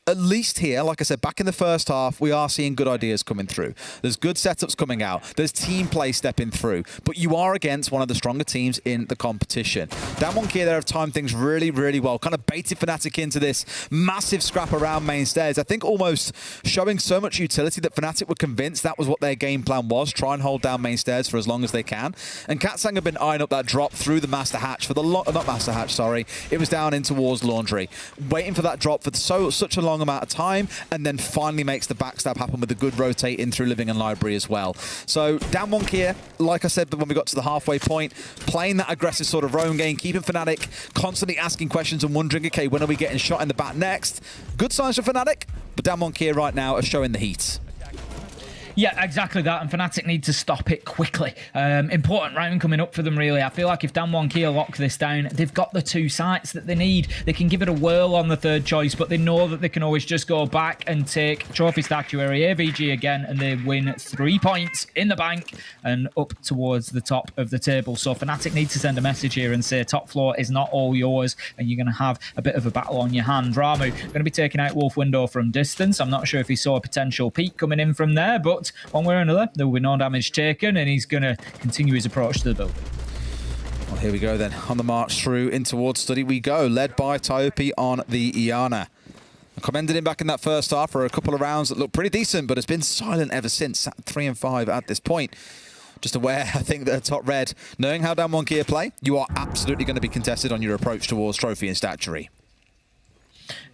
At least here, like I said, back in the first half, we are seeing good ideas coming through. There's good setups coming out. There's team play stepping through. But you are against one of the stronger teams in the competition. Damwon Kia there have timed things really, really well. Kind of baited Fnatic into this massive scrap around main stairs. I think almost showing so much utility that Fnatic were convinced that was what their game plan was. Try and hold down main stairs for as long as they can. And Katsang have been eyeing up that drop through the master hatch for the not master hatch, sorry. It was down in towards Laundry. Waiting for that drop for such a long amount of time, and then finally makes the backstab happen with a good rotate in through Living and Library as well. So Damwon here, like I said when we got to the halfway point, playing that aggressive sort of roam game, keeping Fnatic constantly asking questions and wondering, okay, when are we getting shot in the back next? Good signs for Fnatic, but Damwon here right now are showing the heat. Yeah, exactly that, and Fnatic need to stop it quickly. Important round coming up for them, really. I feel like if Damwon Kia lock this down, they've got the 2 sites that they need. They can give it a whirl on the 3rd choice, but they know that they can always just go back and take Trophy Statuary, AVG again, and they win 3 points in the bank and up towards the top of the table. So Fnatic need to send a message here and say top floor is not all yours, and you're going to have a bit of a battle on your hand. Ramu going to be taking out Wolf Window from distance. I'm not sure if he saw a potential peek coming in from there, but one way or another, there will be no damage taken, and he's going to continue his approach to the building. Well, here we go then. On the march through in towards study we go, led by Tyopi on the Iana. I commended him back in that first half for a couple of rounds that looked pretty decent, but it's been silent ever since, 3 and 5 at this point. Just aware, I think, that top red, knowing how Damwon Kia play, you are absolutely going to be contested on your approach towards Trophy and Statuary.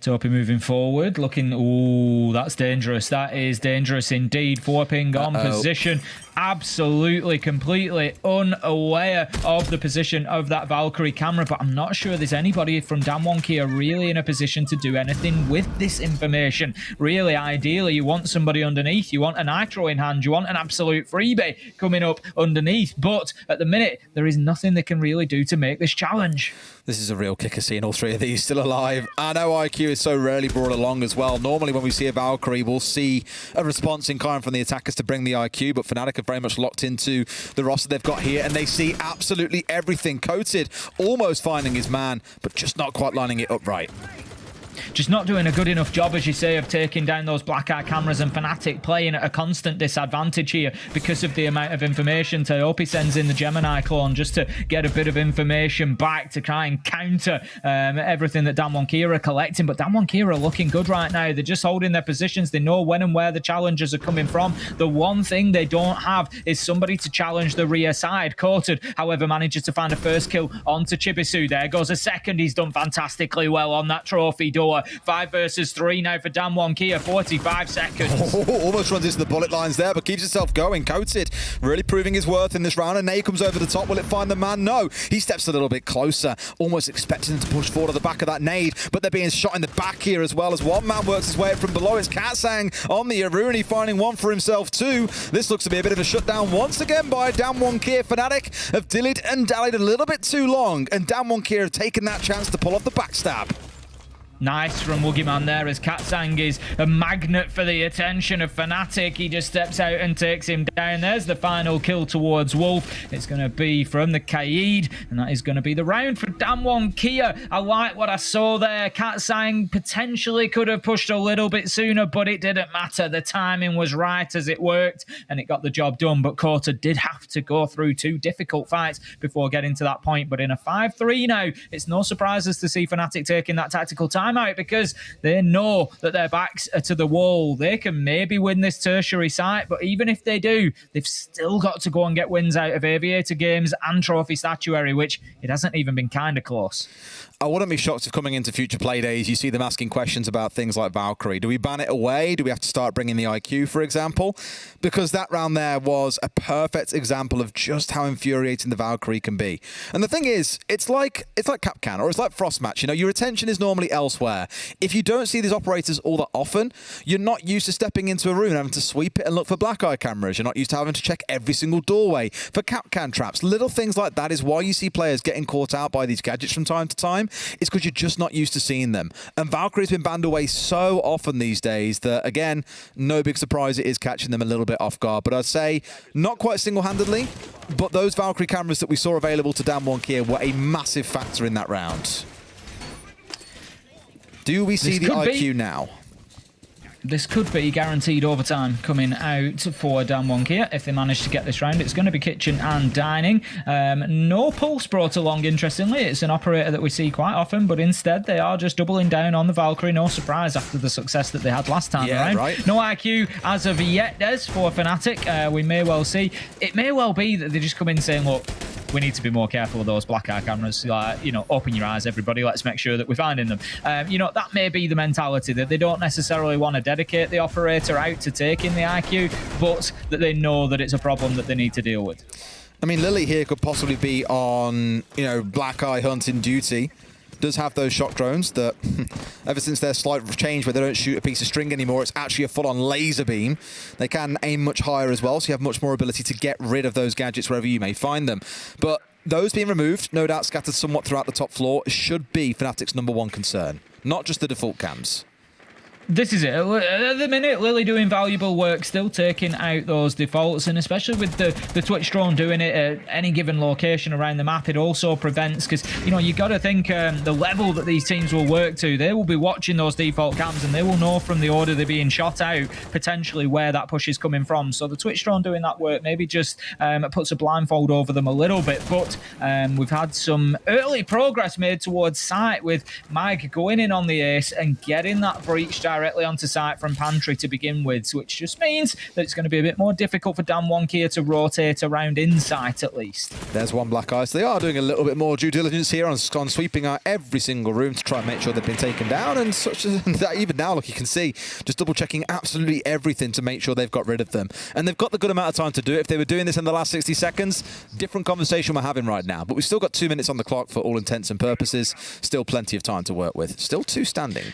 Tyopi moving forward, looking, ooh, that's dangerous. That is dangerous indeed. 4 ping on position. Absolutely, completely unaware of the position of that Valkyrie camera, but I'm not sure there's anybody from Damwon Kia really in a position to do anything with this information. Really, ideally, you want somebody underneath. You want a Nitro in hand. You want an absolute freebie coming up underneath. But at the minute, there is nothing they can really do to make this challenge. This is a real kicker seeing all 3 of these still alive. I know IQ is so rarely brought along as well. Normally when we see a Valkyrie, we'll see a response in kind from the attackers to bring the IQ, but Fnatic have very much locked into the roster they've got here, and they see absolutely everything. Coated almost finding his man, but just not quite lining it up right. Just not doing a good enough job, as you say, of taking down those black eye cameras, and Fnatic playing at a constant disadvantage here because of the amount of information. Tyopi sends in the Gemini clone just to get a bit of information back to try and counter everything that Damwon Kia are collecting. But Damwon Kia are looking good right now. They're just holding their positions. They know when and where the challenges are coming from. The one thing they don't have is somebody to challenge the rear side. Courted, however, manages to find a first kill onto Chibisu. There goes a second. He's done fantastically well on that trophy door. particular. 5 versus 3 now for Damwon Kia, 45 seconds. Almost runs into the bullet lines there, but keeps himself going. Coated, really proving his worth in this round. And nade comes over the top. Will it find the man? No. He steps a little bit closer, almost expecting them to push forward at the back of that nade, but they're being shot in the back here as well as one man works his way up from below. It's Katsang on the Aruni, finding one for himself too. This looks to be a bit of a shutdown once again by Damwon Kia. Fnatic have dillied and dallied a little bit too long, and Damwon Kia have taken that chance to pull off the backstab. Nice from Woogieman there as Katsang is a magnet for the attention of Fnatic. He just steps out and takes him down. There's the final kill towards Wolf. It's going to be from the Kaid, and that is going to be the round for Damwon Kia. I like what I saw there. Katsang potentially could have pushed a little bit sooner, but it didn't matter. The timing was right as it worked, and it got the job done. But Kota did have to go through 2 difficult fights before getting to that point. But in a 5-3 now, it's no surprises to see Fnatic taking that tactical timeout, because they know that their backs are to the wall. They can maybe win this tertiary site, but even if they do, they've still got to go and get wins out of Aviator Games and Trophy Statuary, which it hasn't even been kind of close. I wouldn't be shocked if coming into future Playdays you see them asking questions about things like Valkyrie. Do we ban it away? Do we have to start bringing the IQ, for example? Because that round there was a perfect example of just how infuriating the Valkyrie can be. And the thing is, it's like Capcan, or it's like Frostmatch. You know, your attention is normally elsewhere. If you don't see these operators all that often, you're not used to stepping into a room and having to sweep it and look for black eye cameras. You're not used to having to check every single doorway for Capcan traps. Little things like that is why you see players getting caught out by these gadgets from time to time. It's because you're just not used to seeing them. And Valkyrie's been banned away so often these days that, again, no big surprise it is catching them a little bit off guard. But I'd say not quite single-handedly, but those Valkyrie cameras that we saw available to Damwon Kia were a massive factor in that round. Do we see the IQ now? This could be guaranteed overtime coming out for Damwon Kia if they manage to get this round. It's going to be kitchen and dining. No pulse brought along, interestingly. It's an operator that we see quite often, but instead they are just doubling down on the Valkyrie. No surprise after the success that they had last time around. Right. No IQ as of yet, Des, for Fnatic. We may well see. It may well be that they just come in saying, look, we need to be more careful of those black eye cameras. Like, you know, open your eyes, everybody. Let's make sure that we're finding them. You know, that may be the mentality, that they don't necessarily want to dedicate the operator out to taking the IQ, but that they know that it's a problem that they need to deal with. I mean, Lily here could possibly be on, you know, black eye hunting duty. Does have those shock drones that, ever since their slight change where they don't shoot a piece of string anymore, it's actually a full-on laser beam. They can aim much higher as well, so you have much more ability to get rid of those gadgets wherever you may find them. But those being removed, no doubt scattered somewhat throughout the top floor, should be Fnatic's #1 concern, not just the default cams. This is it. At the minute, Lily doing valuable work, still taking out those defaults, and especially with the Twitch drone doing it at any given location around the map, it also prevents, because, you know, you got to think the level that these teams will work to, they will be watching those default cams and they will know from the order they're being shot out potentially where that push is coming from. So the Twitch drone doing that work maybe just puts a blindfold over them a little bit, but we've had some early progress made towards site with Mag going in on the ace and getting that breach directly onto site from Pantry to begin with, which just means that it's going to be a bit more difficult for Damwon Kia to rotate around insight at least. There's one black eye, so they are doing a little bit more due diligence here on sweeping out every single room to try and make sure they've been taken down, and such as that even now, look, you can see, just double checking absolutely everything to make sure they've got rid of them. And they've got the good amount of time to do it. If they were doing this in the last 60 seconds, different conversation we're having right now. But we've still got 2 minutes on the clock for all intents and purposes. Still plenty of time to work with. Still 2 standing.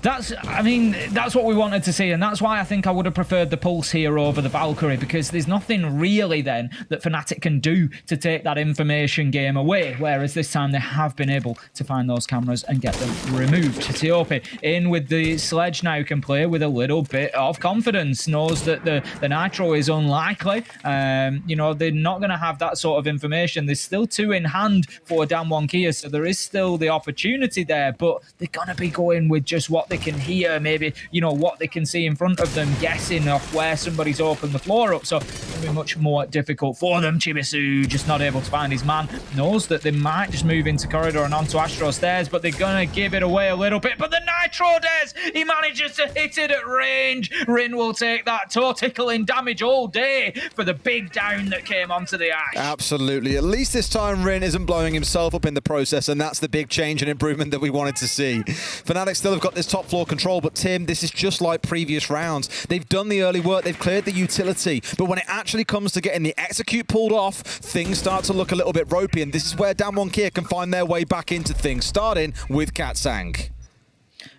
That's what we wanted to see, and that's why I think I would have preferred the Pulse here over the Valkyrie, because there's nothing really then that Fnatic can do to take that information game away, whereas this time they have been able to find those cameras and get them removed. Tiope in with the sledge now, can play with a little bit of confidence, knows that the Nitro is unlikely. You know, they're not going to have that sort of information. There's still 2 in hand for Damwon Kia, so there is still the opportunity there, but they're going to be going with just what they can hear, maybe, you know, what they can see in front of them, guessing off where somebody's opened the floor up. So going to be much more difficult for them. Chibisu just not able to find his man. Knows that they might just move into corridor and onto Astro stairs, but they're going to give it away a little bit. But the Nitro Des, he manages to hit it at range. Rin will take that toe tickling damage all day for the big down that came onto the Ash. Absolutely. At least this time Rin isn't blowing himself up in the process, and that's the big change and improvement that we wanted to see. Fnatic still have got this top floor control, but Tim, this is just like previous rounds. They've done the early work, they've cleared the utility, but when it actually comes to getting the execute pulled off, things start to look a little bit ropey, and this is where Damwon Kia can find their way back into things, starting with Katsang.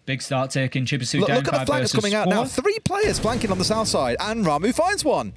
Big start taking Chibisu down. Look at the flankers coming out now. 3 players flanking on the south side, and Ramu finds one.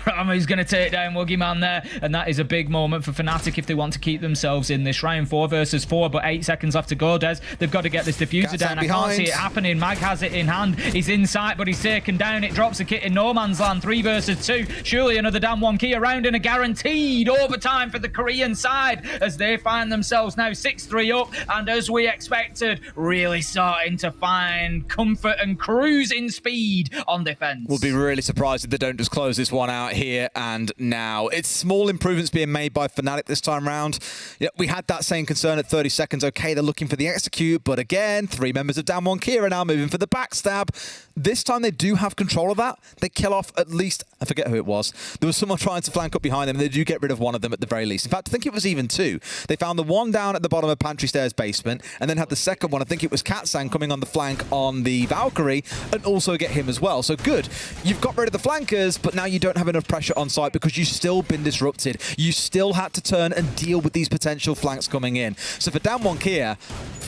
Ramu's going to take down Woogie Man there, and that is a big moment for Fnatic if they want to keep themselves in this round. 4 versus 4, but 8 seconds left to go, Des. They've got to get this diffuser down. I can't see it happening. Mag has it in hand. He's in sight, but he's taken down. It drops a kit in no man's land. 3 versus 2. Surely another Damwon Kia round and a guaranteed overtime for the Korean side as they find themselves now 6-3 up, and as we expected, really starting to find comfort and cruising speed on defense. We'll be really surprised if they don't just close this one out here and now. It's small improvements being made by Fnatic this time round. Yeah, we had that same concern at 30 seconds. Okay, they're looking for the execute, but again, 3 members of Damwon Kia are now moving for the backstab. This time they do have control of that. They kill off at least, I forget who it was. There was someone trying to flank up behind them, and they do get rid of one of them at the very least. In fact, I think it was even 2. They found the one down at the bottom of Pantry Stairs basement, and then had the second one, I think it was Katsang, coming on the flank on the Valkyrie, and also get him as well. So good. You've got rid of the flankers, but now you don't have enough pressure on site because you've still been disrupted. You still had to turn and deal with these potential flanks coming in. So for Damwon Kia,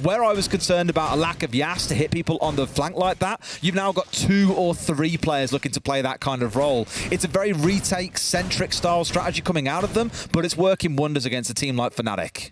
where I was concerned about a lack of Yas to hit people on the flank like that, you've now got 2 or 3 players looking to play that kind of role. It's a very retake-centric style strategy coming out of them, but it's working wonders against a team like Fnatic.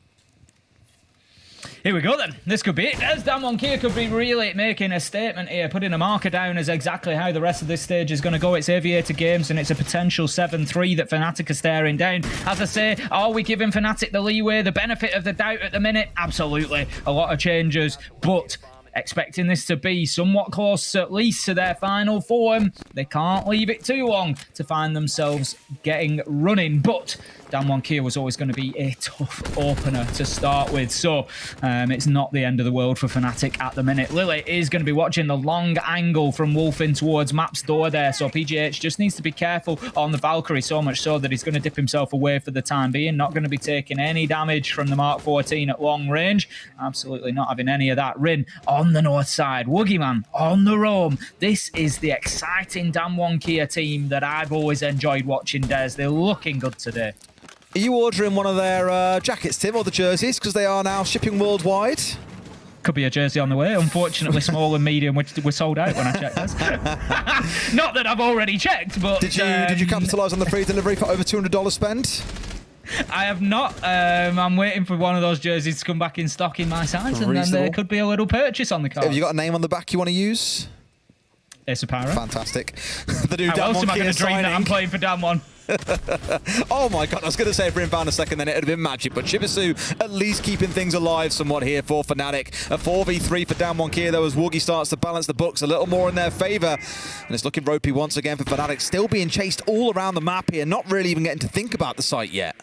Here we go then. This could be it. As Damwon Kia could be really making a statement here, putting a marker down as exactly how the rest of this stage is going to go. It's Aviator Games, and it's a potential 7-3 that Fnatic are staring down. As I say, are we giving Fnatic the leeway, the benefit of the doubt at the minute? Absolutely. A lot of changes, but expecting this to be somewhat close, at least to their final form. They can't leave it too long to find themselves getting running, but Damwon Kia was always going to be a tough opener to start with, so it's not the end of the world for Fnatic at the minute. Lily is going to be watching the long angle from Wolfen towards Map's door there, so PGH just needs to be careful on the Valkyrie, so much so that he's going to dip himself away for the time being, not going to be taking any damage from the Mark 14 at long range. Absolutely not having any of that. Rin on the north side, Woogie Man on the roam. This is the exciting Damwon Kia team that I've always enjoyed watching, Des. They're looking good today. Are you ordering one of their jackets, Tim, or the jerseys? Because they are now shipping worldwide. Could be a jersey on the way. Unfortunately, small and medium were sold out when I checked this. Not that I've already checked, but... Did you capitalise on the free delivery for over $200 spend? I have not. I'm waiting for one of those jerseys to come back in stock in my size, and then there could be a little purchase on the card. Have you got a name on the back you want to use? Aspirations. Fantastic. The new How else am I going to dream that I'm playing for Damwon? Oh my god, I was going to say if Rin found a second, then it would have been magic, but Chibisu at least keeping things alive somewhat here for Fnatic. A 4v3 for Damwon Kia, though, as Woogie starts to balance the books a little more in their favour. And it's looking ropey once again for Fnatic, still being chased all around the map here, not really even getting to think about the site yet.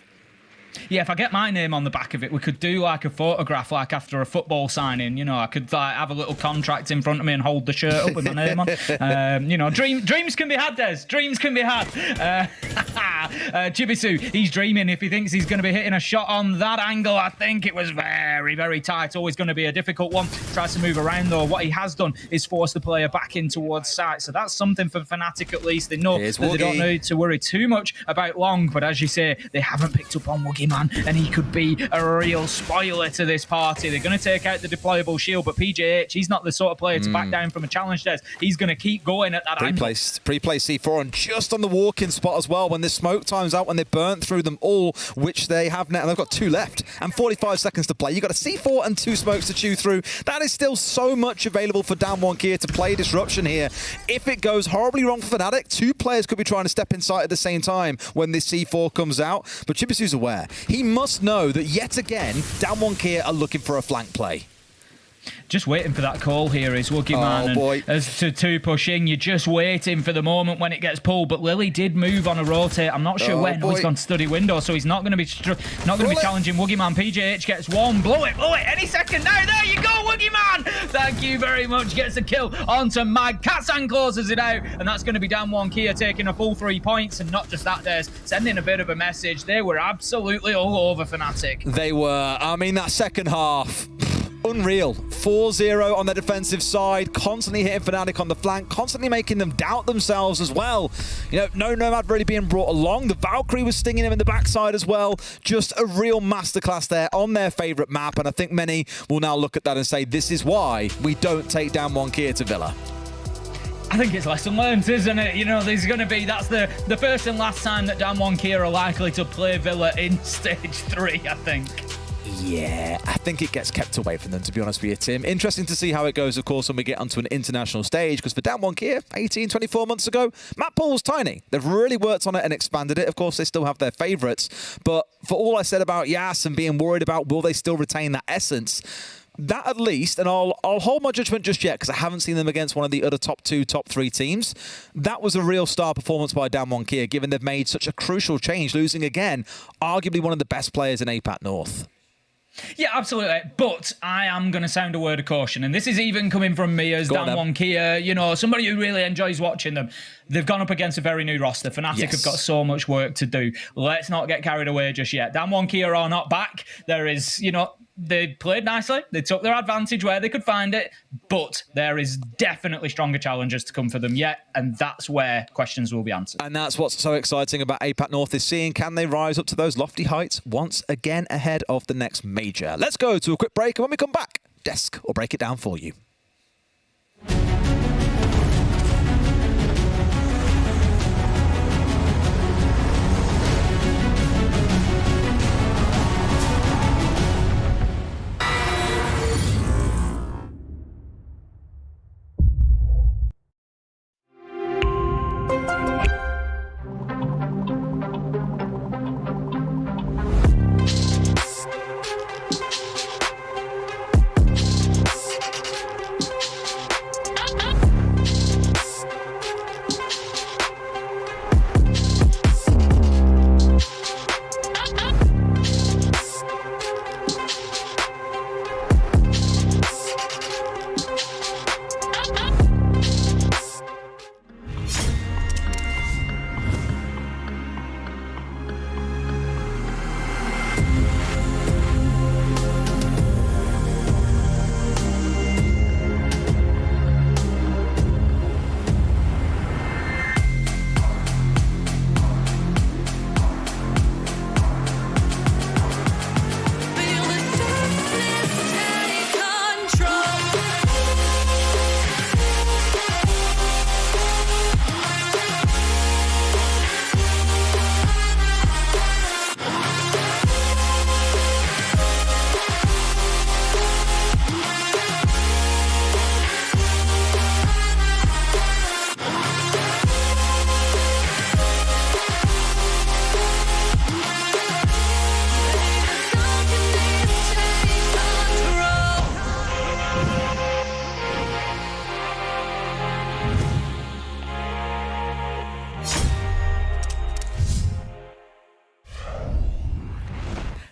Yeah, if I get my name on the back of it, we could do like a photograph, like after a football signing. You know, I could like have a little contract in front of me and hold the shirt up with my name on. You know, dreams can be had, Des. Dreams can be had. Chibisu, he's dreaming if he thinks he's going to be hitting a shot on that angle. I think it was very, very tight. Always going to be a difficult one. Tries to move around, though. What he has done is force the player back in towards sight. So that's something for Fnatic, at least. They know that they don't need to worry too much about Long. But as you say, they haven't picked up on Woogie Man, and he could be a real spoiler to this party. They're going to take out the deployable shield, but PJH, he's not the sort of player to back down from a challenge test. He's going to keep going at that pre-placed C4, and just on the walk-in spot as well when the smoke time's out, when they burnt through them all, which they have now. They've got 2 left and 45 seconds to play. You've got a C4 and 2 smokes to chew through. That is still so much available for Damwon Kia to play disruption here. If it goes horribly wrong for Fnatic, 2 players could be trying to step inside at the same time when this C4 comes out, but Chibisu's aware. He must know that yet again, Damwon Kia are looking for a flank play. Just waiting for that call here is Woogie Man. boy. As to 2 pushing, you're just waiting for the moment when it gets pulled. But Lily did move on a rotate. I'm not sure when. He's gone to study window, so he's not going to be challenging Woogie Man. PJH gets one. Blow it any second now. There you go, Woogie Man. Thank you very much. Gets a kill onto Mag. Katsan closes it out, and that's going to be Damwon Kia taking a full 3 points, and not just that, there's sending a bit of a message. They were absolutely all over Fnatic. They were. I mean, that second half, unreal. 4-0 on the defensive side, constantly hitting Fnatic on the flank, constantly making them doubt themselves as well. You know, no Nomad really being brought along. The Valkyrie was stinging him in the backside as well. Just a real masterclass there on their favourite map, and I think many will now look at that and say, this is why we don't take down Damwon Kia to Villa. I think it's lesson learned, isn't it? You know, there's going to be, that's the first and last time that Damwon Kia are likely to play Villa in stage 3, I think. Yeah, I think it gets kept away from them, to be honest with you, Tim. Interesting to see how it goes, of course, when we get onto an international stage, because for Damwon Kia, 18, 24 months ago, map pool was tiny. They've really worked on it and expanded it. Of course, they still have their favourites. But for all I said about Yas and being worried about will they still retain that essence, that at least, and I'll hold my judgment just yet because I haven't seen them against one of the other top 2, top 3 teams. That was a real star performance by Damwon Kia, given they've made such a crucial change, losing again, arguably one of the best players in APAC North. Yeah, absolutely. But I am going to sound a word of caution. And this is even coming from me as Damwon Kia, you know, somebody who really enjoys watching them. They've gone up against a very new roster. Fnatic have got so much work to do. Let's not get carried away just yet. Damwon Kia are not back. There is, you know, they played nicely. They took their advantage where they could find it. But there is definitely stronger challenges to come for them yet. And that's where questions will be answered. And that's what's so exciting about APAC North is seeing, can they rise up to those lofty heights once again ahead of the next major? Let's go to a quick break, and when we come back, Desk will break it down for you.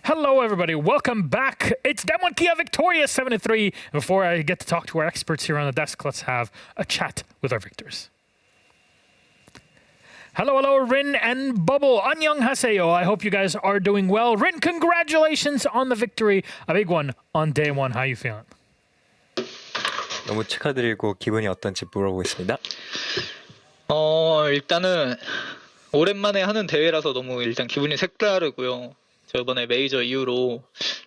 Hello, everybody. Welcome back. It's Damwon Kia victorious 7-3. Before I get to talk to our experts here on the desk, let's have a chat with our victors. Hello, Rin and Bubble. Annyeonghaseyo. I hope you guys are doing well. Rin, congratulations on the victory. A big one on day one. How are you feeling? 너무 축하드리고 기분이 어떤지 물어보겠습니다. 일단은 오랜만에 하는 대회라서 너무 일단 기분이 색다르고요. 저번에 메이저 이후로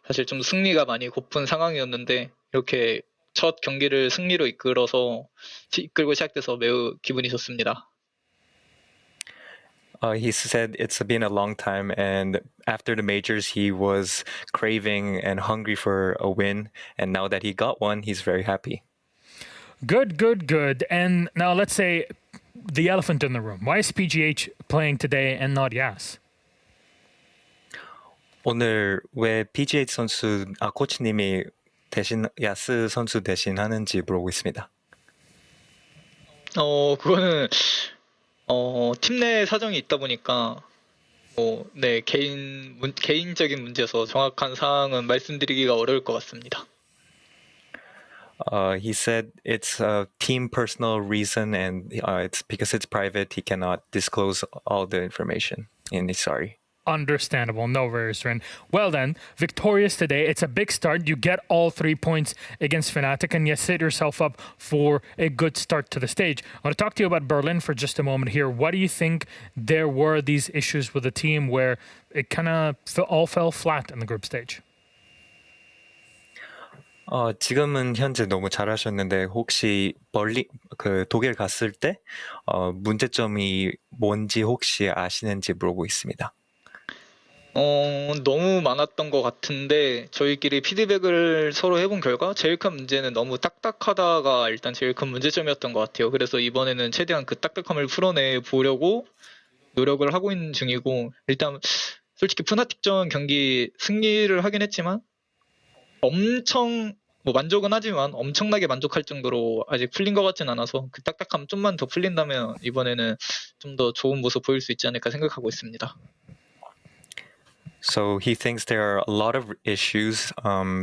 사실 좀 승리가 많이 고픈 상황이었는데 이렇게 첫 경기를 승리로 이끌고 시작돼서 매우 기분이 좋습니다. He said it's been a long time, and after the majors, he was craving and hungry for a win, and now that he got one, he's very happy. Good. And now let's say the elephant in the room. Why is PGH playing today and not Yas? 오늘 왜 PGH 선수 코치님이 대신 야스 선수 대신 하는지 물어보고 있습니다. 그거는 팀 내 사정이 있다 보니까 네, 개인적인 문제여서 정확한 사항은 말씀드리기가 어려울 것 같습니다. He said it's a team personal reason and it's because it's private. He cannot disclose all the information. And he's sorry. Understandable. No worries, Rin. Well then, victorious today. It's a big start. You get all 3 points against Fnatic and you set yourself up for a good start to the stage. I want to talk to you about Berlin for just a moment here. What do you think there were these issues with the team where it kind of all fell flat in the group stage? 지금은 현재 너무 잘하셨는데 혹시 독일 갔을 때 문제점이 뭔지 혹시 아시는지 물어보고 있습니다. 너무 많았던 것 같은데 저희끼리 피드백을 서로 해본 결과 제일 큰 문제는 너무 딱딱하다가 일단 제일 큰 문제점이었던 것 같아요. 그래서 이번에는 최대한 그 딱딱함을 풀어내 보려고 노력을 하고 있는 중이고 일단 솔직히 푸나틱전 경기 승리를 하긴 했지만 엄청 만족은 하지만 엄청나게 만족할 정도로 아직 풀린 것 같진 않아서 그 딱딱함 좀만 더 풀린다면 이번에는 좀 더 좋은 모습 보일 수 있지 않을까 생각하고 있습니다. So he thinks there are a lot of issues.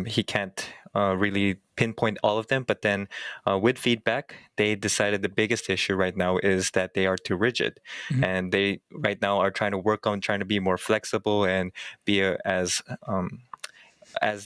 He can't really pinpoint all of them, but then with feedback, they decided the biggest issue right now is that they are too rigid. Mm-hmm. And they right now are trying to work on trying to be more flexible and be as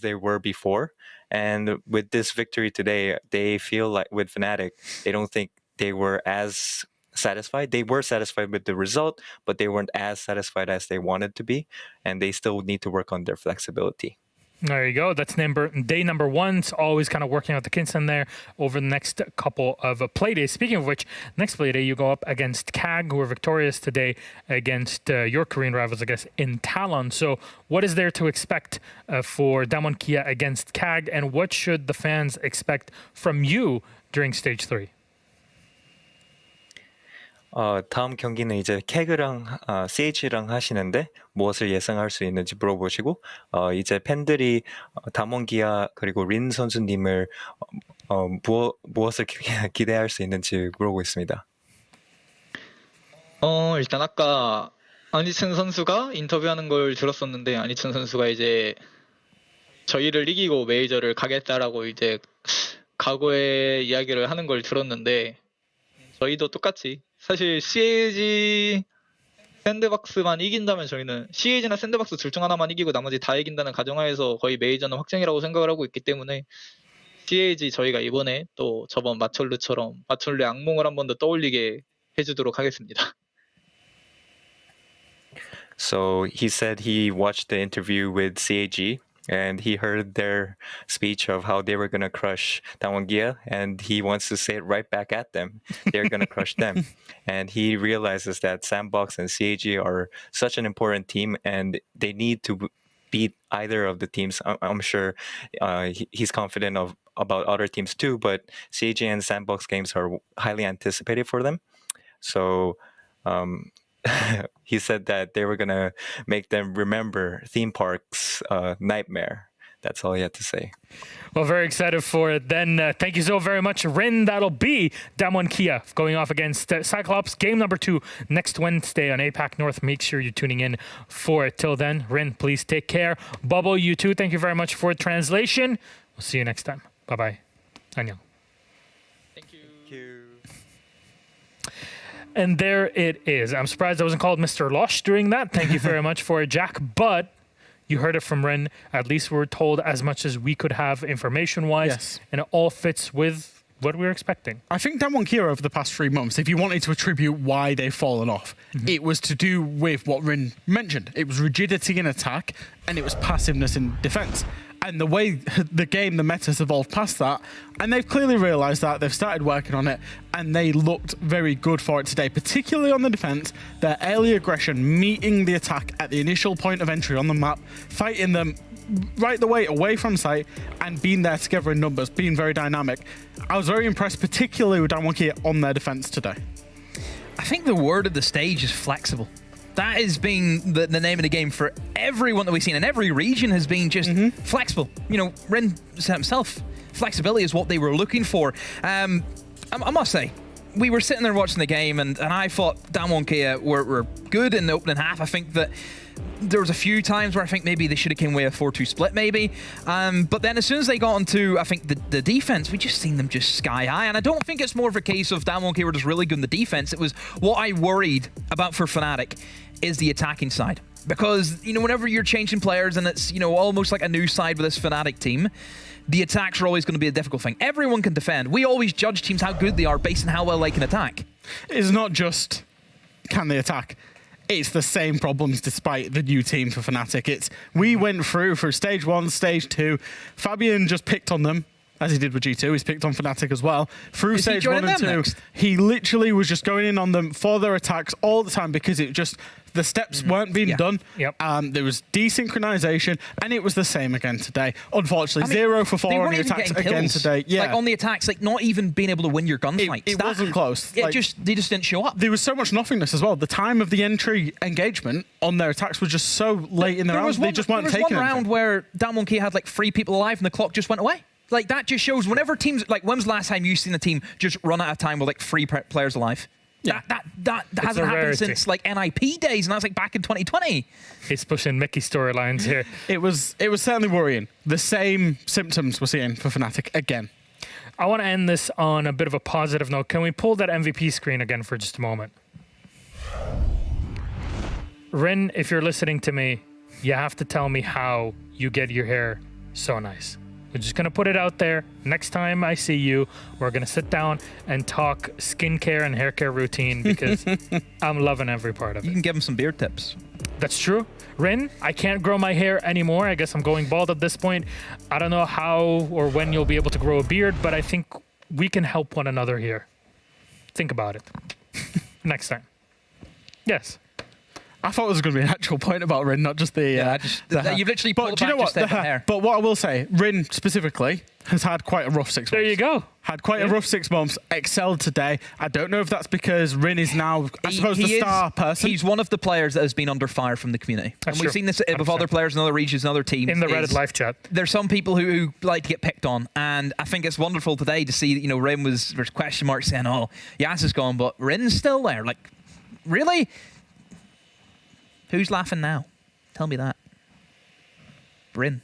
they were before. And with this victory today, they feel like with Fnatic, they don't think they were as satisfied. They were satisfied with the result, but they weren't as satisfied as they wanted to be, and they still need to work on their flexibility. There you go. That's day number 1. It's always kind of working out the kinks in there over the next couple of Playdays. Speaking of which, next Playday you go up against CAG, who were victorious today against your Korean rivals, I guess, in Talon. So what is there to expect for Damwon Kia against CAG, and what should the fans expect from you during Stage 3? 다음 경기는 이제 캐그랑 CH랑 하시는데 무엇을 예상할 수 있는지 물어보시고 이제 팬들이 담원기아 그리고 린 선수님을 무엇을 기대할 수 있는지 물어보고 있습니다. 일단 아까 안희찬 선수가 인터뷰하는 걸 들었었는데 안희찬 선수가 이제 저희를 이기고 메이저를 가겠다라고 이제 각오의 이야기를 하는 걸 들었는데 저희도 똑같이 사실 CAG 샌드박스만 이긴다면 저희는 CAG나 샌드박스 둘 중 하나만 이기고 나머지 다 이긴다는 가정하에서 거의 메이저는 확정이라고 생각을 하고 있기 때문에 CAG 저희가 이번에 또 저번 마철루처럼 마철루의 악몽을 한 번 더 떠올리게 해주도록 하겠습니다. So he said he watched the interview with CAG and he heard their speech of how they were going to crush Damwon, and he wants to say it right back at them. They're going to crush them. And he realizes that Sandbox and CAG are such an important team and they need to beat either of the teams. I'm sure he's confident about other teams too, but CAG and Sandbox games are highly anticipated for them. So he said that they were going to make them remember theme park's nightmare. That's all he had to say. Well, very excited for it. Then thank you so very much, Rin. That'll be Damwon Kia going off against Cyclops. Game number 2 next Wednesday on APAC North. Make sure you're tuning in for it. Till then, Rin, please take care. Bubble, you too. Thank you very much for translation. We'll see you next time. Bye-bye. 안녕. Thank you. And there it is. I'm surprised I wasn't called Mr. Losh during that. Thank you very much for it, Jack. But you heard it from Rin. At least we were told as much as we could have information-wise. Yes. And it all fits with what we were expecting. I think Damwon Kia over the past 3 months, if you wanted to attribute why they've fallen off, it was to do with what Rin mentioned. It was rigidity in attack and it was passiveness in defense. And the way the game, the meta's evolved past that, and they've clearly realised that, they've started working on it, and they looked very good for it today, particularly on the defence. Their early aggression, meeting the attack at the initial point of entry on the map, fighting them right the way away from sight, and being there together in numbers, being very dynamic. I was very impressed, particularly with Damwon Kia on their defence today. I think the word of the stage is flexible. That has been the name of the game for everyone that we've seen, and every region has been just flexible. You know, Rin said himself, flexibility is what they were looking for. I must say, we were sitting there watching the game, and I thought Damwon Kia were good in the opening half. I think that there was a few times where I think maybe they should have came away a 4-2 split maybe. But then as soon as they got into, I think, the defense, we just seen them just sky high. And I don't think it's more of a case of Damwon Kia were just really good in the defense. It was what I worried about for Fnatic is the attacking side. Because, you know, whenever you're changing players and it's, you know, almost like a new side with this Fnatic team, the attacks are always going to be a difficult thing. Everyone can defend. We always judge teams how good they are based on how well they can attack. It's not just can they attack. It's the same problems despite the new team for Fnatic. We went through stage 1, stage 2. Fabian just picked on them, as he did with G2. He's picked on Fnatic as well. Through stage 1 and 2, next? He literally was just going in on them for their attacks all the time because it just... The steps weren't being done. Yep. There was desynchronization, and it was the same again today. Unfortunately, 0 for 4 on the attacks again today. Yeah. Like on the attacks, like not even being able to win your gunfights. It wasn't close. They just didn't show up. There was so much nothingness as well. The time of the entry engagement on their attacks was just so late in the round. They just weren't taking There was one round where Damwon Kia had like 3 people alive, and the clock just went away. Like that just shows whenever teams like when was the last time you've seen a team just run out of time with like 3 players alive? Yeah. That hasn't happened since like NIP days, and that's like back in 2020. He's pushing Mickey storylines here. It was certainly worrying. The same symptoms we're seeing for Fnatic again. I want to end this on a bit of a positive note. Can we pull that MVP screen again for just a moment? Rin, if you're listening to me, you have to tell me how you get your hair so nice. We're just going to put it out there. Next time I see you, we're going to sit down and talk skincare and hair care routine because I'm loving every part of it. You can give him some beard tips. That's true. Rin, I can't grow my hair anymore. I guess I'm going bald at this point. I don't know how or when you'll be able to grow a beard, but I think we can help one another here. Think about it. Next time. Yes. I thought it was going to be an actual point about Rin, not just the... You've literally pulled back just the hair. But what I will say, Rin specifically has had quite a rough 6 months. There you go. Had quite a rough 6 months, excelled today. I don't know if that's because Rin is now, I suppose, the star person. He's one of the players that has been under fire from the community. That's and we've seen this with other players in other regions and other teams. In the Reddit live chat. There's some people who like to get picked on, and I think it's wonderful today to see, you know, Rin there's question marks saying, oh, Yas is gone, but Rin's still there. Like, really? Who's laughing now? Tell me that. Bryn.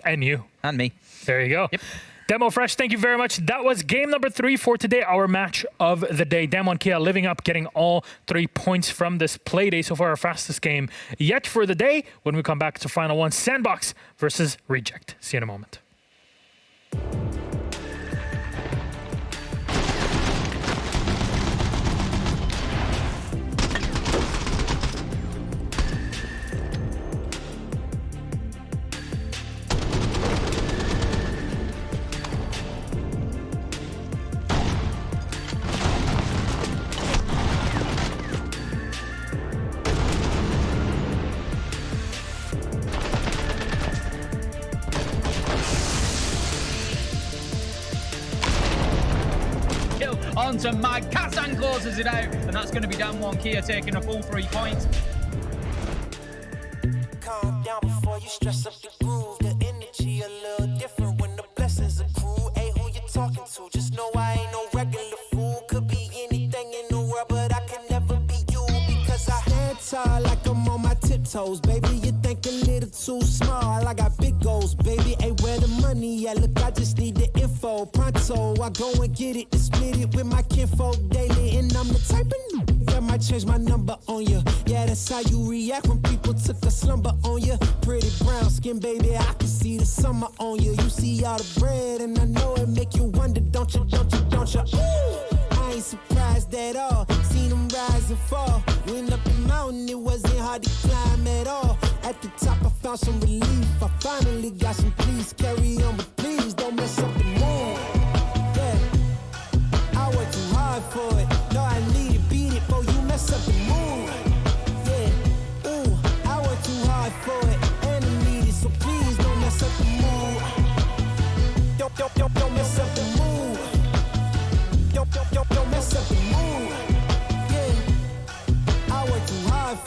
And you. And me. There you go. Yep. Demo Fresh, thank you very much. That was game number 3 for today, our match of the day. Damwon Kia living up, getting all 3 points from this Playday. So far, our fastest game yet for the day. When we come back to final one, Sandbox versus Reject. See you in a moment. Onto Mag. Kazan closes it out, and that's going to be Damwon Kia taking a full 3 points. Calm down before you stress up the groove. The energy a little different when the blessings accrue. Hey, who you talking to? Just know I ain't no regular fool. Could be anything in the world, but I can never be you because I stand tall like I'm on my tiptoes, baby. You think a little too small. I got big goals, baby. Hey, where the money at? Look, I just need the info. Pronto, I go and get it and split it with my kinfolk daily, and I'm the type of that might change my number on you. Yeah, that's how you react when people took a slumber on you. Pretty brown skin, baby, I can see the summer on you. You see all the bread, and I know it make you wonder, don't you? Ooh, I ain't surprised at all. Seen them rise and fall. Went up the mountain, it wasn't hard to climb at all. At the top, I found some relief. I finally got some peace. Carry on, but please don't mess up the mood. Yeah, I worked too hard for it. No, I need it, beat it, before you mess up the mood. Yeah, ooh, I worked too hard for it, and I need it, so please don't mess up the mood. Don't mess up the mood. Don't mess up the mood. Yeah, I worked too hard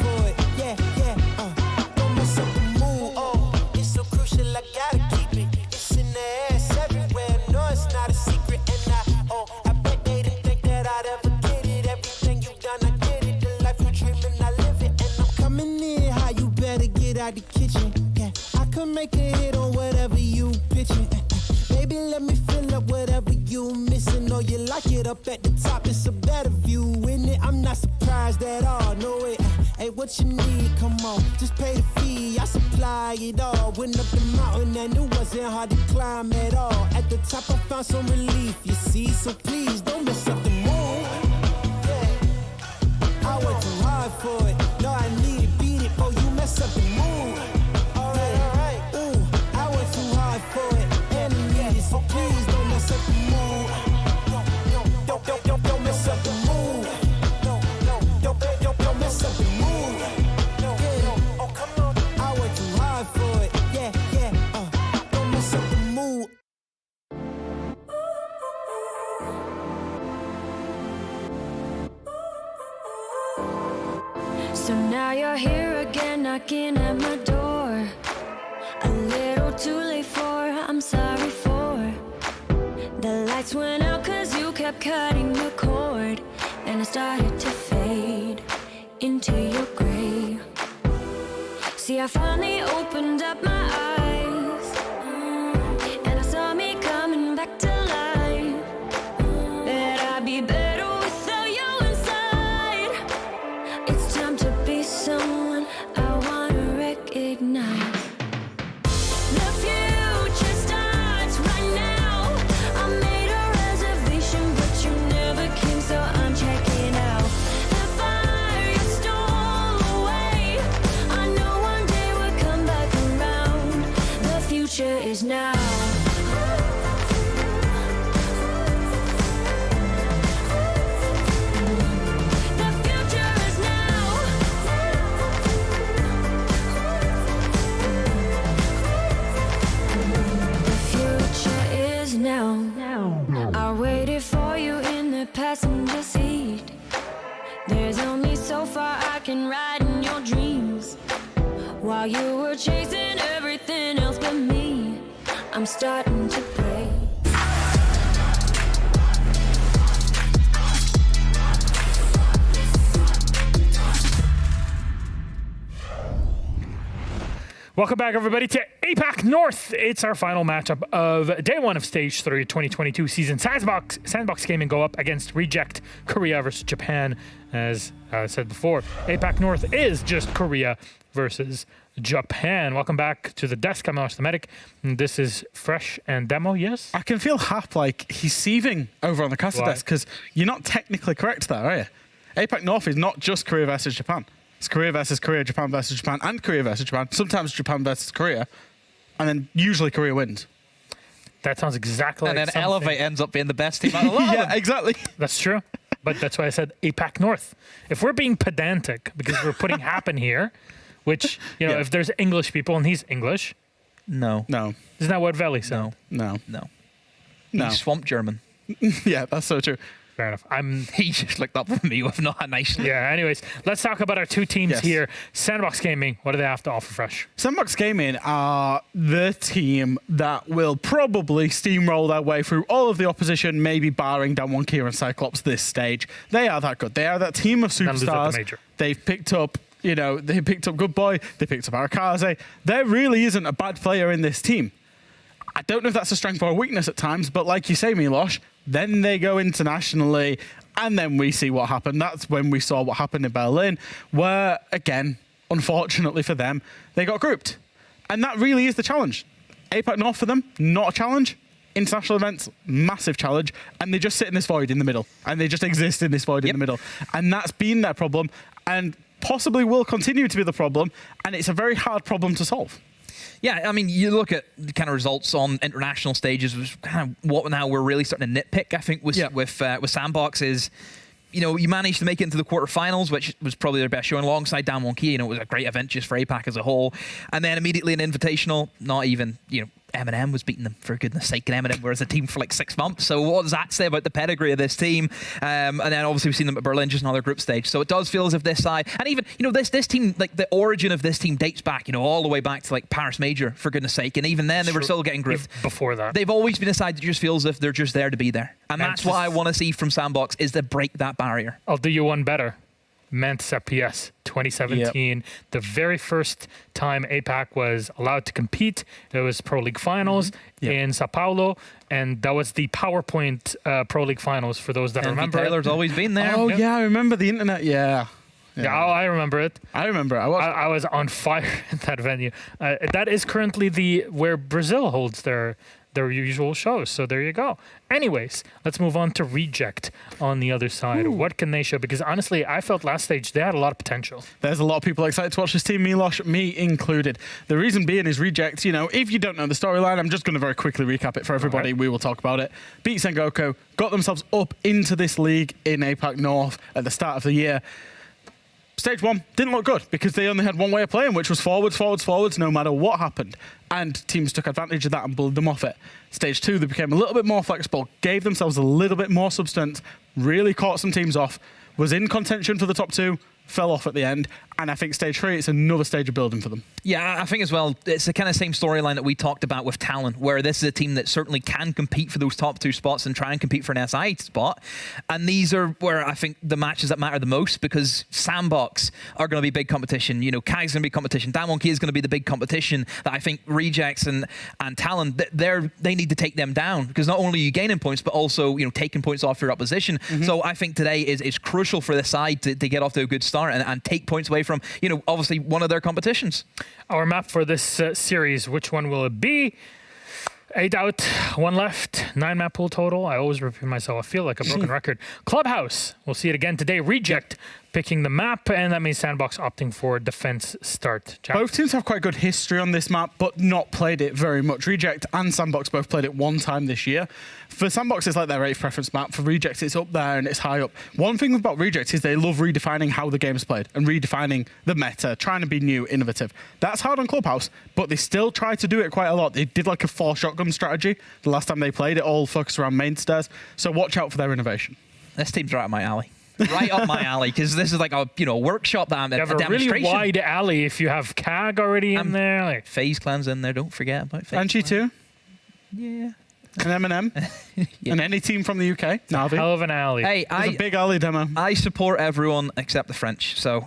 you let me fill up whatever you missing, or you like it up at the top, it's a better view, in it. I'm not surprised at all, no way. Hey, what you need? Come on, just pay the fee. I supply it all. Went up the mountain and it wasn't hard to climb at all. At the top, I found some relief, you see. So please don't mess up the mood. Yeah. I worked too hard for it. No, I need it, beat it, oh, you mess up the mood. Alright. Ooh, I worked too hard for it. And I need it, so please don't mess up the mood. Don't mess up the mood. Don't mess up the mood. For it, yeah, don't mess up the mood. So now you're here again, knocking at my door. A little too late for, I'm sorry for. The lights went out 'cause you kept cutting the cord, and I started to fade into your gray. See, I finally opened up my eyes, and I saw me coming back to life. That I'd be better without you inside. It's time to be someone I wanna recognize. The future starts right now. I made a reservation, but you never came, so I'm checking out. The fire you stole away, I know one day we'll come back around. The future is now. The future is now. The future is now. I waited for you in the passenger seat. There's only so far I can ride in your dreams. While you were chasing everything else but me, I'm starting to break. Welcome back, everybody, to APAC North. It's our final matchup of day one of Stage 3 2022 season. Sandbox Gaming go up against Reject Korea versus Japan. As I said before, APAC North is just Korea versus Japan. Welcome back to the desk. I'm Alex the Medic. And this is Fresh and Demo, yes? I can feel Hap like he's seething over on the caster desk because you're not technically correct there, are you? APAC North is not just Korea versus Japan. It's Korea versus Korea, Japan versus Japan, and Korea versus Japan. Sometimes Japan versus Korea, and then usually Korea wins. That sounds exactly and like then Elevate ends up being the best team out of a lot of them. Exactly. That's true. But that's why I said APAC North. If we're being pedantic, because we're putting Hap in here, which, you know, if there's English people and he's English. No. Isn't that what Veli said? No. He's swamp German. Yeah, that's so true. Fair enough. He just looked up at me with not a nice. Yeah. Anyways, let's talk about our two teams here. Sandbox Gaming. What do they have to offer, Fresh? Sandbox Gaming are the team that will probably steamroll their way through all of the opposition, maybe barring Damwon, Kia, and Cyclops this stage. They are that good. They are that team of superstars. They've picked up. You know, they picked up Good Boy. They picked up Arakaze. There really isn't a bad player in this team. I don't know if that's a strength or a weakness at times, but like you say, Milosh, then they go internationally, and then we see what happened. That's when we saw what happened in Berlin, where, again, unfortunately for them, they got grouped. And that really is the challenge. APAC North for them, not a challenge. International events, massive challenge. And they just sit in this void in the middle. And they just exist in this void in the middle. And that's been their problem, and possibly will continue to be the problem. And it's a very hard problem to solve. Yeah, I mean, you look at the kind of results on international stages, was kind of what now we're really starting to nitpick, I think, with Sandbox is, you know, you managed to make it into the quarterfinals, which was probably their best showing alongside Damwon Kia. You know, it was a great event just for APAC as a whole. And then immediately an invitational, not even, you know, Eminem was beating them, for goodness sake, and Eminem were as a team for like 6 months. So what does that say about the pedigree of this team? And then obviously we've seen them at Berlin, just another group stage. So it does feel as if this side, and even, you know, this team, like the origin of this team dates back, you know, all the way back to like Paris Major, for goodness sake. And even then they were still getting grouped. Before that. They've always been a side that just feels as if they're just there to be there. And that's what I want to see from Sandbox, is to break that barrier. I'll do you one better. Mantis FPS 2017, the very first time APAC was allowed to compete. It was Pro League Finals in Sao Paulo, and that was the PowerPoint Pro League Finals for those that remember. Taylor's always been there. Oh, yeah, I remember the internet. Yeah, I remember it. I remember it. I was on fire at that venue. That is currently where Brazil holds their usual shows. So there you go. Anyways, let's move on to Reject on the other side. Ooh. What can they show? Because honestly, I felt last stage they had a lot of potential. There's a lot of people excited to watch this team, Milosh, me included. The reason being is Reject, if you don't know the storyline, I'm just going to very quickly recap it for everybody. Right. We will talk about it. Beat Sengoku, got themselves up into this league in APAC North at the start of the year. Stage 1 didn't look good because they only had one way of playing, which was forwards, no matter what happened. And teams took advantage of that and blew them off it. Stage 2, they became a little bit more flexible, gave themselves a little bit more substance, really caught some teams off, was in contention for the top 2, fell off at the end. And I think stage 3, it's another stage of building for them. Yeah, I think as well, it's the kind of same storyline that we talked about with Talon, where this is a team that certainly can compete for those top 2 spots and try and compete for an SI spot. And these are where I think the matches that matter the most, because Sandbox are going to be big competition. Kai's going to be competition. Damwon is going to be the big competition that I think Rejects and Talon, they need to take them down, because not only are you gaining points, but also taking points off your opposition. So I think today is crucial for this side to get off to a good start and take points away from, obviously one of their competitions. Our map for this series, which one will it be? 8 out, 1 left, 9 map pool total. I always repeat myself. I feel like a broken record. Clubhouse, we'll see it again today. Reject picking the map, and that means Sandbox opting for defense start. Jack. Both teams have quite good history on this map, but not played it very much. Reject and Sandbox both played it one time this year. For Sandbox, it's like their 8th preference map. For Reject, it's up there and it's high up. One thing about Reject is they love redefining how the game is played and redefining the meta, trying to be new, innovative. That's hard on Clubhouse, but they still try to do it quite a lot. They did like a 4 shotgun strategy the last time they played it, all focused around main stairs. So watch out for their innovation. This team's right up my alley. Right up my alley, because this is like a workshop that I'm you have a really wide alley if you have CAG already in there. Like. FaZe Clan's in there, don't forget about FaZe Angie too. Yeah. And Eminem. And any team from the UK. Navi. Hell of an alley. Hey, a big alley demo. I support everyone except the French. So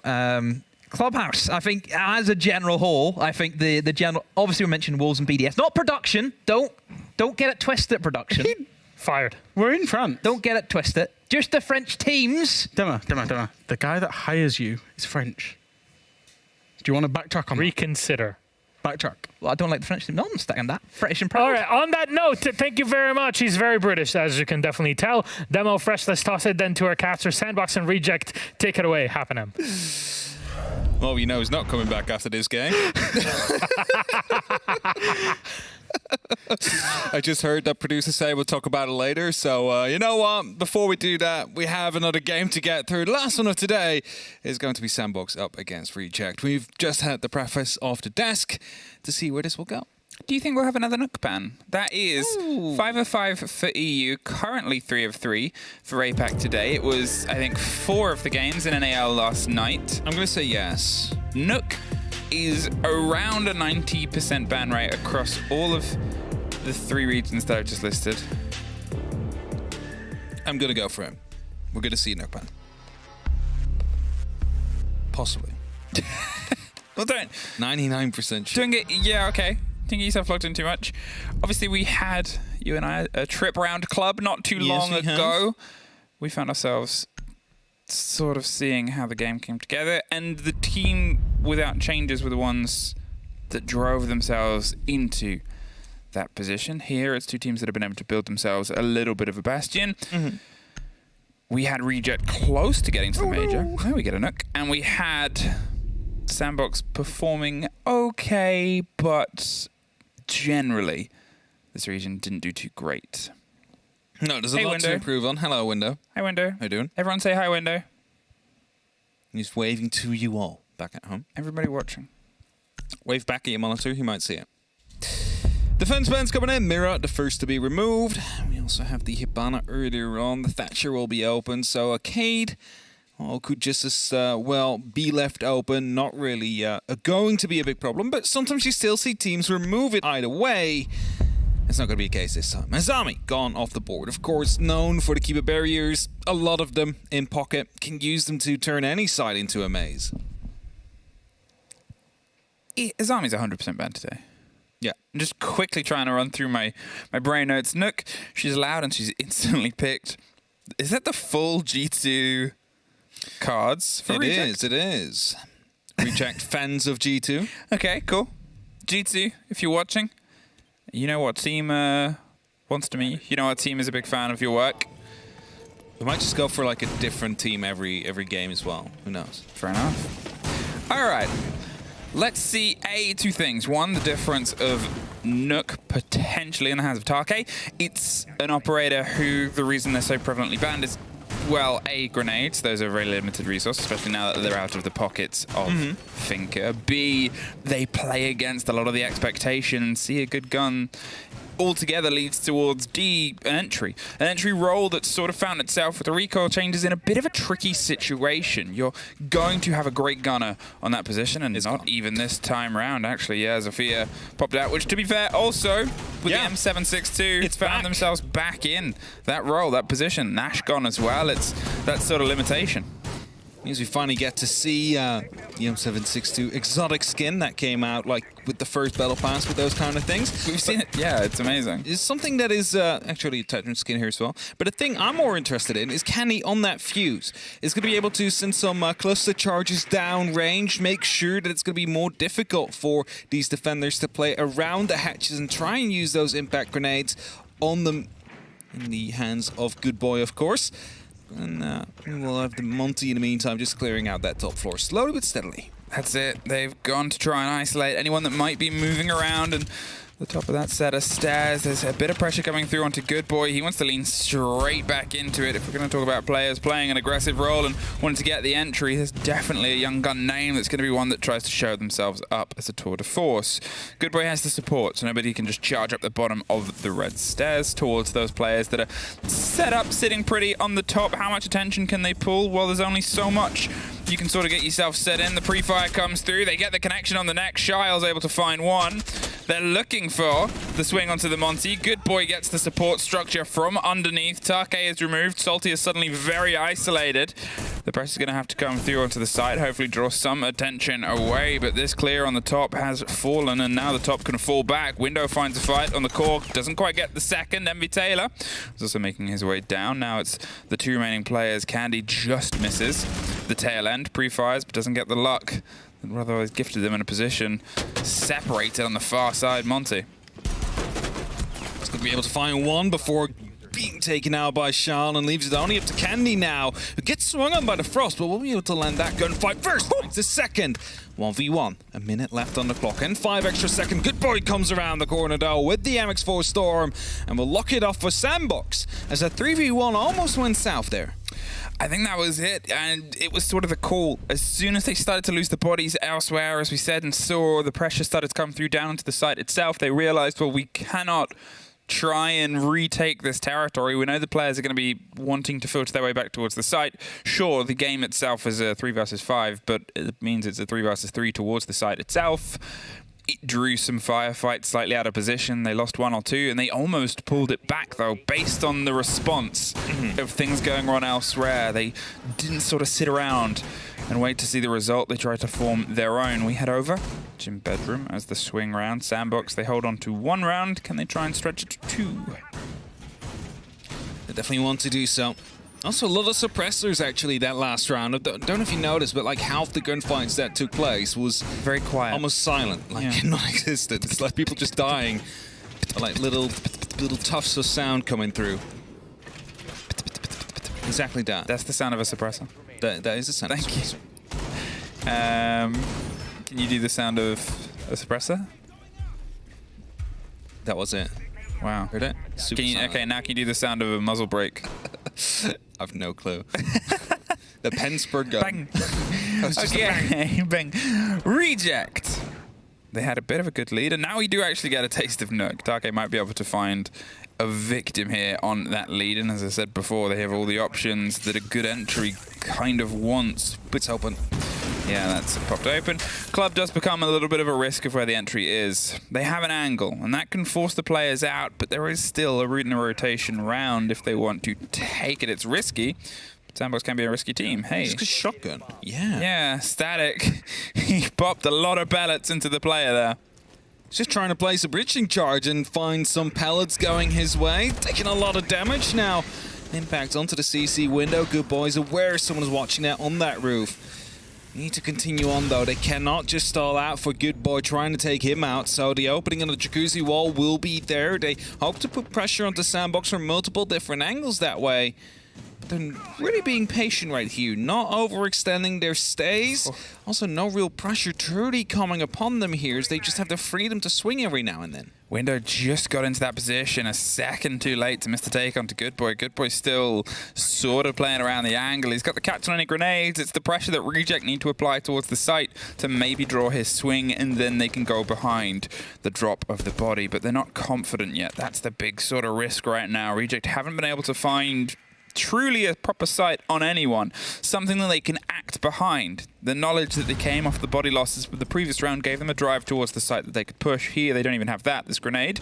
Clubhouse, I think as a general whole, I think the general, obviously we mentioned Wolves and BDS, not production. Don't get it twisted, production. Fired. We're in France. Don't get it twisted. Just the French teams. Demo. The guy that hires you is French. Do you want to backtrack on Reconsider. Backtrack. Well, I don't like the French team. No, I'm stacking that. British and proud. All right, on that note, thank you very much. He's very British, as you can definitely tell. Demo fresh, let's toss it then to our caster. Sandbox and Reject. Take it away, Happenem. Well, he's not coming back after this game. I just heard that producer say we'll talk about it later. So, you know what? Before we do that, we have another game to get through. The last one of today is going to be Sandbox up against Reject. We've just had the preface off the desk to see where this will go. Do you think we'll have another Nook ban? That is 5 of 5 for EU, currently 3 of 3 for APAC today. It was, I think, 4 of the games in NAL last night. I'm going to say yes. Nook is around a 90% ban rate across all of the 3 regions that I've just listed. I'm going to go for him. We're going to see Nook ban. Possibly. Well, don't. 99% sure. Doing it, yeah, okay. Don't get yourself locked in too much. Obviously, we had, you and I, a trip round club not too long ago. We found ourselves sort of seeing how the game came together, and the team without changes were the ones that drove themselves into that position. Here, it's 2 teams that have been able to build themselves a little bit of a bastion. We had Reject close to getting to the major. There we get a Nook. And we had Sandbox performing okay, but generally, this region didn't do too great. No, there's a lot to improve on. Hello, Window. Hi, Window. How you doing? Everyone say hi, Window. He's waving to you all back at home. Everybody watching. Wave back at your monitor. You might see it. Defense bands coming in. Mira, the first to be removed. We also have the Hibana earlier on. The Thatcher will be open. So Arcade could just as well be left open. Not really going to be a big problem. But sometimes you still see teams remove it either way. It's not going to be a case this time. Azami gone off the board. Of course, known for the keeper barriers. A lot of them in pocket. Can use them to turn any side into a maze. Azami's 100% banned today. Yeah. I'm just quickly trying to run through my brain notes. Nook, she's loud and she's instantly picked. Is that the full G2 cards for Reject? It is. Reject fans of G2. Okay, cool. G2, if you're watching, you know what team wants to meet you. You know what team is a big fan of your work. We might just go for like a different team every game as well. Who knows? Fair enough. All right. Let's see two things. One, the difference of Nook potentially in the hands of Take. It's an operator who the reason they're so prevalently banned is, well, A, grenades. Those are a very limited resource, especially now that they're out of the pockets of Finker. B, they play against a lot of the expectations. C, a good gun altogether leads towards D, an entry role that's sort of found itself with the recoil changes in a bit of a tricky situation. You're going to have a great gunner on that position, and it's not even this time round, actually. Yeah, Zofia popped out, which, to be fair, also with the M762, it's found themselves back in that role, that position. Nash gone as well. It's that sort of limitation. Means we finally get to see the M762 exotic skin that came out like with the first battle pass with those kind of things. We've seen it. Yeah, it's amazing. It's something that is actually a Titan skin here as well. But the thing I'm more interested in is can he on that fuse is going to be able to send some cluster charges down range, make sure that it's going to be more difficult for these defenders to play around the hatches and try and use those impact grenades on them in the hands of Good Boy, of course. And we'll have the Monty in the meantime just clearing out that top floor slowly but steadily. That's it. They've gone to try and isolate anyone that might be moving around, and the top of that set of stairs, there's a bit of pressure coming through onto Good Boy. He wants to lean straight back into it. If we're going to talk about players playing an aggressive role and wanting to get the entry, there's definitely a young gun name that's going to be one that tries to show themselves up as a tour de force. Good Boy has the support, so nobody can just charge up the bottom of the red stairs towards those players that are set up, sitting pretty on the top. How much attention can they pull? Well, there's only so much you can sort of get yourself set in. The pre-fire comes through. They get the connection on the next. Shile's able to find one. They're looking for the swing onto the Monty. Good Boy gets the support structure from underneath. Take is removed. Salty is suddenly very isolated. The pressure's going to have to come through onto the side, hopefully draw some attention away, but this clear on the top has fallen, and now the top can fall back. Window finds a fight on the core, doesn't quite get the second. Envy Taylor is also making his way down. Now it's the two remaining players. Candy just misses the tail end, pre-fires, but doesn't get the luck. Otherwise gifted them in a position separated on the far side. Monty. He's going to be able to find one before being taken out by Sean, and leaves it only up to Candy now, who gets swung on by the Frost, but will be able to land that gunfight first. It's the second. 1v1, a minute left on the clock, and 5 extra seconds. Good Boy comes around the corner though with the MX4 Storm, and will lock it off for Sandbox as a 3v1 almost went south there. I think that was it, and it was sort of the call. As soon as they started to lose the bodies elsewhere, as we said, and saw the pressure started to come through down to the site itself, they realized, well, we cannot try and retake this territory. We know the players are going to be wanting to filter their way back towards the site. Sure, the game itself is a 3 versus 5, but it means it's a 3 versus 3 towards the site itself. It drew some firefights slightly out of position. They lost 1 or 2, and they almost pulled it back, though, based on the response of things going on elsewhere. They didn't sort of sit around and wait to see the result. They tried to form their own. We head over to bedroom as the swing round. Sandbox, they hold on to 1 round. Can they try and stretch it to 2? They definitely want to do so. Also, a lot of suppressors, actually, that last round. I don't know if you noticed, but like half the gunfights that took place was very quiet, almost silent, like non-existent. It's like people just dying, like little tufts of sound coming through. Exactly that. That's the sound of a suppressor. That is the sound. Thank you. Can you do the sound of a suppressor? That was it. Wow. Heard it? Okay, now can you do the sound of a muzzle brake? I've no clue. The Pensburg gun. Bang. Okay, bang. Reject. They had a bit of a good lead, and now we do actually get a taste of Nook. Take might be able to find a victim here on that lead, and as I said before, they have all the options that a good entry kind of wants. It's open. Yeah, that's popped open. Club does become a little bit of a risk of where the entry is. They have an angle, and that can force the players out, but there is still a route in a rotation round if they want to take it. It's risky. Sandbox can be a risky team. Hey. Just a shotgun. Yeah. Yeah, Static. He popped a lot of pellets into the player there. Just trying to place a breaching charge and find some pellets going his way. Taking a lot of damage now. Impact onto the CC window. Good boys aware someone's watching that on that roof. Need to continue on though. They cannot just stall out for Good Boy trying to take him out. So the opening on the jacuzzi wall will be there. They hope to put pressure onto Sandbox from multiple different angles that way. They're really being patient right here, not overextending their stays. Also, no real pressure truly coming upon them here, as they just have the freedom to swing every now and then. Window just got into that position a second too late to miss the take onto Good Boy. Good Boy still sort of playing around the angle. He's got the catch on any grenades. It's the pressure that Reject need to apply towards the site to maybe draw his swing, and then they can go behind the drop of the body. But they're not confident yet. That's the big sort of risk right now. Reject haven't been able to find truly a proper sight on anyone, something that they can act behind. The knowledge that they came off the body losses with the previous round gave them a drive towards the site that they could push. Here they don't even have that. This grenade,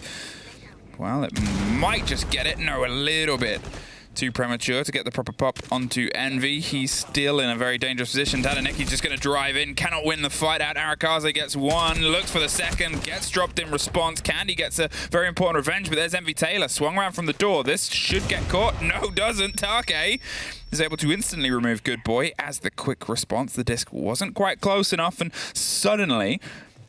well, it might just get it. No, a little bit too premature to get the proper pop onto Envy. He's still in a very dangerous position. Tadaniki's just going to drive in, cannot win the fight out. Arakaze gets one, looks for the second, gets dropped in response. Candy gets a very important revenge, but there's Envy Taylor, swung around from the door. This should get caught. No, doesn't. Take is able to instantly remove Good Boy as the quick response. The disc wasn't quite close enough, and suddenly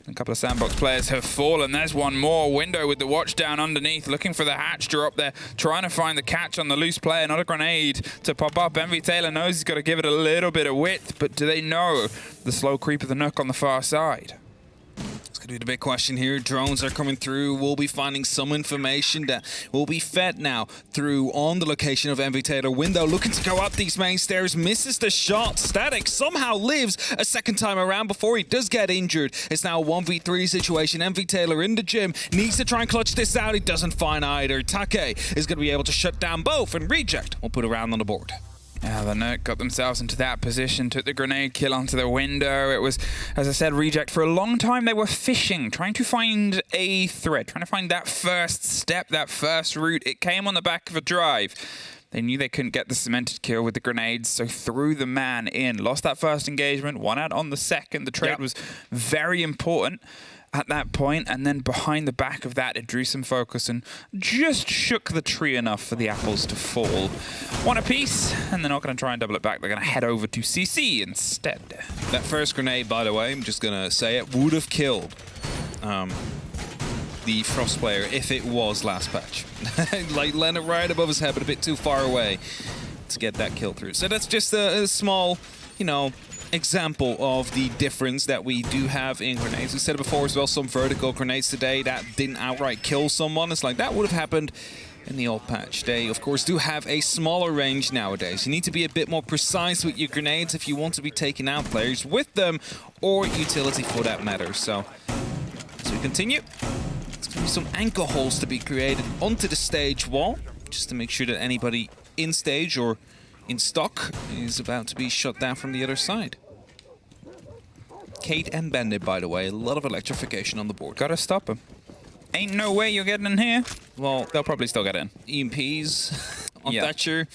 a couple of Sandbox players have fallen. There's one more. Window with the watch down underneath, looking for the hatch drop there, trying to find the catch on the loose player. Not a grenade to pop up. Envy Taylor knows he's got to give it a little bit of width, but do they know the slow creep of the Nook on the far side? It's going to be the big question here. Drones are coming through. We'll be finding some information that will be fed now through on the location of Envy Taylor. Window looking to go up these main stairs, misses the shot. Static somehow lives a second time around before he does get injured. It's now a 1v3 situation. Envy Taylor in the gym needs to try and clutch this out. He doesn't find either. Take is going to be able to shut down both, and Reject will put a round on the board. Yeah, the Nook got themselves into that position, took the grenade kill onto the window. It was, as I said, Reject. For a long time, they were fishing, trying to find a thread, trying to find that first step, that first route. It came on the back of a drive. They knew they couldn't get the cemented kill with the grenades, so threw the man in. Lost that first engagement, won out on the second. The trade was very important at that point, and then behind the back of that, it drew some focus and just shook the tree enough for the apples to fall. One apiece, and they're not going to try and double it back. They're going to head over to CC instead. That first grenade, by the way, I'm just going to say it, would have killed the Frost player if it was last patch. Like, landed right above his head, but a bit too far away to get that kill through. So that's just a small, you know, example of the difference that we do have in grenades. We said it before as well, some vertical grenades today that didn't outright kill someone. It's like that would have happened in the old patch. They, of course, do have a smaller range nowadays. You need to be a bit more precise with your grenades if you want to be taking out players with them, or utility for that matter. So, as we continue, there's going to be some anchor holes to be created onto the stage wall, just to make sure that anybody in stage or in stock is about to be shut down from the other side. Kate and Bandit, by the way, a lot of electrification on the board. Gotta stop them. Ain't no way you're getting in here. Well, they'll probably still get in. EMPs on Thatcher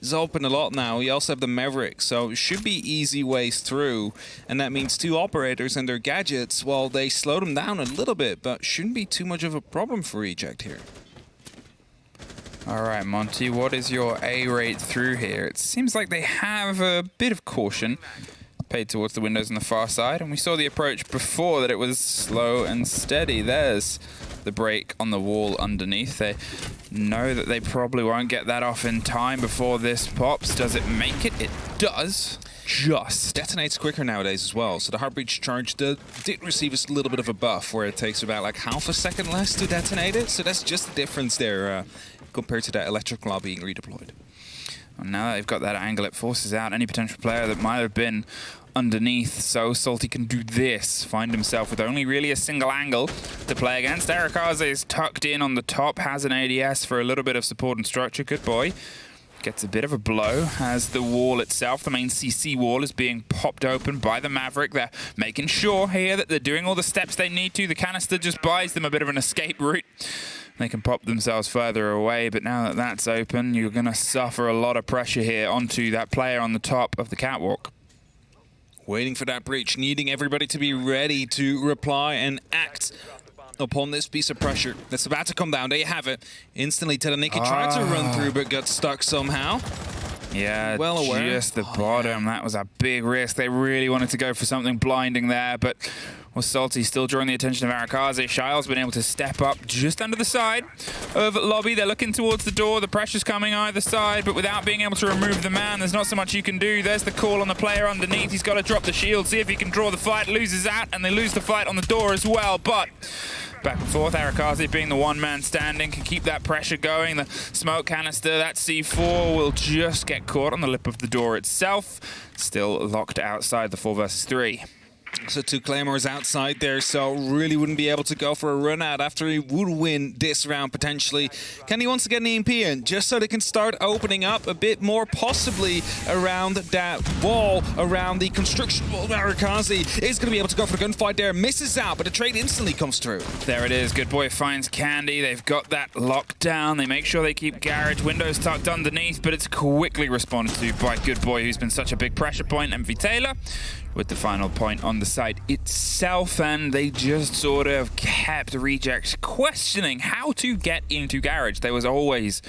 is open a lot now. We also have the Maverick, so it should be easy ways through. And that means two operators and their gadgets, well, they slow them down a little bit, but shouldn't be too much of a problem for Reject here. All right, Monty, what is your A rate through here? It seems like they have a bit of caution paid towards the windows on the far side, and we saw the approach before that it was slow and steady. There's the break on the wall underneath. They know that they probably won't get that off in time before this pops. Does it make it? It does. Just detonates quicker nowadays as well, so the heart breach charge did receive a little bit of a buff where it takes about like half a second less to detonate it, so that's just the difference there compared to that electric claw being redeployed. And now that they've got that angle, it forces out any potential player that might have been underneath, so Salty can do this, find himself with only really a single angle to play against. Arakaze is tucked in on the top, has an ADS for a little bit of support and structure. Good boy gets a bit of a blow as the wall itself, the main CC wall, is being popped open by the Maverick. They're making sure here that they're doing all the steps they need to. The canister just buys them a bit of an escape route. They can pop themselves further away, but now that that's open, you're going to suffer a lot of pressure here onto that player on the top of the catwalk. Waiting for that breach, needing everybody to be ready to reply and act upon this piece of pressure that's about to come down. There you have it. Instantly, Telestrator tried to run through, but got stuck somehow. Yeah, well aware. Just the bottom. That was a big risk. They really wanted to go for something blinding there, but was Salty still drawing the attention of Arakaze. Shile's been able to step up just under the side of Lobby. They're looking towards the door. The pressure's coming either side, but without being able to remove the man, there's not so much you can do. There's the call on the player underneath. He's got to drop the shield, see if he can draw the fight. Loses out, and they lose the fight on the door as well, but back and forth. Arakaze, being the one man standing, can keep that pressure going. The smoke canister, that C4 will just get caught on the lip of the door itself. Still locked outside the 4 versus 3. So 2 Claymores outside there, so really wouldn't be able to go for a run out after he would win this round potentially. Can he wants to get an EMP in, just so they can start opening up a bit more, possibly around that wall, around the construction wall. Arakaze is going to be able to go for the gunfight there, misses out, but the trade instantly comes through. There it is, Good Boy finds Candy. They've got that locked down. They make sure they keep Garage. Windows tucked underneath, but it's quickly responded to by Good Boy, who's been such a big pressure point, and Taylor with the final point on the site itself, and they just sort of kept Rejects questioning how to get into Garage. There was always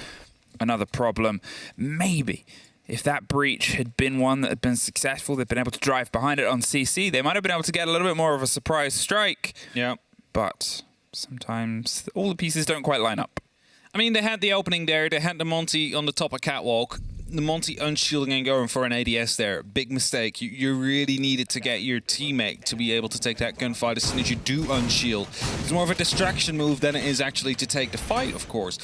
another problem. Maybe if that breach had been one that had been successful, they'd been able to drive behind it on CC, they might have been able to get a little bit more of a surprise strike. Yeah. But sometimes all the pieces don't quite line up. I mean, they had the opening there, they had the Monty on the top of catwalk. The Monty unshielding and going for an ADS there. Big mistake. You really needed to get your teammate to be able to take that gunfight as soon as you do unshield. It's more of a distraction move than it is actually to take the fight, of course.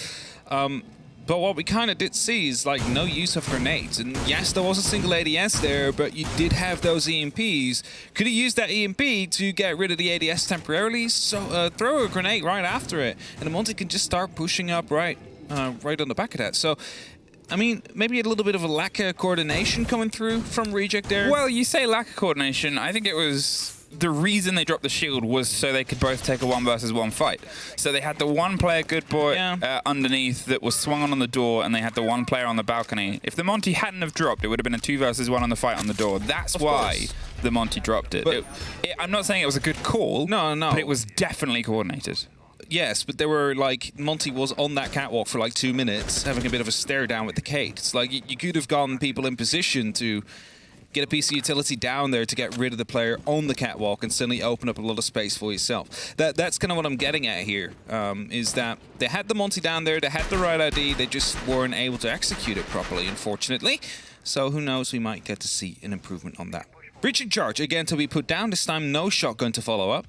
But what we kind of did see is like no use of grenades. And yes, there was a single ADS there, but you did have those EMPs. Could have used that EMP to get rid of the ADS temporarily, so throw a grenade right after it. And the Monty can just start pushing up right on the back of that. So I mean, maybe a little bit of a lack of coordination coming through from Reject there. Well, you say lack of coordination. I think it was the reason they dropped the shield was so they could both take a 1 versus 1 fight. So they had the one player, Good Boy, underneath that was swung on the door, and they had the one player on the balcony. If the Monty hadn't have dropped, it would have been a 2 versus 1 on the fight on the door. That's why the Monty dropped it. I'm not saying it was a good call. No. But it was definitely coordinated. Yes, but they were like, Monty was on that catwalk for like 2 minutes, having a bit of a stare down with the Kate. It's like you could have gotten people in position to get a piece of utility down there to get rid of the player on the catwalk and suddenly open up a lot of space for yourself. That's kind of what I'm getting at here, is that they had the Monty down there, they had the right ID, they just weren't able to execute it properly, unfortunately. So who knows, we might get to see an improvement on that. Breaching charge, again to be put down, this time no shotgun to follow up.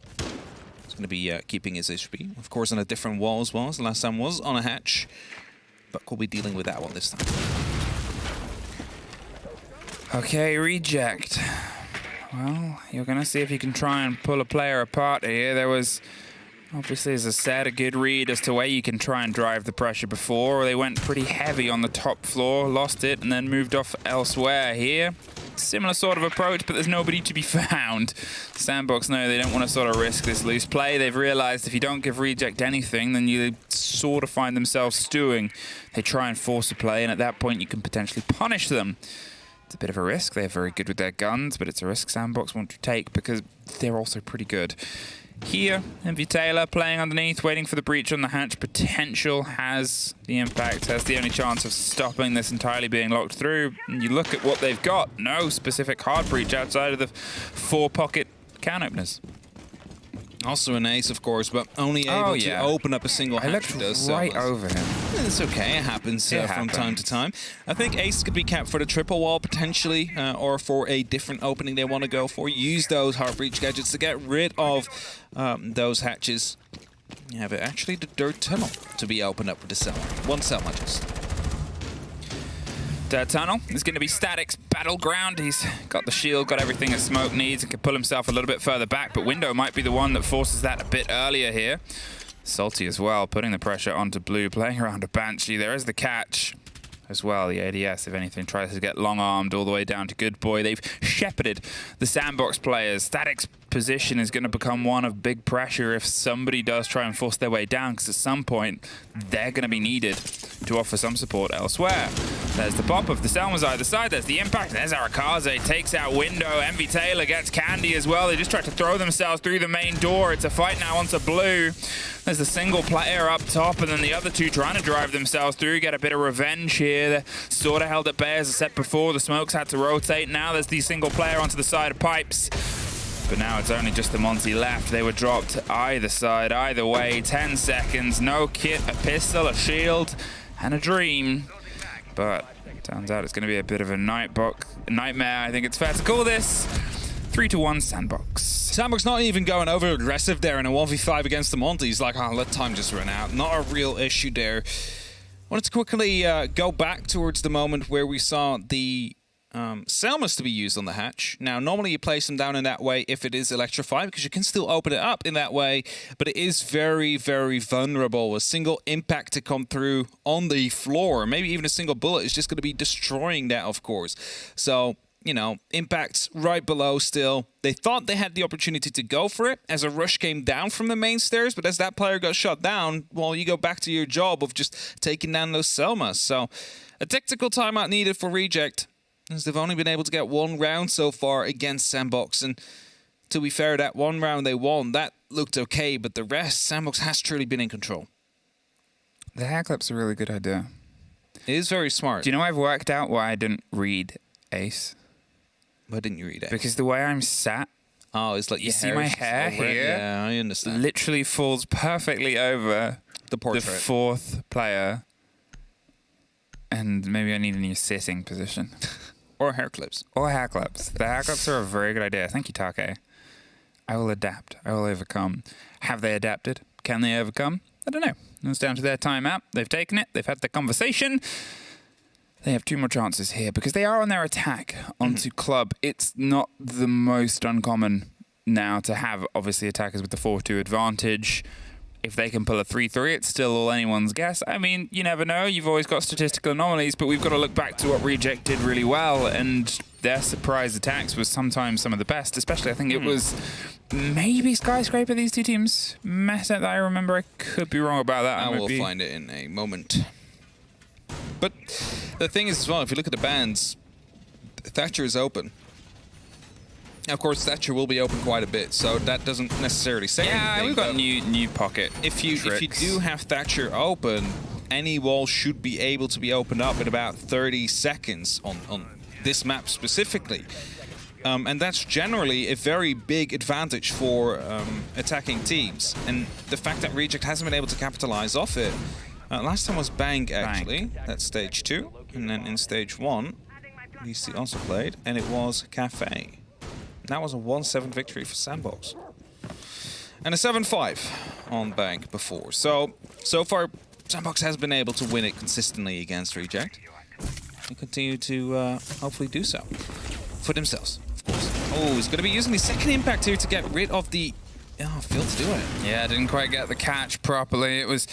He's going to be keeping his HP, of course, on a different wall as well. The last time was on a hatch, but we'll be dealing with that one this time. Okay, Reject. Well, you're going to see if you can try and pull a player apart here. There was, obviously, as I said, a good read as to where you can try and drive the pressure before. They went pretty heavy on the top floor, lost it, and then moved off elsewhere here. Similar sort of approach, but there's nobody to be found. Sandbox know they don't want to sort of risk this loose play. They've realized if you don't give Reject anything, then you sort of find themselves stewing. They try and force a play, and at that point you can potentially punish them. It's a bit of a risk. They're very good with their guns, but it's a risk Sandbox want to take because they're also pretty good. Here, MV Taylor playing underneath, waiting for the breach on the hatch. Potential has the impact, has the only chance of stopping this entirely being locked through. And you look at what they've got. No specific hard breach outside of the 4 pocket can openers. Also an ace, of course, but only able to open up a single hatch. I looked right over him. It's okay, it happens from time to time. I think ace could be capped for the triple wall, potentially, or for a different opening they want to go for. Use those hard breach gadgets to get rid of those hatches. You have actually the dirt tunnel to be opened up with the cell. 1 cell just. Dirt tunnel is going to be Static's battleground. He's got the shield, got everything that Smoke needs, and can pull himself a little bit further back, but Window might be the one that forces that a bit earlier here. Salty as well, putting the pressure onto Blue, playing around a Banshee. There is the catch. as well. The ADS, if anything, tries to get long-armed all the way down to Good Boy. They've shepherded the Sandbox players. Static's position is going to become one of big pressure if somebody does try and force their way down, because at some point they're going to be needed to offer some support elsewhere. There's the pop of the Selmas either side. There's the impact. There's Arakaze. Takes out Window. Envy Taylor gets Candy as well. They just tried to throw themselves through the main door. It's a fight now onto blue. There's a single player up top, and then the other two trying to drive themselves through, get a bit of revenge here. They're sort of held at bay, as I said before. The smokes had to rotate. Now there's the single player onto the side of Pipes. But now it's only just the Monty left. They were dropped either side, either way. 10 seconds, no kit, a pistol, a shield, and a dream. But turns out it's going to be a bit of a nightmare. I think it's fair to call this 3-1 Sandbox. Sandbox not even going over aggressive there in a 1v5 against the Monties. Like, oh, let time just run out. Not a real issue there. Wanted to quickly go back towards the moment where we saw the Selmas to be used on the hatch. Now, normally you place them down in that way if it is electrified, because you can still open it up in that way, but it is very, very vulnerable. A single impact to come through on the floor, maybe even a single bullet, is just going to be destroying that, of course. So, you know, impacts right below still. They thought they had the opportunity to go for it as a rush came down from the main stairs, but as that player got shot down, well, you go back to your job of just taking down those Selmas. So, a tactical timeout needed for Reject, as they've only been able to get one round so far against Sandbox. And to be fair, that one round they won, that looked okay, but the rest, Sandbox has truly been in control. The hair clip's a really good idea. It is very smart. Do you know I've worked out why I didn't read Ace? Why didn't you read Ace? Because the way I'm sat, oh, it's like you see my hair here? Yeah, I understand. Literally falls perfectly over the portrait. The fourth player. And maybe I need a new sitting position. Or hair clips. Or hair clips. The hair clips are a very good idea. Thank you, Take. I will adapt. I will overcome. Have they adapted? Can they overcome? I don't know. It's down to their timeout. They've taken it. They've had the conversation. They have two more chances here because they are on their attack onto Club. It's not the most uncommon now to have, obviously, attackers with the 4-2 advantage. If they can pull a 3-3, it's still all anyone's guess. I mean, you never know. You've always got statistical anomalies, but we've got to look back to what Reject did really well, and their surprise attacks was sometimes some of the best, especially I think it was maybe Skyscraper, these two teams met at that I remember. I could be wrong about that. I will find it in a moment. But the thing is as well, if you look at the bands, Thatcher is open. Of course, Thatcher will be open quite a bit, so that doesn't necessarily say anything. Yeah, we've got new pocket if you do have Thatcher open, any wall should be able to be opened up in about 30 seconds on this map specifically. And that's generally a very big advantage for attacking teams. And the fact that Reject hasn't been able to capitalize off it. Last time was Bang, actually. That's stage 2. And then in stage 1, DC also played, and it was Cafe. That was a 1-7 victory for Sandbox. And a 7-5 on Bank before. So far, Sandbox has been able to win it consistently against Reject. And continue to hopefully do so. For themselves, of course. Oh, he's going to be using the second impact here to get rid of the... Oh, Phil to do it. Yeah, didn't quite get the catch properly. It was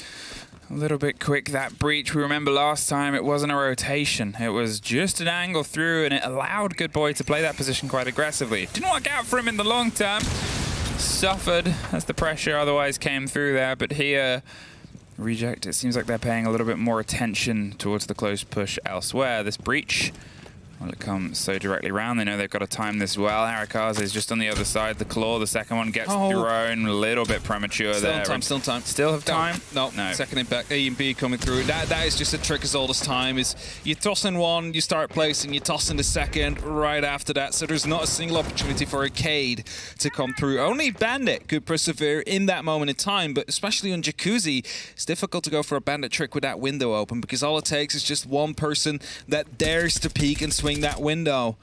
a little bit quick, that breach. We remember last time it wasn't a rotation. It was just an angle through, and it allowed Good Boy to play that position quite aggressively. It didn't work out for him in the long term. Suffered as the pressure otherwise came through there, but here, Reject, it seems like they're paying a little bit more attention towards the close push elsewhere. This breach, will it come so directly round? They know they've got to time this well. Arakaze is just on the other side. The claw, the second one gets thrown. A little bit premature there. Still time. Still have time? No. Second impact. A and B coming through. That is just a trick as old as time. Is you toss in one, you start placing, you toss in the second right after that. So there's not a single opportunity for Arcade to come through. Only Bandit could persevere in that moment in time, but especially on Jacuzzi, it's difficult to go for a Bandit trick with that window open because all it takes is just one person that dares to peek and swing that window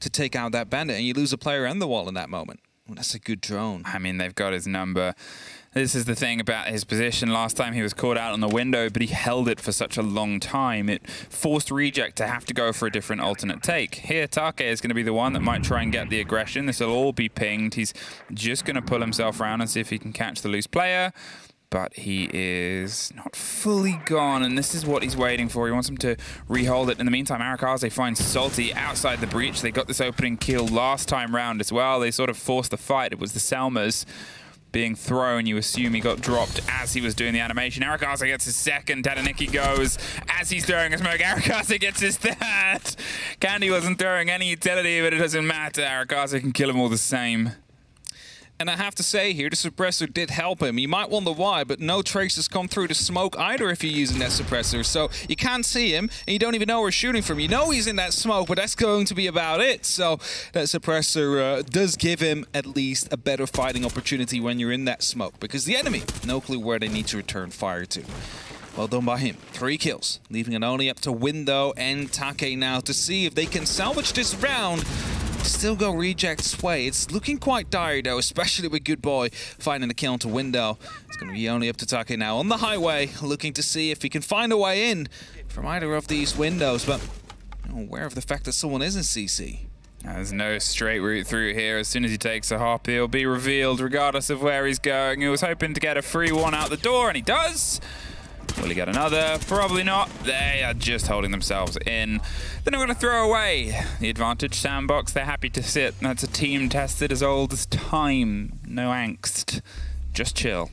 to take out that Bandit, and you lose a player and the wall in that moment. Well, that's a good drone. I mean, they've got his number. This is the thing about his position. Last time he was caught out on the window, but he held it for such a long time. It forced Reject to have to go for a different alternate take. Here, Take is going to be the one that might try and get the aggression. This will all be pinged. He's just going to pull himself around and see if he can catch the loose player. but he is not fully gone, and this is what he's waiting for. He wants him to rehold it. In the meantime, Arakaze finds Salty outside the breach. They got this opening kill last time round as well. They sort of forced the fight. It was the Selmas being thrown. You assume he got dropped as he was doing the animation. Arakaze gets his second. Tadaniki goes as he's throwing a smoke. Arakaze gets his third. Candy wasn't throwing any utility, but it doesn't matter. Arakaze can kill him all the same. And I have to say here, the suppressor did help him. You might wonder why, but no traces come through the smoke either if you're using that suppressor. So you can't see him, and you don't even know where he's shooting from. You know he's in that smoke, but that's going to be about it. So that suppressor does give him at least a better fighting opportunity when you're in that smoke, because the enemy, no clue where they need to return fire to. Well done by him. 3 kills, leaving it only up to Window and Take now to see if they can salvage this round. Still go Reject's way. It's looking quite dire though, especially with Good Boy finding the kill into Window. It's going to be only up to Take now on the highway, looking to see if he can find a way in from either of these windows, but aware of the fact that someone is in CC. There's no straight route through here. As soon as he takes a hop, he'll be revealed regardless of where he's going. He was hoping to get a free one out the door, and he does. Will he get another? Probably not. They are just holding themselves in. They're not going to throw away the advantage sandbox. They're happy to sit. That's a team tested as old as time. No angst. Just chill.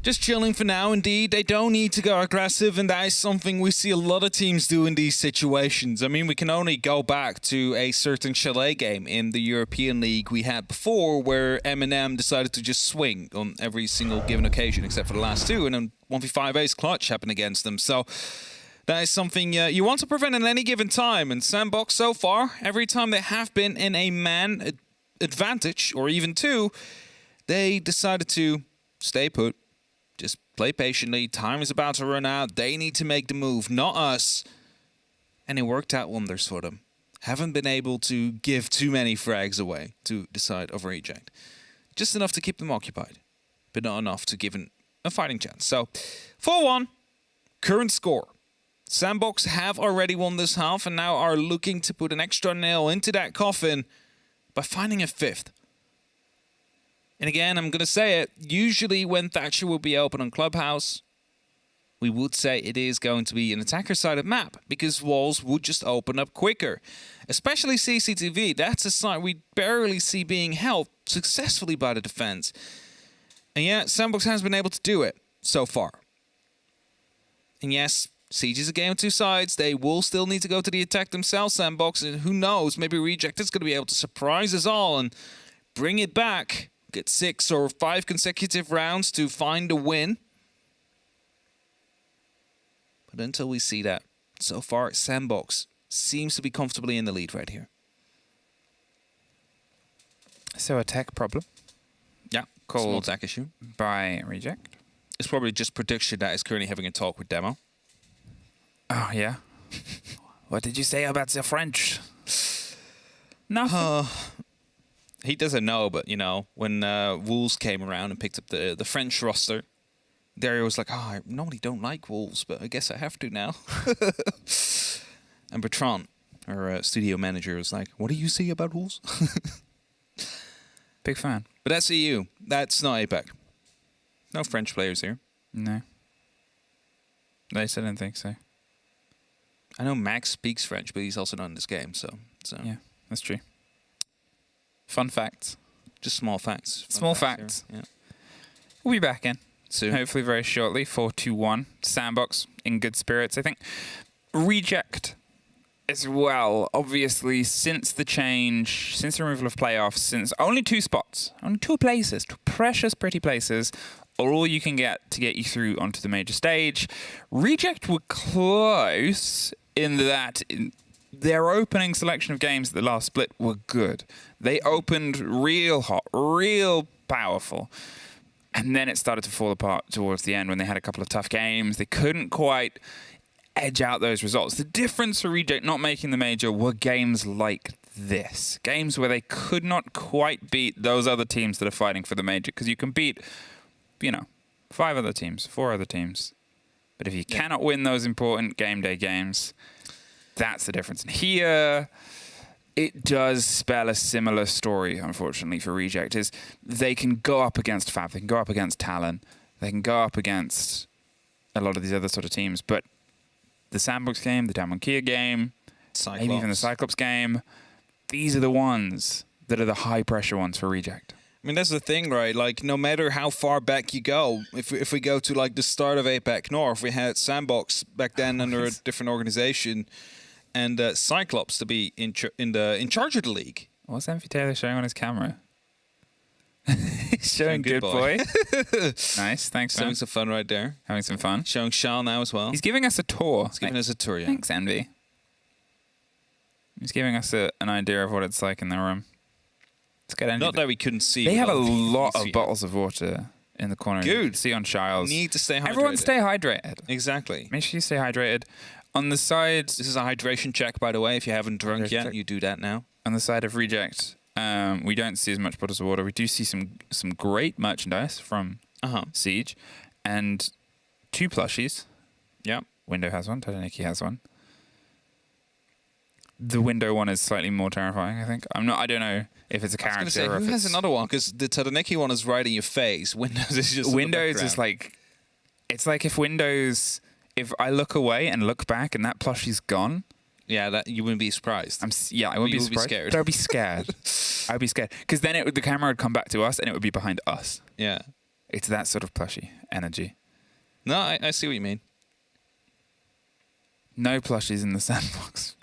Just chilling for now, indeed. They don't need to go aggressive, and that is something we see a lot of teams do in these situations. I mean, we can only go back to a certain Chalet game in the European League we had before, where M&M decided to just swing on every single given occasion, except for the last 2, and then 1v5 ace clutch happened against them. So that is something you want to prevent at any given time, and Sandbox so far, every time they have been in a man advantage, or even 2, they decided to stay put. Just play patiently. Time is about to run out. They need to make the move, not us. And it worked out wonders for them. Haven't been able to give too many frags away to decide of reject. Just enough to keep them occupied, but not enough to give them a fighting chance. So, 4-1, current score. Sandbox have already won this half and now are looking to put an extra nail into that coffin by finding a 5th. And again, I'm going to say it, usually when Thatcher will be open on Clubhouse, we would say it is going to be an attacker-sided map, because walls would just open up quicker. Especially CCTV, that's a site we barely see being held successfully by the defense. And yeah, Sandbox has been able to do it so far. And yes, Siege is a game of 2 sides. They will still need to go to the attack themselves, Sandbox, and who knows, maybe Reject is going to be able to surprise us all and bring it back. Get 6 or 5 consecutive rounds to find a win. But until we see that, so far Sandbox seems to be comfortably in the lead right here. So a tech problem. Yeah, small tech issue. By Reject. It's probably just prediction that is currently having a talk with Demo. Oh, yeah? What did you say about the French? Nothing. He doesn't know, but, you know, when Wolves came around and picked up the French roster, Dario was like, oh, I normally don't like Wolves, but I guess I have to now. And Bertrand, our studio manager, was like, what do you see about Wolves? Big fan. But that's EU. That's not APAC. No French players here. No. They said I didn't think so. I know Max speaks French, but he's also not in this game, so. Yeah, that's true. Fun facts. Just small facts. Small facts. Yeah. We'll be back in soon. Hopefully very shortly. 4-2-1. Sandbox in good spirits. I think Reject as well. Obviously, since the change, since the removal of playoffs, since only 2 spots, only 2 places, 2 precious pretty places, are all you can get to get you through onto the major stage. Reject were close in that their opening selection of games at the last split were good. They opened real hot, real powerful. And then it started to fall apart towards the end when they had a couple of tough games. They couldn't quite edge out those results. The difference for Reject not making the major were games like this. Games where they could not quite beat those other teams that are fighting for the major. Because you can beat, 5 other teams, 4 other teams. But if you cannot win those important game day games, that's the difference. And here, it does spell a similar story, unfortunately, for Reject, is they can go up against Fab, they can go up against Talon, they can go up against a lot of these other sort of teams. But the Sandbox game, the Damwon Kia game, Cyclops. maybe even the Cyclops game, these are the ones that are the high pressure ones for Reject. I mean, that's the thing, right? Like, no matter how far back you go, if we go to like the start of APAC North, we had Sandbox back then under a different organization, and Cyclops to be in charge of the league. What's Envy Taylor showing on his camera? He's showing good boy. Nice, thanks, man. Having some fun right there. Having some fun. Showing Shao now as well. He's giving us a tour. He's giving us a tour, yeah. Thanks, Envy. He's giving us an idea of what it's like in the room. It's good. Not that we couldn't see. They have a lot of bottles of water in the corner. Good. See on Shiles. Need to stay hydrated. Everyone stay hydrated. Exactly. Make sure you stay hydrated. On the side... This is a hydration check, by the way. If you haven't drunk yet, you do that now. On the side of Reject, we don't see as much bottles of water. We do see some great merchandise from Siege. And 2 plushies. Yeah. Window has one. Tadaniki has one. The window one is slightly more terrifying, I think. I don't know if it's a character. I was going to say, who has another one? Because the Tadaniki one is right in your face. Windows is just Windows is like... It's like if Windows... If I look away and look back and that plushie's gone... Yeah, that you wouldn't be surprised. I wouldn't be surprised. Scared. But I'd be scared. I'd be scared. Because then the camera would come back to us and it would be behind us. Yeah. It's that sort of plushie energy. No, I see what you mean. No plushies in the Sandbox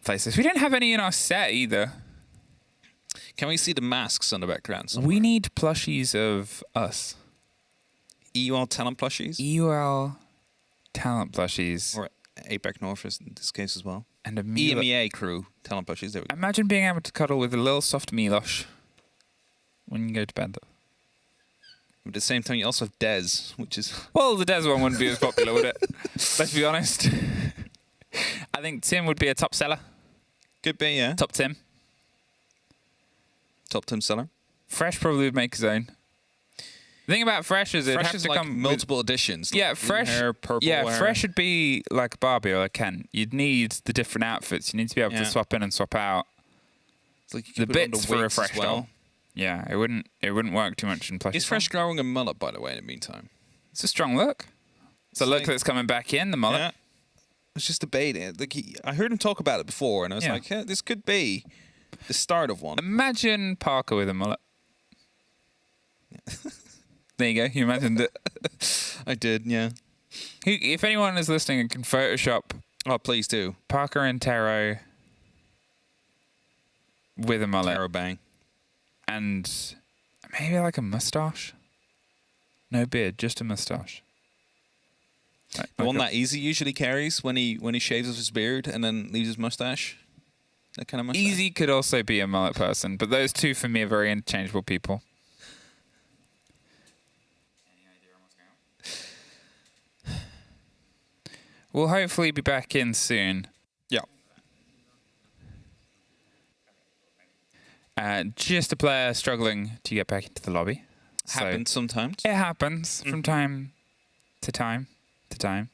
places. We don't have any in our set either. Can we see the masks on the background somewhere? We need plushies of us. EUL Talent plushies? EUL Talent plushies. Or APAC North in this case as well. And a EMEA crew Talent plushies. There we go. Imagine being able to cuddle with a little soft Milosh when you go to bed. At the same time, you also have Dez, which is... Well, the Dez one wouldn't be as popular, would it? Let's be honest. I think Tim would be a top seller. Could be, yeah. Top Tim. Top Tim seller. Fresh probably would make his own. The thing about Fresh is it'd have to like come multiple editions. Like yeah, Fresh. hair, purple yeah, hair. Fresh would be like Barbie or like Ken. You'd need the different outfits. You need to be able to swap in and swap out. It's like The bits for a wigs as Fresh well. doll. Yeah, it wouldn't work too much in plush. Is Fresh growing a mullet, by the way, in the meantime? It's a strong look. It's a look that's coming back in, the mullet. Yeah. I was just debating. Like I heard him talk about it before, and I was like, yeah, this could be the start of one. Imagine Parker with a mullet. There you go. You imagined it. I did, yeah. If anyone is listening and can Photoshop... Oh, please do. Parker and Taro with a mullet. Taro bang. And maybe like a mustache. No beard, just a mustache. The one that Easy usually carries when he shaves off his beard and then leaves his mustache. That kind of mustache. Easy could also be a mullet person, but those two for me are very interchangeable people. We'll hopefully be back in soon. Yeah. Just a player struggling to get back into the lobby. Happens sometimes. It happens from time to time to time.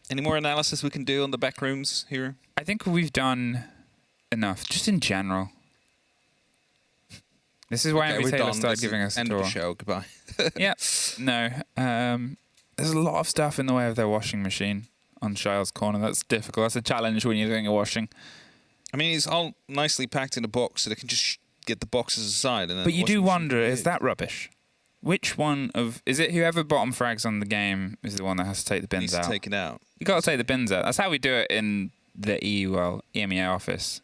Any more analysis we can do on the back rooms here? I think we've done enough, just in general. This is why Envy Taylor started giving us a end tour. of the show. Goodbye. Yeah. No. There's a lot of stuff in the way of their washing machine on Shile's corner. That's difficult. That's a challenge when you're doing a washing. I mean, it's all nicely packed in a box, so they can just get the boxes aside. And then But you do wonder, is that rubbish? Which one of... Is it whoever bottom frags on the game is the one that has to take the bins needs out? to take it out. You got to take the bins out. That's how we do it in the EMEA office.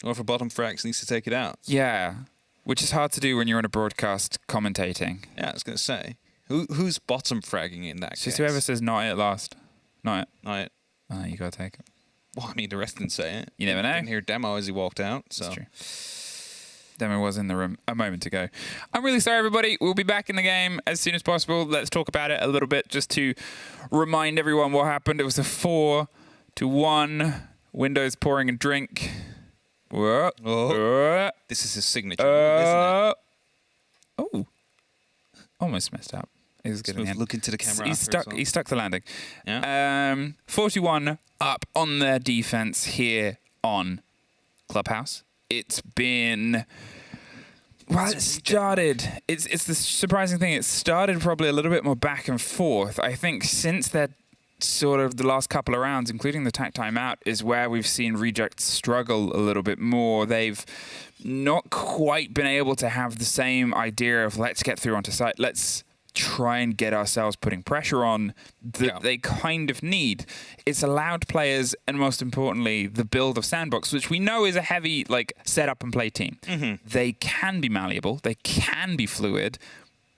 Or if a bottom frags needs to take it out. Yeah. Which is hard to do when you're on a broadcast commentating. Yeah, I was going to say. Who's bottom fragging in that case? Just whoever says not it last. Not it. Not it. Oh, you got to take it. Well, I mean, the rest didn't say it. You never know. Didn't hear Demo as he walked out. So. That's true. Demo was in the room a moment ago. I'm really sorry, everybody. We'll be back in the game as soon as possible. Let's talk about it a little bit just to remind everyone what happened. It was a 4-1. Windows pouring a drink. Whoa. Oh. This is his signature, isn't it? Oh. Almost messed up. He was getting look into the camera. He stuck the landing. Yeah. 41 up on their defense here on Clubhouse. It's been Well, it started. It's the surprising thing. It started probably a little bit more back and forth. I think since that sort of the last couple of rounds, including the tag timeout, is where we've seen Reject struggle a little bit more. They've not quite been able to have the same idea of let's get through onto site. Let's try and get ourselves putting pressure on that they kind of need. It's allowed players, and most importantly, the build of Sandbox, which we know is a heavy like set up and play team. They can be malleable, they can be fluid,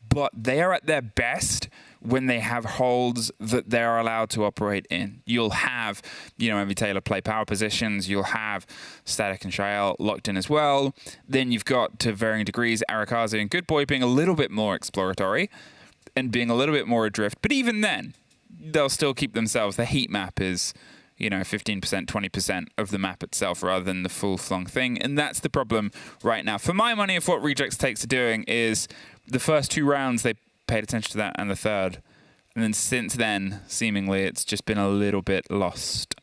but they are at their best when they have holds that they're allowed to operate in. You'll have, Envy Taylor play power positions. You'll have Static and Shael locked in as well. Then you've got, to varying degrees, Arakazu and Good Boy being a little bit more exploratory and being a little bit more adrift. But even then, they'll still keep themselves. The heat map is, 15%, 20% of the map itself rather than the full-flung thing. And that's the problem right now. For my money, if what Rejects takes to doing is the first 2 rounds, they paid attention to that, and the third. And then since then, seemingly, it's just been a little bit lost.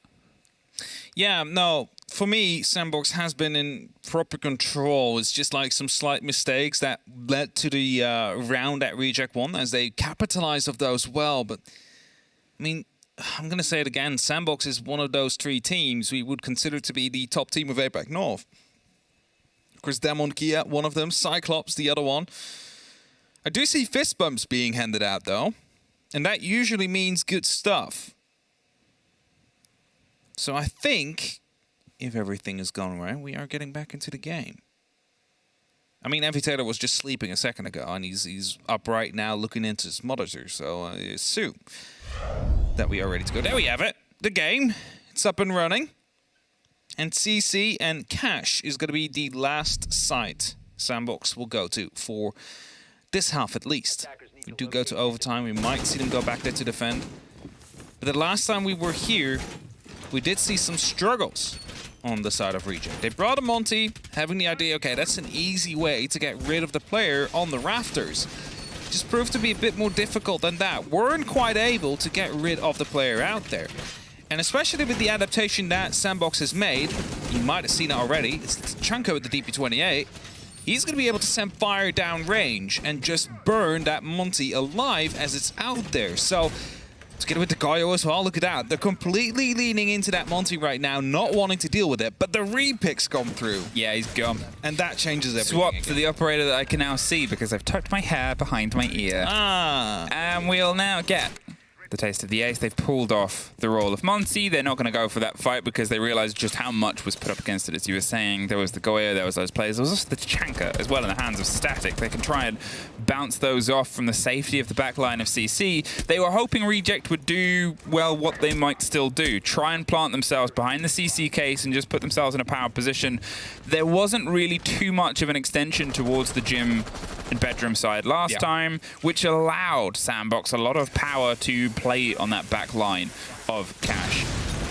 Yeah, no, for me, Sandbox has been in proper control. It's just like some slight mistakes that led to the round that Reject won, as they capitalized of those well. But, I mean, I'm going to say it again, Sandbox is one of those 3 teams we would consider to be the top team of APAC North. Of course, Damwon Kia, one of them, Cyclops, the other one. I do see fist bumps being handed out, though, and that usually means good stuff. So I think, if everything has gone right, we are getting back into the game. I mean, Envy Taylor was just sleeping a second ago, and he's up right now looking into his monitor, so I assume that we are ready to go. There we have it, the game. It's up and running. And CC and Cash is going to be the last site Sandbox will go to for this half at least. We do go to overtime. We might see them go back there to defend. But the last time we were here, we did see some struggles on the side of Reject. They brought a Monty, having the idea, okay, that's an easy way to get rid of the player on the rafters. Just proved to be a bit more difficult than that. Weren't quite able to get rid of the player out there. And especially with the adaptation that Sandbox has made, you might have seen it already, it's Chanko with the DP28. He's going to be able to send fire down range and just burn that Monty alive as it's out there. So, together with the Gaio as well, look at that. They're completely leaning into that Monty right now, not wanting to deal with it. But the repicks come through. Yeah, he's gone. And that changes everything. Swap to the operator that I can now see because I've tucked my hair behind my ear. And we'll now get the taste of the ace. They've pulled off the role of Monty. They're not going to go for that fight because they realized just how much was put up against it. As you were saying, there was the Goya, there was those players. There was also the Chanka as well in the hands of Static. They can try and bounce those off from the safety of the back line of CC. They were hoping Reject would do, well, what they might still do. Try and plant themselves behind the CC case and just put themselves in a power position. There wasn't really too much of an extension towards the gym and bedroom side last time, which allowed Sandbox a lot of power to play on that back line of Cash.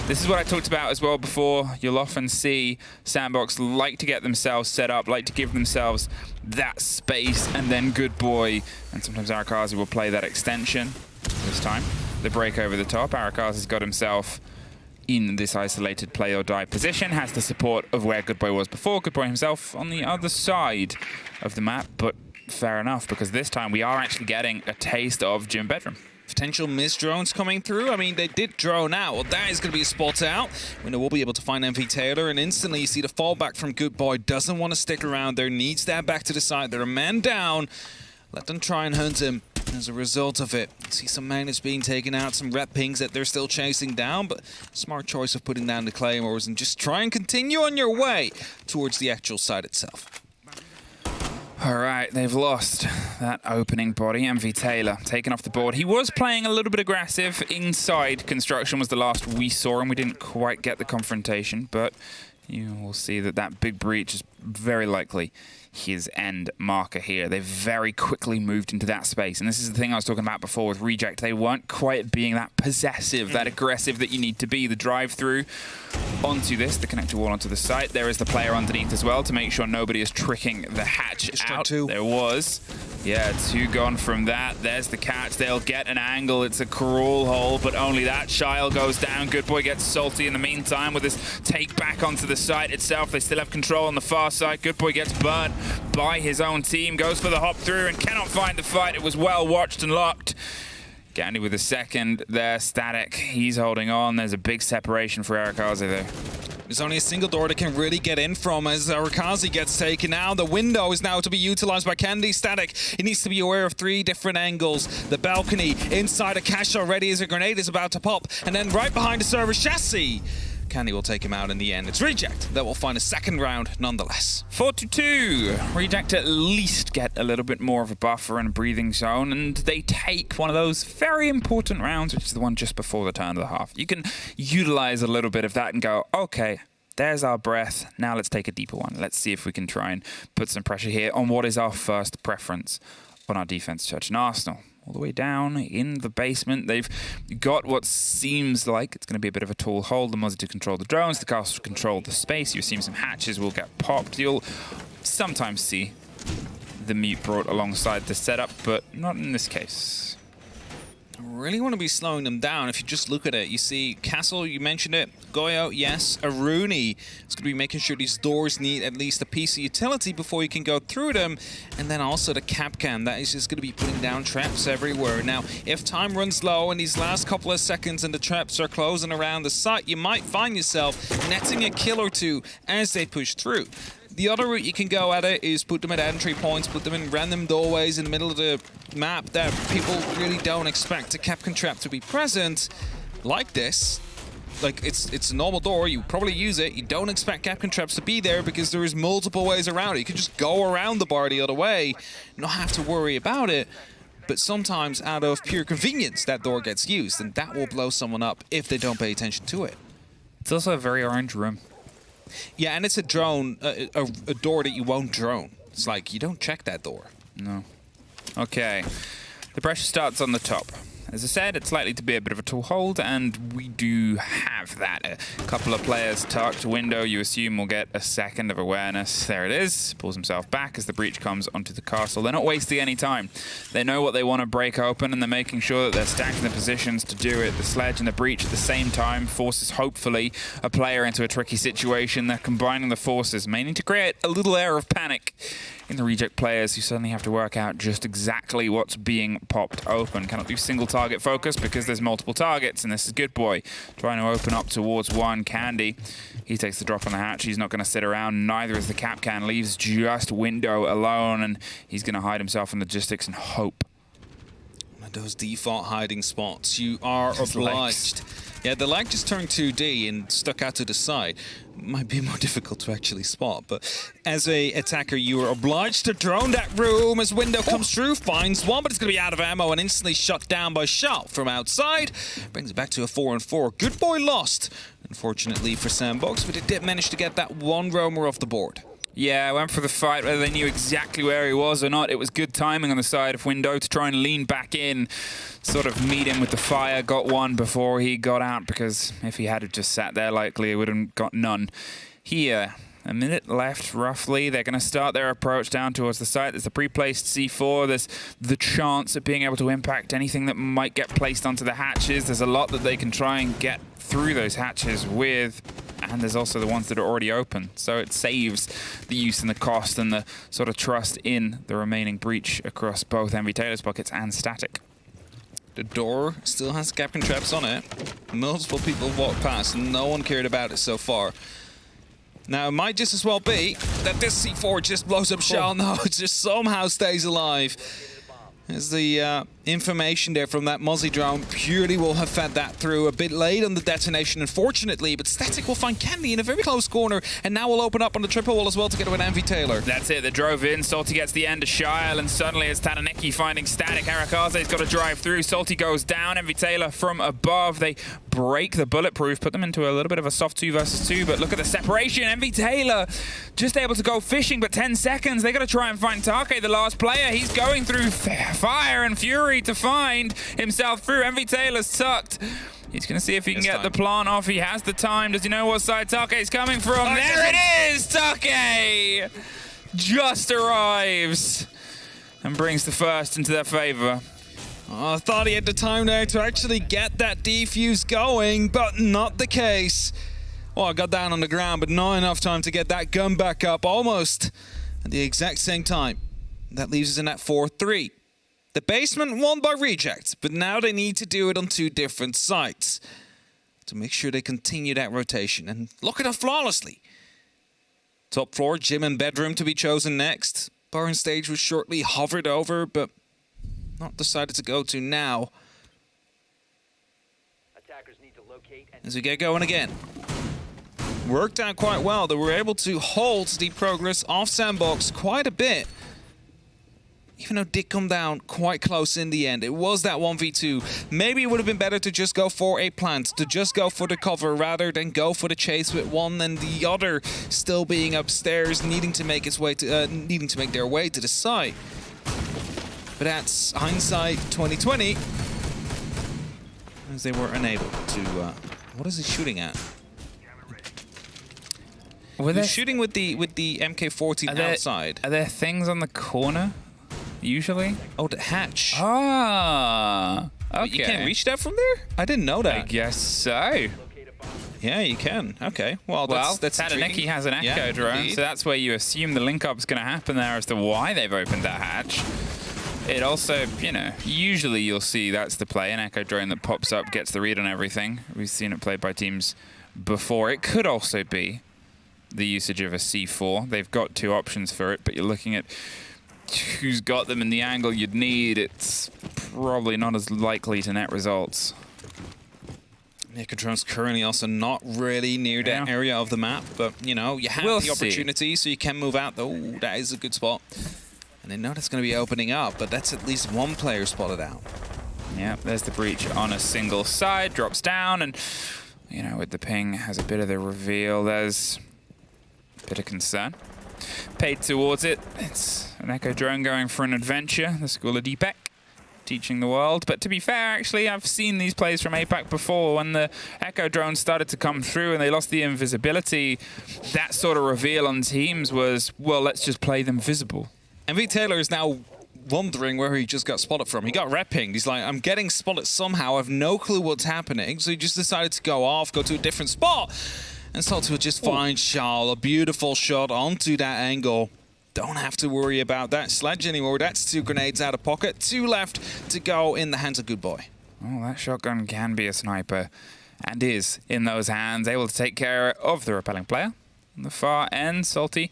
This is what I talked about as well before. You'll often see Sandbox like to get themselves set up, like to give themselves that space, and then Good Boy, and sometimes Arakazu will play that extension. This time, the break over the top. Arakazu's got himself in this isolated play or die position, has the support of where Good Boy was before. Good Boy himself on the other side of the map, but fair enough, because this time we are actually getting a taste of gym bedroom. Potential missed drones coming through. I mean, they did drone out. Well, that is going to be a spot out. We know we'll be able to find Envy Taylor, and instantly you see the fallback from Good Boy. Doesn't want to stick around there. Needs that back to the side. They're a man down. Let them try and hunt him. As a result of it, see some magnets being taken out, some red pings that they're still chasing down, but smart choice of putting down the claymores and just try and continue on your way towards the actual site itself. All right, they've lost that opening body. Envy Taylor taken off the board. He was playing a little bit aggressive inside. Construction was the last we saw, and we didn't quite get the confrontation, but you will see that that big breach is very likely his end marker here. They very quickly moved into that space, and this is the thing I was talking about before with Reject. They weren't quite being that possessive, that aggressive that you need to be. The drive-through onto this, the connector wall onto the site. There is the player underneath as well to make sure nobody is tricking the hatch out. There was. Yeah, 2 gone from that. There's the catch. They'll get an angle. It's a crawl hole, but only that. Shael goes down. Good Boy gets salty in the meantime with his take back onto the site itself. They still have control on the far side. Good Boy gets burned by his own team, goes for the hop through and cannot find the fight. It was well watched and locked. Gandy with a second there. Static, he's holding on. There's a big separation for Arakaze there. There's only a single door that can really get in from as Arakaze gets taken out. The window is now to be utilized by Candy. Static, he needs to be aware of 3 different angles. The balcony, inside a cache already as a grenade is about to pop. And then right behind the server chassis. Candy will take him out in the end. It's Reject that will find a second round nonetheless. 4-2. Reject at least get a little bit more of a buffer and a breathing zone, and they take one of those very important rounds, which is the one just before the turn of the half. You can utilize a little bit of that and go, okay, there's our breath. Now let's take a deeper one. Let's see if we can try and put some pressure here on what is our first preference on our defense judge. And Arsenal, all the way down in the basement. They've got what seems like it's going to be a bit of a tall hold. The Mozzie to control the drones, the Castle to control the space. You're seeing some hatches will get popped. You'll sometimes see the mute brought alongside the setup, but not in this case. I really want to be slowing them down. If you just look at it, you see Castle, you mentioned it, Goyo, yes, Aruni is going to be making sure these doors need at least a piece of utility before you can go through them, and then also the Capcan, that is just going to be putting down traps everywhere. Now, if time runs low in these last couple of seconds and the traps are closing around the site, you might find yourself netting a kill or two as they push through. The other route you can go at it is put them at entry points, put them in random doorways in the middle of the map that people really don't expect a Capcan trap to be present, like this. Like, it's a normal door, you probably use it, you don't expect Capcan traps to be there because there is multiple ways around it. You can just go around the bar the other way, not have to worry about it. But sometimes out of pure convenience, that door gets used, and that will blow someone up if they don't pay attention to it. It's also a very orange room. Yeah, and it's a drone, a door that you won't drone. It's like, you don't check that door. No. Okay. The pressure starts on the top. As I said, it's likely to be a bit of a tall hold, and we do have that. A couple of players tucked. Window, you assume, will get a second of awareness. There it is. Pulls himself back as the breach comes onto the castle. They're not wasting any time. They know what they want to break open, and they're making sure that they're stacked in the positions to do it. The sledge and the breach at the same time forces, hopefully, a player into a tricky situation. They're combining the forces, mainly to create a little air of panic in the Reject players who suddenly have to work out just exactly what's being popped open. Cannot do single target focus because there's multiple targets, and this is Good Boy trying to open up towards one. Candy, he takes the drop on the hatch. He's not going to sit around. Neither is the Capcan. Leaves just Window alone, and he's going to hide himself in logistics and hope. Those default hiding spots, you are obliged. Yeah, the lag just turned 2D and stuck out to the side. Might be more difficult to actually spot, but as a attacker, you are obliged to drone that room as Window comes through, finds one, but it's going to be out of ammo and instantly shut down by shot from outside. Brings it back to a 4-4. Good Boy lost, unfortunately for Sandbox, but it did manage to get that one roamer off the board. Yeah, I went for the fight, whether they knew exactly where he was or not. It was good timing on the side of Window to try and lean back in, sort of meet him with the fire. Got one before he got out, because if he had just sat there, likely he would have got none. Here, a minute left, roughly. They're going to start their approach down towards the site. There's the pre-placed C4. There's the chance of being able to impact anything that might get placed onto the hatches. There's a lot that they can try and get through those hatches with. And there's also the ones that are already open. So it saves the use and the cost and the sort of trust in the remaining breach across both Envy Taylor's pockets and Static. The door still has Capcan traps on it. Multiple people have walked past and no one cared about it so far. Now, it might just as well be that this C4 just blows up shell. No, it just somehow stays alive. As the information there from that Mozzie drone purely will have fed that through a bit late on the detonation, unfortunately, but Static will find Candy in a very close corner, and now will open up on the triple wall as well to get to an Envy Taylor. That's it, they drove in, Salty gets the end of Shile, and suddenly it's Tataneki finding Static. Arakaze's got to drive through, Salty goes down, Envy Taylor from above. They break the bulletproof, put them into a little bit of a soft 2 versus 2, but look at the separation. Envy Taylor just able to go fishing, but 10 seconds. They got to try and find Take, the last player. He's going through fire and fury to find himself through. Envy Taylor's tucked. He's going to see if he can get the plant off. He has the time. Does he know what side Take's coming from? There it is! Take just arrives and brings the first into their favor. Oh, I thought he had the time there to actually get that defuse going, but not the case. Oh, I got down on the ground, but not enough time to get that gun back up. Almost at the exact same time. That leaves us in at 4-3. The basement won by Reject, but now they need to do it on 2 different sites to make sure they continue that rotation and lock it up flawlessly. Top floor, gym and bedroom to be chosen next. Bar and stage was shortly hovered over, but not decided to go to now. As we get going again. Worked out quite well. They were able to hold the progress of Sandbox quite a bit. Even though it did come down quite close in the end. It was that 1v2. Maybe it would have been better to just go for a plant, to just go for the cover rather than go for the chase with one and the other still being upstairs, needing to make their way to the site. But that's hindsight 2020, as they were unable to. What is he shooting at? He's shooting with the MK14 outside. Are there things on the corner? Usually? Oh, the hatch. Ah, okay. You can't reach that from there? I didn't know that. I guess so. Yeah, you can. Okay. Well, that's Tadaneki has an echo drone, so that's where you assume the link-up's going to happen there as to why they've opened that hatch. It also, you know, usually you'll see that's the play, an echo drone that pops up, gets the read on everything. We've seen it played by teams before. It could also be the usage of a C4. They've got 2 options for it, but you're looking at who's got them in the angle you'd need. It's probably not as likely to net results. Nicodrone's currently also not really near that area of the map, but you know, you have the opportunity, so you can move out. Oh, that is a good spot. And they know that's going to be opening up, but that's at least 1 player spotted out. Yeah, there's the breach on a single side, drops down, and you know, with the ping, has a bit of the reveal. There's a bit of concern. Paid towards it. It's an echo drone going for an adventure. The school of APAC, teaching the world. But to be fair, actually, I've seen these plays from APAC before. When the echo drones started to come through and they lost the invisibility, that sort of reveal on teams was, well, let's just play them visible. MV Taylor is now wondering where he just got spotted from. He got red pinged. He's like, I'm getting spotted somehow. I have no clue what's happening. So he just decided to go off, go to a different spot. And Salty would just find Shao, a beautiful shot onto that angle. Don't have to worry about that sledge anymore. That's 2 grenades out of pocket. 2 left to go in the hands of Good Boy. Oh, that shotgun can be a sniper and is in those hands, able to take care of the repelling player. On the far end, Salty,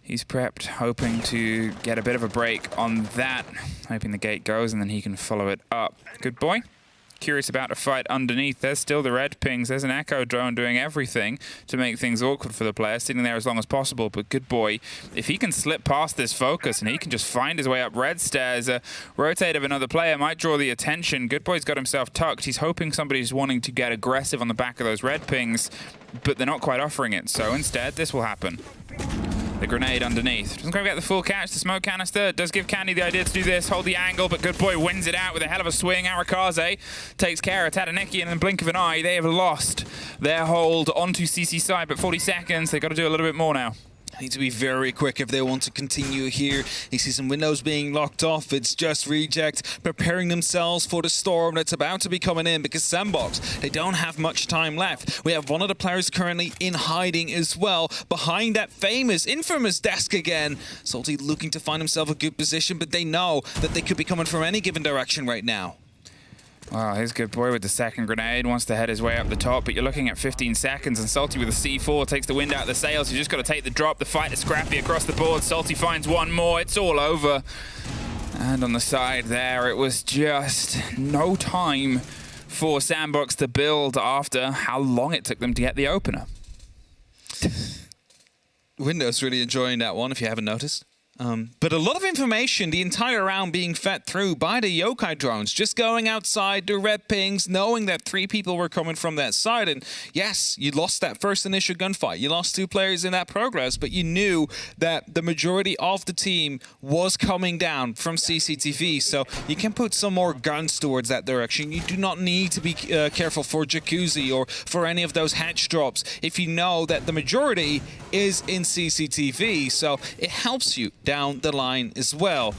he's prepped, hoping to get a bit of a break on that. Hoping the gate goes and then he can follow it up. Good Boy. Curious about a fight underneath. There's still the red pings. There's an echo drone doing everything to make things awkward for the player, sitting there as long as possible. But Good Boy, if he can slip past this focus and he can just find his way up red stairs, a rotate of another player might draw the attention. Good Boy's got himself tucked. He's hoping somebody's wanting to get aggressive on the back of those red pings, but they're not quite offering it. So instead, this will happen. The grenade underneath. Doesn't quite get the full catch. The smoke canister does give Candy the idea to do this, hold the angle, but Good Boy wins it out with a hell of a swing. Arakaze takes care of Tadaneki, and in the blink of an eye, they have lost their hold onto CC side, but 40 seconds. They've got to do a little bit more now. Need to be very quick if they want to continue here. You see some windows being locked off. It's just Reject preparing themselves for the storm that's about to be coming in, because Sandbox, they don't have much time left. We have one of the players currently in hiding as well, behind that famous, infamous desk again. Salty looking to find himself a good position, but they know that they could be coming from any given direction right now. Well, here's Good Boy with the second grenade, wants to head his way up the top, but you're looking at 15 seconds, and Salty with a C4 takes the wind out of the sails. You just got to take the drop. The fight is scrappy across the board. Salty finds one more. It's all over. And on the side there, it was just no time for Sandbox to build after how long it took them to get the opener. Windows really enjoying that one, if you haven't noticed. But a lot of information the entire round being fed through by the yokai drones, just going outside the red pings, knowing that 3 people were coming from that side. And yes, you lost that first initial gunfight. You lost 2 players in that progress, but you knew that the majority of the team was coming down from CCTV. So you can put some more guns towards that direction. You do not need to be careful for Jacuzzi or for any of those hatch drops if you know that the majority is in CCTV. So it helps you down the line as well.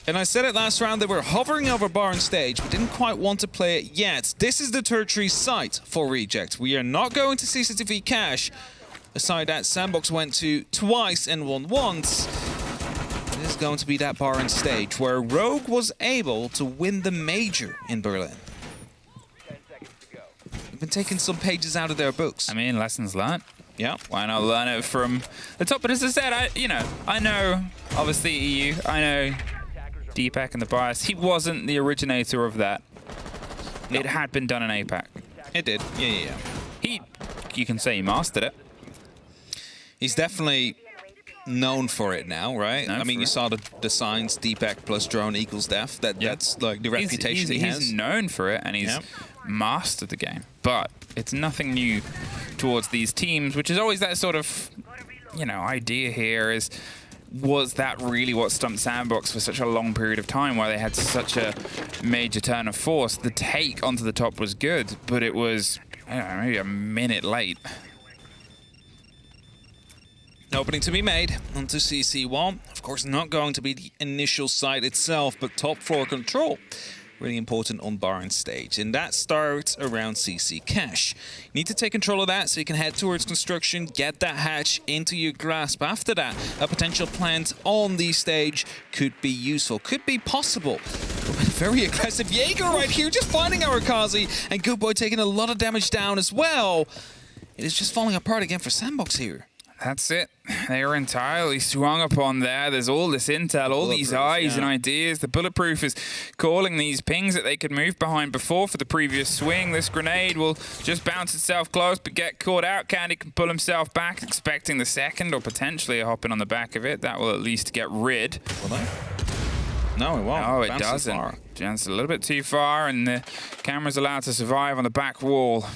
And I said it last round, they were hovering over Baron stage, but didn't quite want to play it yet. This is the tertiary site for Reject. We are not going to CCTV Cash, a site that Sandbox went to twice and won once. It is going to be that Baron stage, where Rogue was able to win the major in Berlin. We've been taking some pages out of their books. I mean, lessons learned. Yeah. Why not learn it from the top? But as I said, I know, obviously EU, I know APAC and the bias. He wasn't the originator of that. No. It had been done in APAC. It did. Yeah. You can say he mastered it. He's definitely known for it now, right? I mean, you saw the signs, DPEC plus drone equals death. That's like the reputation he has. He's known for it, and he's mastered the game. But it's nothing new towards these teams, which is always that sort of, idea here is, was that really what stumped Sandbox for such a long period of time, where they had such a major turn of force? The take onto the top was good, but it was, maybe a minute late. Opening to be made onto CC1. Of course, not going to be the initial site itself, but top floor control. Really important on Baron stage. And that starts around CC Cash. You need to take control of that so you can head towards construction, get that hatch into your grasp. After that, a potential plant on the stage could be useful, could be possible. Very aggressive Jaeger right here, just finding our Kazi, and Good Boy taking a lot of damage down as well. It is just falling apart again for Sandbox here. That's it. They are entirely swung upon there. There's all this intel, all these eyes and ideas. The Bulletproof is calling these pings that they could move behind before for the previous swing. This grenade will just bounce itself close but get caught out. Candy can pull himself back, expecting the second or potentially a hop in on the back of it. That will at least get rid. Will they? No, it won't. No, it doesn't. Just a little bit too far, and the camera's allowed to survive on the back wall.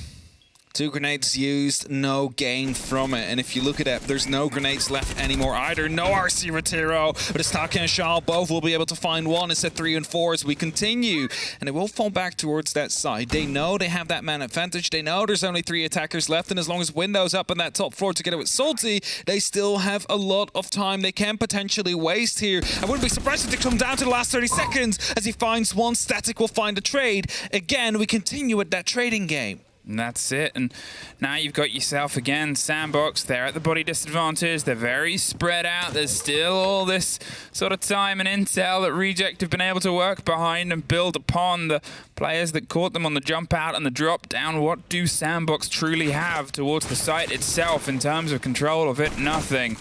2 grenades used, no gain from it. And if you look at it, there's no grenades left anymore either. No RC Retiro, but it's Taka and Shaw both will be able to find one. It's at 3 and 4 as we continue. And it will fall back towards that side. They know they have that man advantage. They know there's only 3 attackers left. And as long as Window's up on that top floor together with Salty, they still have a lot of time they can potentially waste here. I wouldn't be surprised if they come down to the last 30 seconds as he finds one. Static will find a trade. Again, we continue with that trading game. And that's it. And now you've got yourself again, Sandbox. They're at the body disadvantage. They're very spread out. There's still all this sort of time and intel that Reject have been able to work behind and build upon. The players that caught them on the jump out and the drop down. What do Sandbox truly have towards the site itself in terms of control of it? Nothing.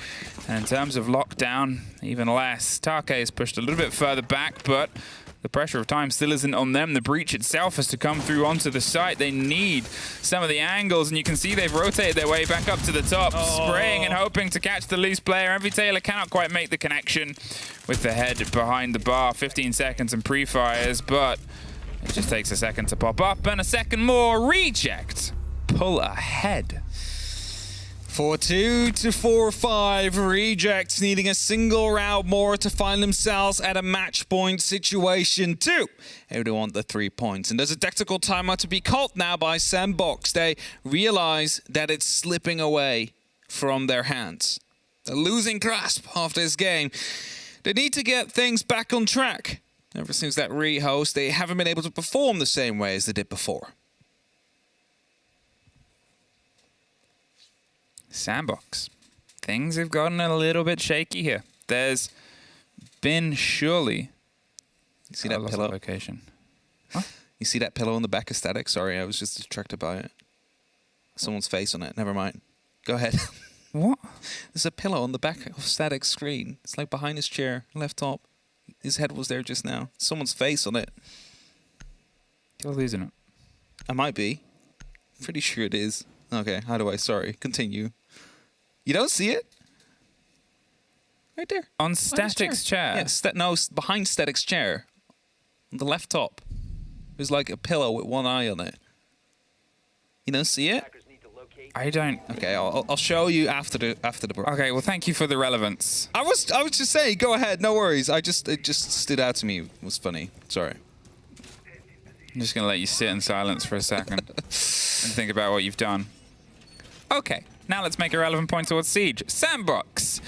And in terms of lockdown, even less. Take is pushed a little bit further back, but the pressure of time still isn't on them. The breach itself has to come through onto the site. They need some of the angles, and you can see they've rotated their way back up to the top, spraying and hoping to catch the loose player. Envy Taylor cannot quite make the connection with the head behind the bar. 15 seconds and pre-fires, but it just takes a second to pop up, and a second more. Reject pull ahead. 4-2 to 4-5. Rejects needing a single round more to find themselves at a match point situation 2. They want the 3 points. And there's a tactical timeout to be called now by Sandbox. They realize that it's slipping away from their hands. They're losing grasp of this game. They need to get things back on track. Ever since that rehost, they haven't been able to perform the same way as they did before. Sandbox. Things have gotten a little bit shaky here. There's been surely... You see that pillow? Location. What? You see that pillow on the back of Static? Sorry, I was just distracted by it. Someone's face on it. Never mind. Go ahead. What? There's a pillow on the back of Static's screen. It's like behind his chair, left top. His head was there just now. Someone's face on it. You're losing it. I might be. Pretty sure it is. Okay, how do I? Sorry. Continue. You don't see it? Right there. On Static's chair? Yeah, no, behind Static's chair. On the left top. There's like a pillow with one eye on it. You don't see it? I don't. Okay, I'll show you after the break. Okay, well, thank you for the relevance. I was just saying, go ahead, no worries. It just stood out to me. It was funny. Sorry. I'm just gonna let you sit in silence for a second and think about what you've done. Okay, now let's make a relevant point towards Siege. Sandbox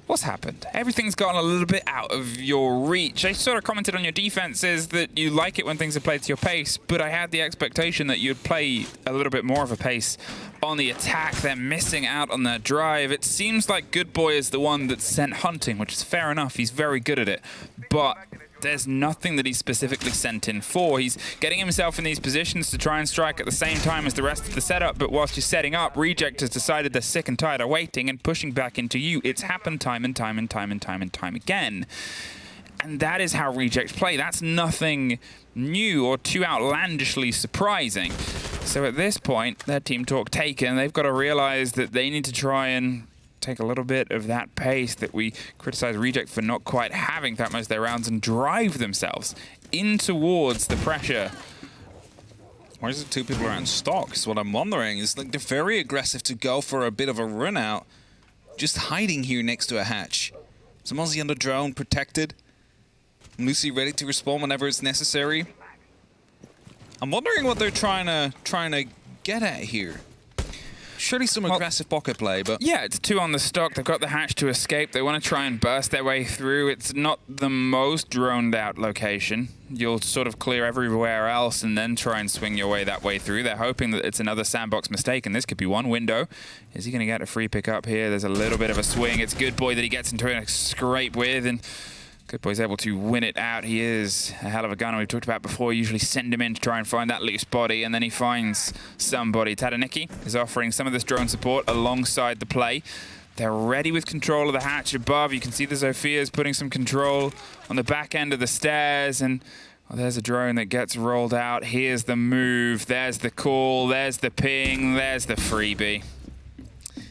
What's happened? Everything's gotten a little bit out of your reach. I sort of commented on your defenses that you like it when things are played to your pace, but I had the expectation that you'd play a little bit more of a pace on the attack. They're missing out on their drive. It seems like Good Boy is the one that's sent hunting, which is fair enough. He's very good at it, but there's nothing that he's specifically sent in for. He's getting himself in these positions to try and strike at the same time as the rest of the setup, but whilst you're setting up, Reject has decided they're sick and tired of waiting and pushing back into you. It's happened time and time and time and time and time again. And that is how Reject play. That's nothing new or too outlandishly surprising. So at this point, their team talk taken, they've got to realize that they need to try and take a little bit of that pace that we criticize Reject for not quite having throughout most of their rounds and drive themselves in towards the pressure. Why is it 2 people around stock? Is what I'm wondering. Is like they're very aggressive to go for a bit of a run out, just hiding here next to a hatch. So Mozzie under drone, protected. Lucy ready to respawn whenever it's necessary. I'm wondering what they're trying to get at here. Surely some aggressive pocket play, but... Yeah, it's 2 on the stock. They've got the hatch to escape. They want to try and burst their way through. It's not the most droned-out location. You'll sort of clear everywhere else and then try and swing your way that way through. They're hoping that it's another sandbox mistake, and this could be one window. Is he going to get a free pick up here? There's a little bit of a swing. It's Good Boy that he gets into a scrape with, and Good Boy's able to win it out. He is a hell of a gunner we've talked about before. Usually send him in to try and find that loose body, and then he finds somebody. Tadaniki is offering some of this drone support alongside the play. They're ready with control of the hatch above. You can see the Zophia's putting some control on the back end of the stairs, and there's a drone that gets rolled out. Here's the move. There's the call. There's the ping. There's the freebie.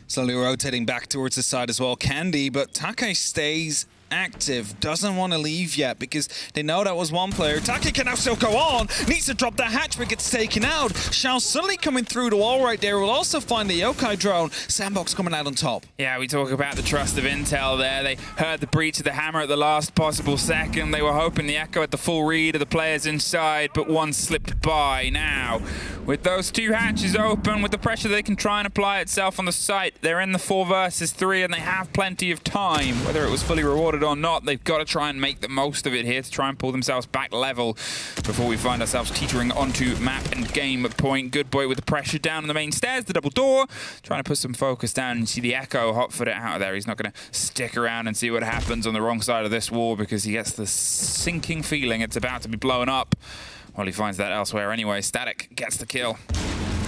Slowly rotating back towards the side as well, Candy, but Take stays active, doesn't want to leave yet because they know that was one player. Taki can now still go on, needs to drop that hatch but gets taken out. Shao suddenly coming through the wall right there. Will also find the Yokai drone. Sandbox coming out on top. Yeah, we talk about the trust of intel there. They heard the breach of the hammer at the last possible second. They were hoping the echo at the full read of the players inside, but one slipped by. Now, with those 2 hatches open, with the pressure they can try and apply itself on the site, they're in the 4 versus 3 and they have plenty of time. Whether it was fully rewarded or not, they've got to try and make the most of it here to try and pull themselves back level before we find ourselves teetering onto map and game point. Good Boy with the pressure down on the main stairs, the double door, trying to put some focus down. And see the echo hot-foot out of there. He's not going to stick around and see what happens on the wrong side of this wall because he gets the sinking feeling it's about to be blown up. Well, he finds that elsewhere anyway. Static gets the kill.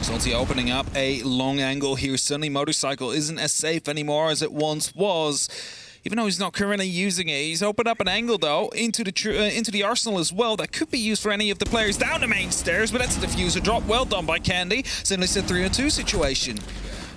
Salty opening up a long angle here. Suddenly Motorcycle isn't as safe anymore as it once was. Even though he's not currently using it, he's opened up an angle though into the arsenal as well that could be used for any of the players down the main stairs, but that's a diffuser drop. Well done by Candy. Suddenly it's a 3-on-2 situation.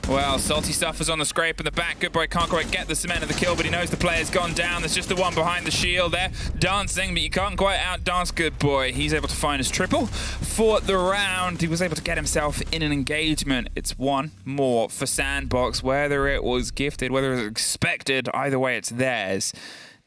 Well, Salty suffers on the scrape in the back. Good Boy can't quite get the cement of the kill, but he knows the player's gone down. There's just the one behind the shield there, dancing, but you can't quite outdance Good Boy. He's able to find his triple for the round. He was able to get himself in an engagement. It's one more for Sandbox. Whether it was gifted, whether it was expected, either way, it's theirs.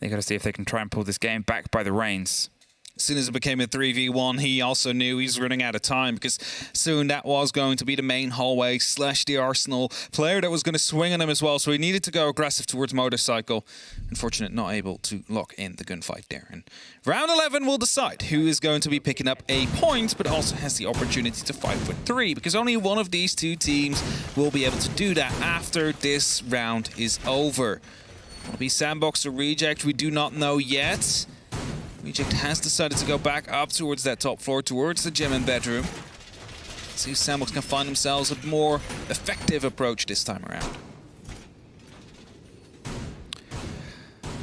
They got to see if they can try and pull this game back by the reins. As soon as it became a 3v1, he also knew he was running out of time because soon that was going to be the main hallway / the arsenal player that was going to swing on him as well. So he needed to go aggressive towards Motorcycle. Unfortunate, not able to lock in the gunfight there. And round 11 will decide who is going to be picking up a point, but also has the opportunity to fight for 3 because only one of these 2 teams will be able to do that after this round is over. Will it be Sandbox or Reject? We do not know yet. Reject has decided to go back up towards that top floor, towards the gym and bedroom. Let's see if Sandbox can find themselves a more effective approach this time around.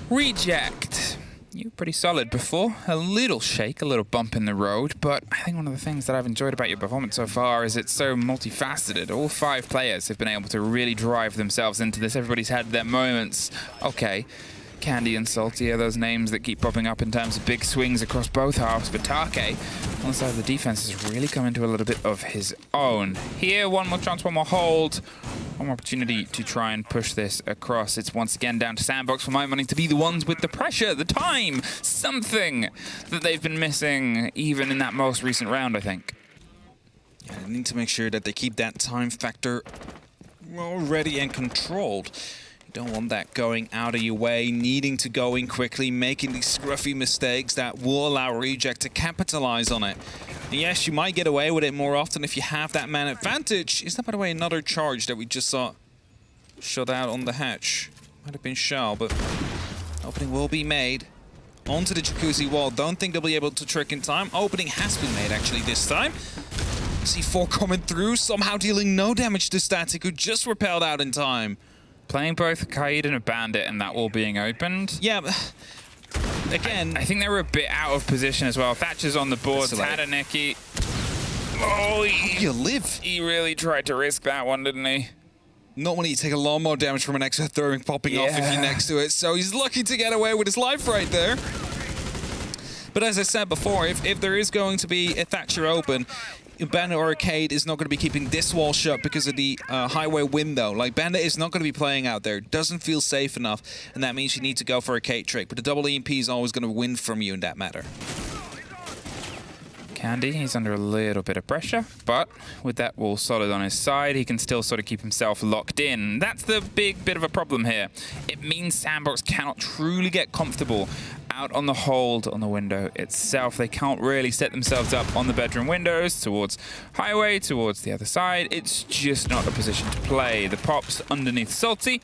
Reject. You were pretty solid before. A little shake, a little bump in the road, but I think one of the things that I've enjoyed about your performance so far is it's so multifaceted. All 5 players have been able to really drive themselves into this. Everybody's had their moments. Okay. Candy and Salty are those names that keep popping up in terms of big swings across both halves, but Take, on the side of the defense, has really come into a little bit of his own. Here, one more chance, one more hold, one more opportunity to try and push this across. It's once again down to Sandbox for my money to be the ones with the pressure, the time, something that they've been missing even in that most recent round, I think. Yeah, they need to make sure that they keep that time factor well ready and controlled. Don't want that going out of your way, needing to go in quickly, making these scruffy mistakes that will allow Reject to capitalize on it. And yes, you might get away with it more often if you have that man advantage. Is that, by the way, another charge that we just saw shut out on the hatch? Might have been Shao, but opening will be made. Onto the Jacuzzi wall. Don't think they'll be able to trick in time. Opening has been made, actually, this time. C4 coming through, somehow dealing no damage to Static, who just repelled out in time. Playing both Kaid and a Bandit and that wall being opened. Yeah, again... I think they were a bit out of position as well. Thatcher's on the board, Tadaneki. Oh, you live. He really tried to risk that one, didn't he? Not when you take a lot more damage from an exothermic popping off if you're next to it, so he's lucky to get away with his life right there. But as I said before, if there is going to be a Thatcher open, Bandit or Arcade is not going to be keeping this wall shut because of the highway window. Like, Bandit is not going to be playing out there. Doesn't feel safe enough, and that means you need to go for a Kate trick. But the double EMP is always going to win from you in that matter. Candy, he's under a little bit of pressure, but with that wall solid on his side, he can still sort of keep himself locked in. That's the big bit of a problem here. It means Sandbox cannot truly get comfortable out on the hold on the window itself. They can't really set themselves up on the bedroom windows towards highway, towards the other side. It's just not a position to play. The pops underneath Salty.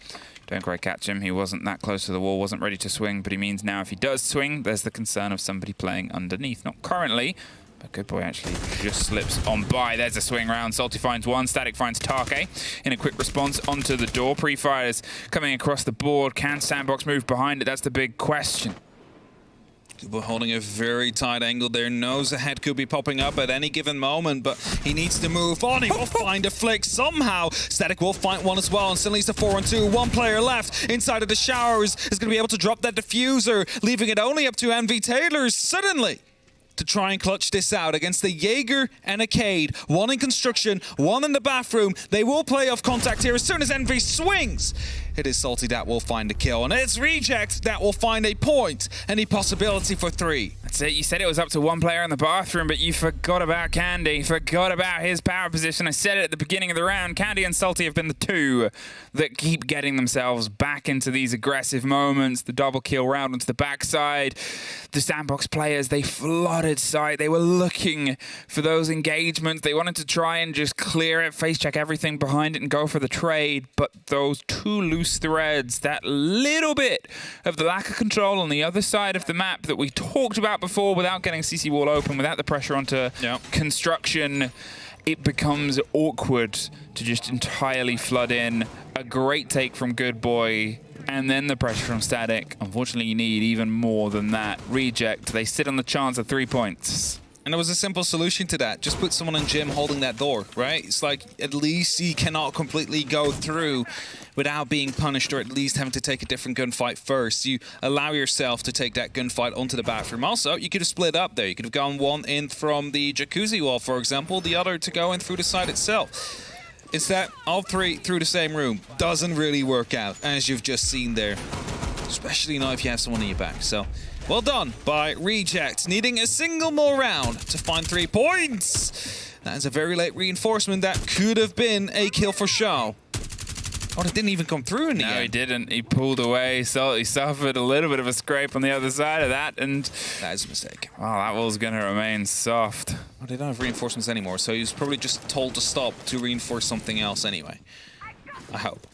Don't quite catch him. He wasn't that close to the wall, wasn't ready to swing, but he means now if he does swing, there's the concern of somebody playing underneath. Not currently, but Good Boy actually just slips on by. There's a swing round. Salty finds one. Static finds Take in a quick response onto the door. Pre-fires coming across the board. Can Sandbox move behind it? That's the big question. Good Boy holding a very tight angle there. Knows the head could be popping up at any given moment, but he needs to move on. He will find a flick somehow. Static will find one as well, and suddenly it's a 4-on-2. One player left inside of the showers is going to be able to drop that diffuser, leaving it only up to MV Taylor suddenly to try and clutch this out against the Jaeger and a Cade. One in construction, one in the bathroom. They will play off contact here as soon as Envy swings. It is Salty that will find a kill, and it's Reject that will find a point and a possibility for 3. That's it. You said it was up to one player in the bathroom, but you forgot about Candy, forgot about his power position. I said it at the beginning of the round. Candy and Salty have been the two that keep getting themselves back into these aggressive moments. The double kill round onto the backside. The Sandbox players, they flooded site. They were looking for those engagements. They wanted to try and just clear it, face check everything behind it and go for the trade. But those two loose threads, that little bit of the lack of control on the other side of the map that we talked about before, without getting CC wall open, without the pressure onto construction, it becomes awkward to just entirely flood in. A great take from Good Boy, and then the pressure from Static. Unfortunately, you need even more than that. Reject, they sit on the chance of 3 points. And there was a simple solution to that. Just put someone in gym holding that door, right? It's like, at least he cannot completely go through without being punished, or at least having to take a different gunfight first. You allow yourself to take that gunfight onto the bathroom. Also, you could have split up there. You could have gone one in from the jacuzzi wall, for example, the other to go in through the side itself. It's that all three through the same room doesn't really work out, as you've just seen there. Especially now if you have someone in your back. So, well done by Reject, needing a single more round to find 3 points. That is a very late reinforcement that could have been a kill for Shao. Oh, it didn't even come through in the end. No, he didn't. He pulled away, so he suffered a little bit of a scrape on the other side of that, and that is a mistake. Oh, that wall's going to remain soft. Well, they don't have reinforcements anymore, so he was probably just told to stop to reinforce something else anyway. I hope.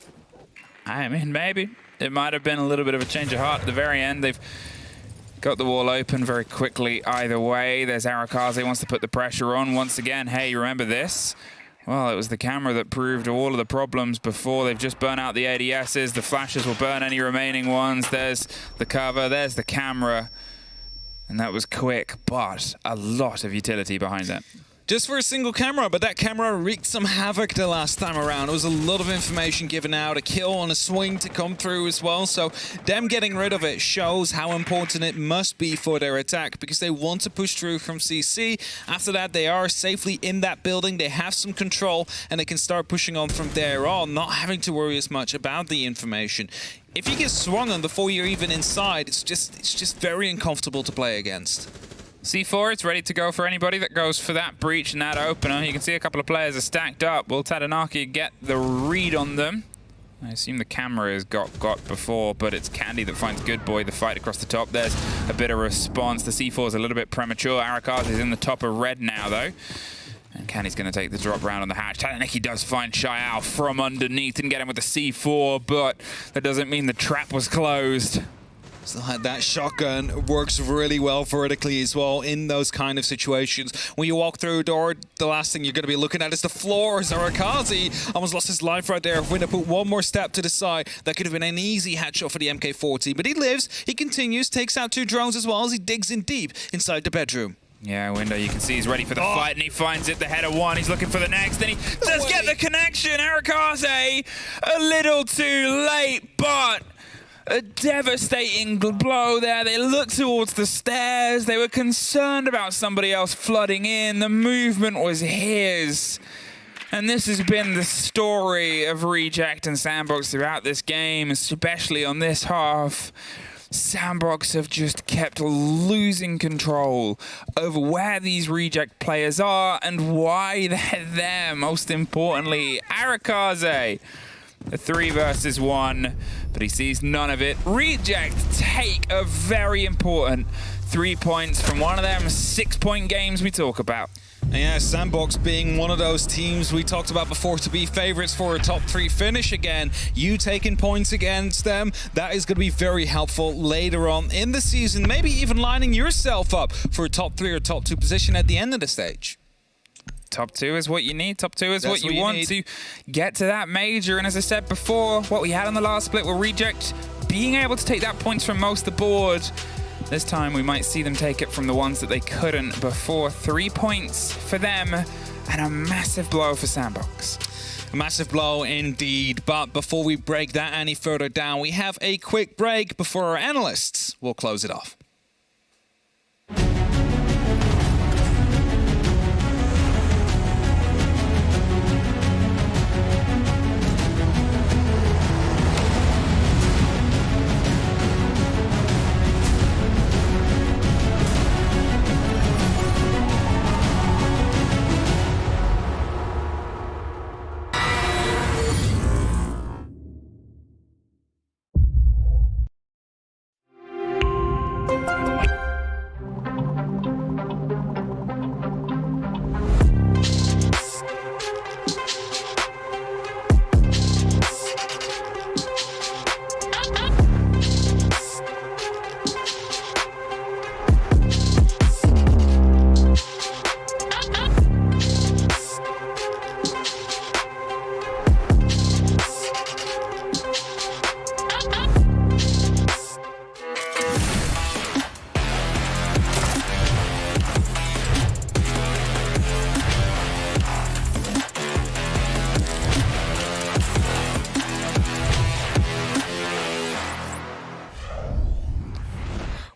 I mean, maybe. It might have been a little bit of a change of heart at the very end. They've got the wall open very quickly either way. There's Arakaze, wants to put the pressure on once again. Hey, remember this? Well, it was the camera that proved all of the problems before. They've just burnt out the ADSs. The flashes will burn any remaining ones. There's the cover. There's the camera. And that was quick, but a lot of utility behind that. Just for a single camera, but that camera wreaked some havoc the last time around. It was a lot of information given out, a kill and a swing to come through as well. So them getting rid of it shows how important it must be for their attack, because they want to push through from CC. After that, they are safely in that building. They have some control, and they can start pushing on from there on, not having to worry as much about the information. If you get swung on before you're even inside, it's just very uncomfortable to play against. C4, it's ready to go for anybody that goes for that breach and that opener. You can see a couple of players are stacked up. Will Tadanaki get the read on them? I assume the camera has got before, but it's Candy that finds Good Boy the fight across the top. There's a bit of response. The C4 is a little bit premature. Arakaze is in the top of red now, though. And Candy's going to take the drop round on the hatch. Talaniki does find Xiao from underneath and get him with the C4, but that doesn't mean the trap was closed. So that shotgun works really well vertically as well in those kind of situations. When you walk through a door, the last thing you're going to be looking at is the floors. Arakaze almost lost his life right there. If we're going to put one more step to the side, that could have been an easy headshot for the MK14. But he lives, he continues, takes out 2 drones as well as he digs in deep inside the bedroom. Yeah, Window, you can see he's ready for the fight, and he finds it, the head of one. He's looking for the next, and he does get the connection. Arakaze, a little too late, but a devastating blow there. They looked towards the stairs. They were concerned about somebody else flooding in. The movement was his. And this has been the story of Reject and Sandbox throughout this game, especially on this half. Sandbox have just kept losing control over where these Reject players are and why they're there. Most importantly, Arakaze, a 3 versus 1, but he sees none of it. Reject take a very important 3 points from one of them 6-point games we talk about. And yeah, Sandbox being one of those teams we talked about before to be favorites for a top 3 finish again. You taking points against them, that is going to be very helpful later on in the season. Maybe even lining yourself up for a top 3 or top 2 position at the end of the stage. Top 2 is what you need. Top 2 is what you want to get to that major. And as I said before, what we had on the last split were Reject being able to take that points from most of the board. This time we might see them take it from the ones that they couldn't before. 3 points for them and a massive blow for Sandbox. A massive blow indeed. But before we break that any further down, we have a quick break before our analysts will close it off.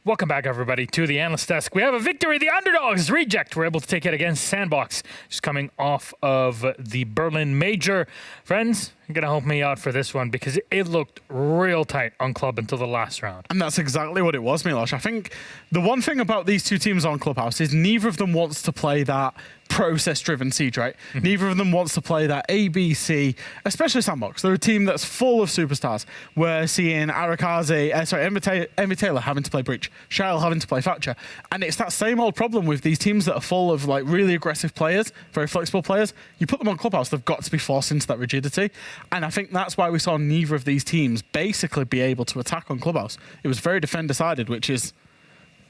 Welcome back, everybody, to the analyst desk. We have a victory. The underdogs, Reject, were able to take it against Sandbox, just coming off of the Berlin Major. Friends, you're going to help me out for this one because it looked real tight on Club until the last round. And that's exactly what it was, Milosh. I think the one thing about these two teams on Clubhouse is neither of them wants to play that process-driven Siege, right? Neither of them wants to play that ABC, especially Sandbox. They're a team that's full of superstars. We're seeing Emma Taylor having to play Breach, Shell having to play Thatcher, and it's that same old problem with these teams that are full of like really aggressive players, very flexible players. You put them on Clubhouse, they've got to be forced into that rigidity, and I think that's why we saw neither of these teams basically be able to attack on Clubhouse. It was very defender-sided, which is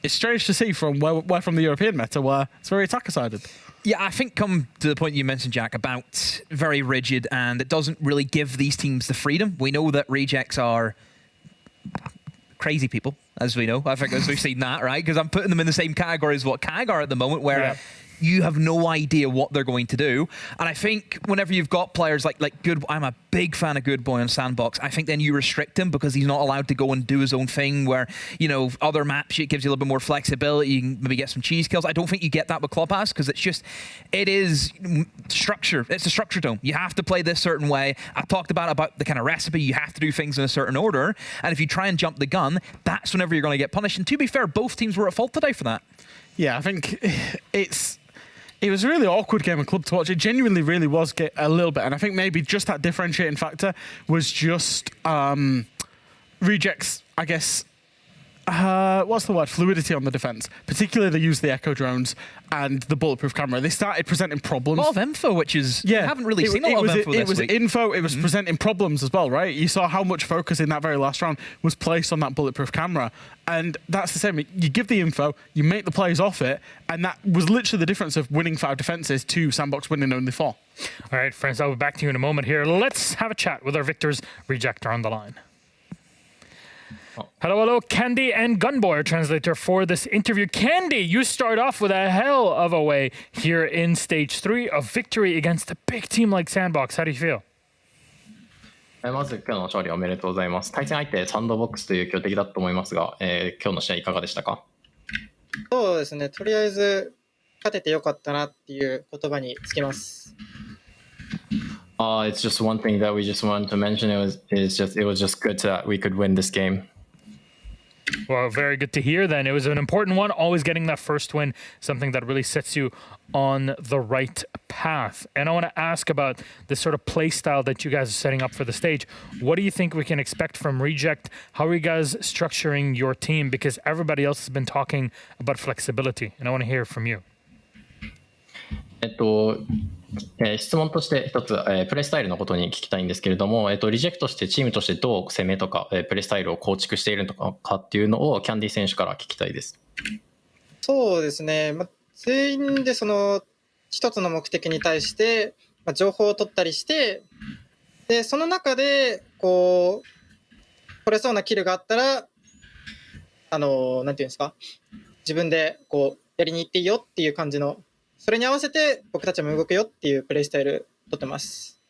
it's strange to see from where from the European meta, where it's very attacker-sided. Yeah, I think come to the point you mentioned, Jack, about very rigid, and it doesn't really give these teams the freedom. We know that Rejects are crazy people, as we know. I think as we've seen that, right? Because I'm putting them in the same category as what CAG are at the moment, where you have no idea what they're going to do. And I think whenever you've got players like Good, I'm a big fan of Good Boy on Sandbox. I think then you restrict him because he's not allowed to go and do his own thing where, you know, other maps, it gives you a little bit more flexibility. You can maybe get some cheese kills. I don't think you get that with Clubhouse because it is structure. It's a structure dome. You have to play this certain way. I talked about the kind of recipe. You have to do things in a certain order. And if you try and jump the gun, that's whenever you're going to get punished. And to be fair, both teams were at fault today for that. Yeah, I think It was a really awkward game of club to watch. It genuinely really was a little bit. And I think maybe just that differentiating factor was just Reject's, I guess, what's the word? Fluidity on the defense. Particularly they used the echo drones and the bulletproof camera. They started presenting problems. A lot of info, which is... I haven't really seen a lot of info this week. It was info. It was presenting problems as well, right? You saw how much focus in that very last round was placed on that bulletproof camera. And that's the same. You give the info, you make the plays off it, and that was literally the difference of winning 5 defenses to Sandbox winning only 4. All right, friends, I'll be back to you in a moment here. Let's have a chat with our victors. Reject are on the line. Hello, Candy and Gunboy, translator for this interview. Candy, you start off with a hell of a way here in stage 3, a victory against a big team like Sandbox. How do you feel? まず今日の勝利おめでとうございます。対戦相手サンドボックスという強敵だと思いますが、今日の試合いかがでしたか？そうですね。とりあえず勝ててよかったなっていう言葉につきます。It's just one thing that we just wanted to mention. It was just good that we could win this game. Well, very good to hear then. It was an important one, always getting that first win, something that really sets you on the right path. And I want to ask about this sort of play style that you guys are setting up for the stage. What do you think we can expect from Reject? How are you guys structuring your team? Because everybody else has been talking about flexibility, and I want to hear from you. 質問として一つ、プレースタイルのことに聞きたいんですけれども、リジェクトしてチームとしてどう攻めとか、プレースタイルを構築しているのかっていうのをキャンディ選手から聞きたいです。そうですね。全員でその一つの目的に対して、情報を取ったりして、でその中でこう取れそうなキルがあったら、なんていうんですか、自分でこうやりに行っていいよっていう感じの。それに合わせて僕たちも動くよっていうプレイスタイル取ってます。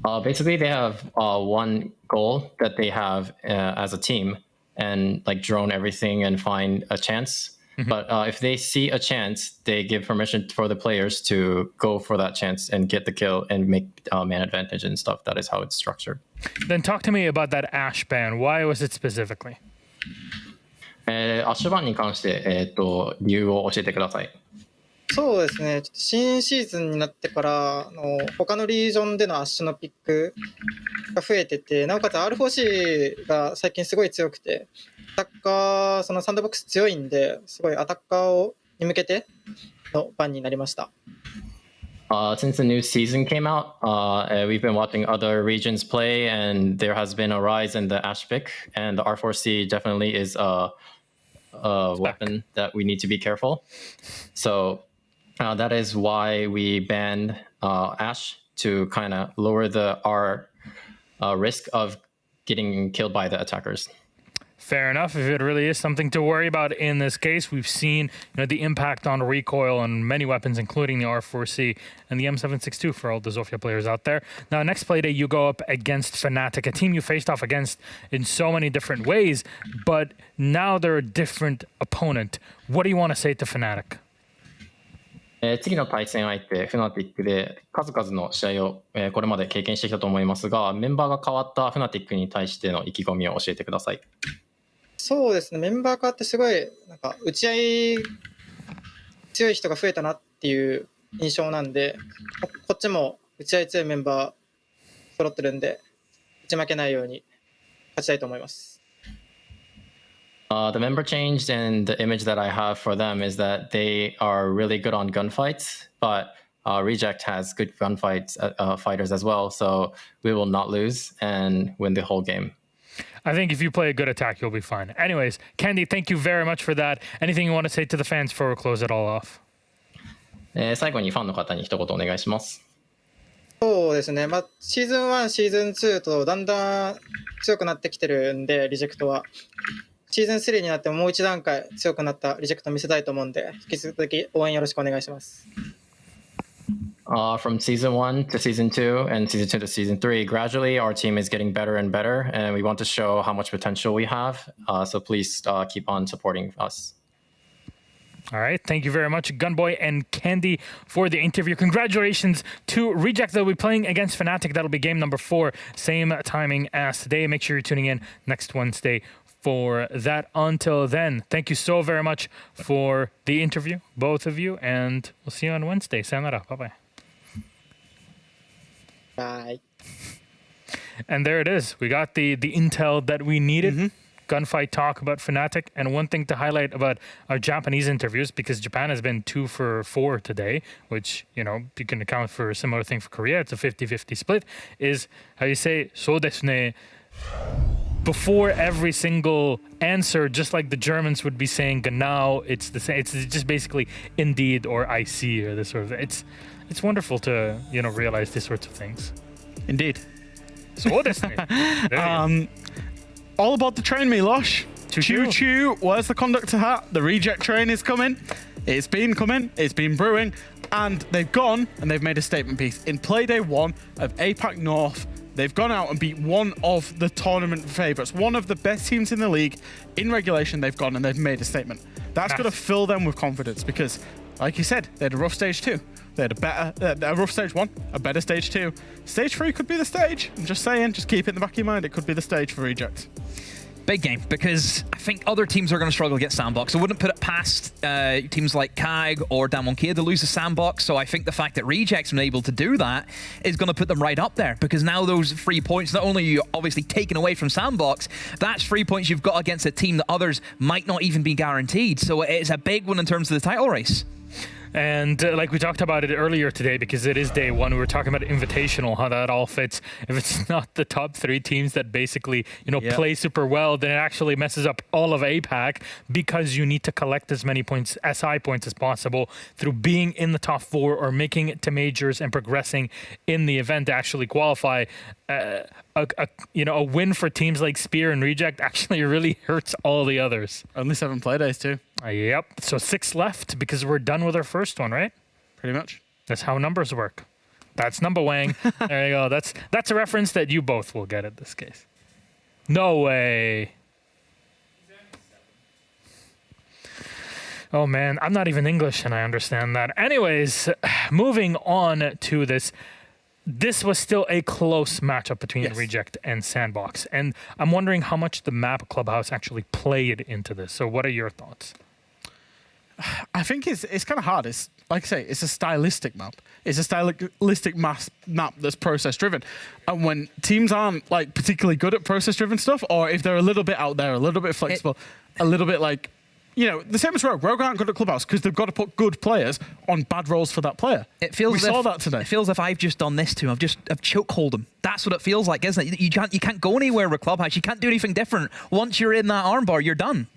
Basically, they have one goal that they have as a team, and like drone everything and find a chance. But if they see a chance, they give permission for the players to go for that chance and get the kill and make man advantage and stuff. That is how it's structured. Then talk to me about that Ash ban. Why was it specifically? アッシュバンに関して、理由を教えてください。そうですね。新シーズンになってから他のリージョンでのアッシュのピックが増えてて、なおかつ R4C が最近すごい強くて、アタッカーそのサンドボックス強いんで、すごいアタッカーに向けてのバンになりました。Since the new season came out, we've been watching other regions play, and there has been a rise in the Ash pick, and the R4C definitely is a weapon that we need to be careful. So that is why we banned Ash to kind of lower our risk of getting killed by the attackers. Fair enough. If it really is something to worry about in this case, we've seen the impact on recoil on many weapons, including the R4C and the M762 for all the Zofia players out there. Now, next Playday, you go up against Fnatic, a team you faced off against in so many different ways, but now they're a different opponent. What do you want to say to Fnatic? 次の対戦相手、フナティックで数々の試合をこれまで経験してきたと思いますが、メンバーが変わったフナティックに対しての意気込みを教えてください。そうですね。メンバー変わってすごいなんか打ち合い強い人が増えたなっていう印象なんで、こっちも打ち合い強いメンバー揃ってるんで、打ち負けないように勝ちたいと思います。The member changed, and the image that I have for them is that they are really good on gunfights, but Reject has good gunfights fighters as well, so we will not lose and win the whole game. I think if you play a good attack, you'll be fine. Anyways, Candy, thank you very much for that. Anything you want to say to the fans before we close it all off? 最後にファンの方に一言お願いします。そうですね。シーズン1、シーズン2とだんだん強くなってきてるんで、リジェクトは。シーズン3になってももう一段階強くなったリジェクトを見せたいと思うんで、引き続き応援よろしくお願いします。From season 1 to season 2 and season 2 to season 3, gradually our team is getting better and better, and we want to show how much potential we have. So please keep on supporting us. All right. Thank you very much, Gunboy and Candy, for the interview. Congratulations to Reject. They'll be playing against Fnatic. That'll be game number 4. Same timing as today. Make sure you're tuning in next Wednesday for that. Until then, thank you so very much for the interview, both of you, and we'll see you on Wednesday. Sayonara. Bye-bye. Bye. And there it is. We got the intel that we needed. Gunfight talk about Fnatic. And one thing to highlight about our Japanese interviews, because Japan has been 2 for 4 today, which, you know, you can account for a similar thing for Korea. It's a 50-50 split, is how you say, so desu ne, before every single answer, just like the Germans would be saying genau, it's the same. It's just basically indeed or I see or this sort of. It's wonderful to, you know, realize these sorts of things. Indeed. So desu ne. All about the train, Milosh. Choo-choo. Where's the conductor hat? The reject train is coming. It's been coming. It's been brewing. And they've gone and they've made a statement piece. In Playday 1 of APAC North, they've gone out and beat one of the tournament favourites, one of the best teams in the league. In regulation, they've gone and they've made a statement. That's going to fill them with confidence because, like you said, they had a rough stage 2. They had a rough stage 1, a better stage 2. Stage 3 could be the stage. I'm just saying, just keep it in the back of your mind. It could be the stage for Reject. Big game, because I think other teams are going to struggle against Sandbox. I wouldn't put it past teams like KAG or Damwon to lose the Sandbox, so I think the fact that Reject's been able to do that is going to put them right up there, because now those 3 points, not only are you obviously taken away from Sandbox, that's 3 points you've got against a team that others might not even be guaranteed, so it's a big one in terms of the title race. And like we talked about it earlier today, because it is day 1, we were talking about Invitational, how that all fits. If it's not the top 3 teams that basically, you know, play super well, then it actually messes up all of APAC, because you need to collect as many points, SI points as possible through being in the top 4 or making it to majors and progressing in the event to actually qualify. A win for teams like Spear and Reject actually really hurts all the others. Only 7 Playdays too. Yep. So 6 left because we're done with our first one, right? Pretty much. That's how numbers work. That's number Wang. There you go. That's a reference that you both will get in this case. No way. Oh man, I'm not even English and I understand that. Anyways, moving on to this. This was still a close matchup between Reject and Sandbox. And I'm wondering how much the map Clubhouse actually played into this. So what are your thoughts? I think it's kind of hard. It's like I say, it's a stylistic map. It's a stylistic map that's process driven. And when teams aren't like particularly good at process driven stuff, or if they're a little bit out there, a little bit flexible, a little bit like, you know, the same as Rogue. Rogue aren't good at Clubhouse because they've got to put good players on bad roles for that player. We saw that today. It feels as if I've just done this to him. I've chokehold him. That's what it feels like, isn't it? You can't go anywhere with Clubhouse. You can't do anything different. Once you're in that armbar, you're done.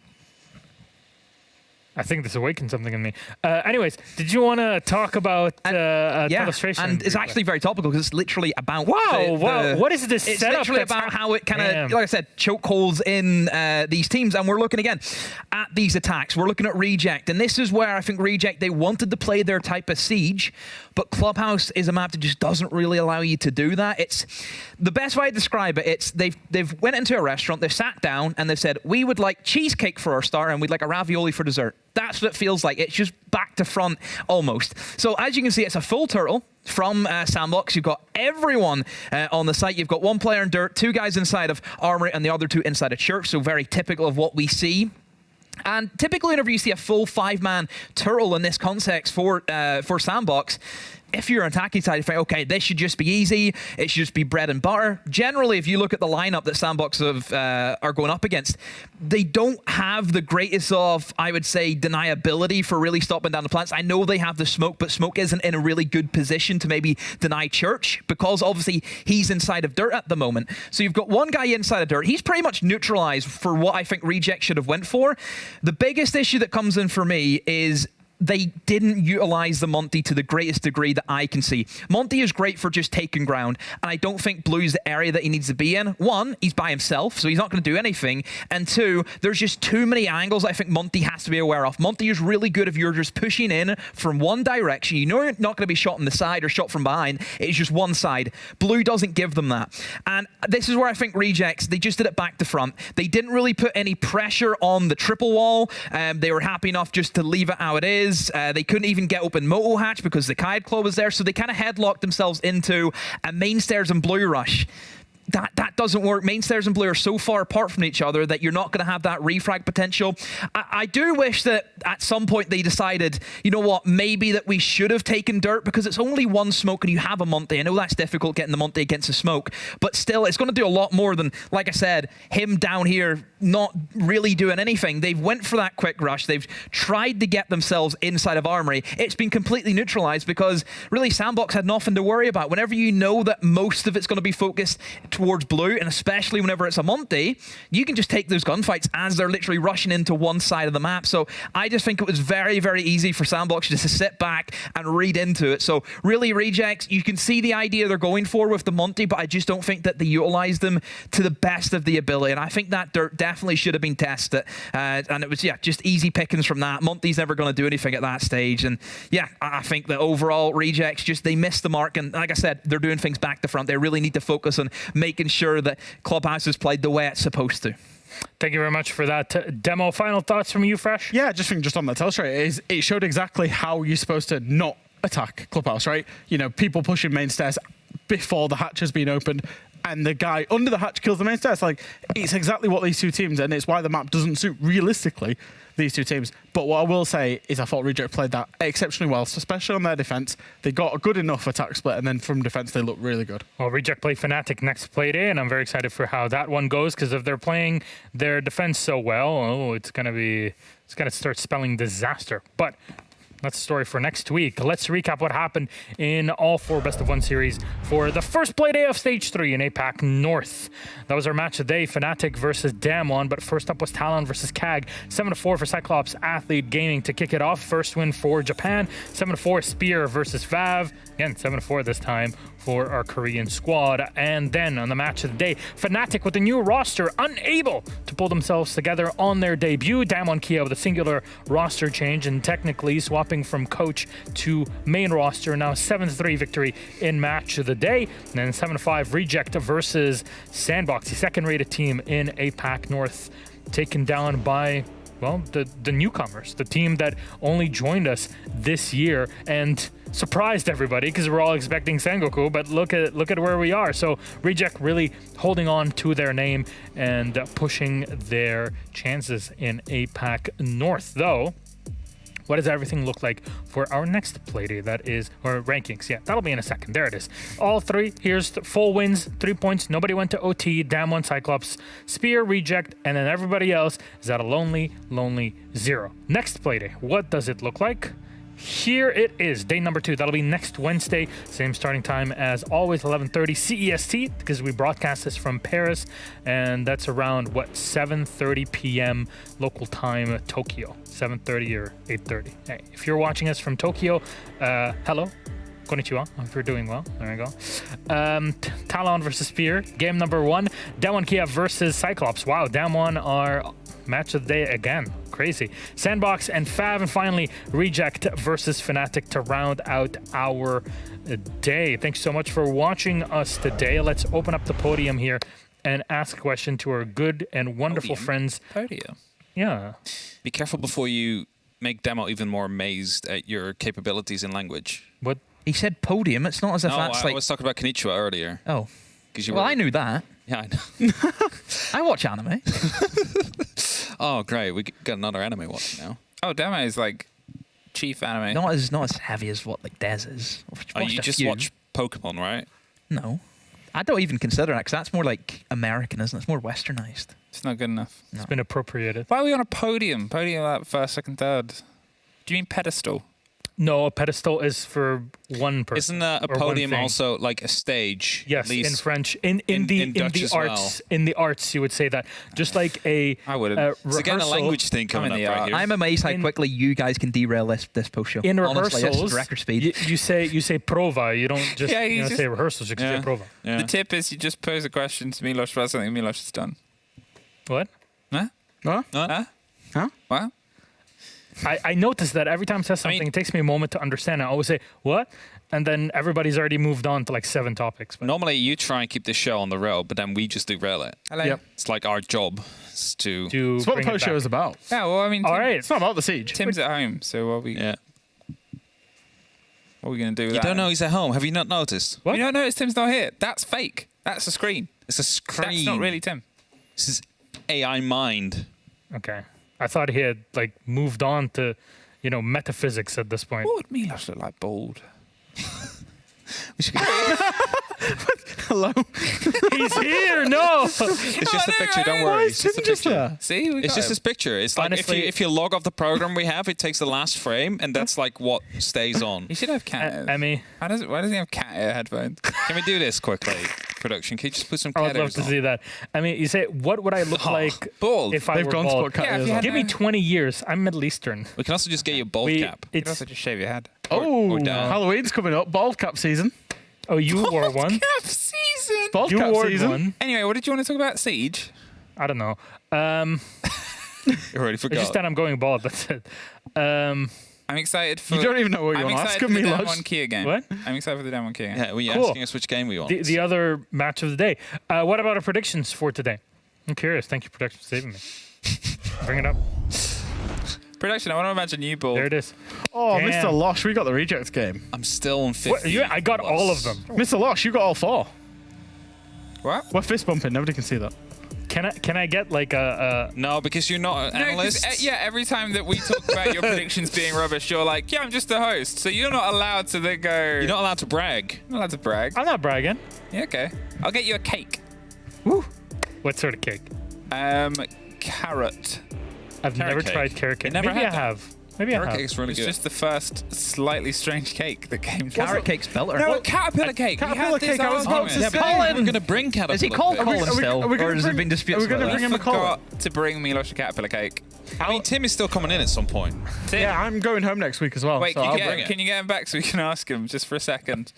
I think this awakened something in me. Anyways, did you want to talk about Telestrator? And it's actually very topical because it's literally about wow, what is this It's setup literally about how it kind of, like I said, chokeholds in these teams. And we're looking again at these attacks. We're looking at Reject. And this is where I think Reject, they wanted to play their type of siege, but Clubhouse is a map that just doesn't really allow you to do that. It's the best way to describe it. It's they've went into a restaurant, they've sat down and they've said, we would like cheesecake for our starter and we'd like a ravioli for dessert. That's what it feels like. It's just back to front almost. So as you can see, it's a full turtle from Sandbox. You've got everyone on the site. You've got 1 player in dirt, 2 guys inside of armory, and the other 2 inside of church. So very typical of what we see. And typically whenever you see a full 5-man turtle in this context for Sandbox, if you're on attacking side, you think, okay, this should just be easy. It should just be bread and butter. Generally, if you look at the lineup that Sandbox are going up against, they don't have the greatest of, I would say, deniability for really stopping down the plants. I know they have the smoke, but smoke isn't in a really good position to maybe deny Church because obviously he's inside of dirt at the moment. So you've got 1 guy inside of dirt. He's pretty much neutralized for what I think Reject should have went for. The biggest issue that comes in for me is they didn't utilize the Monty to the greatest degree that I can see. Monty is great for just taking ground, and I don't think Blue's the area that he needs to be in. 1, he's by himself, so he's not going to do anything. And 2, there's just too many angles I think Monty has to be aware of. Monty is really good if you're just pushing in from one direction. You know you're not going to be shot on the side or shot from behind. It's just one side. Blue doesn't give them that. And this is where I think Rejects, they just did it back to front. They didn't really put any pressure on the triple wall. They were happy enough just to leave it how it is. They couldn't even get open Moto Hatch because the Kaid Claw was there, so they kind of headlocked themselves into a main stairs and blue rush. that doesn't work. Mainstairs and Blue are so far apart from each other that you're not going to have that refrag potential. I do wish that at some point they decided, you know what, maybe that we should have taken Dirt, because it's only one smoke and you have a Monte. I know that's difficult getting the Monte against a smoke, but still it's going to do a lot more than, like I said, him down here not really doing anything. They've went for that quick rush. They've tried to get themselves inside of Armory. It's been completely neutralized because really Sandbox had nothing to worry about. Whenever you know that most of it's going to be focused towards Blue, and especially whenever it's a Monte, you can just take those gunfights as they're literally rushing into one side of the map. So I just think it was very, very easy for Sandbox just to sit back and read into it. So really, Rejects, you can see the idea they're going for with the Monte, but I just don't think that they utilized them to the best of the ability. And I think that Dirt definitely should have been tested. And it was, yeah, just easy pickings from that. Monte's never going to do anything at that stage. And yeah, I think that overall, Rejects, just they missed the mark. And like I said, they're doing things back to front. They really need to focus on making sure that Clubhouse is played the way it's supposed to. Thank you very much for that demo. Final thoughts from you, Fresh? Yeah, just think just on the Telestrator, it showed exactly how you're supposed to not attack Clubhouse, right? You know, people pushing main stairs before the hatch has been opened, and the guy under the hatch kills the main stairs. Like, it's exactly what these two teams, and it's why the map doesn't suit realistically these two teams. But what I will say is I thought Reject played that exceptionally well, especially on their defense. They got a good enough attack split, and then from defense they looked really good. Well, Reject play Fnatic next Playday, and I'm very excited for how that one goes, because if they're playing their defense so well, it's gonna start spelling disaster. But that's a story for next week. Let's recap what happened in all 4 best-of-1 series for the first Playday of Stage 3 in APAC North. That was our match of the day, Fnatic versus Damwon, but first up was Talon versus KAG. 7-4 for Cyclops Athlete Gaming to kick it off. First win for Japan. 7-4 Spear versus Vav. Again, 7-4 this time for our Korean squad. And then on the match of the day, Fnatic with a new roster, unable to pull themselves together on their debut. Damwon Kia with a singular roster change and technically swapping from coach to main roster. Now 7-3 victory in match of the day. And then 7-5 Reject versus Sandbox, the second-rated team in APAC North, taken down by, well, the newcomers, the team that only joined us this year and surprised everybody because we're all expecting Sengoku, but look at where we are. So Reject really holding on to their name and pushing their chances in APAC North. Though, what does everything look like for our next Playday? That is, or rankings. Yeah, that'll be in a second. There it is. All 3. Here's the full wins, 3 points. Nobody went to OT. Damwon, Cyclops, Spear, Reject, and then everybody else is at a lonely 0. Next Playday. What does it look like? Here it is, day number 2. That'll be next Wednesday. Same starting time as always, 11:30 CEST, because we broadcast this from Paris, and that's around, 7:30 p.m. local time, Tokyo. 7:30 or 8:30. Hey, if you're watching us from Tokyo, hello. Konnichiwa, if you're doing well. There we go. Talon versus Spear, game number 1. Damwon Kia versus Cyclops. Wow, Damwon are match of the day again. Crazy. Sandbox and Fav, and finally Reject versus Fnatic to round out our day. Thanks so much for watching us today. Let's open up the podium here and ask a question to our good and wonderful friends. Podium. Yeah. Be careful before you make Demo even more amazed at your capabilities in language. What? He said podium. It's not as if that's I was talking about Konnichiwa earlier. Oh. Well, I knew that. Yeah, I know. I watch anime. Oh, great. We got another anime watching now. Oh, Demo is like chief anime. Not as heavy as what like Dez is. You just watch Pokemon, right? No. I don't even consider that, because that's more like American, isn't it? It's more westernized. It's not good enough. No. It's been appropriated. Why are we on a podium? Podium like first, second, third. Do you mean pedestal? No, a pedestal is for one person. Isn't a podium also like a stage? Yes, in French. In the arts, in the arts, you would say that. Just like a I wouldn't. It's again a language thing coming up right here. I'm amazed how quickly you guys can derail this post show. In honestly, rehearsals, record speed. You say prova. You don't just, say rehearsals. You can say prova. Yeah. The tip is you just pose a question to Milos about something Milos has done. What? Huh? What? Huh? Huh? What? I noticed that every time it says something, it takes me a moment to understand. I always say, what? And then everybody's already moved on to like 7 topics. But normally you try and keep the show on the rail, but then we just derail it. Hello. Yep. It's like our job is to... It's what the post show is about. Yeah, well, I mean... All right. It's not about the siege. Tim's at home, so what we... Yeah. What are we going to do with You that? don't know he's at home. Have you not noticed? You don't notice Tim's not here. That's fake. That's a screen. It's a screen. That's not really Tim. This is AI mind. Okay. I thought he had like moved on to, metaphysics at this point. What would Milos look like bald? Hello. He's here. No. It's just a picture. Don't worry. It's just a picture. See, It's just this picture. It's like Honestly- if you log off the program we have, it takes the last frame, and that's like what stays on. He should have cat ears. Emmy. Why does he have cat ear headphones? Can we do this quickly, production? Can you just put some I cat would love ears to on? see that. I mean, you say, what would I look like bald? if I They've were gone to bald? put cat ears on. Give me 20 years. I'm Middle Eastern. We can also just get you a bald cap. You could also just shave your head. Oh, down. Halloween's coming up. Bald cap season. Oh, you wore one. Cap season. Bald You cap wore season. one. Anyway, what did you want to talk about? Siege? I don't know. You already It's forgot. just that I'm going bald. That's it. I'm excited for... You don't even know what you I'm want to ask excited of for me, the Lodge. Damwon Kia game. What? I'm excited for the Damwon Kia game. Yeah, were you Cool. asking us which game we want? The other match of the day. What about our predictions for today? I'm curious. Thank you, production, for saving me. Bring it up. Production, I want to imagine you bald. There it is. Oh, Damn. Mr. Losh, we got the reject game. I'm still on 50. What, I got all of them. Mr. Losh, you got all 4. What? We're fist bumping. Nobody can see that. Can I get like a No, because you're not an No, 'cause, analyst. yeah, every time that we talk about your predictions being rubbish, you're like, yeah, I'm just a host. So you're not allowed to then go... You're not allowed to brag. Not allowed to brag. I'm not bragging. Yeah, okay. I'll get you a cake. Woo. What sort of cake? Carrot. I've Carrot never cake. tried carrot cake. You never Maybe had I that? have. Maybe I Carrot have. cake's really It's good. just the first slightly strange cake that came to Carrot cake's better. No, a caterpillar cake. caterpillar cake, I was about to yeah, say. but we're going to bring Caterpillar. Is he called cake. Colin still? are we gonna Or has there bring- been disputes are we gonna about bring that? him a Colin? forgot to bring Milos a caterpillar cake. I mean, Tim is still coming in at some point. Tim, Yeah, I'm going home next week as well. wait, so can I'll you, bring get, it. can you get him back so we can ask him just for a second?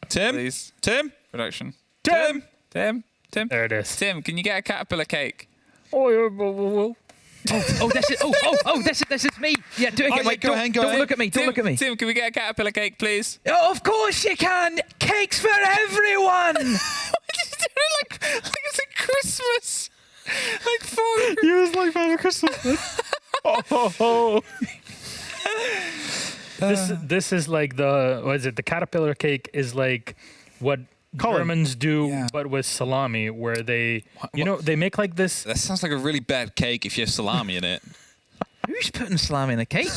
Tim? Please. Tim? Production. Tim. Tim? There it is. Tim, can you get a caterpillar cake? Oh, This is me. Yeah, do it Oh, again. yeah, Wait, go ahead, go don't ahead. look at me. Don't look at me. Tim, can we get a caterpillar cake, please? Oh, of course you can. Cakes for everyone. like it's a Christmas. Like Father You was like Father Christmas. Oh. This is like the caterpillar cake is like what Colin. Germans do, but with salami, where they they make like this. That sounds like a really bad cake if you have salami in it. Who's putting salami in a cake?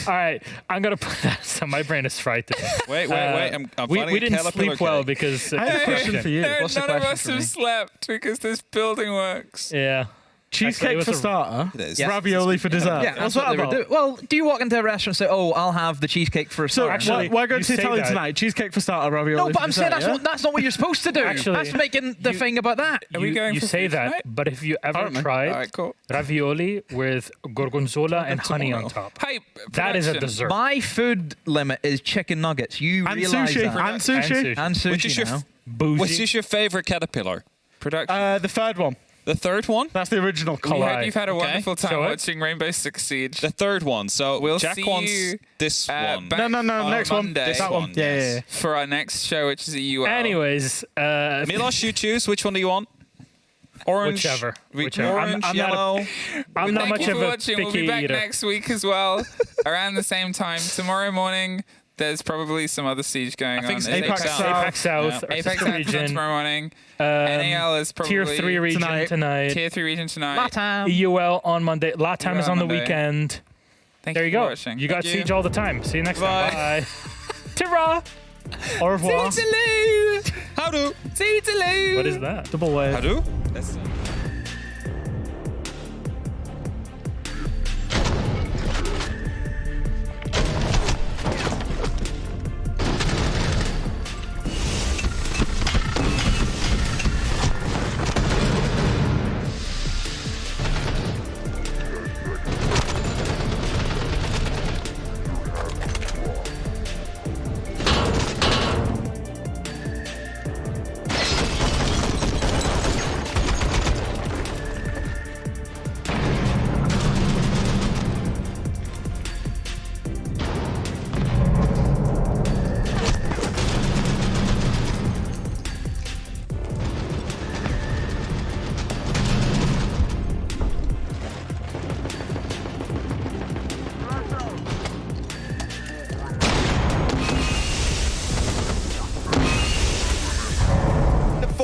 All right, I'm gonna put that. So my brain is fried today. Wait. I'm We finding a didn't caterpillar sleep well cake. because I have a question for you. No, What's the none of question us for have me? slept because this building works. Yeah. Cheesecake Actually, it for was a- starter. It is. Ravioli for dessert. Yeah, What's that's what that they were about? doing. Well, do you walk into a restaurant and say, "Oh, I'll have the cheesecake for a So starter"? Actually, why go you to say Italian that. tonight? Cheesecake for starter, ravioli No, for but I'm saying dessert, that's not what you're supposed to do. Actually, that's making the thing about that. Are we going you for say food that, tonight? but if you ever Apparently. tried All right, cool. ravioli with gorgonzola and honey on top, Hey, that is a production. dessert. My food limit is chicken nuggets. You And realize sushi. that? And sushi. And sushi Which is your now. Bougie. Which is your favorite caterpillar? Production. The third one. The third one? That's the original We color. hope you've had a Okay. wonderful time So what? watching Rainbow Six Siege. The third one. So We'll Jack see wants you, this one. back No, on next one. Monday That one. Yeah, yes. yeah, yeah. for our next show, which is a UL. Anyways, Milos, you choose. Which one do you want? Orange. Whichever. we- Whichever. Orange, I'm not a- yellow. I'm not Thank much you of for a watching. We'll be picky back eater. next week as well, around the same time. Tomorrow morning, there's probably some other siege going on. I think it's There's APAC South. APAC South, Yeah. our APAC sister South is on region. tomorrow morning. NAL is probably Tier 3 region tonight. Tier 3 region tonight. EUL on Monday. LATAM is EUL on the Monday. weekend. Thank There you you for go. watching. You got Thank you. Siege all the time. See you next Bye. time. Bye. Ta-ra. Au revoir. Toodaloo. How do? Toodaloo. What is that? Double wave. How do?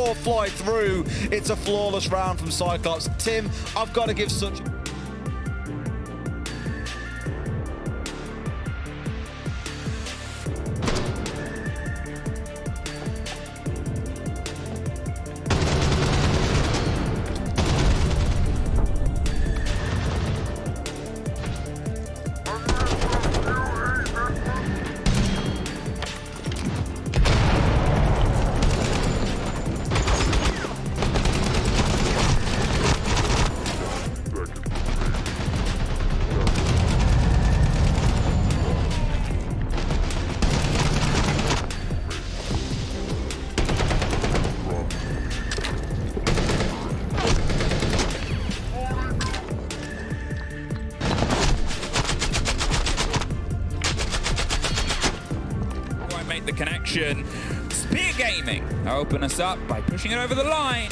4 fly through. It's a flawless round from Cyclops. Tim, I've got to give such... The connection. Spear Gaming open us up by pushing it over the line.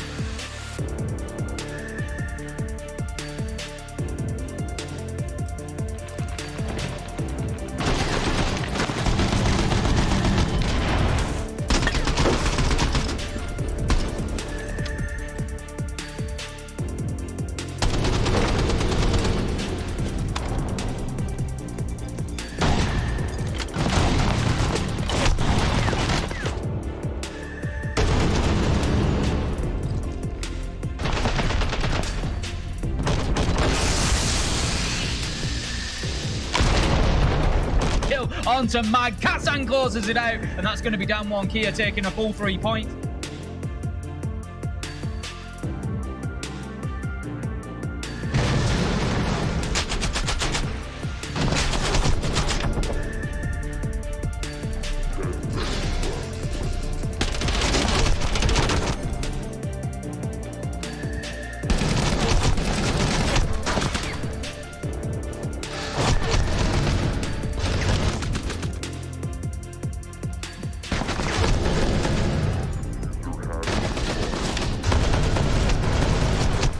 Onto Mag. Katsan closes it out, and that's going to be Damwon Kia taking a full 3 points.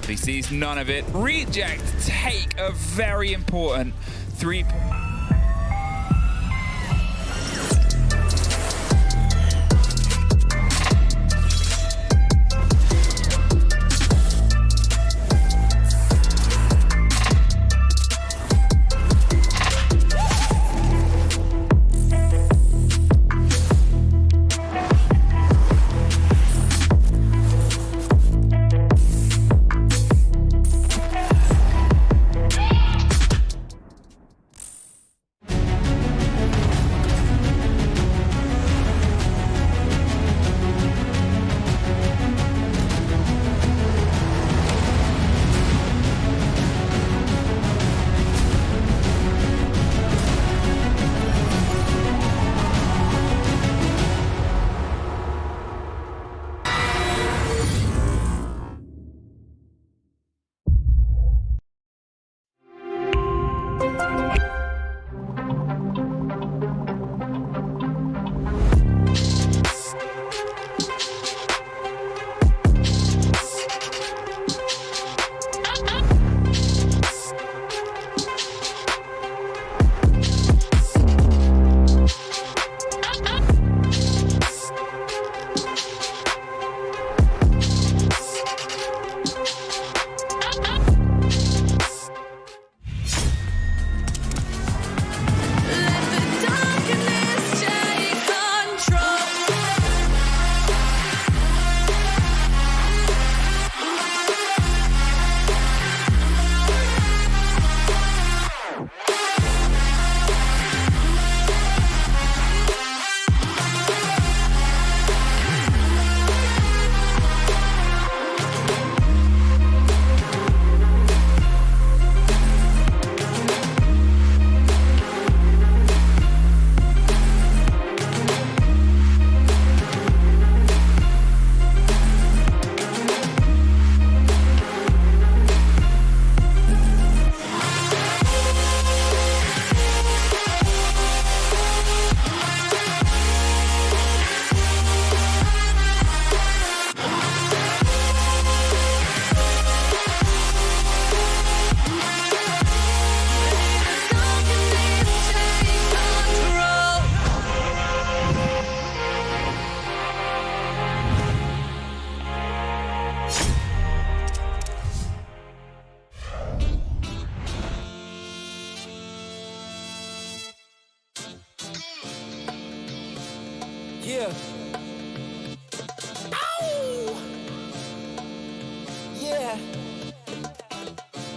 He sees none of it. Reject take a very important 3 point.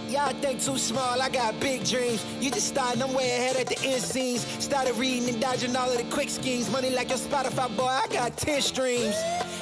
Yeah. Y'all think too small, I got big dreams. You just starting, I'm way ahead at the end scenes. Started reading and dodging all of the quick schemes. Money like your Spotify, boy, I got 10 streams.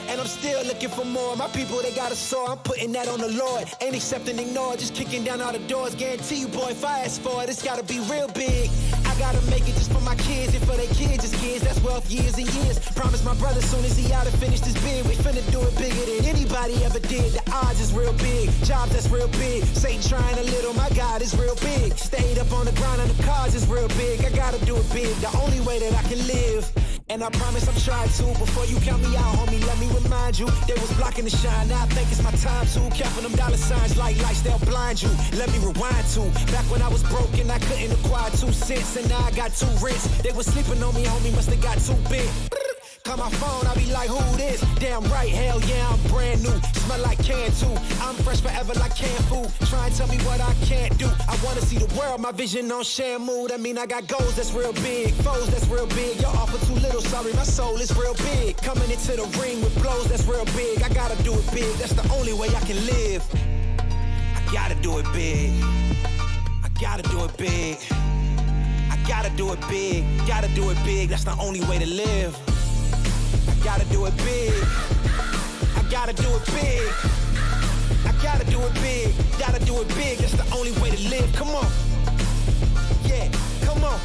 And I'm still looking for more. My people, they got a soar, I'm putting that on the Lord. Ain't accepting, ignore, just kicking down all the doors. Guarantee you, boy, if I ask for it, it's gotta be real big. I gotta make it just for my kids and for their kids, just kids. That's wealth, years and years. Promise my brother soon as he out and finish this bid, we finna do it bigger than anybody ever did. The odds is real big, jobs that's real big. Satan trying a little, my God is real big. Stayed up on the grind on the cars is real big. I gotta do it big, the only way that I can live. And I promise I'm trying to. Before you count me out, homie, let me remind you. They was blocking the shine, now I think it's my time to. Counting them dollar signs like lights, they'll blind you. Let me rewind to back when I was broke and I couldn't acquire 2 cents. And now I got 2 rents. They was sleeping on me, homie, must have got too big. Call my phone, I be like, who this? Damn right, hell yeah, I'm brand new. Smell like can too. I'm fresh forever like canned food. Try and tell me what I can't do. I wanna see the world, my vision on Shamu. That mean I got goals that's real big, foes that's real big. Y'all offer too little, sorry, my soul is real big. Coming into the ring with blows that's real big. I gotta do it big, that's the only way I can live. I gotta do it big. I gotta do it big. I gotta do it big. Gotta do it big, that's the only way to live. Gotta do it big. I gotta do it big. I gotta do it big. Gotta do it big. That's the only way to live. Come on. Yeah, come on.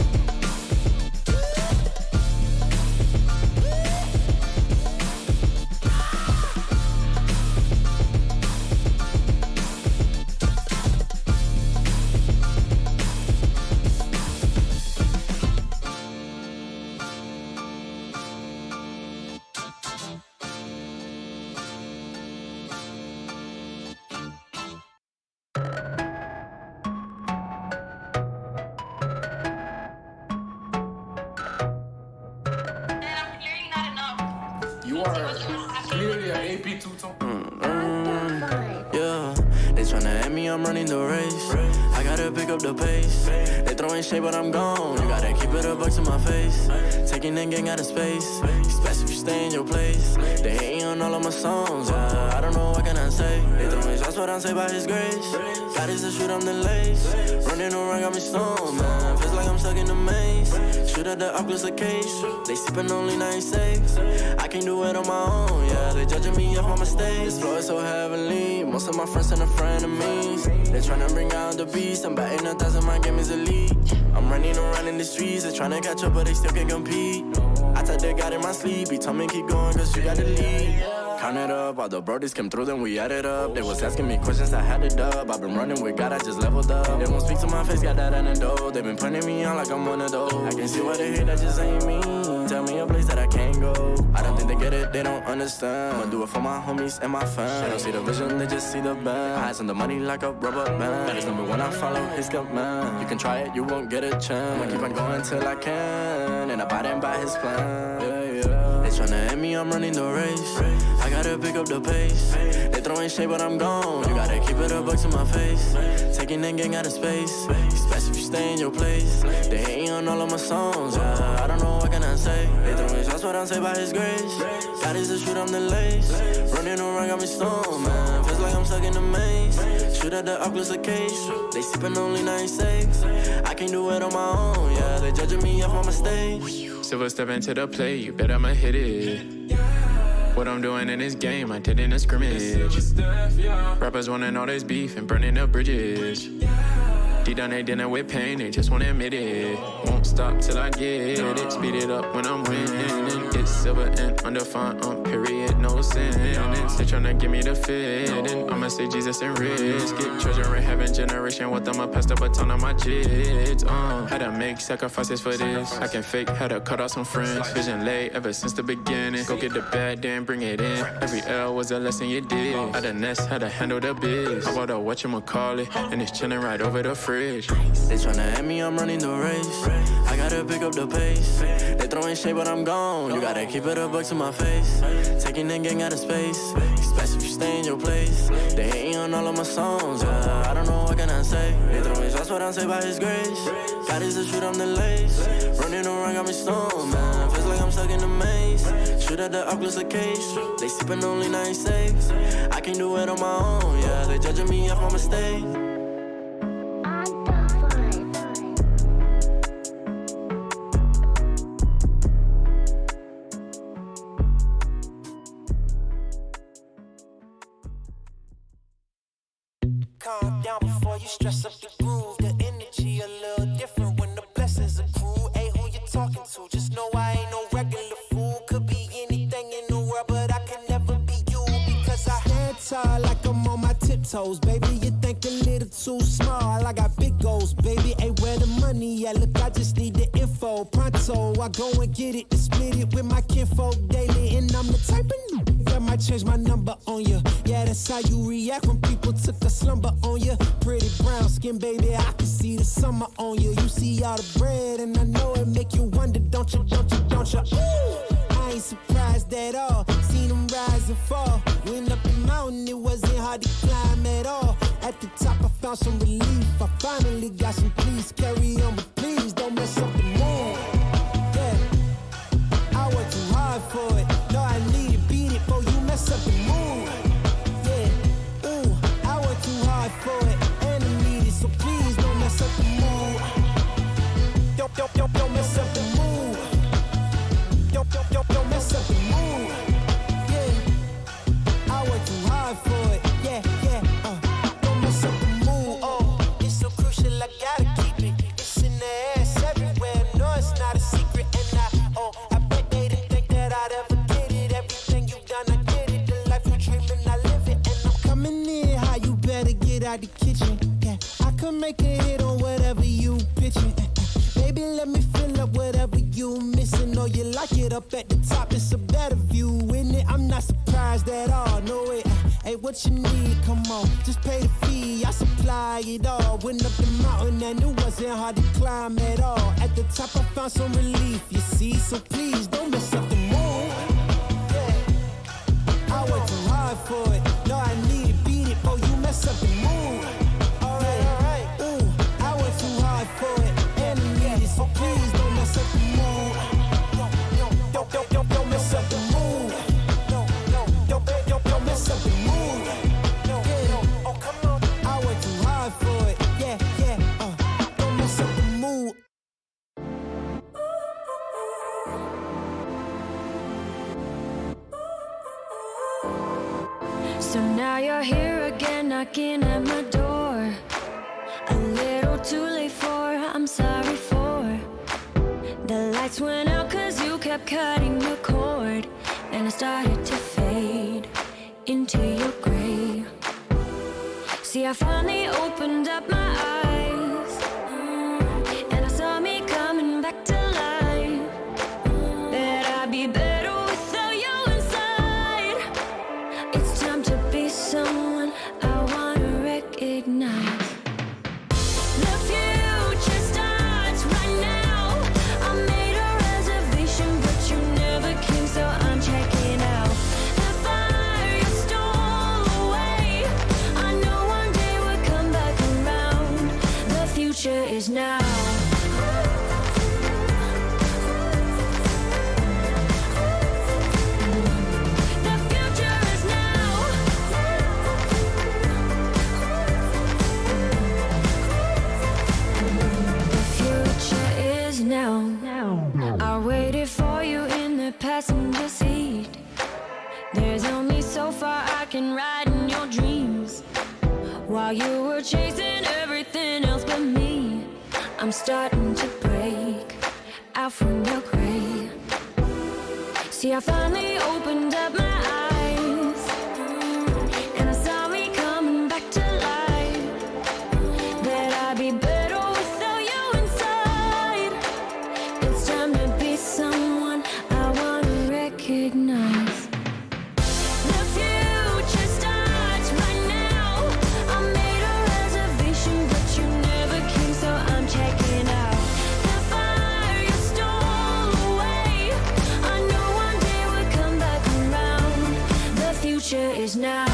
You are clearly an AP 2-tone. Yeah, they tryna at me, I'm running the race. I gotta pick up the pace. They throwing shade, but I'm gone. You gotta keep it a buck to my face. Taking that gang out of space. Especially if you stay in your place. They hating on all of my songs. I don't know what can I say. They throwing shots, but I'm saved by His grace. God is the shoot, I'm the lace. Running around, got me stoned, man. Feels like I'm stuck in the maze. Shoot at the Oculus case. They sipping only 96. I can't do it on my own, yeah. They judging me off my mistakes. This flow is so heavenly. Most of my friends and frenemies. They tryna bring out the beast. I'm batting 1,000, my game is elite. I'm running around in the streets. They tryna catch up, but they still can't compete. I tell they got in my sleep. He told me keep going, cause you got the lead. Count it up, all the brodies came through, then we added up. They was asking me questions, I had it up. I've been running with God, I just leveled up. They won't speak to my face, got that antidote. They been pointing me on like I'm one of those. I can see why they hate, that just ain't me. Tell me a place that I can't go. I don't think they get it, they don't understand. I'ma do it for my homies and my fans. They don't see the vision, they just see the band. Eyes on the money like a rubber band. That is number one, I follow his command. You can try it, you won't get a chance. I'ma keep on going till I can. And abiding by his plan. They tryna at me, I'm running the race. I gotta pick up the pace. They throwing shade, but I'm gone. You gotta keep it a buck to my face. Taking that gang out of space. Especially if you stay in your place. They hating on all of my songs. I don't know what can I say. They throwing shots, but I'm saved by His grace. God is the shoot, I'm the lace. Running around, got me stoned, man. Feels like I'm stuck in the maze. Shoot at the Oculus case. They sipping only 96. I can't do it on my own, yeah. They judging me off my mistakes. Silver step into the play, you bet I'ma hit it. What I'm doing in this game, I did in a scrimmage. Rappers wanting all this beef and burning up bridges. Deep down they dinner with pain, they just wanna admit it. Won't stop till I get it. Speed it up when I'm winning. It's silver and undefined, period, no sentence. They tryna give me the fitting. I'ma say Jesus and risk it. Treasure in heaven, generation with them, I pass the baton on my jids. Had to make sacrifices for this. I can fake, had to cut off some friends. Vision late ever since the beginning. Go get the bad, then bring it in. Every L was a lesson you did. At the nest, had to handle the biz. I bought a whatchamacallit, and it's chilling right over the fridge. They tryna at me, I'm running the race. I gotta pick up the pace. They throwing shade, but I'm gone. You gotta keep it a buck to my face. Taking that gang out of space. Especially if you stay in your place. They hating on all of my songs. I don't know what can I say. They throwing shots, but I'm saved by His grace. God is the shoot, I'm the lace. Running around, got me stoned, man. Feels like like I'm stuck in a maze. Shoot at the Oculus case. They sippin' only 96. I can do it on my own, yeah. They judging me off my mistakes. Calm down before you stress up the groove. The energy a little different when the blessings accrue. Hey, who you talking to? Just know I ain't no regular fool. Could be anything in the world, but I can never be you because I stand tall like I'm on my tiptoes, baby. You think a little too small. I got big goals, baby. Hey, where the money at? Look, I just need the info. Pronto, I go and get it, split it with my kinfolk daily, and I'm the type of that might change my number on you. Yeah, that's how you react when people took a slumber on you. Pretty brown skin, baby, I can see the summer on you. You see all the bread, and I know it make you wonder, don't you, don't you, don't you? Ooh, I ain't surprised at all. Seen them rise and fall. Went up the mountain, it wasn't hard to climb at all. At the top, I found some relief. I finally got some peace. Carry on, but please don't mess up the mood. Yeah, I worked too hard for it. No, I need it, beat it, before you mess up the mood. Yeah, ooh, I worked too hard for it, and I need it, so please don't mess up the mood. Don't mess up the mood. Don't mess up the mood. Yeah, I worked too hard for it. Yeah, don't mess up the mood. Oh, it's so crucial, I gotta keep it. It's in the air, it's everywhere. No, it's not a secret, and I bet they didn't think that I'd ever get it. Everything you've done, I get it. The life you're dreaming, I live it, and I'm coming in. How you better get out the kitchen? Yeah, I could make a hit on whatever you pitching. Baby, let me fill up whatever you missing. Or you like it up at the top, it's a better view, isn't it? I'm not surprised at all, no way. Hey, what you need? Come on, just pay the fee. I supply it all. Went up the mountain and it wasn't hard to climb at all. At the top, I found some relief, you see. So please don't mess up the mood. Yeah, I worked too hard for it. No, I need it, beat it, before you mess up the mood. Alright, ooh, I worked too hard for it, and I need it. So please don't mess up the mood. Don't mess up the mood. Don't mess up the mood. Yeah, oh come on, I worked too hard for it. Yeah, don't mess up the mood. So now you're here again, knocking at my door. A little too late for, I'm sorry for. The lights went out cause you kept cutting the cord, and I started to fade into your gray. See, I finally opened up my eyes, and I saw me coming back to life. That I'd be better without you inside. It's time to be someone I wanna recognize. The future starts right now. I made a reservation, but you never came, so I'm checking out. The fire you stole away, I know one day we'll come back around. The future is now. The future is now. The future is now. I waited for you in the passenger seat. There's only so far I can ride in your dreams. While you were chasing everything else but me, I'm starting to break out from your gray. See, I finally opened up my eyes, and I saw me coming back to life. That I'd be better without you inside. It's time to be someone I wanna recognize. The future starts right now. I made a reservation, but you never came, so I'm checking out. The fire you stole away, I know one day we'll come back around. The future is now.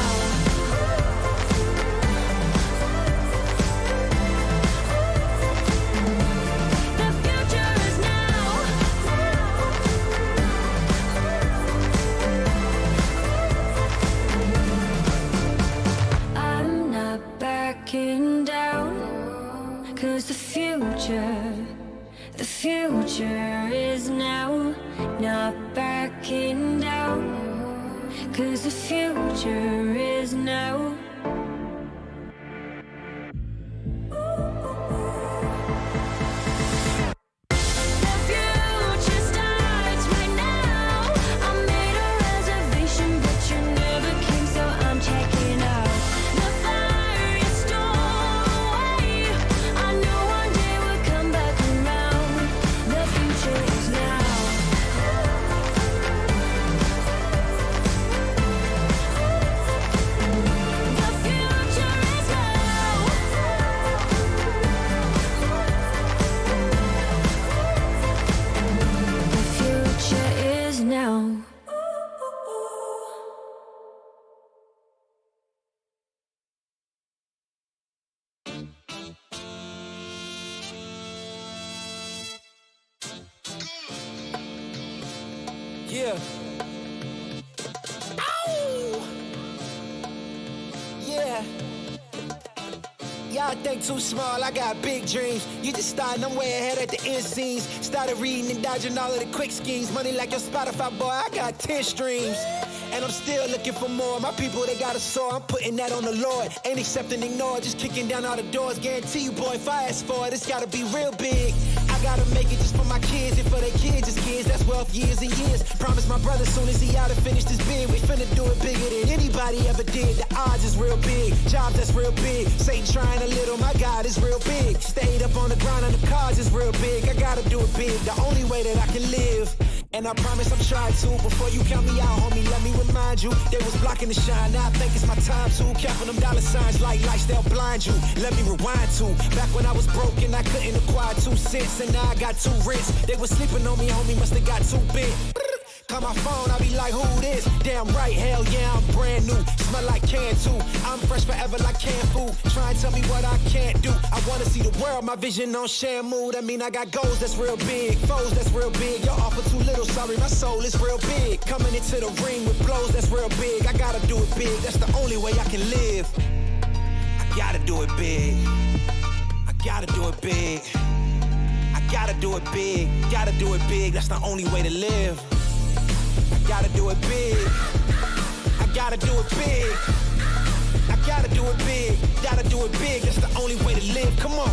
The future is now. future is now. Yeah. Ow! Yeah. Y'all think too small, I got big dreams. You just starting, I'm way ahead at the end scenes. Started reading and dodging all of the quick schemes. Money like your Spotify, boy, I got 10 streams. And I'm still looking for more. My people, they got a soar, I'm putting that on the Lord. Ain't accepting, ignore, just kicking down all the doors. Guarantee you, boy, if I ask for it, it's gotta be real big. I gotta make it just for my kids and for their kids' kids. That's wealth years and years. Promise my brother soon as he out and finish this bid, we finna do it bigger than anybody ever did. The odds is real big, jobs that's real big. Satan trying a little, my God is real big. Stayed up on the ground on the cards is real big. I gotta do it big, the only way that I can live. And I promise I'm trying to. Before you count me out, homie, let me remind you. They was blocking the shine, now I think it's my time to. Counting them dollar signs like lights, they'll blind you. Let me rewind to back when I was broke and I couldn't acquire 2 cents. And now I got 2 wrists. They was sleeping on me, homie, must have got too big. Call my phone, I be like, who this? Damn right, hell yeah, I'm brand new. Smell like can too. I'm fresh forever like canned food. Try and tell me what I can't do. I wanna see the world, my vision on Shamu. That mean I got goals that's real big, foes that's real big. Your offer too little, sorry, my soul is real big. Coming into the ring with blows that's real big. I gotta do it big, that's the only way I can live. I gotta do it big. I gotta do it big. I gotta do it big. Gotta do it big, that's the only way to live. Gotta do it big. I gotta do it big. I gotta do it big. Gotta do it big. That's the only way to live. Come on.